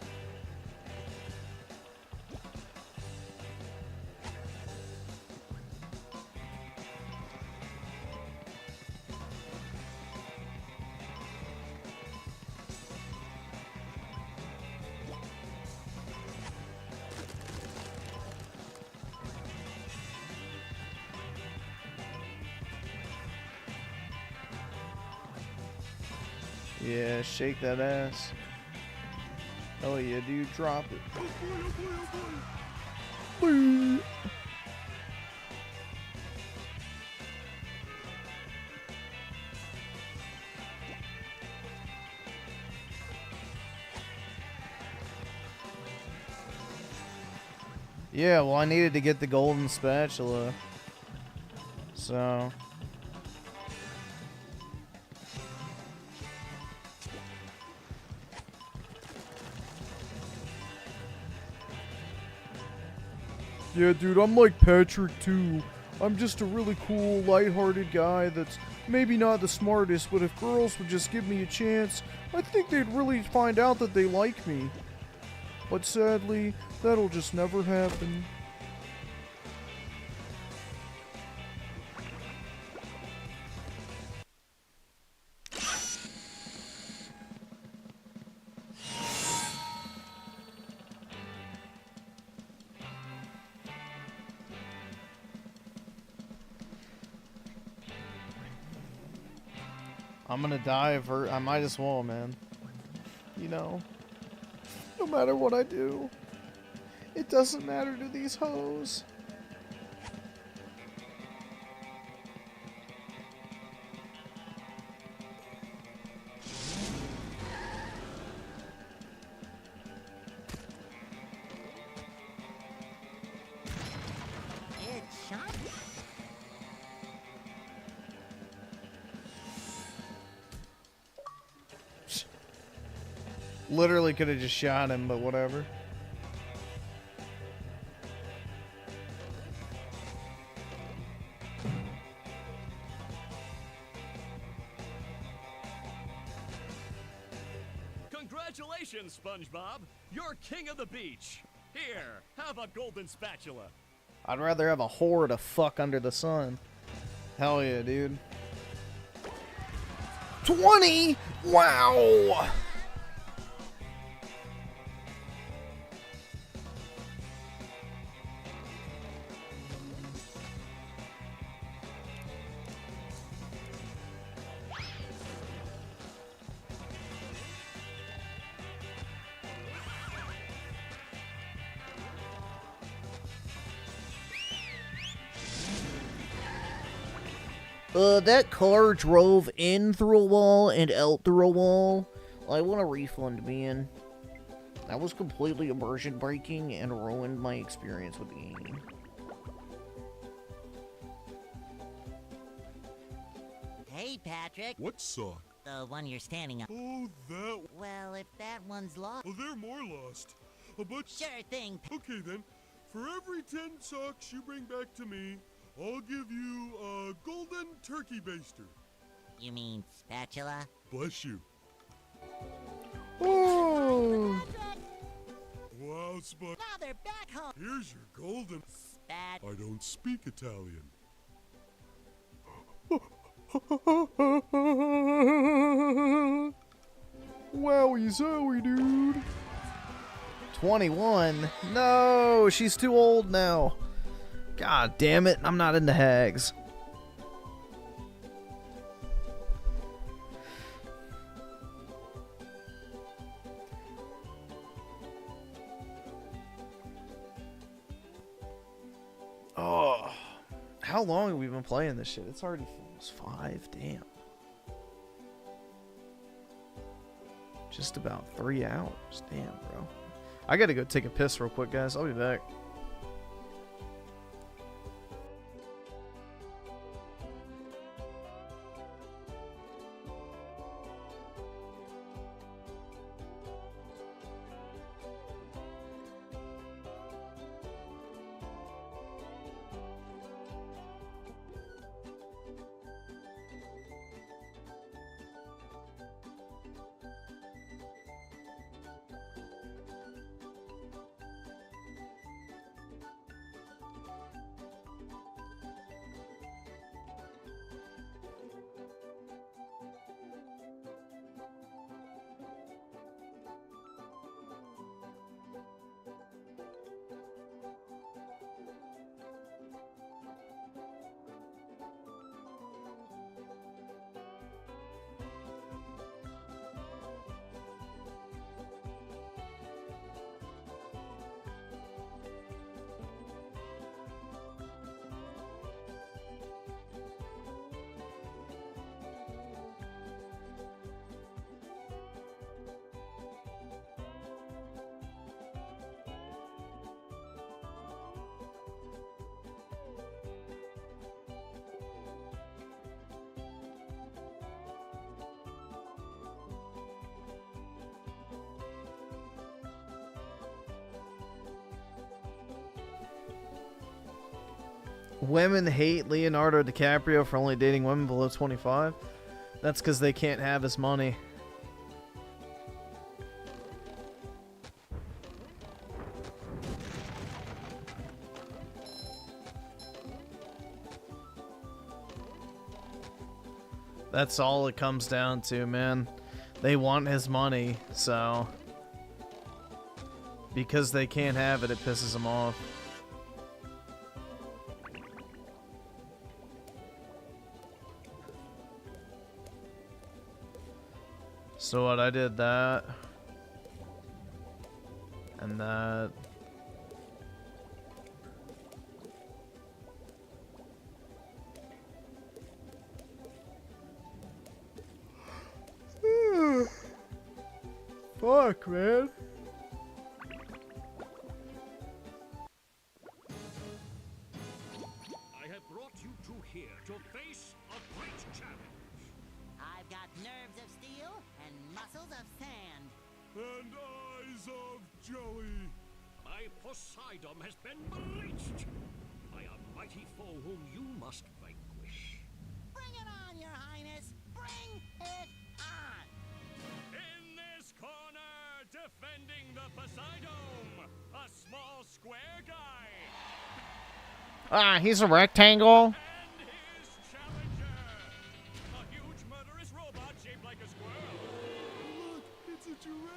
Yeah, shake that ass. Oh yeah, dude, drop it. Woo. Yeah, well, I needed to get the golden spatula. So. Yeah, dude, I'm like Patrick too. I'm just a really cool, lighthearted guy that's maybe not the smartest, but if girls would just give me a chance, I think they'd really find out that they like me. But sadly, that'll just never happen. I'm gonna die of her. I might as well, man. You know, no matter what I do, it doesn't matter to these hoes. It's shot. Literally could have just shot him, but whatever. Congratulations, SpongeBob! You're king of the beach. Here, have a golden spatula. I'd rather have a whore to fuck under the sun. Hell yeah, dude. 20! Wow! That car drove in through a wall and out through a wall. I want a refund, man. That was completely immersion breaking and ruined my experience with the game. Hey, Patrick. What sock? The one you're standing on. Oh, that. Well, if that one's lost. Oh, they're more lost. But Sure thing. Okay then. For every 10 socks you bring back to me, I'll give you a golden turkey baster. You mean spatula? Bless you. Oh. Wow, Spud. Now they're back home. Here's your golden. Spat. I don't speak Italian. Wowie zowie, dude. 21? No, she's too old now. God damn it, I'm not into hags. Oh, how long have we been playing this shit? It's already almost 5, damn. Just about 3 hours, damn, bro. I gotta go take a piss real quick, guys. I'll be back. Women hate Leonardo DiCaprio for only dating women below 25. That's because they can't have his money. That's all it comes down to, man. They want his money, so... because they can't have it, it pisses them off. So what, I did that. And that. Fuck, man. I have brought you two here to face a great challenge. I've got nerves of steel and muscles of sand. And eyes of jelly. My Poseidon has been bleached by a mighty foe whom you must vanquish. Bring it on, Your Highness! Bring it on! In this corner, defending the Poseidon, a small square guy. Ah, he's a rectangle. And his challenger, a huge murderous robot shaped like a squirrel. Look, it's a giraffe.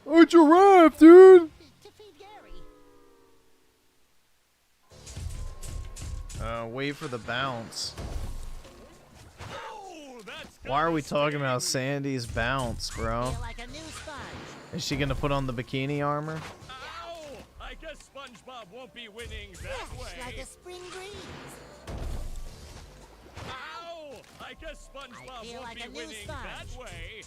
Oh, giraffe, dude. To feed Gary. Wait for the bounce. Oh, that's Why are we talking about Sandy's bounce, bro? Feel like a new sponge. Is she gonna put on the bikini armor? Ow! I guess SpongeBob won't be winning that Fresh way. like a spring breeze. Ow! I guess SpongeBob feel won't like be a new winning that sponge. way.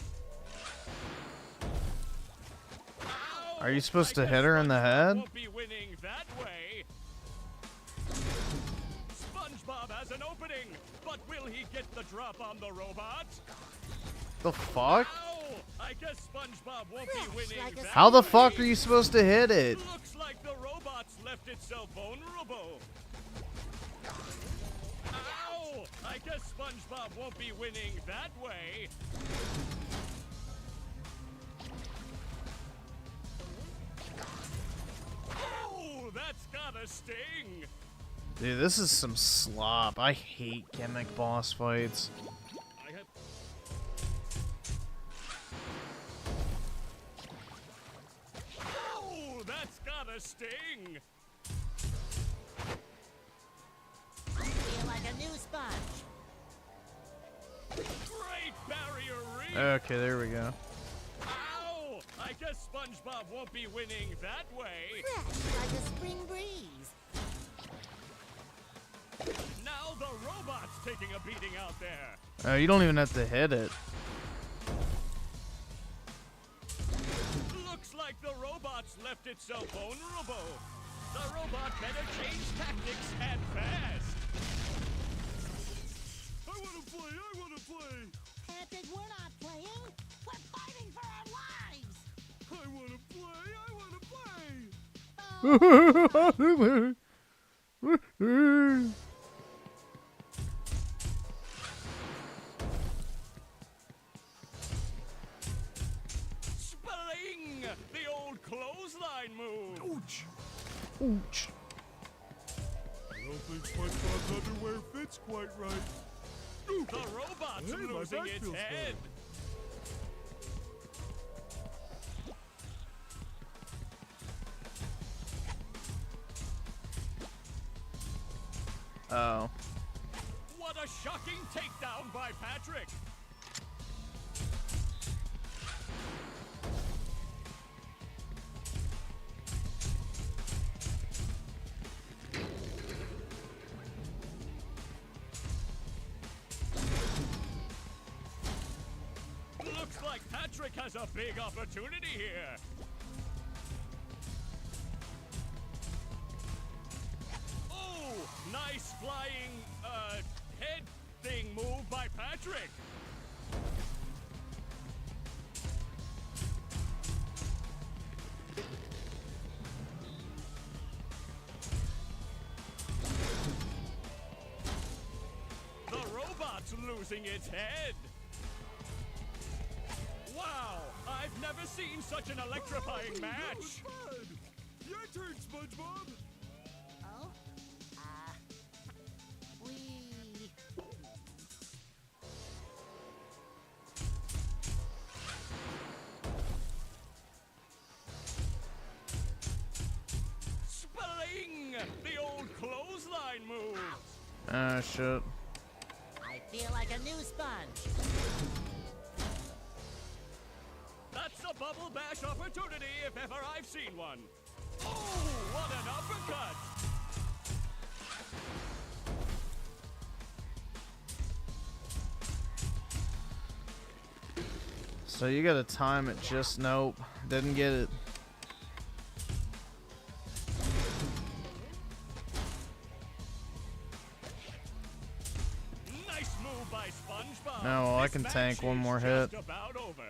Ow! Are you supposed to I hit guess her in the SpongeBob head? Won't be winning that way. SpongeBob has an opening, but will he get the drop on the robot? The fuck? Ow! I guess SpongeBob won't be winning like a that How the way. fuck are you supposed to hit it? Looks like the robot's left itself vulnerable. Ow! I guess SpongeBob won't be winning that way. Oh, that's gotta sting. Dude, this is some slop. I hate gimmick boss fights. I have... Oh, that's gotta sting. Feel like a new sponge. Great barrier reef. Okay, there we go. Ow! I guess SpongeBob won't be winning that way. Fresh like a spring breeze. Now the robot's taking a beating out there. You don't even have to hit it. Looks like the robot's left itself vulnerable. The robot better change tactics and fast. I wanna play, I wanna play. Patrick, we're not playing. We're fighting for our lives. I wanna play, I wanna play. Spling! The old clothesline move. Ouch. Ouch. I don't think SpongeBob's underwear fits quite right. The robot's Hey, my losing back its feels head. Oh. What a shocking takedown by Patrick. Looks like Patrick has a big opportunity here. Oh, nice flying, head thing move by Patrick. losing its head. Wow, I've never seen such an electrifying match. Your turn, SpongeBob. Oh? We... Spling! The old clothesline move. Ah, shit. I feel like a new sponge. That's a bubble bash opportunity if ever I've seen one. Oh, what an uppercut! So you gotta time it just nope. Didn't get it. Nice move by SpongeBob. No, well, I This can match tank one is more hit. just about over.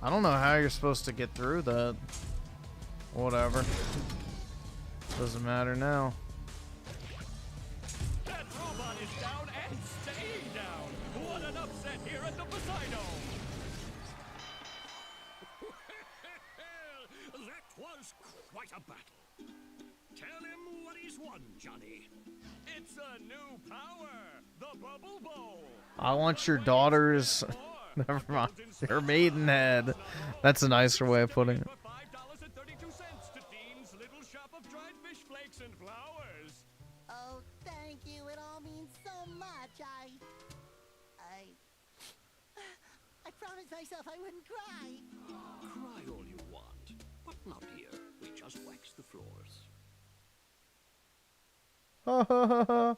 I don't know how you're supposed to get through that. Whatever. Doesn't matter now. That robot is down and staying down. What an upset here at the Poseidon. That was quite a battle. Tell him what he's won, Johnny. It's a new power, the Bubble Bowl. I want your daughter's... Never mind. Her maidenhead. That's a nicer way of putting it. $5.32 to Dean's Little Shop of Dried Fish Flakes and Flowers. Oh, thank you. It all means so much. I promised myself I wouldn't cry. Cry all you want, but not here. We just wax the floors. Ha ha ha ha.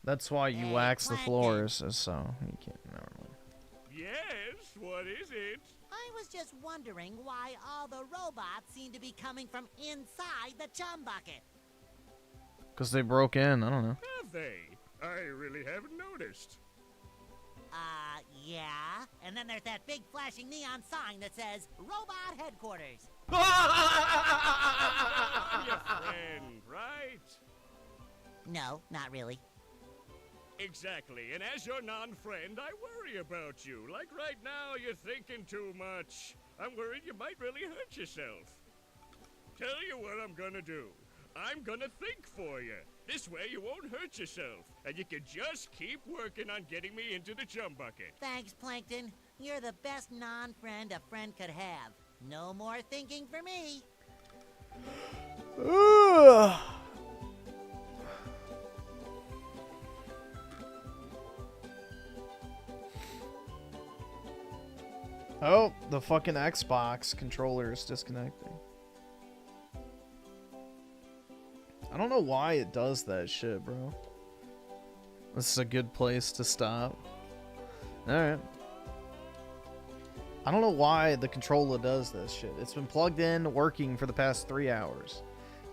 That's why you wax the floors, so you can't. Never mind. Yes, what is it? I was just wondering why all the robots seem to be coming from inside the chum bucket. Because they broke in. I don't know. Have they? I really haven't noticed. Yeah. And then there's that big flashing neon sign that says Robot Headquarters. Your friend, right? No, not really. Exactly, and as your non-friend, I worry about you. Like right now, you're thinking too much. I'm worried you might really hurt yourself. Tell you what I'm gonna do. I'm gonna think for you. This way you won't hurt yourself, and you can just keep working on getting me into the chum bucket. Thanks, Plankton. You're the best non-friend a friend could have. No more thinking for me. Oh, the fucking Xbox controller is disconnecting. I don't know why it does that shit, bro. This is a good place to stop. Alright. I don't know why the controller does this shit. It's been plugged in, working for the past 3 hours.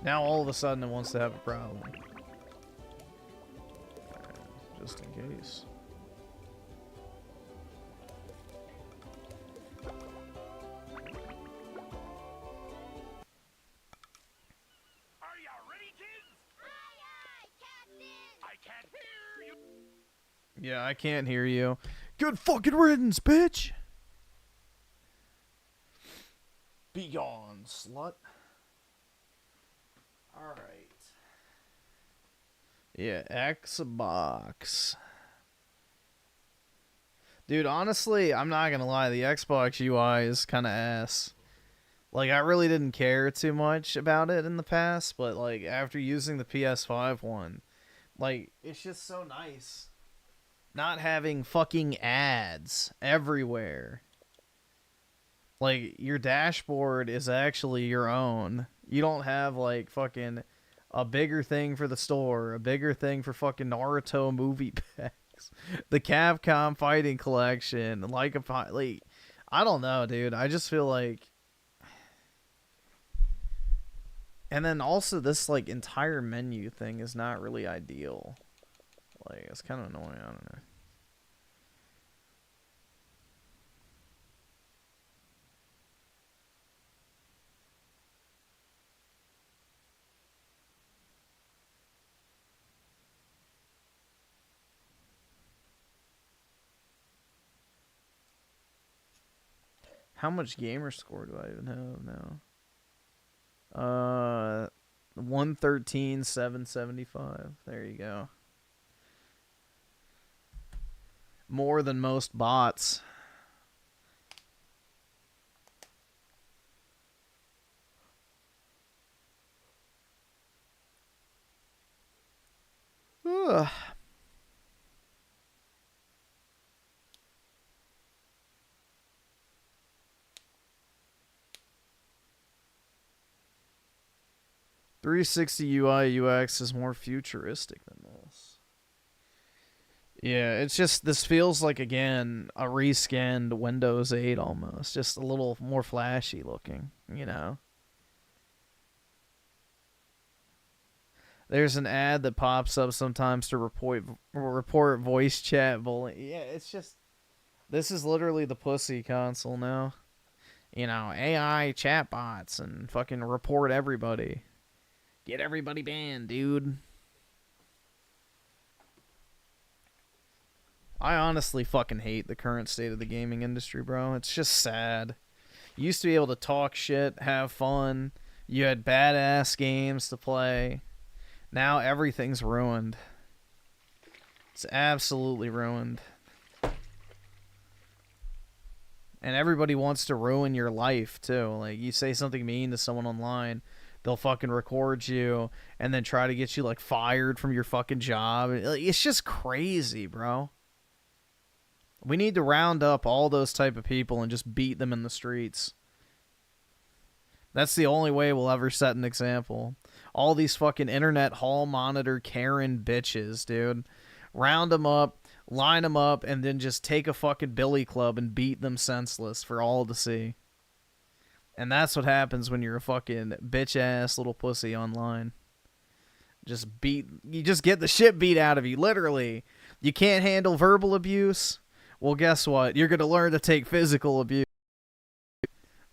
Now all of a sudden it wants to have a problem. Just in case. Yeah, I can't hear you. Good fucking riddance, bitch! Be gone, slut. Alright. Yeah, Xbox. Dude, honestly, I'm not gonna lie, the Xbox UI is kinda ass. Like, I really didn't care too much about it in the past, but, like, after using the PS5 one, like, it's just so nice. Not having fucking ads everywhere. Like, your dashboard is actually your own. You don't have, like, fucking a bigger thing for the store, a bigger thing for fucking Naruto movie packs, the Capcom Fighting Collection, like, I don't know, dude. I just feel like... And then also this, like, entire menu thing is not really ideal. Like, it's kind of annoying, I don't know. How much gamer score do I even have now? 113,775. There you go. More than most bots. Ugh. .360 UI UX is more futuristic than this. Yeah, it's just, this feels like, again, a reskinned Windows 8 almost. Just a little more flashy looking, you know. There's an ad that pops up sometimes to report voice chat bullying. Yeah, it's just, this is literally the pussy console now. You know, AI chatbots and fucking report everybody. Get everybody banned, dude. I honestly fucking hate the current state of the gaming industry, bro. It's just sad. You used to be able to talk shit, have fun. You had badass games to play. Now everything's ruined. It's absolutely ruined. And everybody wants to ruin your life, too. Like, you say something mean to someone online, they'll fucking record you and then try to get you, like, fired from your fucking job. It's just crazy, bro. We need to round up all those type of people and just beat them in the streets. That's the only way we'll ever set an example. All these fucking internet hall monitor Karen bitches, dude. Round them up, line them up, and then just take a fucking billy club and beat them senseless for all to see. And that's what happens when you're a fucking bitch-ass little pussy online. You just get the shit beat out of you, literally. You can't handle verbal abuse? Well, guess what? You're going to learn to take physical abuse.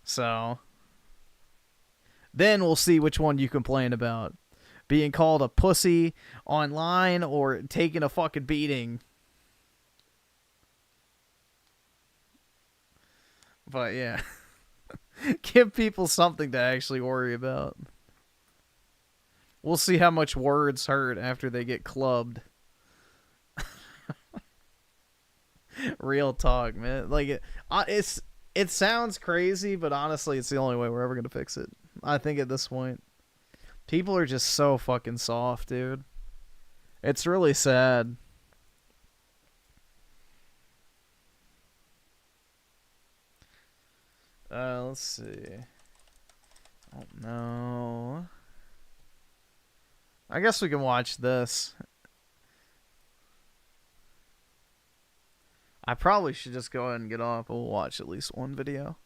So, then we'll see which one you complain about. Being called a pussy online or taking a fucking beating. But yeah. Give people something to actually worry about. We'll see how much words hurt after they get clubbed. Real talk, man. Like, it sounds crazy, but honestly, it's the only way we're ever going to fix it. I think at this point. People are just so fucking soft, dude. It's really sad. Let's see. Oh, no. I guess we can watch this. I probably should just go ahead and get off, but we'll watch at least one video.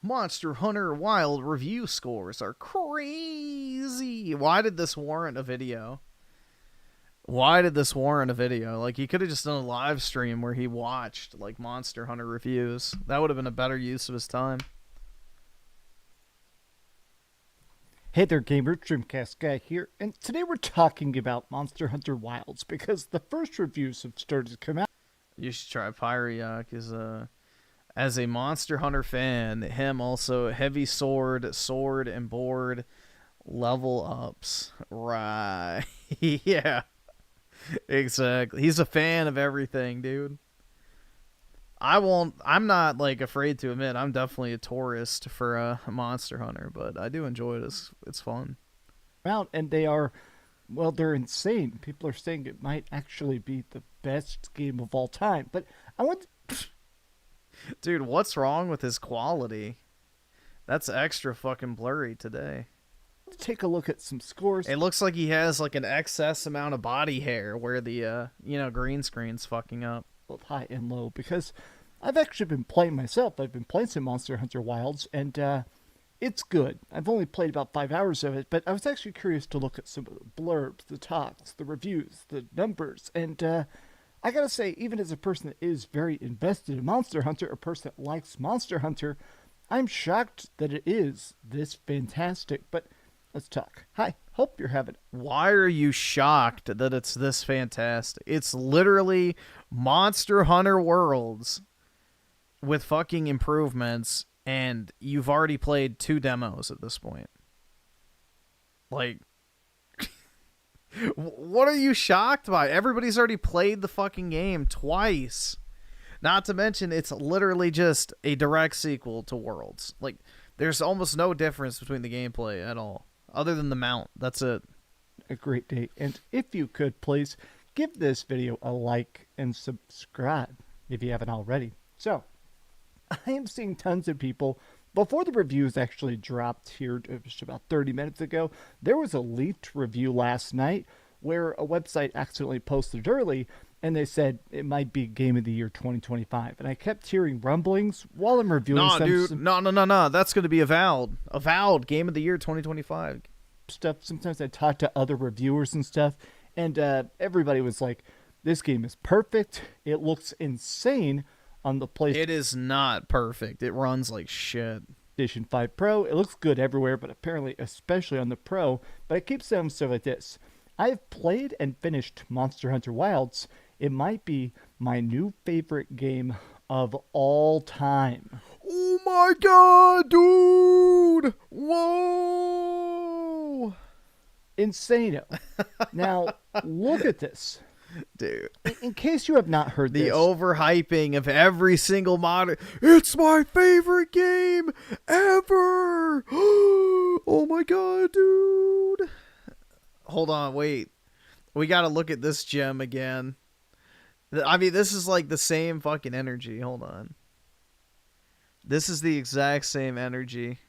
Monster Hunter Wild review scores are crazy. Why did this warrant a video? Why did this warrant a video? Like, he could have just done a live stream where he watched, like, Monster Hunter reviews. That would have been a better use of his time. Hey there, gamer, Dreamcast Guy here, and today we're talking about Monster Hunter Wilds because the first reviews have started to come out. You should try Pyriak as a Monster Hunter fan. Him also heavy sword, and board level ups. Right. Yeah. Exactly. He's a fan of everything, dude. I'm not, like, afraid to admit I'm definitely a tourist for a Monster Hunter, but I do enjoy it. It's fun. And they are, well, they're insane. People are saying it might actually be the best game of all time. But I want to... Dude, what's wrong with his quality? That's extra fucking blurry today. Take a look at some scores. It looks like he has, like, an excess amount of body hair where the, green screen's fucking up. Both high and low, because I've actually been playing myself. I've been playing some Monster Hunter Wilds, and it's good. I've only played about 5 hours of it, but I was actually curious to look at some of the blurbs, the talks, the reviews, the numbers, and I gotta say, even as a person that is very invested in Monster Hunter, a person that likes Monster Hunter, I'm shocked that it is this fantastic, but let's talk. Hi, hope you're having. Why are you shocked that it's this fantastic? It's literally Monster Hunter Worlds with fucking improvements, and you've already played 2 demos at this point. Like, what are you shocked by? Everybody's already played the fucking game twice. Not to mention, it's literally just a direct sequel to Worlds. Like, there's almost no difference between the gameplay at all, other than the mount. That's it. A great day. And if you could, please give this video a like and subscribe if you haven't already. So, I am seeing tons of people. Before the reviews actually dropped here just about 30 minutes ago, there was a leaked review last night where a website accidentally posted early, and they said it might be Game of the Year 2025. And I kept hearing rumblings while I'm reviewing No. That's going to be Avowed. Avowed, Game of the Year 2025. Stuff. Sometimes I talk to other reviewers and stuff, and everybody was like, this game is perfect. It looks insane on the PlayStation. It is not perfect. It runs like shit. PlayStation 5 Pro. It looks good everywhere, but apparently especially on the Pro. But I keep saying stuff like this. I've played and finished Monster Hunter Wilds. It might be my new favorite game of all time. Oh my god, dude! Whoa! Insano. Now, look at this. Dude. In case you have not heard the this. overhyping of every single modern. It's my favorite game ever! Oh my god, dude! Hold on, wait. We gotta look at this gem again. I mean, this is like the same fucking energy. Hold on. This is the exact same energy.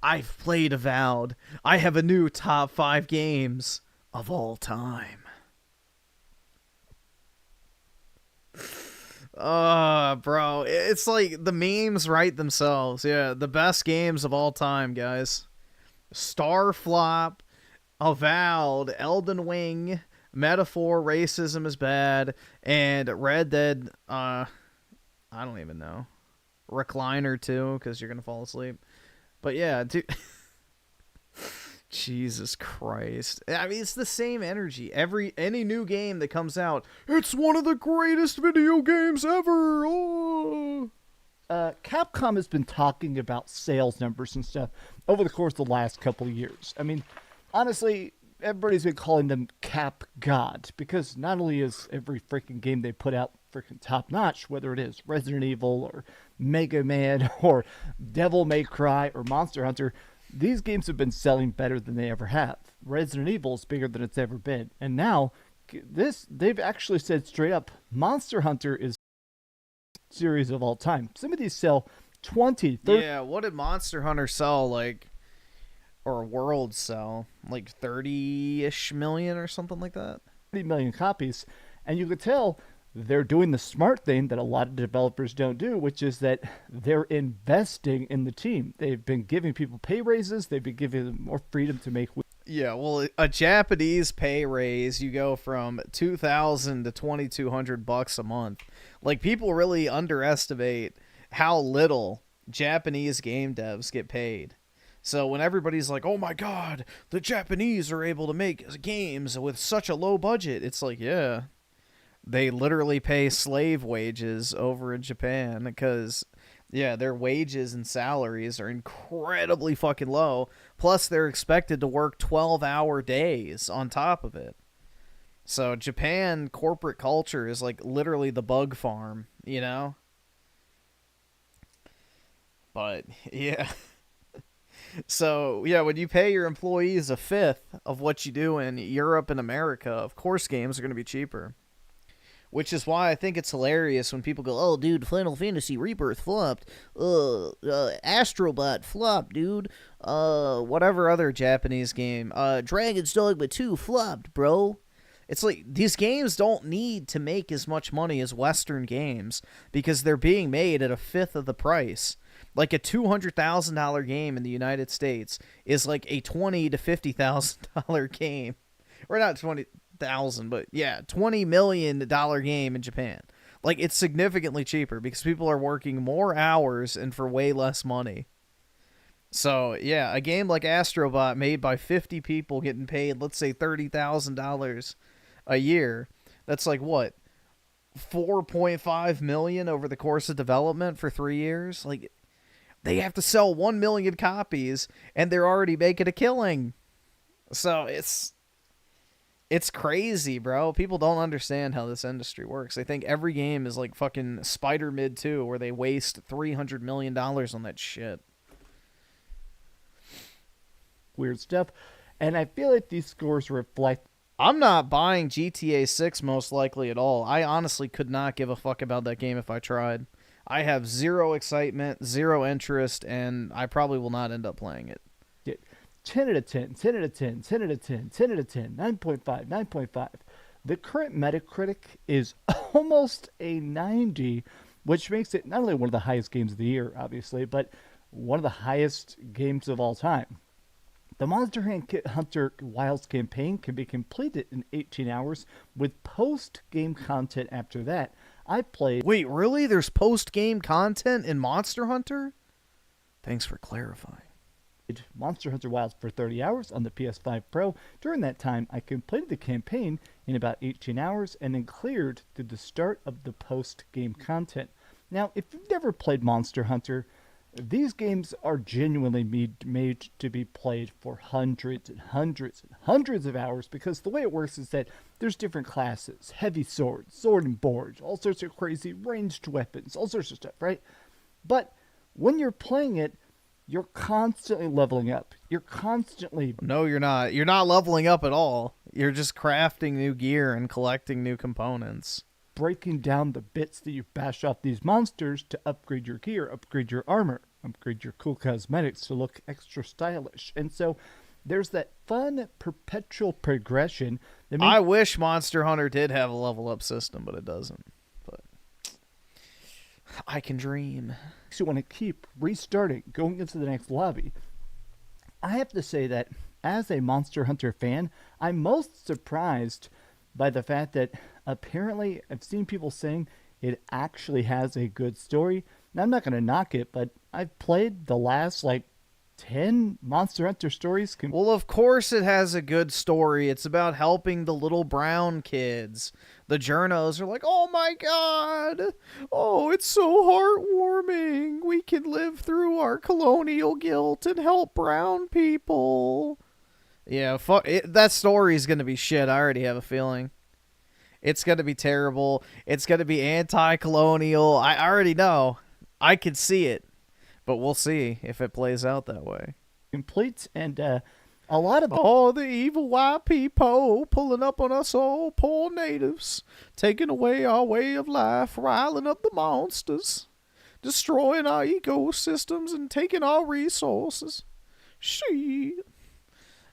I've played Avowed. I have a new top 5 games of all time. Bro, it's like the memes write themselves. Yeah, the best games of all time, guys. Starflop, Avowed, Elden Ring, Metaphor, Racism is Bad, and Red Dead, I don't even know. Recliner 2, because you're going to fall asleep. But yeah, dude. Jesus Christ. I mean, it's the same energy. Any new game that comes out, it's one of the greatest video games ever. Oh. Capcom has been talking about sales numbers and stuff over the course of the last couple of years. I mean, honestly, everybody's been calling them Cap God, because not only is every freaking game they put out freaking top notch, whether it is Resident Evil or Mega Man or Devil May Cry or Monster Hunter, these games have been selling better than they ever have. Resident Evil is bigger than it's ever been. And now, they've actually said straight up, Monster Hunter is series of all time. Some of these sell 20, 30. Yeah, what did Monster Hunter sell, like, or World sell? Like 30-ish million or something like that? 30 million copies. And you could tell they're doing the smart thing that a lot of developers don't do, which is that they're investing in the team. They've been giving people pay raises. They've been giving them more freedom to make. Yeah, well, a Japanese pay raise, you go from $2,000 to $2,200 a month. Like, people really underestimate how little Japanese game devs get paid. So when everybody's like, oh my god, the Japanese are able to make games with such a low budget, it's like, yeah, they literally pay slave wages over in Japan because, yeah, their wages and salaries are incredibly fucking low. Plus, they're expected to work 12-hour days on top of it. So Japan corporate culture is like literally the bug farm, you know? But, yeah. So, yeah, when you pay your employees a fifth of what you do in Europe and America, of course games are going to be cheaper. Which is why I think it's hilarious when people go, oh, dude, Final Fantasy Rebirth flopped. Astrobot flopped, dude. Whatever other Japanese game. Dragon's Dogma 2 flopped, bro. It's like, these games don't need to make as much money as Western games because they're being made at a fifth of the price. Like a $200,000 game in the United States is like a $20,000 to $50,000 game. Or not 20, thousand, but yeah, $20 million game in Japan. Like, it's significantly cheaper because people are working more hours and for way less money. So, yeah, a game like Astrobot made by 50 people getting paid, let's say $30,000 a year. That's like, what, $4.5 million over the course of development for 3 years? Like, they have to sell 1 million copies, and they're already making a killing. So, it's crazy, bro. People don't understand how this industry works. They think every game is like fucking Spider-Mid 2, where they waste $300 million on that shit. Weird stuff. And I feel like these scores reflect... I'm not buying GTA 6 most likely at all. I honestly could not give a fuck about that game if I tried. I have zero excitement, zero interest, and I probably will not end up playing it. 10 out of 10, 10 out of 10, 10 out of 10, 10 out of 10, 9.5, 9.5. The current Metacritic is almost a 90, which makes it not only one of the highest games of the year, obviously, but one of the highest games of all time. The Monster Hunter Wilds campaign can be completed in 18 hours with post-game content after that. I played... Wait, really? There's post-game content in Monster Hunter? Thanks for clarifying. Monster Hunter Wilds for 30 hours on the PS5 Pro. During that time, I completed the campaign in about 18 hours and then cleared to the start of the post-game content. Now, if you've never played Monster Hunter, these games are genuinely made to be played for hundreds and hundreds and hundreds of hours, because the way it works is that there's different classes, heavy swords, sword and board, all sorts of crazy ranged weapons, all sorts of stuff, right? But when you're playing it, you're constantly leveling up. You're constantly... No, you're not. You're not leveling up at all. You're just crafting new gear and collecting new components. Breaking down the bits that you bash off these monsters to upgrade your gear, upgrade your armor, upgrade your cool cosmetics to look extra stylish. And so there's that fun perpetual progression. I wish Monster Hunter did have a level up system, but it doesn't. But I can dream. So you want to keep restarting, going into the next lobby. I have to say that as a Monster Hunter fan, I'm most surprised by the fact that apparently I've seen people saying it actually has a good story. Now, I'm not going to knock it, but I've played the last, 10 Monster Hunter stories. Well, of course it has a good story. It's about helping the little brown kids. The journos are like, oh my god, oh, it's so heartwarming. We can live through our colonial guilt and help brown people. Yeah, that story is going to be shit. I already have a feeling. It's going to be terrible. It's going to be anti-colonial. I already know. I can see it. But we'll see if it plays out that way. Complete, and a lot of... Oh, the evil white people pulling up on us all poor natives, taking away our way of life, riling up the monsters, destroying our ecosystems, and taking our resources. Shit.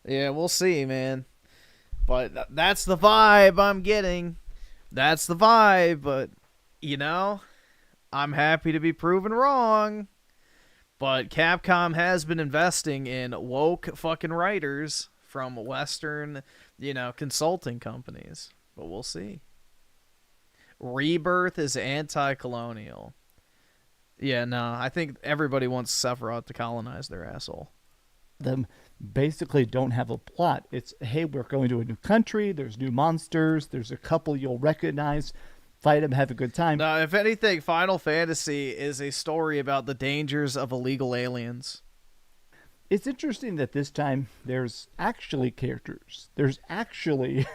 Yeah, we'll see, man. But that's the vibe I'm getting. That's the vibe, but, I'm happy to be proven wrong. But Capcom has been investing in woke fucking writers from Western, consulting companies. But we'll see. Rebirth is anti-colonial. Yeah, no, I think everybody wants Sephiroth to colonize their asshole. Them basically don't have a plot. It's, hey, we're going to a new country, there's new monsters, there's a couple you'll recognize, fight them, have a good time. No, if anything, Final Fantasy is a story about the dangers of illegal aliens. It's interesting that this time there's actually characters. There's actually,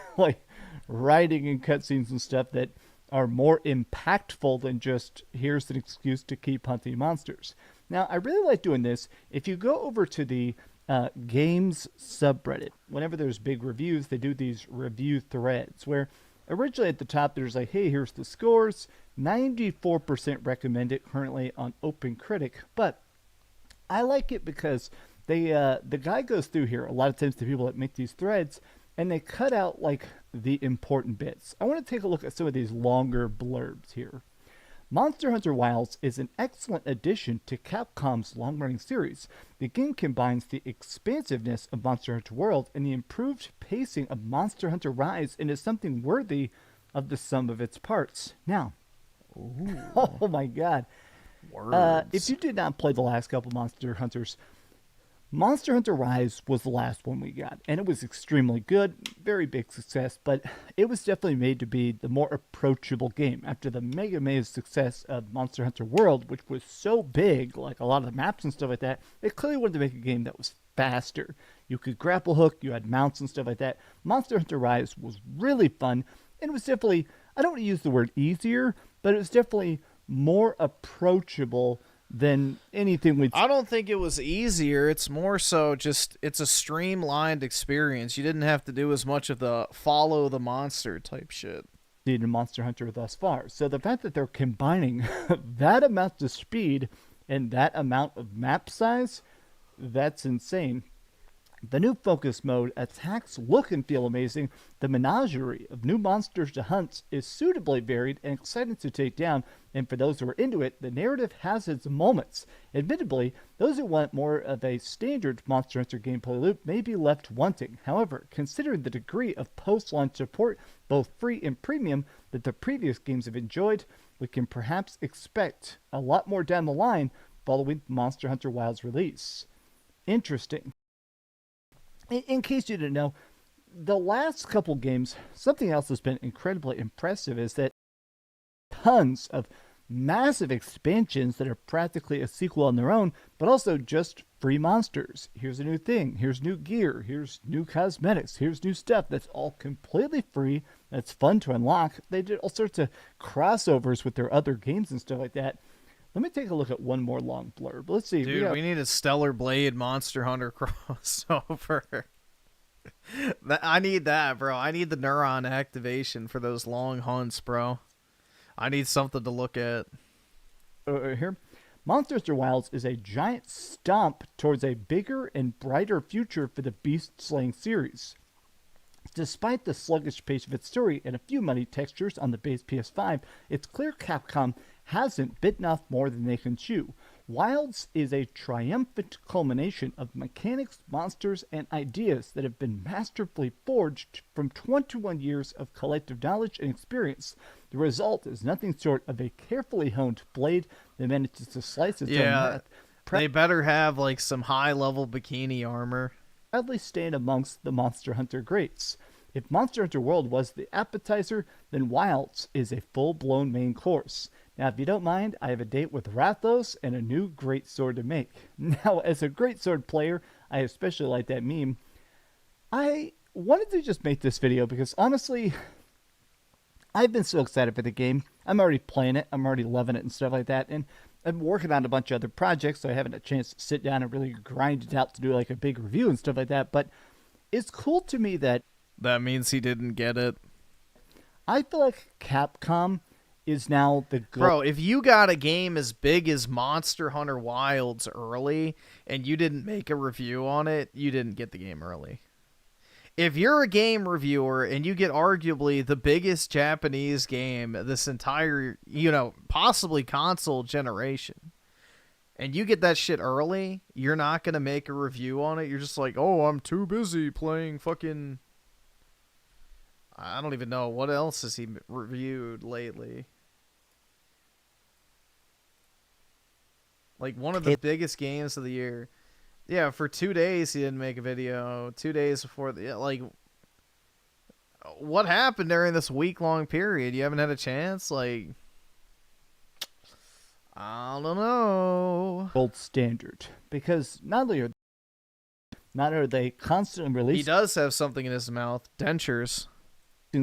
writing and cutscenes and stuff that are more impactful than just, here's an excuse to keep hunting monsters. Now, I really like doing this. If you go over to the games subreddit, whenever there's big reviews, they do these review threads where originally at the top there's hey, here's the scores. 94% recommend it currently on OpenCritic, but I like it because the guy goes through here a lot of times, the people that make these threads, and they cut out the important bits. I want to take a look at some of these longer blurbs here. Monster Hunter Wilds is an excellent addition to Capcom's long-running series. The game combines the expansiveness of Monster Hunter World and the improved pacing of Monster Hunter Rise into something worthy of the sum of its parts. Now, oh my god. If you did not play the last couple Monster Hunters, Monster Hunter Rise was the last one we got, and it was extremely good, very big success, but it was definitely made to be the more approachable game. After the mega success of Monster Hunter World, which was so big, like a lot of the maps and stuff like that, they clearly wanted to make a game that was faster. You could grapple hook, you had mounts and stuff like that. Monster Hunter Rise was really fun, and it was definitely, I don't want to use the word easier, but it was definitely more approachable than anything we'd... I don't think it was easier. It's more so just, it's a streamlined experience. You didn't have to do as much of the follow the monster type shit in Monster Hunter thus far. So the fact that they're combining that amount of speed and that amount of map size, that's insane. The new focus mode attacks look and feel amazing. The menagerie of new monsters to hunt is suitably varied and exciting to take down, and for those who are into it, the narrative has its moments. Admittedly, those who want more of a standard Monster Hunter gameplay loop may be left wanting. However, considering the degree of post-launch support, both free and premium, that the previous games have enjoyed, we can perhaps expect a lot more down the line following Monster Hunter Wilds release. Interesting. In case you didn't know, the last couple games, something else that's been incredibly impressive is that tons of massive expansions that are practically a sequel on their own, but also just free monsters. Here's a new thing, here's new gear, here's new cosmetics, here's new stuff that's all completely free, that's fun to unlock. They did all sorts of crossovers with their other games and stuff like that. Let me take a look at one more long blurb. Let's see. Dude, we need a Stellar Blade Monster Hunter crossover. I need that, bro. I need the neuron activation for those long hunts, bro. I need something to look at. Here. Monster Hunter Wilds is a giant stomp towards a bigger and brighter future for the beast-slaying series. Despite the sluggish pace of its story and a few muddy textures on the base PS5, it's clear Capcom hasn't bitten off more than they can chew. Wilds is a triumphant culmination of mechanics, monsters, and ideas that have been masterfully forged from 21 years of collective knowledge and experience. The result is nothing short of a carefully honed blade that manages to slice its own path. They better have like some high-level bikini armor. Proudly stand amongst the Monster Hunter greats. If Monster Hunter World was the appetizer, then Wilds is a full-blown main course. Now, if you don't mind, I have a date with Rathos and a new greatsword to make. Now, as a greatsword player, I especially like that meme. I wanted to just make this video because, honestly, I've been so excited for the game. I'm already playing it. I'm already loving it and stuff like that. And I'm working on a bunch of other projects, so I haven't had a chance to sit down and really grind it out to do like a big review and stuff like that. But it's cool to me that... That means he didn't get it. I feel like Capcom is now the... Bro, if you got a game as big as Monster Hunter Wilds early and you didn't make a review on it, you didn't get the game early. If you're a game reviewer and you get arguably the biggest Japanese game this entire, possibly console generation, and you get that shit early, you're not going to make a review on it. You're just like, oh, I'm too busy playing fucking... I don't even know. What else has he reviewed lately? Like, one of the biggest games of the year. Yeah, for 2 days he didn't make a video. 2 days before like, what happened during this week-long period? You haven't had a chance? Like, I don't know. Gold standard. Because not only are they constantly releasing... He does have something in his mouth. Dentures.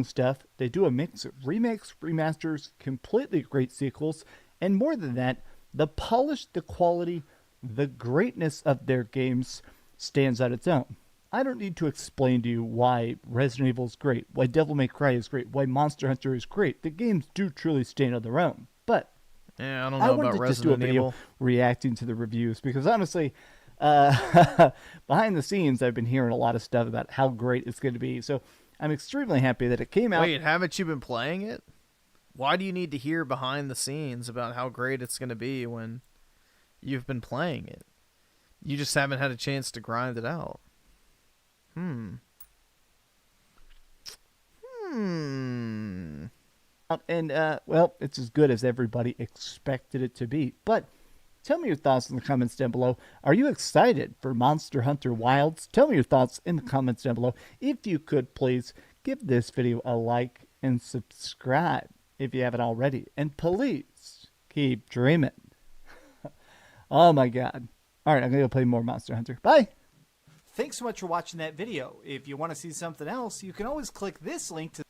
Stuff. They do a mix of remakes, remasters, completely great sequels, and more than that, the polish, the quality, the greatness of their games stands on its own. I don't need to explain to you why Resident Evil is great, why Devil May Cry is great, why Monster Hunter is great. The games do truly stand on their own. But yeah, I don't know about Resident Evil. I wanted to just do a video reacting to the reviews because honestly, behind the scenes, I've been hearing a lot of stuff about how great it's going to be. So I'm extremely happy that it came out. Wait, haven't you been playing it? Why do you need to hear behind the scenes about how great it's going to be when you've been playing it? You just haven't had a chance to grind it out. And well, it's as good as everybody expected it to be. But tell me your thoughts in the comments down below. Are you excited for Monster Hunter Wilds? Tell me your thoughts in the comments down below. If you could, please give this video a like and subscribe if you haven't already. And please keep dreaming. Oh my God. All right, I'm going to go play more Monster Hunter. Bye. Thanks so much for watching that video. If you want to see something else, you can always click this link to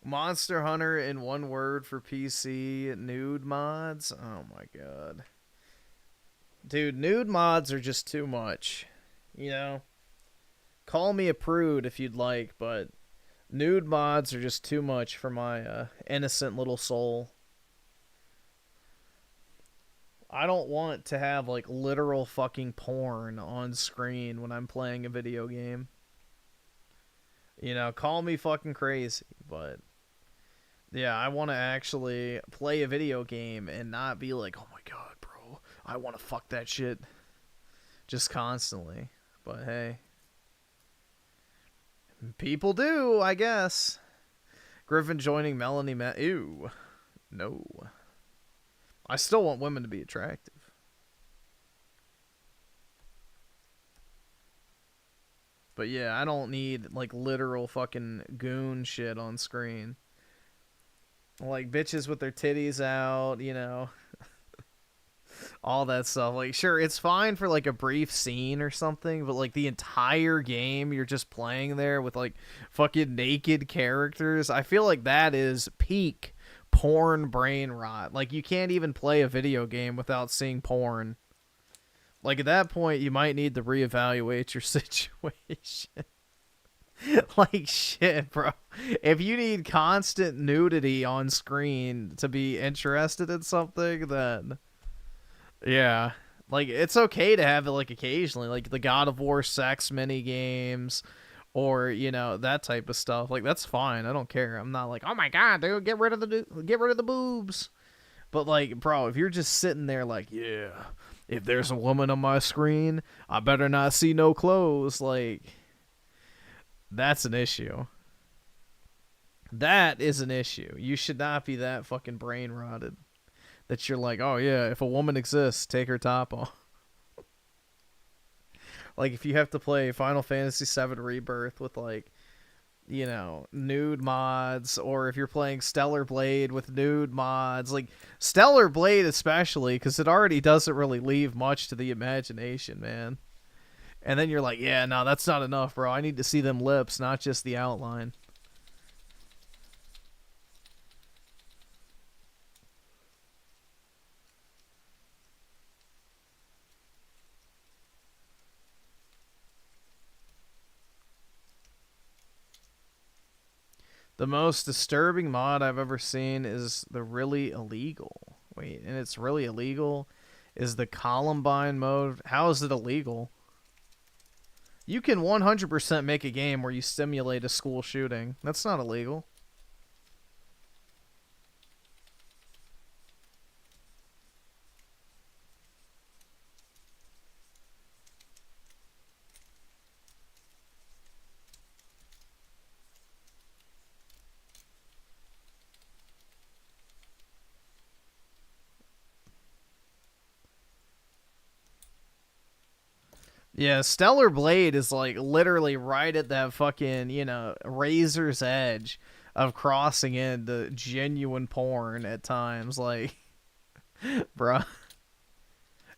Monster Hunter in one word for PC nude mods. Oh my God. Dude, nude mods are just too much. You know? Call me a prude if you'd like, but nude mods are just too much for my innocent little soul. I don't want to have, like, literal fucking porn on screen when I'm playing a video game. You know, call me fucking crazy, but yeah, I want to actually play a video game and not be like, oh my God, bro, I want to fuck that shit just constantly. But hey, people do, I guess. Griffin joining Melanie Ew. No. I still want women to be attractive. But yeah, I don't need, like, literal fucking goon shit on screen. Like, bitches with their titties out, you know. All that stuff. Like, sure, it's fine for, like, a brief scene or something, but, like, the entire game you're just playing there with, like, fucking naked characters. I feel like that is peak porn brain rot. Like, you can't even play a video game without seeing porn. Like, at that point, you might need to reevaluate your situation. Like, shit, bro. If you need constant nudity on screen to be interested in something, then yeah. Like, it's okay to have it, like, occasionally. Like, the God of War sex mini games, or, you know, that type of stuff. Like, that's fine. I don't care. I'm not like, oh my God, dude, get rid of the boobs. But, like, bro, if you're just sitting there like, yeah, if there's a woman on my screen, I better not see no clothes. Like, that's an issue. That is an issue. You should not be that fucking brain rotted that you're like, oh yeah, if a woman exists, take her top off. Like, if you have to play Final Fantasy VII Rebirth with, like, you know, nude mods, or if you're playing Stellar Blade with nude mods, like, Stellar Blade especially, because it already doesn't really leave much to the imagination, man. And then you're like, yeah, no, that's not enough, bro. I need to see them lips, not just the outline. The most disturbing mod I've ever seen is the really illegal. Wait, and it's really illegal? Is the Columbine mode? How is it illegal? You can 100% make a game where you simulate a school shooting. That's not illegal. Yeah, Stellar Blade is, like, literally right at that fucking, you know, razor's edge of crossing into genuine porn at times. Like, bruh.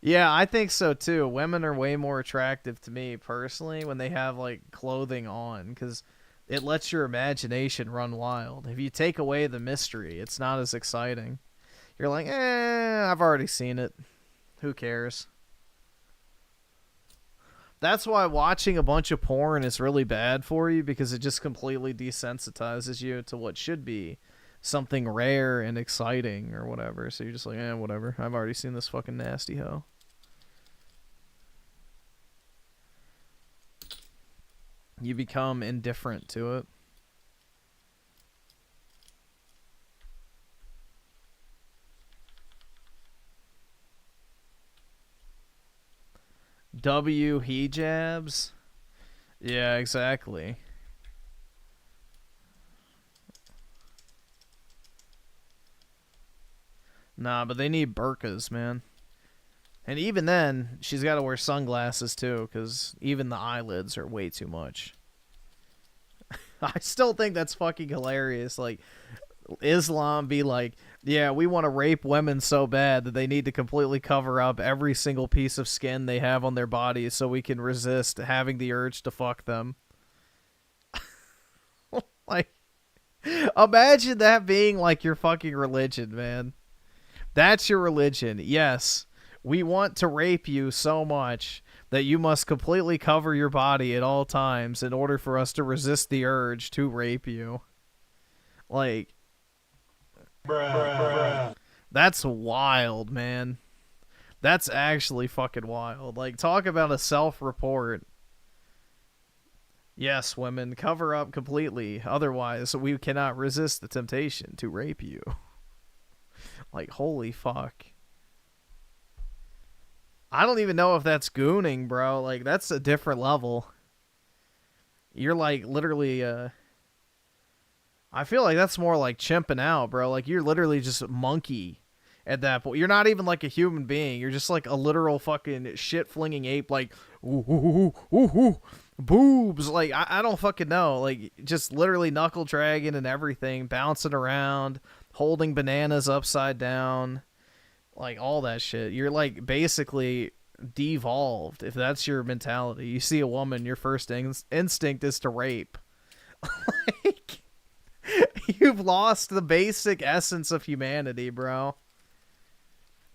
Yeah, I think so, too. Women are way more attractive to me, personally, when they have, like, clothing on, because it lets your imagination run wild. If you take away the mystery, it's not as exciting. You're like, I've already seen it. Who cares? That's why watching a bunch of porn is really bad for you, because it just completely desensitizes you to what should be something rare and exciting or whatever. So you're just like, whatever. I've already seen this fucking nasty hoe. You become indifferent to it. hijabs. Yeah, exactly. Nah, but they need burqas, man. And even then, she's got to wear sunglasses too, because even the eyelids are way too much. I still think that's fucking hilarious. Like, Islam be like, yeah, we want to rape women so bad that they need to completely cover up every single piece of skin they have on their bodies so we can resist having the urge to fuck them. Like, imagine that being like your fucking religion, man. That's your religion. Yes, we want to rape you so much that you must completely cover your body at all times in order for us to resist the urge to rape you. Like, bruh. That's wild, man. That's actually fucking wild. Like, talk about a self-report. Yes, women, cover up completely. Otherwise, we cannot resist the temptation to rape you. Like, holy fuck. I don't even know if that's gooning, bro. Like, that's a different level. You're, like, literally, I feel like that's more like chimping out, bro. Like, you're literally just a monkey at that point. You're not even like a human being. You're just like a literal fucking shit-flinging ape, like, ooh, ooh, ooh, ooh, ooh, boobs. Like, I don't fucking know. Like, just literally knuckle dragging and everything, bouncing around, holding bananas upside down, like, all that shit. You're, like, basically devolved, if that's your mentality. You see a woman, your first instinct is to rape. Like, you've lost the basic essence of humanity, bro.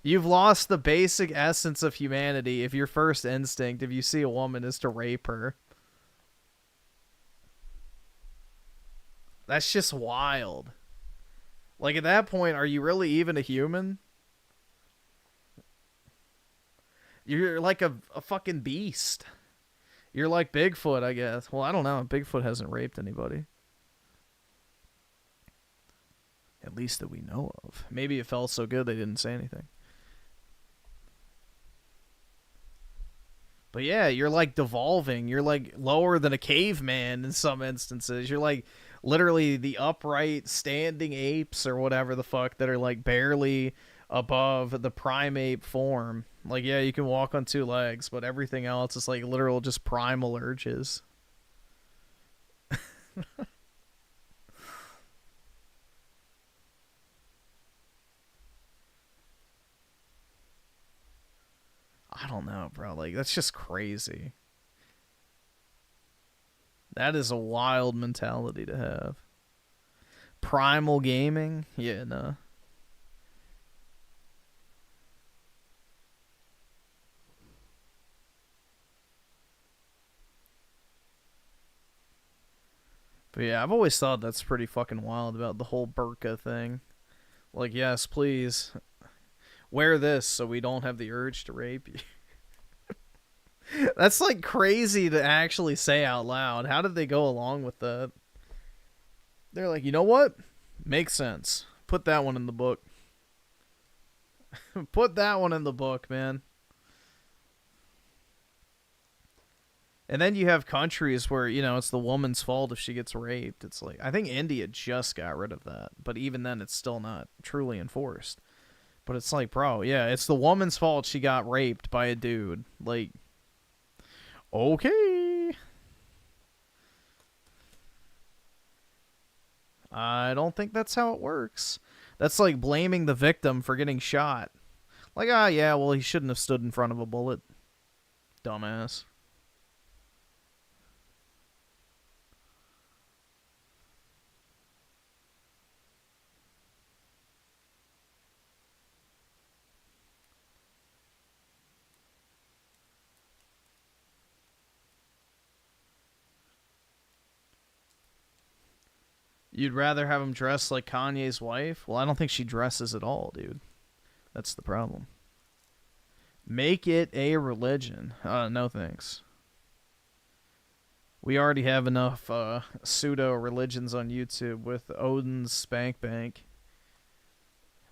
You've lost the basic essence of humanity if your first instinct, if you see a woman, is to rape her. That's just wild. Like, at that point, are you really even a human? You're like a fucking beast. You're like Bigfoot, I guess. Well, I don't know. Bigfoot hasn't raped anybody. At least that we know of. Maybe it felt so good they didn't say anything. But yeah, you're like devolving. You're like lower than a caveman in some instances. You're like literally the upright standing apes or whatever the fuck that are like barely above the primate form. Like, yeah, you can walk on two legs, but everything else is like literal just primal urges. I don't know, bro. Like, that's just crazy. That is a wild mentality to have. Primal gaming? Yeah, no. But yeah, I've always thought that's pretty fucking wild about the whole burqa thing. Like, yes, please wear this so we don't have the urge to rape you. That's like crazy to actually say out loud. How did they go along with that? They're like, you know what? Makes sense. Put that one in the book. Put that one in the book, man. And then you have countries where, you know, it's the woman's fault if she gets raped. It's like, I think India just got rid of that. But even then, it's still not truly enforced. But it's like, bro, yeah, it's the woman's fault she got raped by a dude. Like, okay. I don't think that's how it works. That's like blaming the victim for getting shot. Like, yeah, well, he shouldn't have stood in front of a bullet. Dumbass. You'd rather have him dress like Kanye's wife? Well, I don't think she dresses at all, dude. That's the problem. Make it a religion. No thanks. We already have enough pseudo religions on YouTube with Odin's Spank Bank.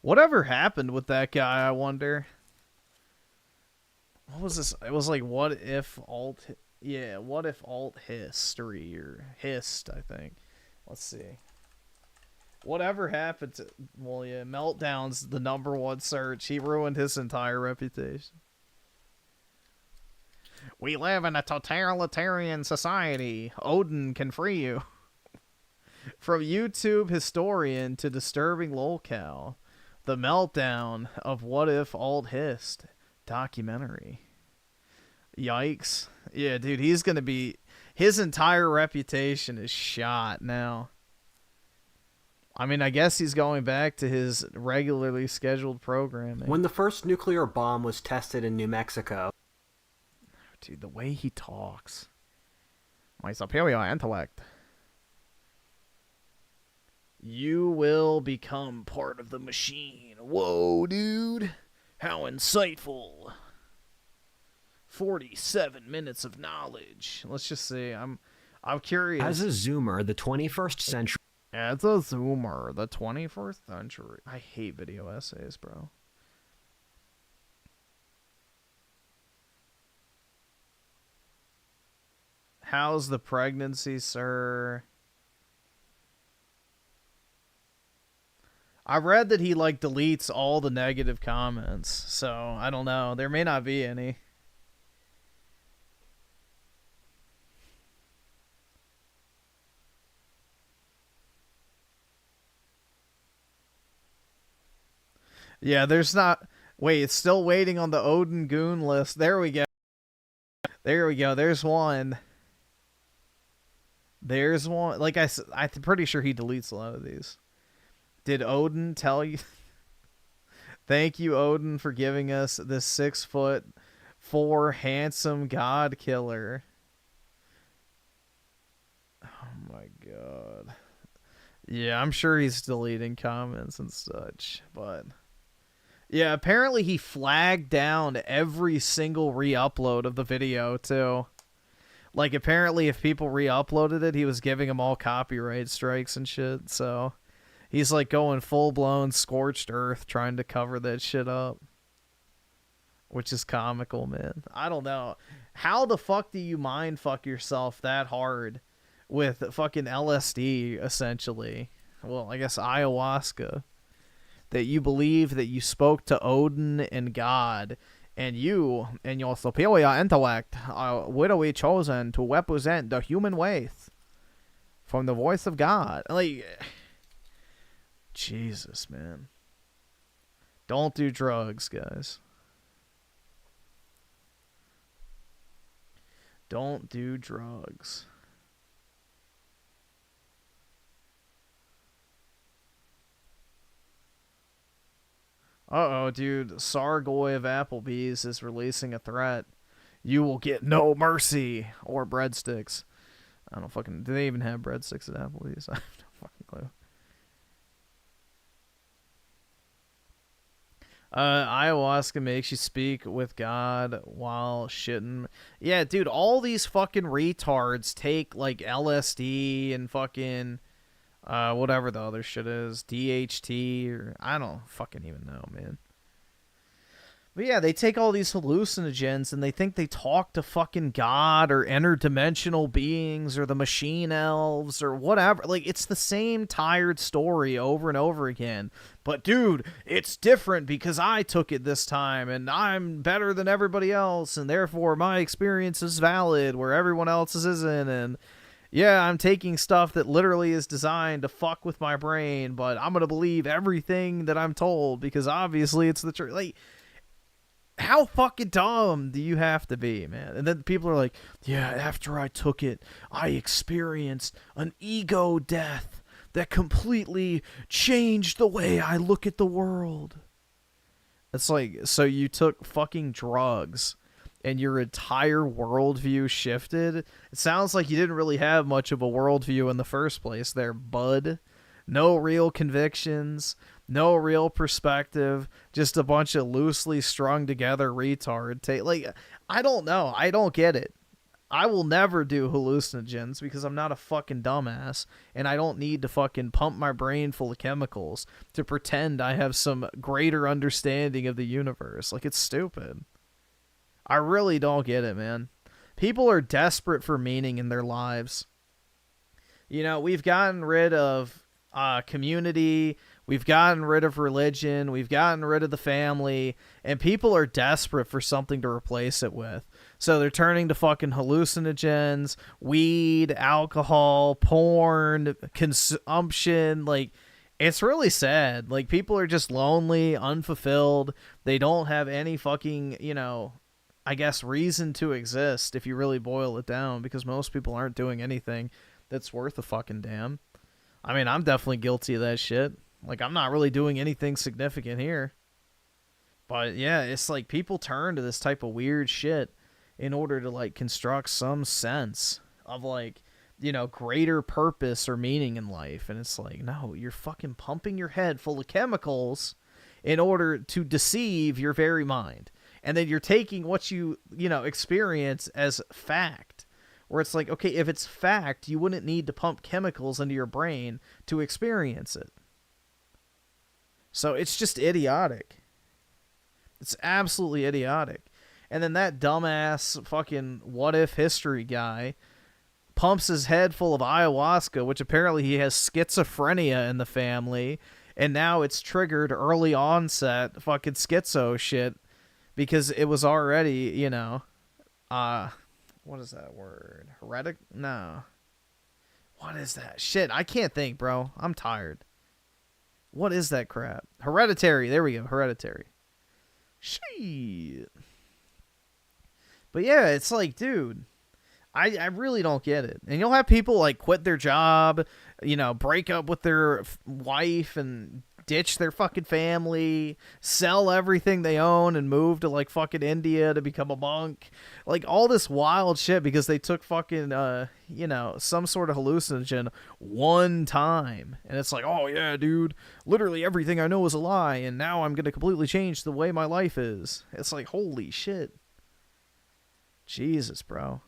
Whatever happened with that guy, I wonder. What was this? It was like what if alt history or hist, I think. Let's see. Whatever happened to Meltdown's the #1 search. He ruined his entire reputation. We live in a totalitarian society. Odin can free you. From YouTube historian to disturbing lolcow, the meltdown of What If Alt Hist documentary. Yikes. Yeah, dude, he's gonna be... His entire reputation is shot now. I mean, I guess he's going back to his regularly scheduled programming. When the first nuclear bomb was tested in New Mexico... Dude, the way he talks. My superior intellect. You will become part of the machine. Whoa, dude. How insightful. 47 minutes of knowledge. Let's just see. I'm curious. As a Zoomer, the 21st century... As a Zoomer, the 21st century. I hate video essays, bro. How's the pregnancy, sir? I read that he, like, deletes all the negative comments, so I don't know. There may not be any. Yeah, there's not... Wait, it's still waiting on the Odin Goon list. There we go. There we go. There's one. There's one. Like I'm pretty sure he deletes a lot of these. Did Odin tell you? Thank you, Odin, for giving us this 6'4" handsome god killer. Oh my god. Yeah, I'm sure he's deleting comments and such, but yeah, apparently he flagged down every single re-upload of the video too. Like, apparently if people re-uploaded it, he was giving them all copyright strikes and shit, so he's like going full-blown scorched earth trying to cover that shit up. Which is comical, man. I don't know. How the fuck do you mind fuck yourself that hard with fucking LSD, essentially? Well, I guess ayahuasca. That you believe that you spoke to Odin and God, and you and your superior intellect are literally chosen to represent the human race from the voice of God. Like, Jesus, man. Don't do drugs, guys. Don't do drugs. Uh-oh, dude. Sargoy of Applebee's is releasing a threat. You will get no mercy. Or breadsticks. I don't fucking... Do they even have breadsticks at Applebee's? I have no fucking clue. Ayahuasca makes you speak with God while shitting. Yeah, dude, all these fucking retards take, like, LSD and fucking... whatever the other shit is, DHT, or I don't fucking even know, man. But yeah, they take all these hallucinogens and they think they talk to fucking God or interdimensional beings or the machine elves or whatever. Like, it's the same tired story over and over again. But dude, it's different because I took it this time and I'm better than everybody else and therefore my experience is valid where everyone else's isn't. And yeah, I'm taking stuff that literally is designed to fuck with my brain, but I'm going to believe everything that I'm told because obviously it's the truth. Like, how fucking dumb do you have to be, man? And then people are like, yeah, after I took it, I experienced an ego death that completely changed the way I look at the world. It's like, so you took fucking drugs and your entire worldview shifted? It sounds like you didn't really have much of a worldview in the first place there, bud. No real convictions, no real perspective, just a bunch of loosely strung together retard. Like, I don't know. I don't get it. I will never do hallucinogens because I'm not a fucking dumbass, and I don't need to fucking pump my brain full of chemicals to pretend I have some greater understanding of the universe. Like, it's stupid. I really don't get it, man. People are desperate for meaning in their lives. You know, we've gotten rid of community, we've gotten rid of religion, we've gotten rid of the family, and people are desperate for something to replace it with. So they're turning to fucking hallucinogens, weed, alcohol, porn, consumption. Like, it's really sad. Like, people are just lonely, unfulfilled. They don't have any fucking, you know, I guess reason to exist if you really boil it down, because most people aren't doing anything that's worth a fucking damn. I mean, I'm definitely guilty of that shit. Like, I'm not really doing anything significant here. But yeah, it's like people turn to this type of weird shit in order to, like, construct some sense of, like, you know, greater purpose or meaning in life. And it's like, no, you're fucking pumping your head full of chemicals in order to deceive your very mind. And then you're taking what you know, experience as fact. Where it's like, okay, if it's fact, you wouldn't need to pump chemicals into your brain to experience it. So it's just idiotic. It's absolutely idiotic. And then that dumbass fucking what if history guy pumps his head full of ayahuasca, which apparently he has schizophrenia in the family, and now it's triggered early onset fucking schizo shit because it was already, you know, what is that word? Heretic? No. What is that? Shit, I can't think, bro. I'm tired. What is that crap? Hereditary. There we go. Hereditary. Shit. But yeah, it's like, dude, I really don't get it. And you'll have people, like, quit their job, you know, break up with their wife and ditch their fucking family, sell everything they own and move to, like, fucking India to become a monk. Like, all this wild shit because they took fucking, you know, some sort of hallucinogen one time. And it's like, oh yeah, dude, literally everything I know is a lie, and now I'm gonna completely change the way my life is. It's like, holy shit. Jesus, bro.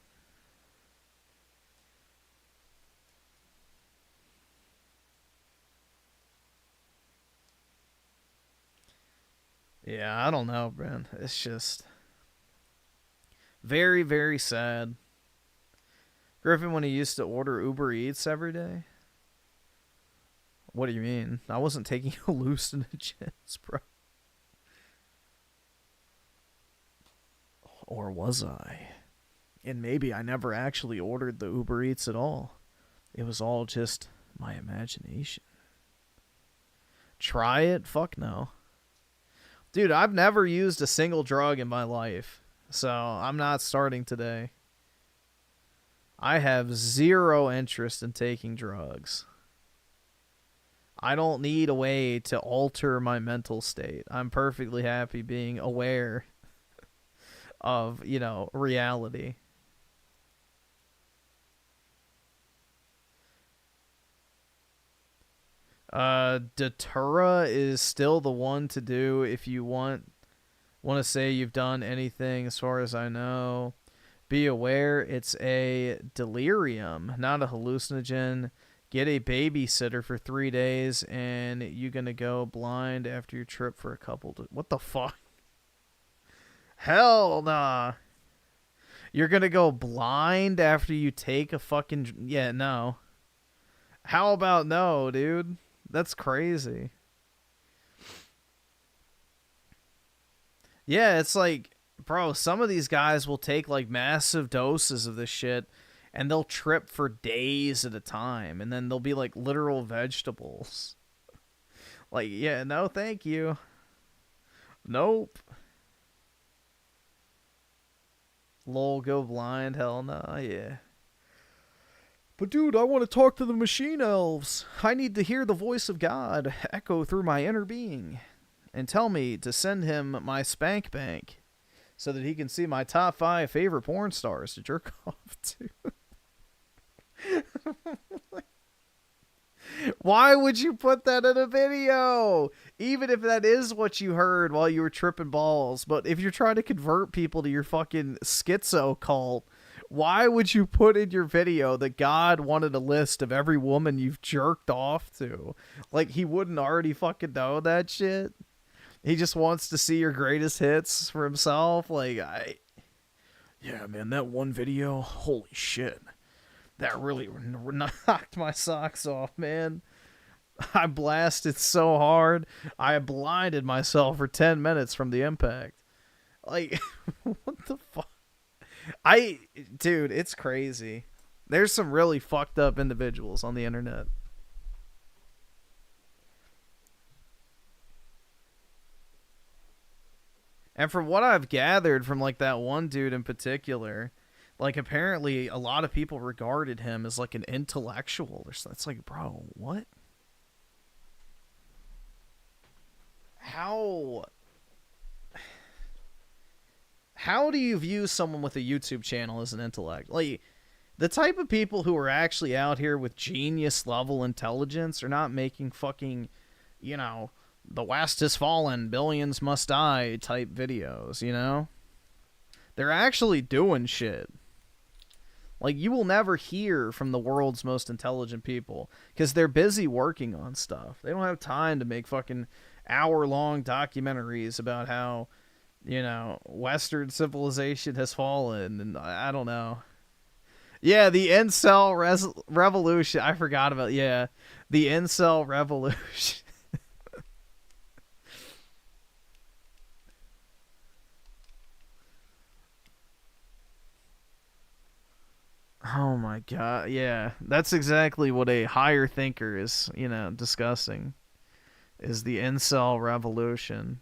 Yeah, I don't know, man. It's just very, very sad. Griffin, when he used to order Uber Eats every day? What do you mean? I wasn't taking hallucinogens, bro. Or was I? And maybe I never actually ordered the Uber Eats at all. It was all just my imagination. Try it? Fuck no. Dude, I've never used a single drug in my life, so I'm not starting today. I have zero interest in taking drugs. I don't need a way to alter my mental state. I'm perfectly happy being aware of, you know, reality. Datura is still the one to do if you want to say you've done anything, as far as I know. Be aware it's a delirium, not a hallucinogen. Get a babysitter for 3 days, and you're gonna go blind after your trip for a couple. What the fuck? Hell nah. You're gonna go blind after you take a fucking... Yeah, no. How about no, dude? That's crazy. Yeah, it's like, bro, some of these guys will take, like, massive doses of this shit, and they'll trip for days at a time, and then they'll be, like, literal vegetables. Like, yeah, no, thank you. Nope. Lol, go blind, hell no, yeah. But dude, I want to talk to the machine elves. I need to hear the voice of God echo through my inner being and tell me to send him my spank bank so that he can see my top 5 favorite porn stars to jerk off to. Why would you put that in a video? Even if that is what you heard while you were tripping balls. But if you're trying to convert people to your fucking schizo cult, Why would you put in your video that God wanted a list of every woman you've jerked off to? Like, he wouldn't already fucking know that shit? He just wants to see your greatest hits for himself? Like, yeah, man, that one video, holy shit. That really knocked my socks off, man. I blasted so hard, I blinded myself for 10 minutes from the impact. Like, what the fuck? Dude, it's crazy. There's some really fucked up individuals on the internet. And from what I've gathered from, like, that one dude in particular, like, apparently a lot of people regarded him as, like, an intellectual or something. It's like, bro, what? How do you view someone with a YouTube channel as an intellect? Like, the type of people who are actually out here with genius level intelligence are not making fucking, you know, the West has fallen, billions must die type videos, you know? They're actually doing shit. Like, you will never hear from the world's most intelligent people because they're busy working on stuff. They don't have time to make fucking hour-long documentaries about how, you know, Western civilization has fallen, and I don't know. Yeah, the incel revolution. I forgot about, yeah, the incel revolution. Oh my god, yeah. That's exactly what a higher thinker is, you know, discussing. Is the incel revolution.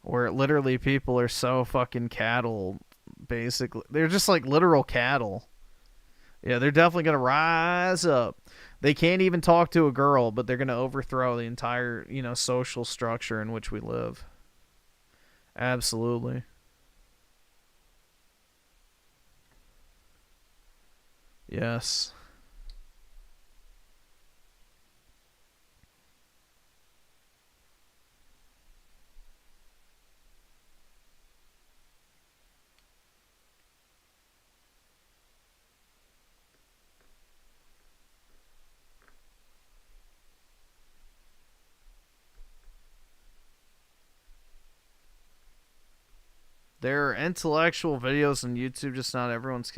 Where literally people are so fucking cattle, basically. They're just like literal cattle. Yeah, they're definitely going to rise up. They can't even talk to a girl, but they're going to overthrow the entire, you know, social structure in which we live. Absolutely. Yes. There are intellectual videos on YouTube, just not everyone's...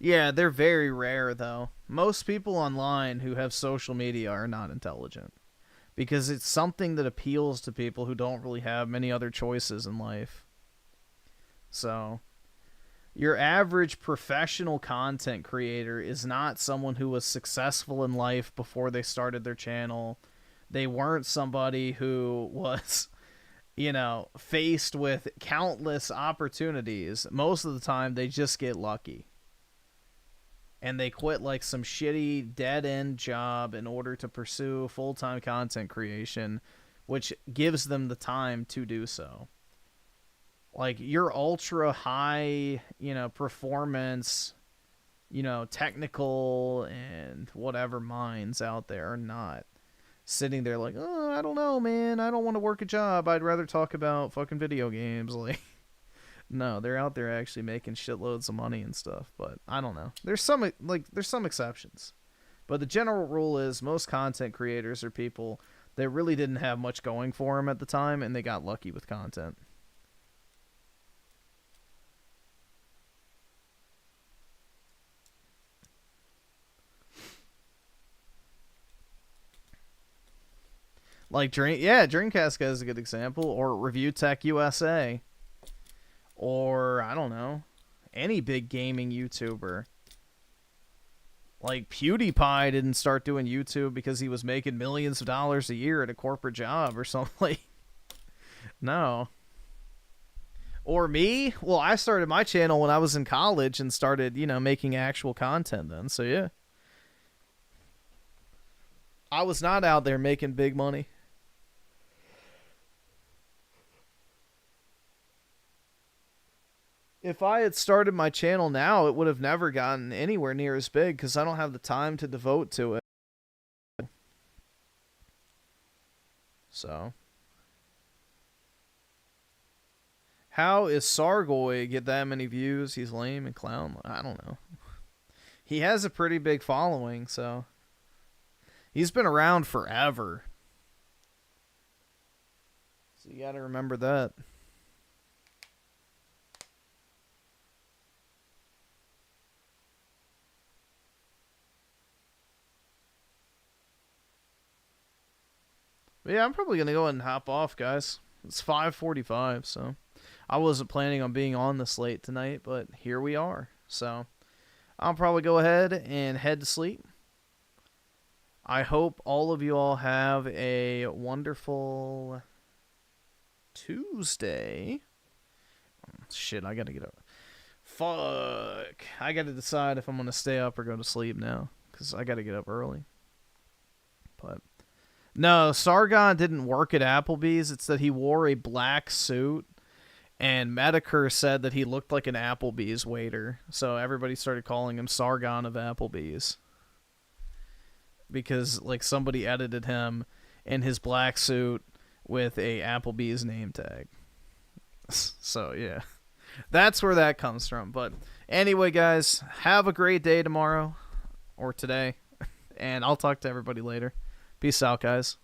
Yeah, they're very rare, though. Most people online who have social media are not intelligent. Because it's something that appeals to people who don't really have many other choices in life. So, your average professional content creator is not someone who was successful in life before they started their channel. They weren't somebody who was... you know, faced with countless opportunities. Most of the time, they just get lucky. And they quit, like, some shitty, dead-end job in order to pursue full-time content creation, which gives them the time to do so. Like, your ultra-high, you know, performance, you know, technical and whatever minds out there are not sitting there like, oh, I don't know, man. I don't want to work a job. I'd rather talk about fucking video games. Like, no, they're out there actually making shitloads of money and stuff. But I don't know. There's some exceptions. But the general rule is most content creators are people that really didn't have much going for them at the time, and they got lucky with content. Like, Dreamcast is a good example, or Review Tech USA, or, I don't know, any big gaming YouTuber. Like, PewDiePie didn't start doing YouTube because he was making millions of dollars a year at a corporate job or something. No. Or me? Well, I started my channel when I was in college and started, you know, making actual content then, so yeah. I was not out there making big money. If I had started my channel now, it would have never gotten anywhere near as big because I don't have the time to devote to it. So. How is Sargoy get that many views? He's lame and clown. I don't know. He has a pretty big following, so he's been around forever. So you got to remember that. But yeah, I'm probably going to go ahead and hop off, guys. It's 5:45, so I wasn't planning on being on this late tonight, but here we are. So I'll probably go ahead and head to sleep. I hope all of you all have a wonderful Tuesday. Shit, I got to get up. Fuck. I got to decide if I'm going to stay up or go to sleep now, because I got to get up early. But no, Sargon didn't work at Applebee's. It's that he wore a black suit, and Medicare said that he looked like an Applebee's waiter. So everybody started calling him Sargon of Applebee's. Because, like, somebody edited him in his black suit with a Applebee's name tag. So, yeah. That's where that comes from. But anyway, guys, have a great day tomorrow. Or today. And I'll talk to everybody later. Peace out, guys.